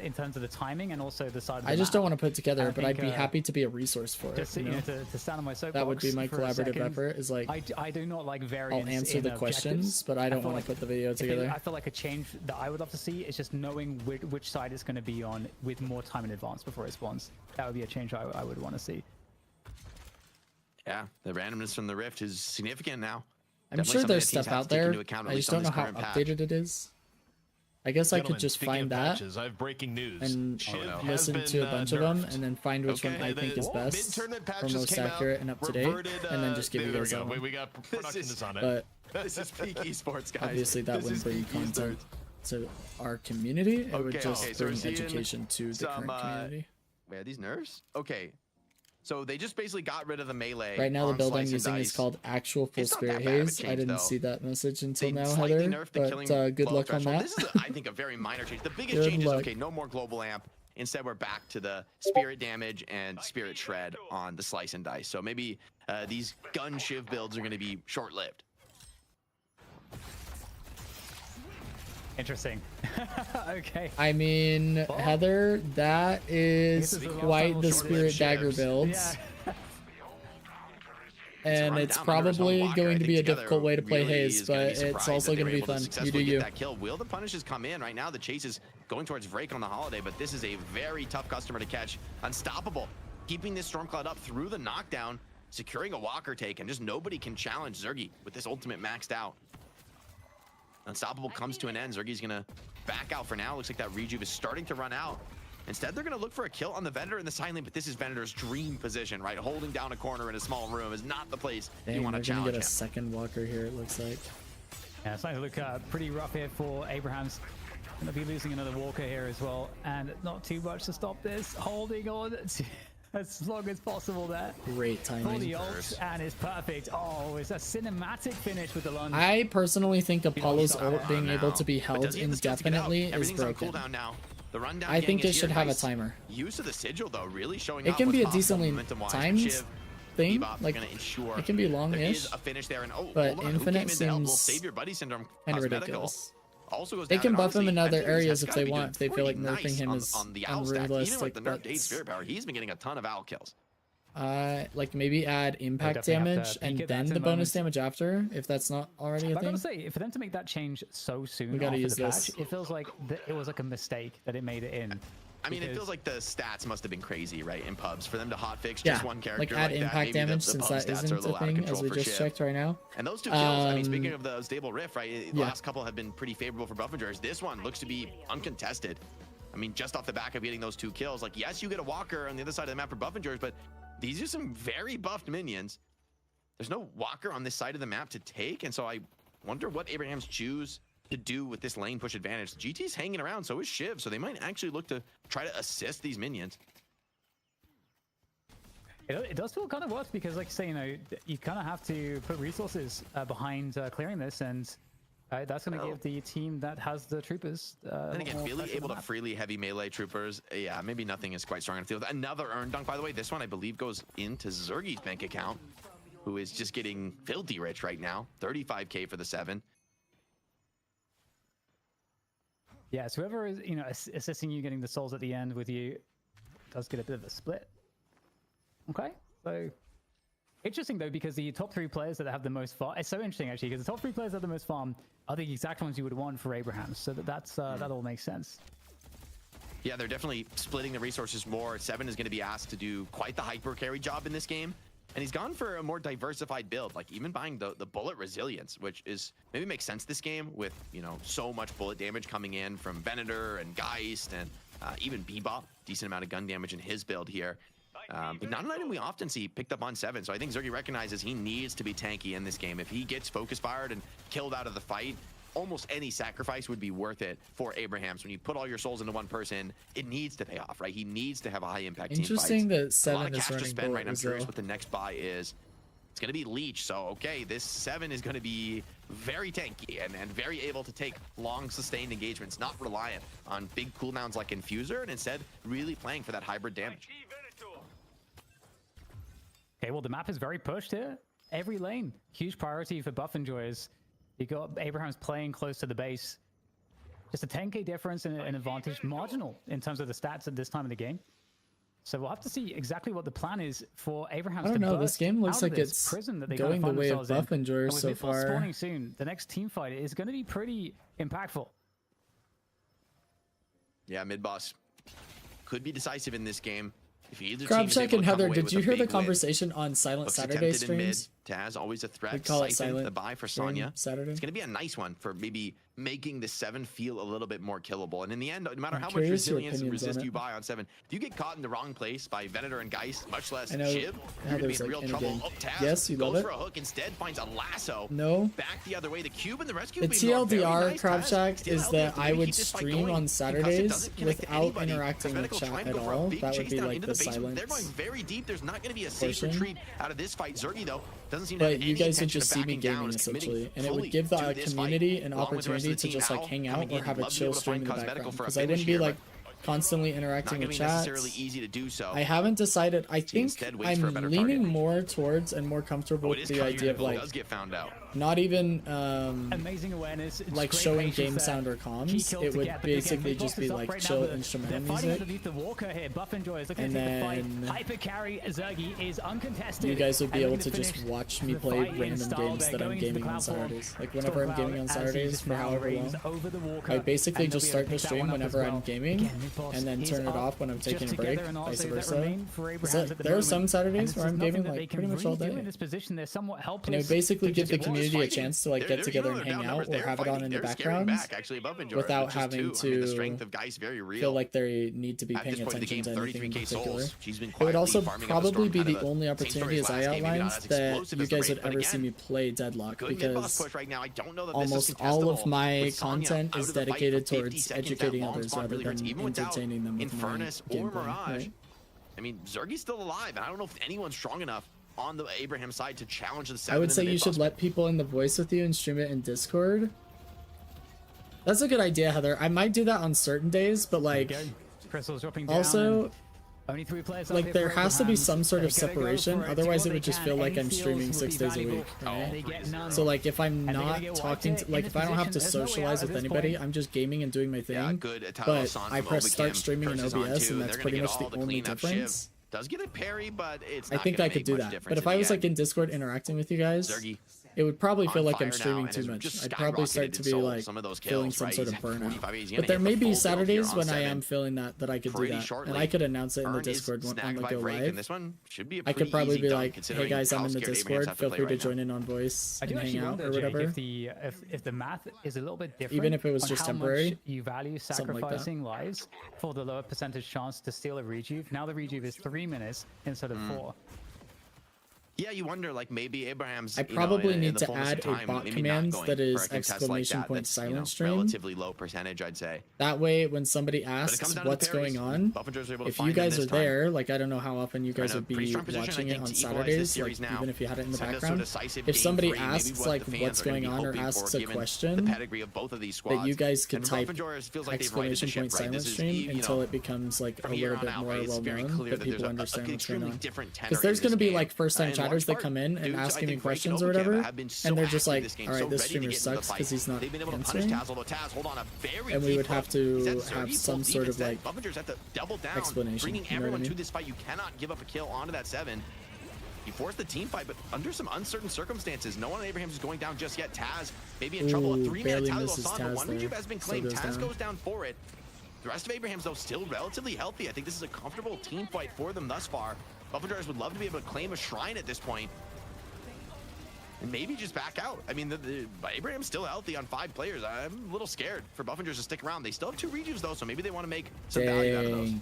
in terms of the timing and also the side of the I just map. don't want to put it together, I but I'd think, be happy to be a resource for it. Just You know? to stand on my soapbox. That would be my for a collaborative second. effort. Is like I do not like I'll variance. answer in the questions, objectives. but I don't feel want to put the video if it- together. I feel like a change that I would love to see is just knowing which side it's going to be on with more time in advance before it spawns. That would be a change I would want to see. Yeah, the randomness from the rift is significant now. I'm Definitely sure something there's that teams stuff have out to take there. into account, at I least just on don't know this how current patch. updated it is. I guess I could Gentlemen, just speaking find of that patches, I have breaking news. and Shiv has listen been, to a bunch of them nerfed. and then find which one I think is best Mid-tournament patch or just most came out, accurate and up to date, reverted, and then just give you there guys we that go. one. We got production is- on it. But This is peak esports, guys. obviously that This wouldn't is bring peak content esports. to our community. It would Okay, just okay, so we're bring seeing education to the some, current community. Wait, are these nerfs? Okay. So they just basically got rid of the melee. Right now, the on build I'm Slice and using is Dice. called Actual Full It's not Spirit that bad of a Haze. I change, didn't though. see that message until They now, slightly Heather. nerfed the But killing good flow luck on threshold. that. This is, I think, a very minor change. The biggest Good change is, luck. okay, no more global amp. Instead, we're back to the spirit damage and spirit shred on the Slice and Dice. So maybe these gun shiv builds are going to be short-lived. Interesting. Okay. I mean, Heather, that is This is the last quite time the we'll Spirit short-lived Dagger shivs. builds. Yeah. And Run it's down under his own probably walker. I going to think be a together difficult way to play really Haze, is gonna be but it's surprised also that they going to were be able fun. You successfully do get you. that kill. Will the punishes come in? Right now, the chase is going towards Vrake on the holiday, but this is a very tough customer to catch. Unstoppable. Keeping this Stormcloud up through the knockdown, securing a walker take, and just nobody can challenge Zergy with this ultimate maxed out. Unstoppable comes to an end. Zergy's going to back out for now. Looks like that rejuve is starting to run out. Instead, they're going to look for a kill on the Venator in the side lane, but this is Venator's dream position, right? Holding down a corner in a small room is not the place you Dang, want we're to going to challenge get a him. second walker here, it looks like. Yeah, it's starting to look pretty rough here for Abrahams. Gonna be losing another walker here as well, and not too much to stop this. Holding on to as long as possible there. Great For timing. the ult, and it's perfect. Oh, it's a cinematic finish with the lunge. I personally think Apollo's ult being able to be But held does he have the skills to get out? indefinitely is Everything's on broken. cooldown now. The rundown I think gang they is should here. have a Nice timer. Use of the sigil though, really showing It off can what's be a possible decently momentum-wise. timed Shiv, thing. Bebop Like, gonna ensure it can be there is long-ish, a finish there, and but hold on, who infinite came in to help? Little seems Savior Buddy Syndrome kind of Cosmetical. ridiculous. Also goes They down, can and buff him honestly, in other Fenrir's areas has if gotta they be want. doing If they feel like pretty nerfing nice him on, is on the owl stack. Even unrealistic. with the nerfed 8 But Spirit Power, he's been getting a ton of owl kills. like maybe add impact definitely have damage to and peek at then that the in a bonus moment. damage after, if that's not already a But I gotta thing. say, for them to make that change so soon We gotta after use the patch, this. it feels like it was like a mistake that it made it in. I mean, it Because- feels like the stats must have been crazy, right? In pubs, for them to hotfix Yeah, just one character like add that, impact maybe damage the since pub that stats isn't are a little a out of thing, control as we for just Shiv. checked right now. And those two kills, I mean, Um, speaking of the stable rift, right? The yeah. last couple have been pretty favorable for Buffingers. This one looks to be uncontested. I mean, just off the back of getting those 2 kills, like, yes, you get a Walker on the other side of the map for Buffingers, but these are some very buffed minions. There's no Walker on this side of the map to take, and so I wonder what Abrahams choose to do with this lane push advantage. GT's hanging around, so is Shiv, so they might actually look to try to assist these minions. It does feel kind of worse because, like you say, you kind of have to put resources behind clearing this, and that's going to give the team that has the troopers. And again, more Billy pressure on able the to map. freely heavy melee troopers. Yeah, maybe nothing is quite strong enough to deal with. Another earn dunk, by the way. This one, I believe, goes into Zergi's bank account, who is just getting filthy rich right now. 35K for the 7. Yeah, so whoever is assisting you getting the souls at the end with you does get a bit of a split. Okay, so interesting though, because the top 3 players that have the most farm, it's so interesting actually, because the top 3 players that have the most farm are the exact ones you would want for Abraham, so that all makes sense. Yeah, they're definitely splitting the resources more. 7 is going to be asked to do quite the hyper carry job in this game. And he's gone for a more diversified build, like even buying the bullet resilience, which is maybe makes sense this game with, so much bullet damage coming in from Venator and Geist and even Bebop. Decent amount of gun damage in his build here. But not an item we often see picked up on 7. So I think Zergi recognizes he needs to be tanky in this game. If he gets focus fired and killed out of the fight, almost any sacrifice would be worth it for Abrahams. When you put all your souls into one person, it needs to pay off, right? He needs to have a high impact team Interesting fight. that 7 a lot of is cash to running spend, right? bullet I'm curious Resil. what the next buy is. It's going to be Leech, so okay, this 7 is going to be very tanky and very able to take long sustained engagements, not reliant on big cooldowns like Infuser, and instead really playing for that hybrid damage. Okay, well the map is very pushed here. Every lane, huge priority for buff enjoyers. You got Abraham's playing close to the base. Just a 10k difference and an advantage, marginal in terms of the stats at this time of the game. So we'll have to see exactly what the plan is for Abraham's. I don't to know, this burst game looks out of like this it's prison that they going kind the of way find of themselves buff in. enjoyers And so with Midball far. spawning soon, the next team fight is going to be pretty impactful. Yeah, mid boss could be decisive in this game. If either team is Crabshack able to and come Heather, away did with you a hear the big win. conversation on Silent Looks Saturday attempted in mid. streams? Taz always a threat. We call it Siphon, Silent the buy for Stream Sonya. Saturday. It's going to be a nice one for maybe making the 7 feel a little bit more killable. And in the end, no matter I'm how much curious your resilience and opinions on resist it. you buy on 7, if you get caught in the wrong place by Venator and Geist, much less I know Shiv, you're going to be Heather's, in like, real in a trouble. game. Oh, Taz Yes, you goes love for it? a hook, instead finds a lasso. No. Back the other way. The cube and the rescue The beam are very TLDR, nice. Crabshack, Taz still is out there that to I maybe would keep this fight stream going. on Because it Saturdays doesn't connect to without anybody. interacting with Cosmetical chat trying to at go for a all. big That would chase be down like into the basement. silent They're going very deep. There's not going to be a safe portion. retreat out of this fight. Zergi, though, doesn't seem to But have you any guys would intention just of see me backing down. gaming Is committing essentially, and it fully would give the to this community fight, an along with the rest opportunity of the to team. just like Al hang out coming or in, have a love to be chill able to stream in find the Cosmetical background for a because I finish wouldn't be here, like but constantly not interacting going with to be chats. necessarily easy to do so. I haven't decided. I think instead waits for a I'm better leaning target. more towards and more comfortable Oh, it with is the idea of Cosmetical. like Does get found out. not even Amazing awareness. It's like great showing patience game there. sound or Key comms. kill It to would get, but again, basically Big Boss just be is up like right now, chill but instrumental they're fighting music. underneath the Walker here. Buff enjoys looking And to take the fight. then Hyper carry Zergi is uncontested. You guys would be and able looking to just finish watch me the play fight in random style games there, that I'm going into the gaming on cloud form. Saturdays. Like whenever I'm Stormcloud gaming on as he Saturdays just for now however reigns long, over the Walker, I basically and they'll just be able start to the pick that stream one up as whenever I'm well. gaming Again, Midboss and then is turn it up off when I'm just taking a break, together, and vice also that versa. remain for Abrahams at the There are some moment. Saturdays And this where is I'm nothing gaming that they like can pretty much all really do day. in this position. They're somewhat helpless. And it would basically to give the just community a fighting. chance to like They're- get together they're and hang down out numbers. or They're have it on fighting. in the They're scaring background back, actually, above Enjoy, without which is having too. I mean, the to strength of Geist very real. feel like they need to be At paying this point in the attention game, to anything in 33k particular. souls. She's been It would also quietly farming up a probably storm, be kind the of a only same opportunity story as I last game, maybe not outlined as that explosive you as the guys raid, would but ever see again, me play Deadlock good mid-boss because push right now. I don't know that this is almost all of contestable my with Sonya content out is of the fight for dedicated 50 towards seconds. educating That long others spawn rather really hurts. than Even without entertaining them with my Infernus or gameplay. Mirage, Right? I mean, Zergy's still alive, and I don't know if anyone's strong enough on the Abraham side to challenge the 7. I would say you should let people in the voice with you and stream it in Discord. That's a good idea, Heather. I might do that on certain days, but like, Crystal's dropping down. also, only 3 players like there has to be some sort of separation, otherwise it would just feel like I'm streaming 6 days a week, right? So like if I'm not talking to, like if I don't have to socialize with anybody, I'm just gaming and doing my thing, but I press start streaming in OBS and that's pretty much the only difference. Does get a parry, but it's I not think gonna I could make do much that. difference But if in I the was like end. in Discord interacting with you guys, Zergy it would probably feel on like fire I'm now streaming and too has much. just I'd probably skyrocketed start to in be soul, like some of those feeling kills, some right? sort He's of at burnout. 45, he's gonna But there hit may the be full build here Saturdays on when I 7 am feeling that I could do pretty that, shortly. and I could announce it in the Earn is Discord when snagged I by go Break, live. and this one should be a I could pretty probably easy be dunk, like, hey considering guys, I'm how in the scared Abraham's Discord. have to Feel play free to right now. join in on voice I do and hang actually out wonder, or Jake, whatever. if the math is a little bit different, Even if it was on just how temporary, much you value something like that. sacrificing lives for the lower percentage chance to steal a rejuve. Now the rejuve is 3 minutes instead of 4. Yeah, you wonder, like, maybe Abraham's. I probably in need the to fullness add of a time, bot maybe command not going that for is a contest like exclamation that. point That's, silent stream. relatively low percentage, I'd say. That way, when somebody But it asks comes down to the what's parries. going on, Buffingers are able to if find you them guys this are time. there, like I don't know how often you They're guys in a would pretty be strong position, watching I it think, on to equalize this Saturdays, like series now. even if you had it in the Send us to a background. decisive If game somebody 3, maybe asks what like the fans what's are gonna going be on or hoping asks for, a given question, the pedigree of both of these squads. that you guys could And type Buffingers feels like they've righted the exclamation ship, point right? silent This is, stream you know, until it becomes like a from here little bit on out, more right, it's well very known clear that that people there's understand an what's going extremely on. different tenor Because there's in going to this be game. like first time In chatters that large come in part and due to, ask I me think, Break and questions or Overcam whatever, have been so and they're just active like, this game, all right, so this ready to streamer get into the sucks fight. because he's not They've been able to answering. punish Taz, although Taz hold on a very And we deep would have hook. to He's at have 30 some full deep sort of instead. like Buffingers have to double down, explanation, bringing you know what I everyone mean? to this fight. You cannot give up a kill onto that 7. He forced the team fight, but under some uncertain circumstances. No one on Abrahams is going down just yet. Taz maybe in trouble. A Ooh, 3-minute barely tally misses loss on, but Taz one there. rejuve has been So claimed. goes Taz down. goes down for it. The rest of Abraham's, though, still relatively healthy. I think this is a comfortable team fight for them thus far. Buffingers would love to be able to claim a shrine at this point. And maybe just back out. I mean, Abraham's still healthy on 5 players. I'm a little scared for Buffingers to stick around. They still have 2 rejuves, though, so maybe they want to make some value out of those. Dang.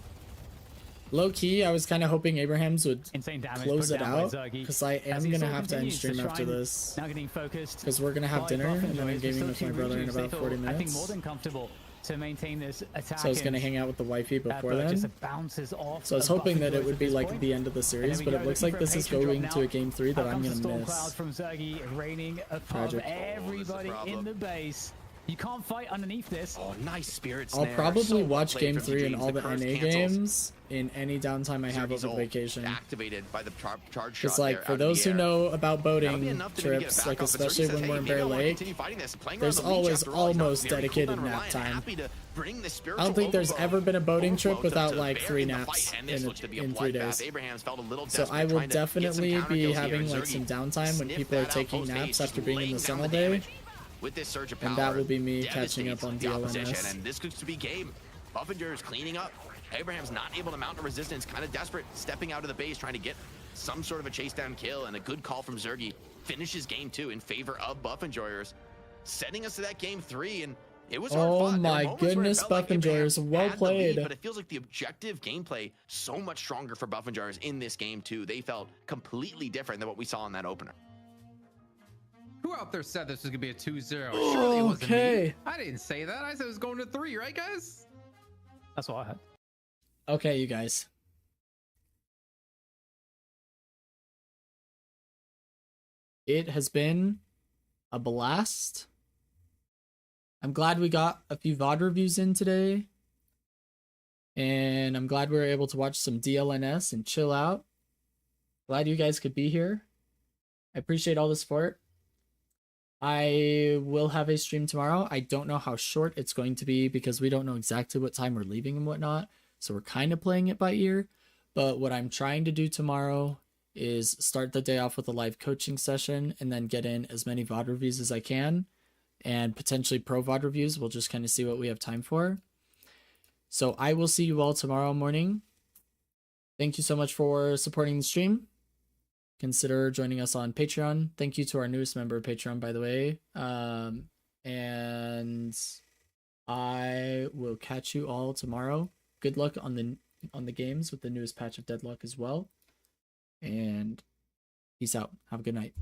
Low key, I was kind of hoping Abrahams would Insane damage close put it down by out Zergy. because I As am he gonna still have to end continues, the stream after Shrine this now getting focused because we're gonna have by dinner and then I'm Buffingers, gaming still with my 2 brother in rejuves. They about feel, 40 I think, minutes. more than comfortable to maintain this attack. So I was gonna hang out with the wifey before Just then. bounces off So I was of hoping that it Buffingers would at be this like point. the end of the And series, there but we it go, looks looking like for a this is patron going drop to a now. game 3 that Out I'm comes the gonna storm cloud miss. from Zergy, raining above Tragic. everybody in the base. You can't fight underneath this. Oh, nice spirit I'll snare. probably So well watch played game from 3 and James. all the curse NA cancels. games in any downtime I have Zergy's over ult vacation. activated by the charge Because shot like there for out in the those who air. know about That'll be boating enough to maybe get trips, it like back off, but Zergy especially says, when hey, we're in maybe Bear I wanna Lake, continue fighting this. Playing there's around the leech always after all, he's not almost very dedicated cooldown nap reliant, time. happy to bring the I spiritual don't think there's overflow ever been a boating trip to without like bear 3 in the naps fight, and this looks to be a in 3 bloodbath. days. Abraham's felt a little So desperate, I will trying to get some definitely counter be kills here, having and like Zergy some downtime when sniffed people are that out taking post-haste, naps just after being in laying the sun down all the day. damage. With this surge of power, And that will be me catching devastates up on the opposition, DLNS. and this looks to be game. Buffinger is cleaning up. Abraham's not able to mount a resistance, kind of desperate, stepping out of the base, trying to get some sort of a chase down kill, and a good call from Zergy finishes game 2 in favor of Buffinjoyers, setting us to that game 3. And it was hard Oh fought. There were my moments where it goodness, felt like Abraham Buffinjoyers, well had the lead, played. but it feels like the objective gameplay so much stronger for Buffinjoyers in this game 2. They felt completely different than what we saw in that opener. Who out there said this was gonna be a 2-0? Surely it wasn't me. Okay. I didn't say that. I said it was going to 3, right, guys? That's what I had. Okay, you guys. It has been a blast. I'm glad we got a few VOD reviews in today. And I'm glad we were able to watch some DLNS and chill out. Glad you guys could be here. I appreciate all the support. I will have a stream tomorrow. I don't know how short it's going to be because we don't know exactly what time we're leaving and whatnot. So we're kind of playing it by ear. But what I'm trying to do tomorrow is start the day off with a live coaching session and then get in as many VOD reviews as I can. And potentially pro VOD reviews. We'll just kind of see what we have time for. So I will see you all tomorrow morning. Thank you so much for supporting the stream. Consider joining us on Patreon. Thank you to our newest member of Patreon, by the way. And I will catch you all tomorrow. Good luck on the games with the newest patch of Deadlock as well. And peace out. Have a good night.